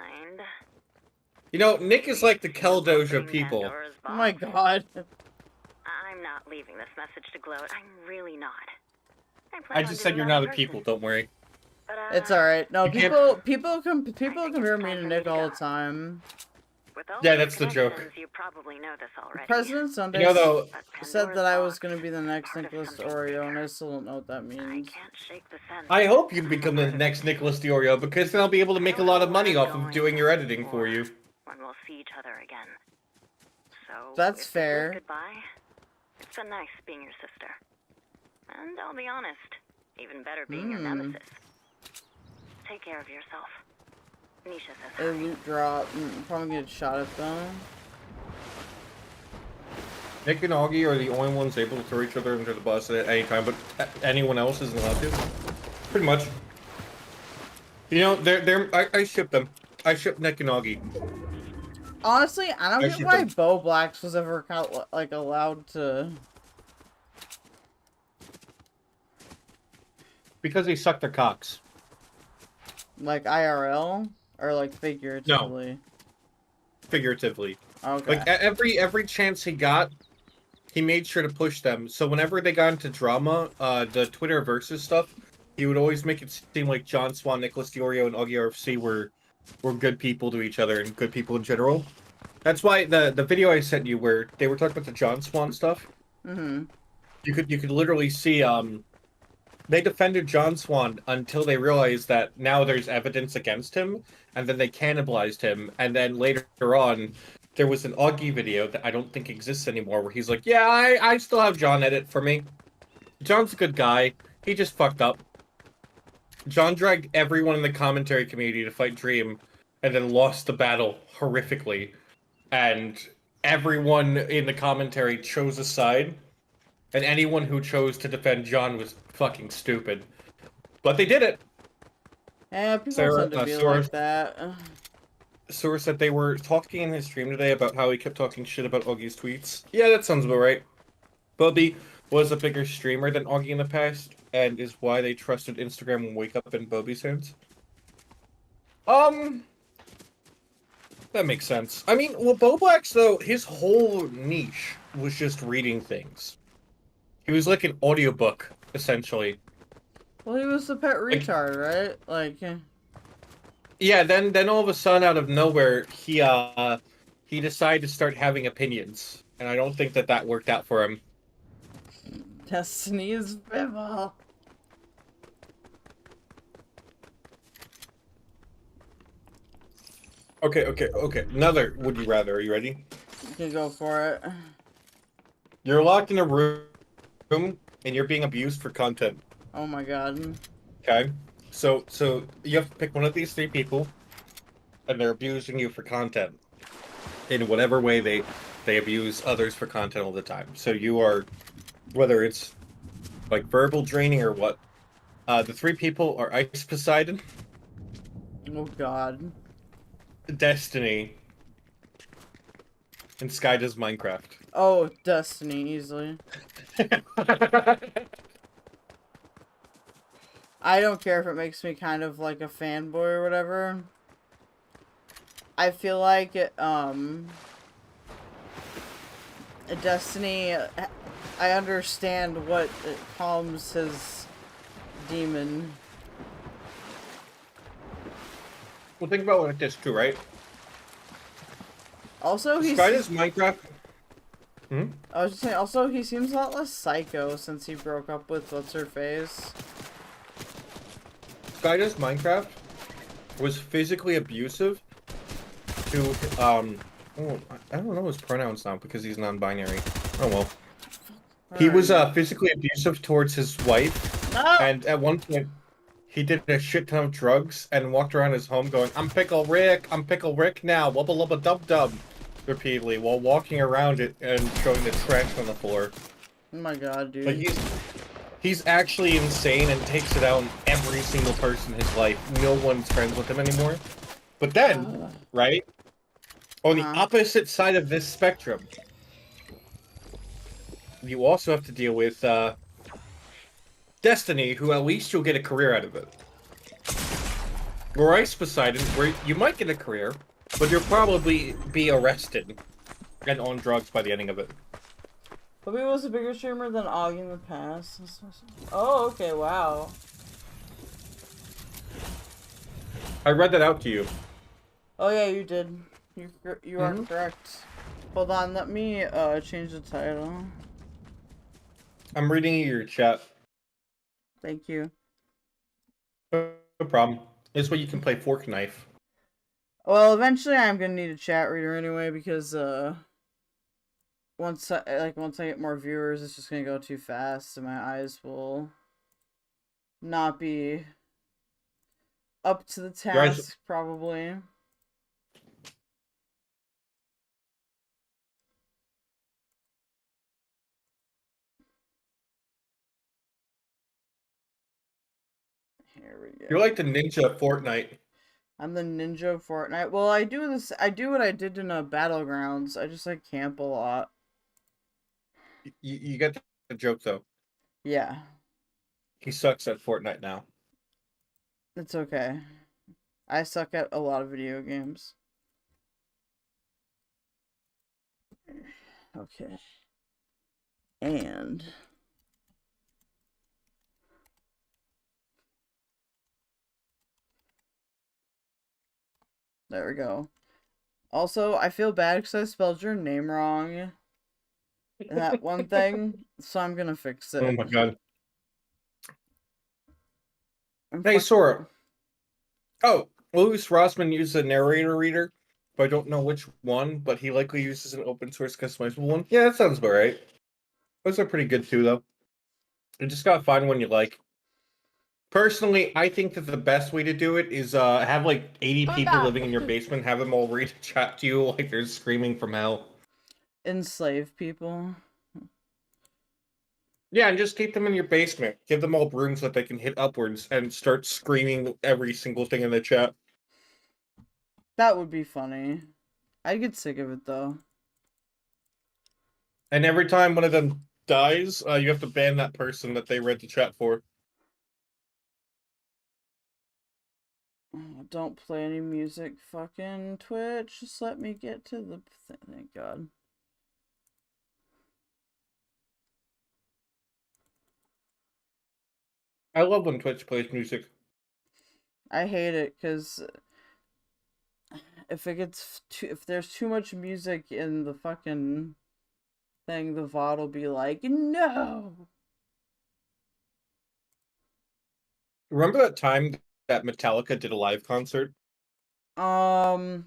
You know, Nick is like the Keldoge of people. Oh my god. I'm not leaving this message to gloat. I'm really not. I just said you're not a people, don't worry. It's alright. No, You can't- people compare me to Nick all the time. Yeah, that's the joke. You probably know this already. President Sunday You know, though, said that I was going to be the next Nicholas Oreo, and I still don't know what that means. I hope you become the next Nicholas DiOrio, because then I'll be able to make a lot of money off of doing your editing for you. When we'll see each other again. So That's if fair. this is goodbye, it's been nice being your sister. And I'll be honest, even better being your nemesis. Take care of yourself. Nisha says A loot drop. Probably get shot at though. Nick and Augie are the only ones able to throw each other under the bus at any time, but anyone else isn't allowed to. Pretty much. You know, I ship them. I ship Nick and Augie. Honestly, I don't get should why them. Bo Blacks was ever like allowed to. Because they suck their cocks. Like IRL or like figuratively. Figuratively. Okay. Like every chance he got, he made sure to push them. So whenever they got into drama, the Twitter versus stuff, he would always make it seem like John Swan, Nicholas DiOrio, and Augie RFC were good people to each other and good people in general. That's why the video I sent you where they were talking about the John Swan stuff. Mm-hmm. You could literally see they defended John Swan until they realized that now there's evidence against him, and then they cannibalized him, and then later on there was an Augie video that I don't think exists anymore where he's like, yeah, I still have John edit for me. John's a good guy. He just fucked up. John dragged everyone in the commentary community to fight Dream and then lost the battle horrifically. And everyone in the commentary chose a side. And anyone who chose to defend John was fucking stupid. But they did it. Yeah, people Sarah, tend to be Source- like that. Source said they were talking in his stream today about how he kept talking shit about Augie's tweets. Yeah, that sounds about right. Bubby was a bigger streamer than Augie in the past, and is why they trusted Instagram and Wake Up in Bubby's hands. That makes sense. I mean, well, Boblax, though, his whole niche was just reading things. He was like an audiobook, essentially. Well, he was the pet retard, right? Like. Yeah, then all of a sudden, out of nowhere, he decided to start having opinions, and I don't think that worked out for him. Destiny is viva. Okay. Another would you rather. Are you ready? You can go for it. You're locked in a room, and you're being abused for content. Oh my god. Okay, so you have to pick one of these three people, and they're abusing you for content in whatever way they abuse others for content all the time. So you are, whether it's like verbal draining or what. The three people are Ice Poseidon. Oh god. Destiny. And Sky does Minecraft. Oh, Destiny, easily. I don't care if it makes me kind of like a fanboy or whatever. I feel like Destiny, I understand what calms his demon. Well, think about what this too, right? Also, he's... Sky does Minecraft. Hmm? I was just saying, also, he seems a lot less psycho since he broke up with What's-Her-Face. Sky does Minecraft was physically abusive to, oh, I don't know his pronouns now because he's non-binary. Oh well. He was physically abusive towards his wife, and at one point, he did a shit ton of drugs and walked around his home going, I'm Pickle Rick now, wubba lubba dub dub, repeatedly, while walking around it and showing the trash on the floor. Oh my god, dude. Like, he's actually insane and takes it out on every single person in his life. No one's friends with him anymore. But then, right, on the opposite side of this spectrum, you also have to deal with, Destiny, who at least you'll get a career out of it. Or Ice Poseidon, where you might get a career, but you'll probably be arrested and on drugs by the ending of it. Bobby was a bigger streamer than Og in the past. Oh, okay, wow. I read that out to you. Oh yeah, you did. You are correct. Hold on, let me change the title. I'm reading your chat. Thank you. No problem. This way you can play Fork Knife. Well, eventually I'm gonna need a chat reader anyway because once I get more viewers, it's just gonna go too fast, and my eyes will not be up to the task probably. Here we go. You're like the ninja of Fortnite. I'm the ninja of Fortnite. Well, I do what I did in Battlegrounds. I just like camp a lot. You get the joke though. Yeah. He sucks at Fortnite now. It's okay. I suck at a lot of video games. Okay. And there we go. Also, I feel bad because I spelled your name wrong. That one thing, so I'm gonna fix it. Oh my god. Hey, Sora. Oh, Louis Rossman uses a narrator reader, but I don't know which one, but he likely uses an open source customizable one. Yeah, that sounds about right. Those are pretty good too, though. You just gotta find one you like. Personally, I think that the best way to do it is have like 80 people living in your basement, have them all read a chat to you like they're screaming from hell. Enslave people. Yeah, and just keep them in your basement. Give them all brooms that they can hit upwards and start screaming every single thing in the chat. That would be funny. I'd get sick of it though. And every time one of them dies, you have to ban that person that they read the chat for. Don't play any music, fucking Twitch. Just let me get to the thing. Thank God. I love when Twitch plays music. I hate it because if there's too much music in the fucking thing, the VOD will be like, no. Remember that time that Metallica did a live concert? And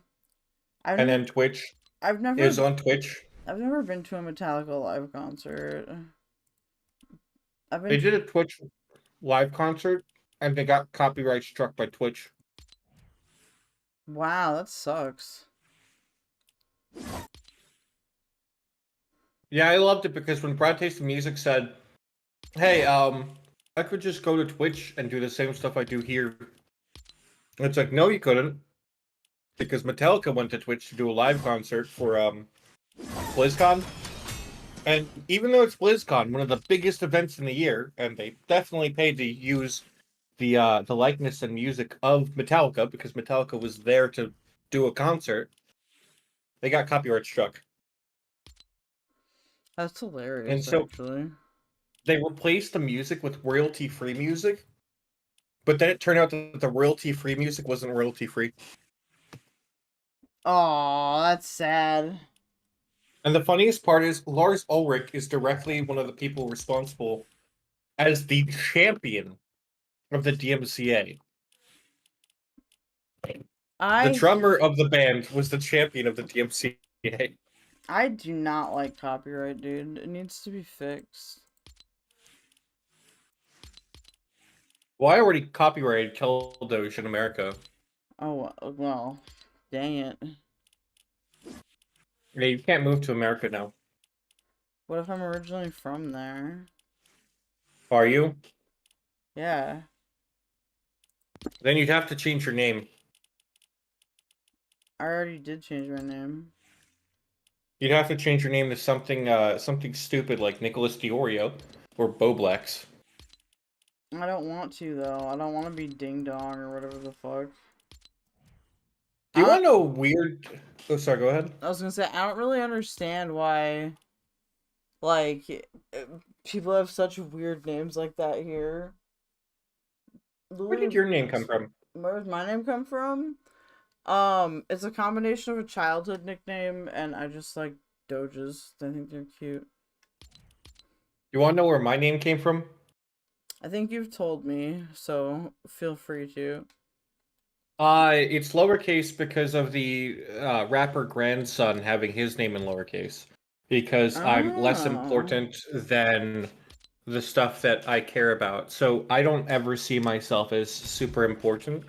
then Twitch. It was on Twitch. I've never been to a Metallica live concert. They did a Twitch live concert, and they got copyright struck by Twitch. Wow, that sucks. Yeah, I loved it because when Broad Taste of Music said, hey, I could just go to Twitch and do the same stuff I do here. It's like, no, you couldn't. Because Metallica went to Twitch to do a live concert for, BlizzCon. And even though it's BlizzCon, one of the biggest events in the year, and they definitely paid to use the likeness and music of Metallica, because Metallica was there to do a concert, they got copyright struck. That's hilarious, And so, actually. They replaced the music with royalty-free music, but then it turned out that the royalty-free music wasn't royalty-free. Oh, that's sad. And the funniest part is, Lars Ulrich is directly one of the people responsible as the champion of the DMCA. The drummer of the band was the champion of the DMCA. I do not like copyright, dude. It needs to be fixed. Well, I already copyrighted Keldoge in America. Oh, well. Dang it. Yeah, you can't move to America now. What if I'm originally from there? Are you? Yeah. Then you'd have to change your name. I already did change my name. You'd have to change your name to something stupid like Nicholas Diorio or Boblex. I don't want to, though. I don't want to be Ding Dong or whatever the fuck. Do you want to know weird... Oh, sorry, go ahead. I was gonna say, I don't really understand why, like, people have such weird names like that here. Where did your name come from? Where does my name come from? It's a combination of a childhood nickname, and I just like Doges. I think they're cute. You want to know where my name came from? I think you've told me, so feel free to. It's lowercase because of the rapper grandson having his name in lowercase. Because I'm less important than the stuff that I care about. So I don't ever see myself as super important.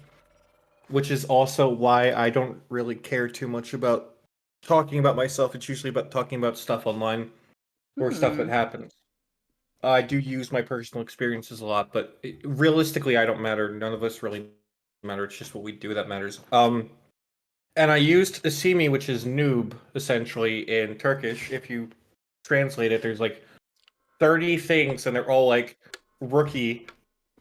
Which is also why I don't really care too much about talking about myself. It's usually about talking about stuff online or stuff that happens. I do use my personal experiences a lot, but realistically, I don't matter. None of us really matter. It's just what we do that matters. And I used Acemi, which is noob, essentially, in Turkish. If you translate it, there's like 30 things, and they're all like rookie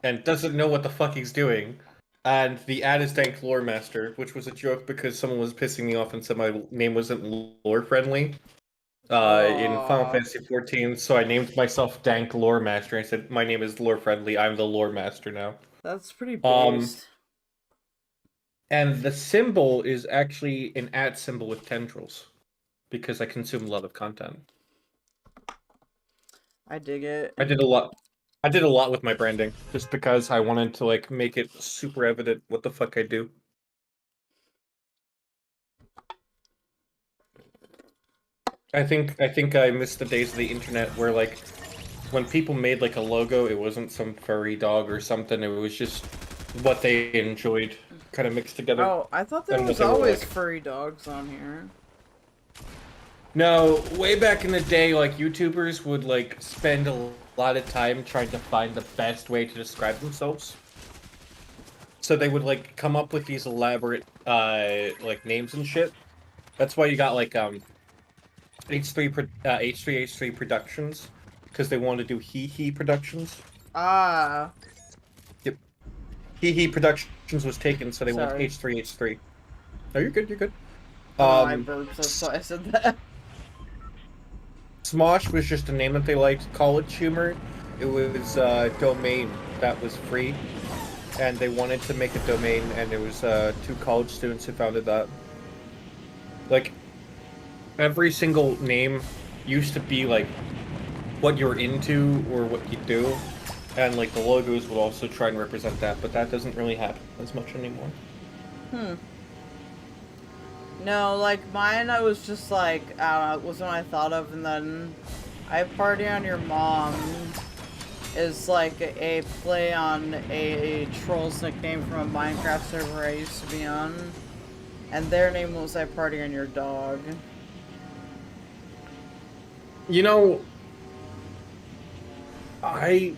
and doesn't know what the fuck he's doing. And the ad is Dank Lore Master, which was a joke because someone was pissing me off and said my name wasn't lore friendly in Final Fantasy XIV. So I named myself Dank Lore Master. I said my name is lore friendly. I'm the Lore Master now. That's pretty based. And the symbol is actually an @ symbol with tendrils, because I consume a lot of content. I dig it. I did a lot with my branding, just because I wanted to like make it super evident what the fuck I do. I think I missed the days of the internet where like when people made like a logo, it wasn't some furry dog or something. It was just what they enjoyed, kind of mixed together. Oh, I thought there was always furry dogs on here. No, way back in the day, like YouTubers would like spend a lot of time trying to find the best way to describe themselves. So they would like come up with these elaborate like names and shit. That's why you got like H3H3 Productions, because they wanted to do He Productions. Ah. Yep. He Productions was taken, so they went H3H3. Oh, you're good. You're good. I burped, so I said that. Smosh was just a name that they liked. College Humor, it was a domain that was free, and they wanted to make a domain, and it was 2 college students who founded that. Like, every single name used to be like what you're into or what you do, and like the logos would also try and represent that, but that doesn't really happen as much anymore. No, like mine, I was just like, I don't know, it wasn't what I thought of, and then I party on your mom, is like a play on a troll's nickname from a Minecraft server I used to be on. And their name was I Party on Your Dog. You know, I'm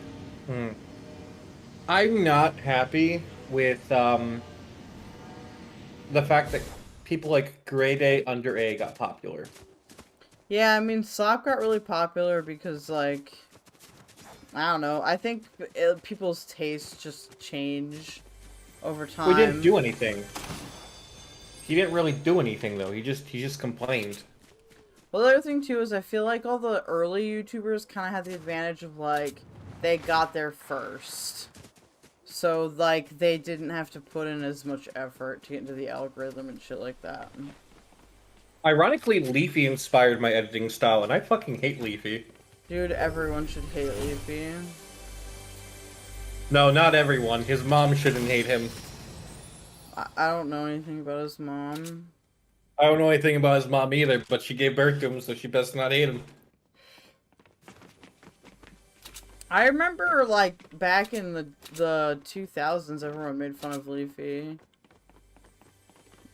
not happy with the fact that people like grade A, under A got popular. Yeah, I mean, Slop got really popular because, like, I don't know. I think people's tastes just change over time. We didn't do anything. He didn't really do anything though. He just complained. Well, the other thing too is I feel like all the early YouTubers kind of had the advantage of like they got there first, so like they didn't have to put in as much effort to get into the algorithm and shit like that. Ironically, Leafy inspired my editing style, and I fucking hate Leafy. Dude, everyone should hate Leafy. No, not everyone. His mom shouldn't hate him. I don't know anything about his mom. I don't know anything about his mom either, but she gave birth to him, so she best not hate him. I remember, like, back in the 2000s, everyone made fun of Leafy.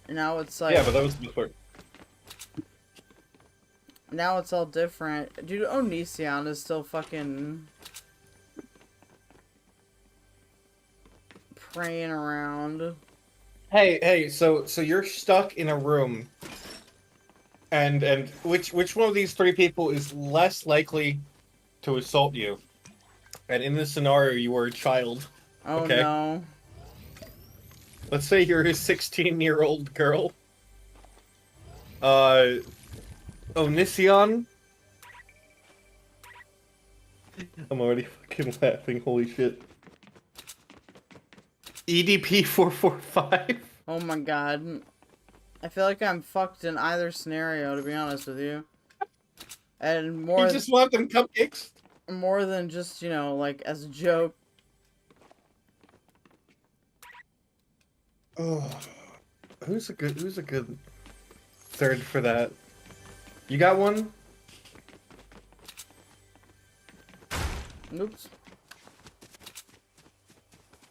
And now it's like... Yeah, but that was before. Now it's all different. Dude, Onision is still fucking... praying around. Hey, so you're stuck in a room, and which one of these three people is less likely to assault you? And in this scenario, you were a child. Oh okay? No. Let's say you're a 16-year-old girl. Onision? I'm already fucking laughing, holy shit. EDP 445. Oh my god. I feel like I'm fucked in either scenario, to be honest with you. And more... You just want them cupcakes? More than just, you know, like, as a joke. Oh, who's a good third for that? You got one? Oops.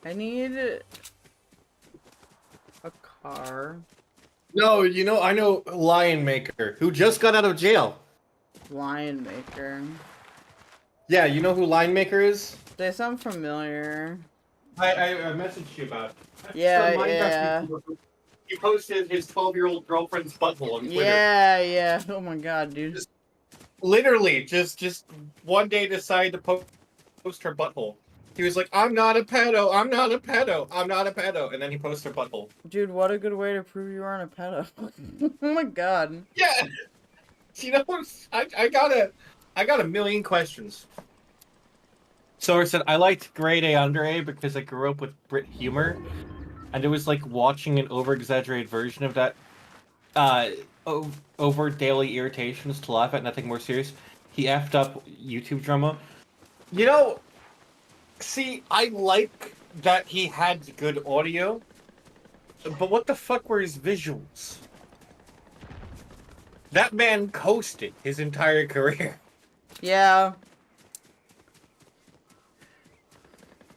I need a car. No, you know, I know Lion Maker, who just got out of jail. Lion Maker. Yeah, you know who Lion Maker is? They sound familiar. I messaged you about it. Yeah. He posted his 12-year-old girlfriend's butthole on Twitter. Yeah. Oh my god, dude. Literally, just one day decided to post her butthole. He was like, I'm not a pedo, I'm not a pedo, I'm not a pedo. And then he posted her butthole. Dude, what a good way to prove you aren't a pedo. Oh my god. Yeah. You know, I got a million questions. So I said, I liked grade A, under A because I grew up with Brit humor. And it was like watching an over-exaggerated version of that over daily irritations to laugh at nothing more serious. He effed up YouTube drama. You know, see, I like that he had good audio, but what the fuck were his visuals? That man coasted his entire career. Yeah.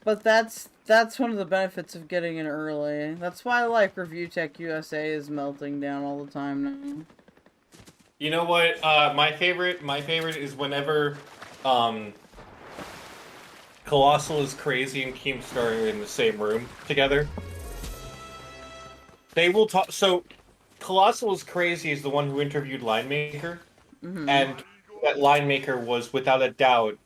But that's one of the benefits of getting in early. That's why I like Review Tech USA is melting down all the time now. You know what? My favorite is whenever Colossal is Crazy and Keemstar are in the same room together. They will talk. So Colossal is Crazy is the one who interviewed Line Maker, and that Line Maker was without a doubt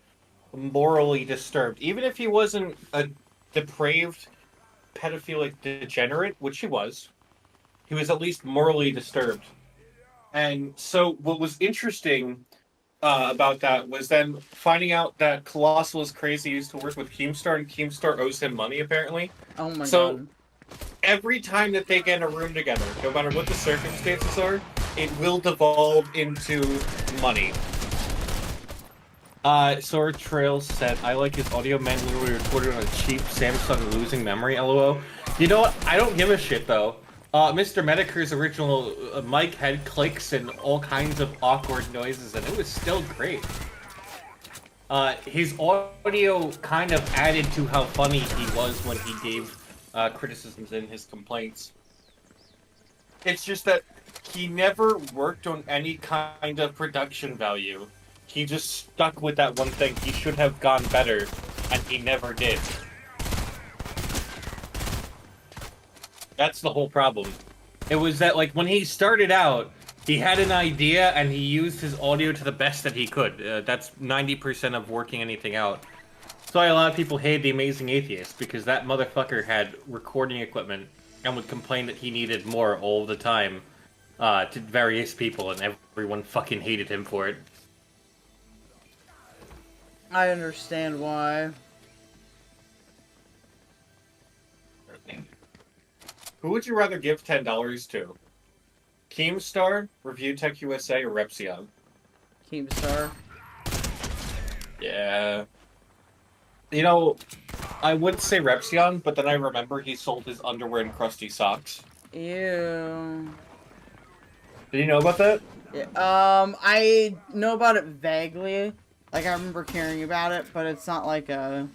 morally disturbed, even if he wasn't a depraved pedophilic degenerate, which he was at least morally disturbed. And so what was interesting about that was then finding out that Colossal is Crazy used to work with Keemstar, and Keemstar owes him money, apparently. Oh my god. Every time that they get in a room together, no matter what the circumstances are, it will devolve into money. Sword Trails said, I like his audio man literally recorded on a cheap Samsung losing memory, lol. You know what? I don't give a shit, though. Mr. Medicare's original mic had clicks and all kinds of awkward noises, and it was still great. his audio kind of added to how funny he was when he gave criticisms in his complaints. It's just that he never worked on any kind of production value. He just stuck with that one thing. He should have gone better, and he never did. That's the whole problem. It was that, like, when he started out, he had an idea, and he used his audio to the best that he could. That's 90% of working anything out. That's why a lot of people hate The Amazing Atheist, because that motherfucker had recording equipment and would complain that he needed more all the time to various people, and everyone fucking hated him for it. I understand why. Who would you rather give $10 to? Keemstar, Review Tech USA, or Repsion? Keemstar. Yeah. You know, I would say Repsion, but then I remember he sold his underwear in crusty socks. Ew. Did you know about that? Yeah, I know about it vaguely. Like, I remember caring about it, but it's not like a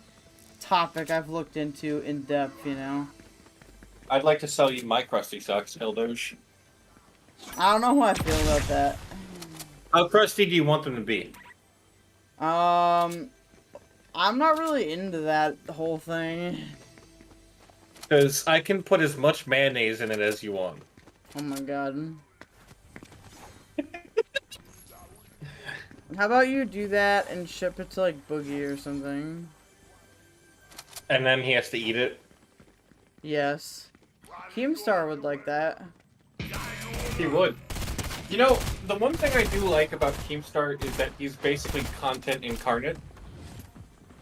topic I've looked into in depth, you know? I'd like to sell you my crusty socks, Keldoge. I don't know how I feel about that. How crusty do you want them to be? I'm not really into that whole thing. Because I can put as much mayonnaise in it as you want. Oh my god. How about you do that and ship it to, like, Boogie or something? And then he has to eat it? Yes. Keemstar would like that. He would. You know, the one thing I do like about Keemstar is that he's basically content incarnate.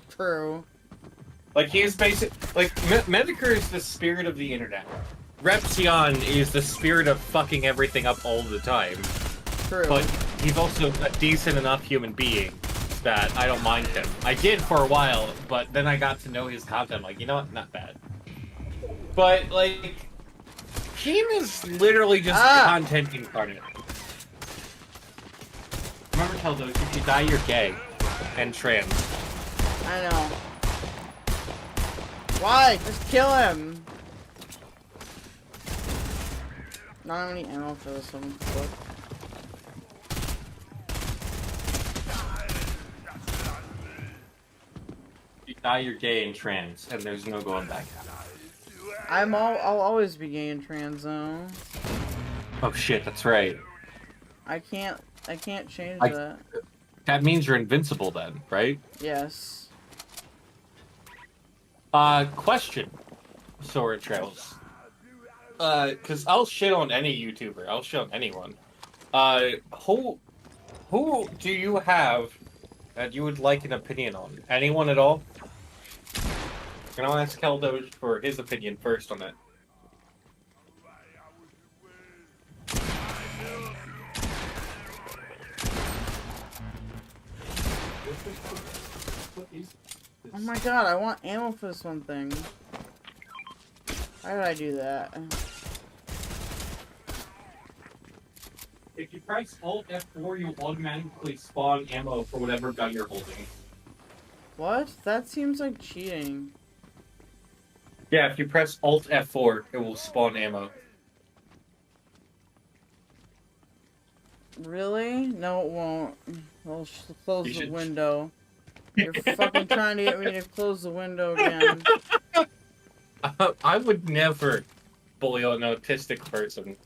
True. Like, he is like, Medicare is the spirit of the internet. Repsion is the spirit of fucking everything up all the time. True. But he's also a decent enough human being that I don't mind him. I did for a while, but then I got to know his content, like, you know what? Not bad. But, like, Keem is literally just content incarnate. Remember, Keldoge, if you die, you're gay. And trans. I know. Why? Just kill him! Not have any ammo for this one. What? If you die, you're gay and trans, and there's no going back. I'll always be gay and trans though. Oh shit, that's right. I can't change that. That means you're invincible then, right? Yes. Question, Sora Trails. Cause I'll shit on any YouTuber. I'll shit on anyone. Who do you have that you would like an opinion on? Anyone at all? And I'll ask Keldoge for his opinion first on it. Oh my god, I want ammo for this one thing. How did I do that? If you press Alt F4, you automatically spawn ammo for whatever gun you're holding. What? That seems like cheating. Yeah, if you press Alt F4, it will spawn ammo. Really? No, it won't. I'll close the window. You're fucking trying to get me to close the window again. I would never bully an autistic person.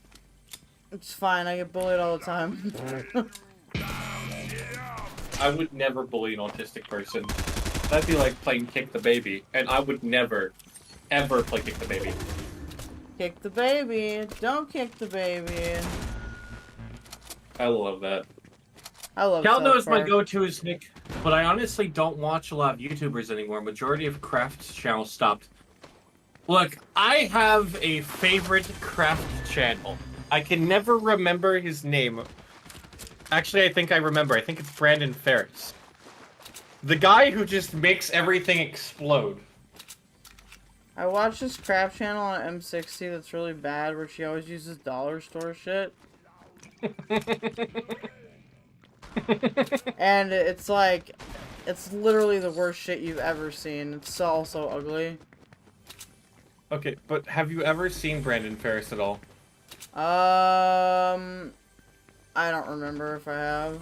It's fine, I get bullied all the time. I would never bully an autistic person. That'd be like playing Kick the Baby, and I would never, ever play Kick the Baby. Kick the baby. Don't kick the baby. I love that. I love Cal knows South my Park. go-to is Nick, but I honestly don't watch a lot of YouTubers anymore. Majority of craft channels stopped. Look, I have a favorite craft channel. I can never remember his name. Actually, I think I remember. I think it's Brandon Ferris. The guy who just makes everything explode. I watched this craft channel on M60 that's really bad, where she always uses dollar store shit. And it's like, It's literally the worst shit you've ever seen. It's so ugly. Okay, but have you ever seen Brandon Ferris at all? I don't remember if I have.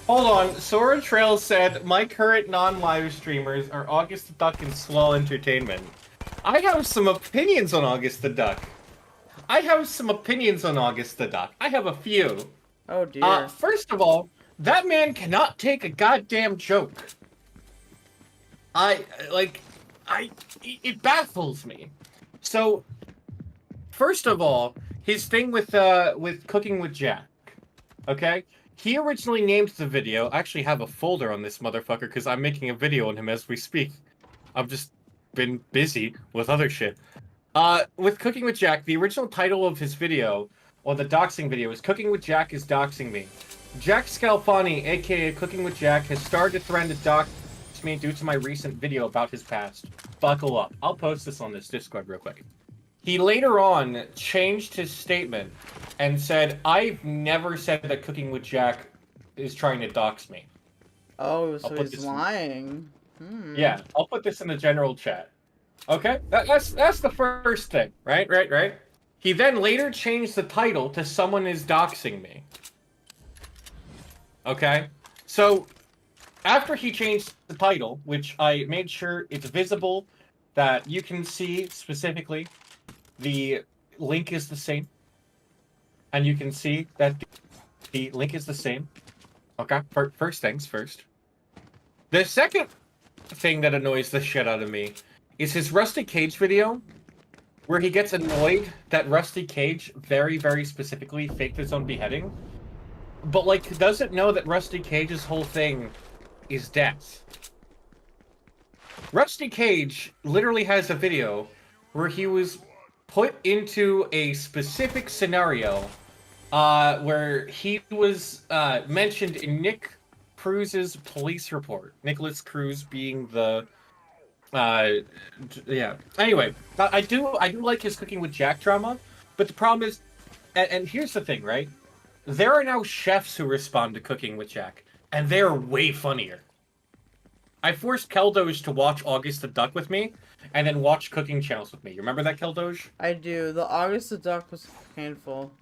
Hold on, Sora Trail said, my current non-live streamers are August the Duck and Swell Entertainment. I have some opinions on August the Duck. I have a few. Oh dear. First of all, that man cannot take a goddamn joke. It baffles me. So, first of all, his thing with Cooking with Jack, okay? He originally named the video, I actually have a folder on this motherfucker because I'm making a video on him as we speak. I've just been busy with other shit. With Cooking with Jack, the original title of his video, or the doxing video, is Cooking with Jack is Doxing Me. Jack Scalfani, aka Cooking with Jack, has started a thread to dox me due to my recent video about his past. Buckle up. I'll post this on this Discord real quick. He later on changed his statement and said, I've never said that Cooking with Jack is trying to dox me. Oh, so he's lying. Yeah, I'll put this in the general chat. Okay? That's the first thing, right? He then later changed the title to Someone is Doxing Me. Okay? So, after he changed the title, which I made sure it's visible, that you can see specifically, the link is the same. And you can see that the link is the same. Okay, first things first. The second thing that annoys the shit out of me is his Rusty Cage video, where he gets annoyed that Rusty Cage very, very specifically faked his own beheading. But, like, doesn't know that Rusty Cage's whole thing is death. Rusty Cage literally has a video where he was put into a specific scenario where he was mentioned in Nick Cruz's police report. Nicholas Cruz being the yeah. Anyway, I do like his Cooking with Jack drama, but the problem is, and here's the thing, right? There are now chefs who respond to Cooking with Jack, and they're way funnier. I forced Keldoge to watch August the Duck with me, and then watch cooking channels with me. You remember that, Keldoge? I do. The August the Duck was painful.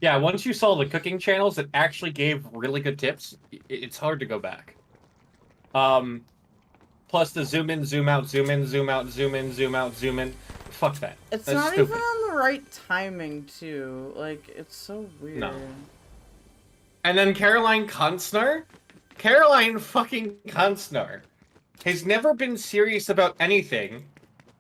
Yeah, once you saw the cooking channels that actually gave really good tips, it's hard to go back. Plus the zoom in, zoom out, zoom in, zoom out, zoom in, zoom out, zoom in. Fuck that. It's That's not stupid. even on the right timing, too. Like, it's so weird. No. And then Caroline Kunstner? Caroline fucking Kunstner has never been serious about anything.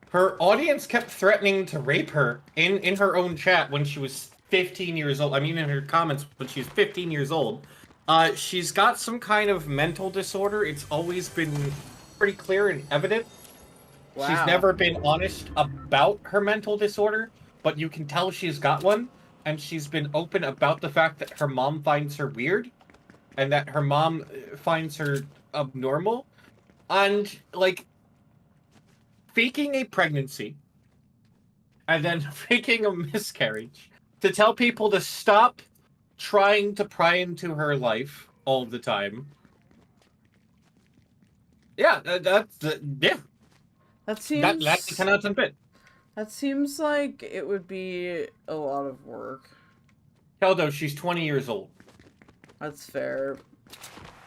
Her audience kept threatening to rape her in her own chat when she was 15 years old. I mean, in her comments when she was 15 years old. She's got some kind of mental disorder. It's always been pretty clear and evident. Wow. She's never been honest about her mental disorder, but you can tell she's got one. And she's been open about the fact that her mom finds her weird. And that her mom finds her abnormal. And, like, faking a pregnancy. And then faking a miscarriage. To tell people to stop trying to pry into her life all the time. Yeah, yeah. That seems... That cannot unfit. That seems like it would be a lot of work. Keldo, she's 20 years old. That's fair.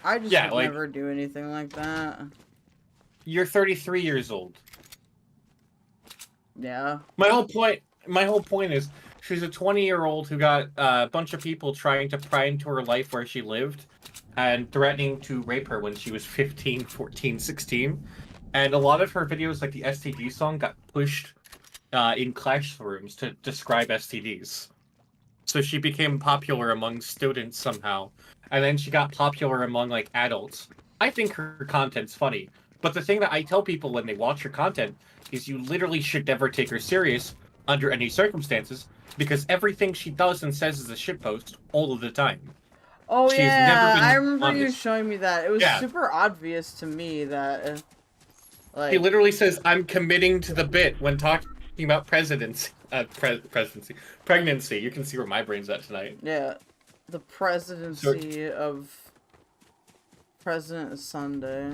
I just Yeah, would like, never do anything like that. You're 33 years old. Yeah. My whole point is she's a 20-year-old who got a bunch of people trying to pry into her life where she lived and threatening to rape her when she was 15, 14, 16. And a lot of her videos, like the STD song, got pushed in classrooms to describe STDs. So she became popular among students somehow. And then she got popular among, like, adults. I think her content's funny. But the thing that I tell people when they watch her content is you literally should never take her serious under any circumstances, because everything she does and says is a shitpost all of the time. Oh, She's yeah, never been I remember you honest. showing me that. It was Yeah. super obvious to me that, like... He literally says, I'm committing to the bit when talking about pregnancy. You can see where my brain's at tonight. Yeah, the presidency of President is Sunday.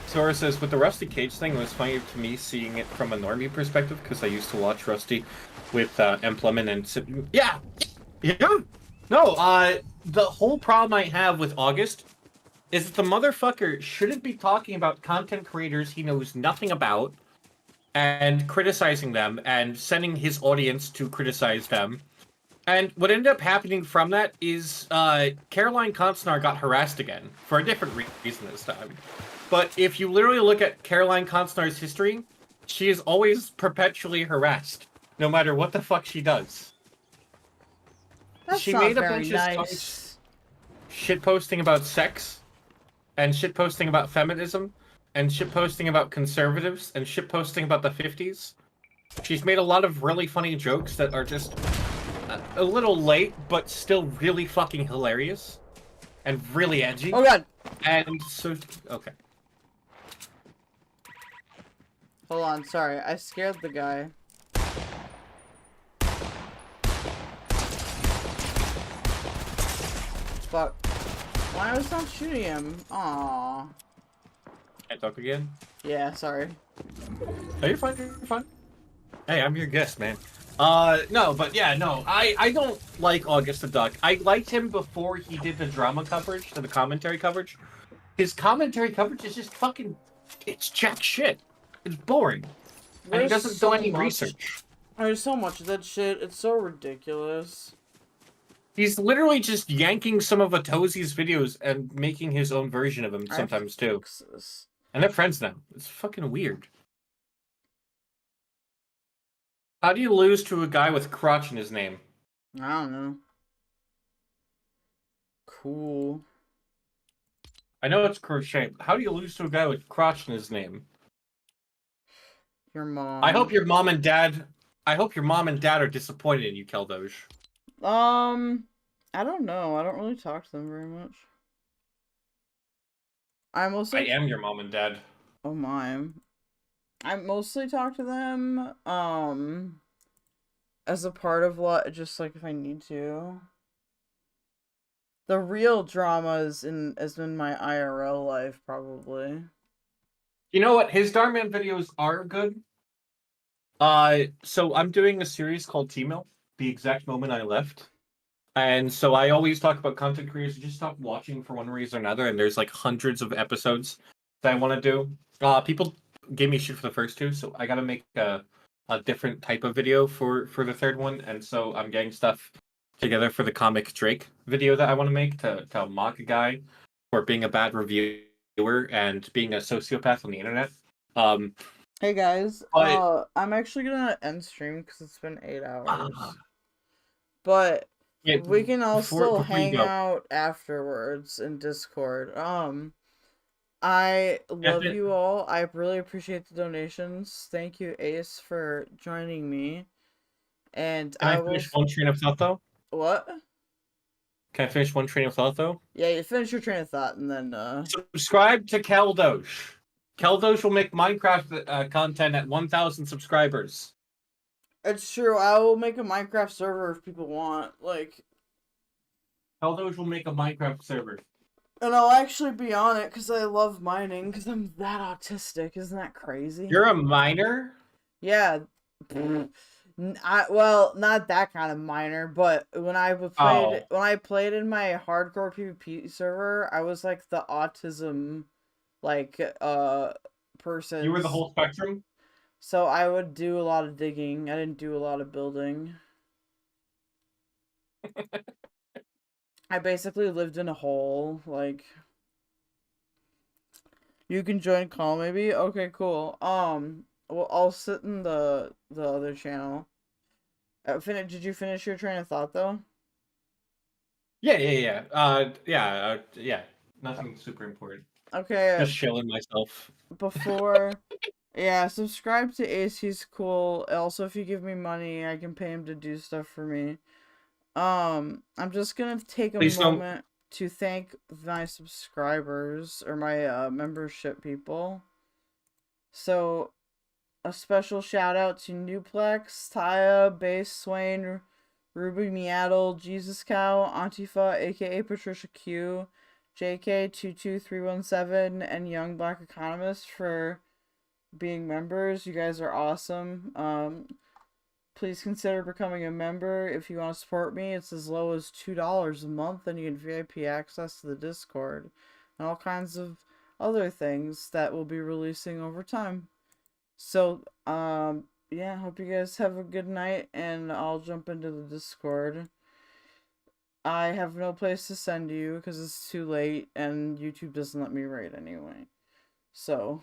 Sora says, with the Rusty Cage thing, it was funny to me seeing it from a normie perspective, because I used to watch Rusty with Empleman and... Yeah! No, the whole problem I have with August is that the motherfucker shouldn't be talking about content creators he knows nothing about, and criticizing them, and sending his audience to criticize them. And what ended up happening from that is Caroline Konsnar got harassed again, for a different reason this time. But if you literally look at Caroline Konsnar's history, she is always perpetually harassed, no matter what the fuck she does. That's she not made a very bunch nice. of shitposting about sex, and shitposting about feminism, and shitposting about conservatives, and shitposting about the 50s. She's made a lot of really funny jokes that are just a little late, but still really fucking hilarious. And really edgy. Oh god! And so... Okay. Hold on, sorry. I scared the guy. Fuck. Why was not shooting him? Aww. Can't talk again? Yeah, sorry. Oh, you're fine, you're fine. Hey, I'm your guest, man. No, but yeah, no. I don't like August the Duck. I liked him before he did the drama coverage, the commentary coverage. His commentary coverage is just fucking... It's jack shit. It's boring. And he doesn't do any research. There's so much of that shit. It's so ridiculous. He's literally just yanking some of Atosi's videos and making his own version of him sometimes, too. And they're friends now. It's fucking weird. How do you lose to a guy with crotch in his name? I don't know. Cool. I know it's crochet, but how do you lose to a guy with crotch in his name? Your mom. I hope your mom and dad are disappointed in you, Keldoge. I don't know. I don't really talk to them very much. I am your mom and dad. Oh my. I mostly talk to them, as a part of just like if I need to. The real drama is in my IRL life, probably. You know what? His Darman videos are good. So I'm doing a series called T-Mail, The Exact Moment I Left. And so I always talk about content creators who just stop watching for one reason or another, and there's like hundreds of episodes that I want to do. People gave me shit for the first two, so I gotta make a different type of video for the third one, and so I'm getting stuff together for the comic Drake video that I want to make to mock a guy for being a bad reviewer and being a sociopath on the internet. Hey guys, I'm actually gonna end stream because it's been 8 hours. But yeah, we can all still before you hang go. out afterwards in Discord. I love you all. I really appreciate the donations. Thank you, Ace, for joining me. And Can I finish one train of thought, though? What? Can I finish one train of thought, though? Yeah, you finish your train of thought, and then, Subscribe to Keldoge. Keldoge will make Minecraft content at 1,000 subscribers. It's true. I will make a Minecraft server if people want. Like, Keldoge will make a Minecraft server. And I'll actually be on it because I love mining because I'm that autistic. Isn't that crazy? You're a miner? Yeah. Well, not that kind of miner, but when I played in my hardcore PvP server, I was like the autism person. You were the whole spectrum? So I would do a lot of digging. I didn't do a lot of building. I basically lived in a hole, like... You can join call, maybe? Okay, cool. Well, I'll sit in the other channel. Did you finish your train of thought, though? Yeah. Nothing super important. Okay. Just chilling myself. Before... Yeah, subscribe to Ace, he's cool. Also, if you give me money, I can pay him to do stuff for me. I'm just gonna take a moment to thank my subscribers, or my membership people. So, a special shout out to Newplex, Taya, Base, Swain, Ruby Meaddle, Jesus Cow, Antifa, aka Patricia Q, JK22317, and Young Black Economist for being members. You guys are awesome. Please consider becoming a member if you want to support me. It's as low as $2 a month, and you get VIP access to the Discord and all kinds of other things that we'll be releasing over time. So, yeah, hope you guys have a good night, and I'll jump into the Discord. I have no place to send you because it's too late, and YouTube doesn't let me write anyway. So,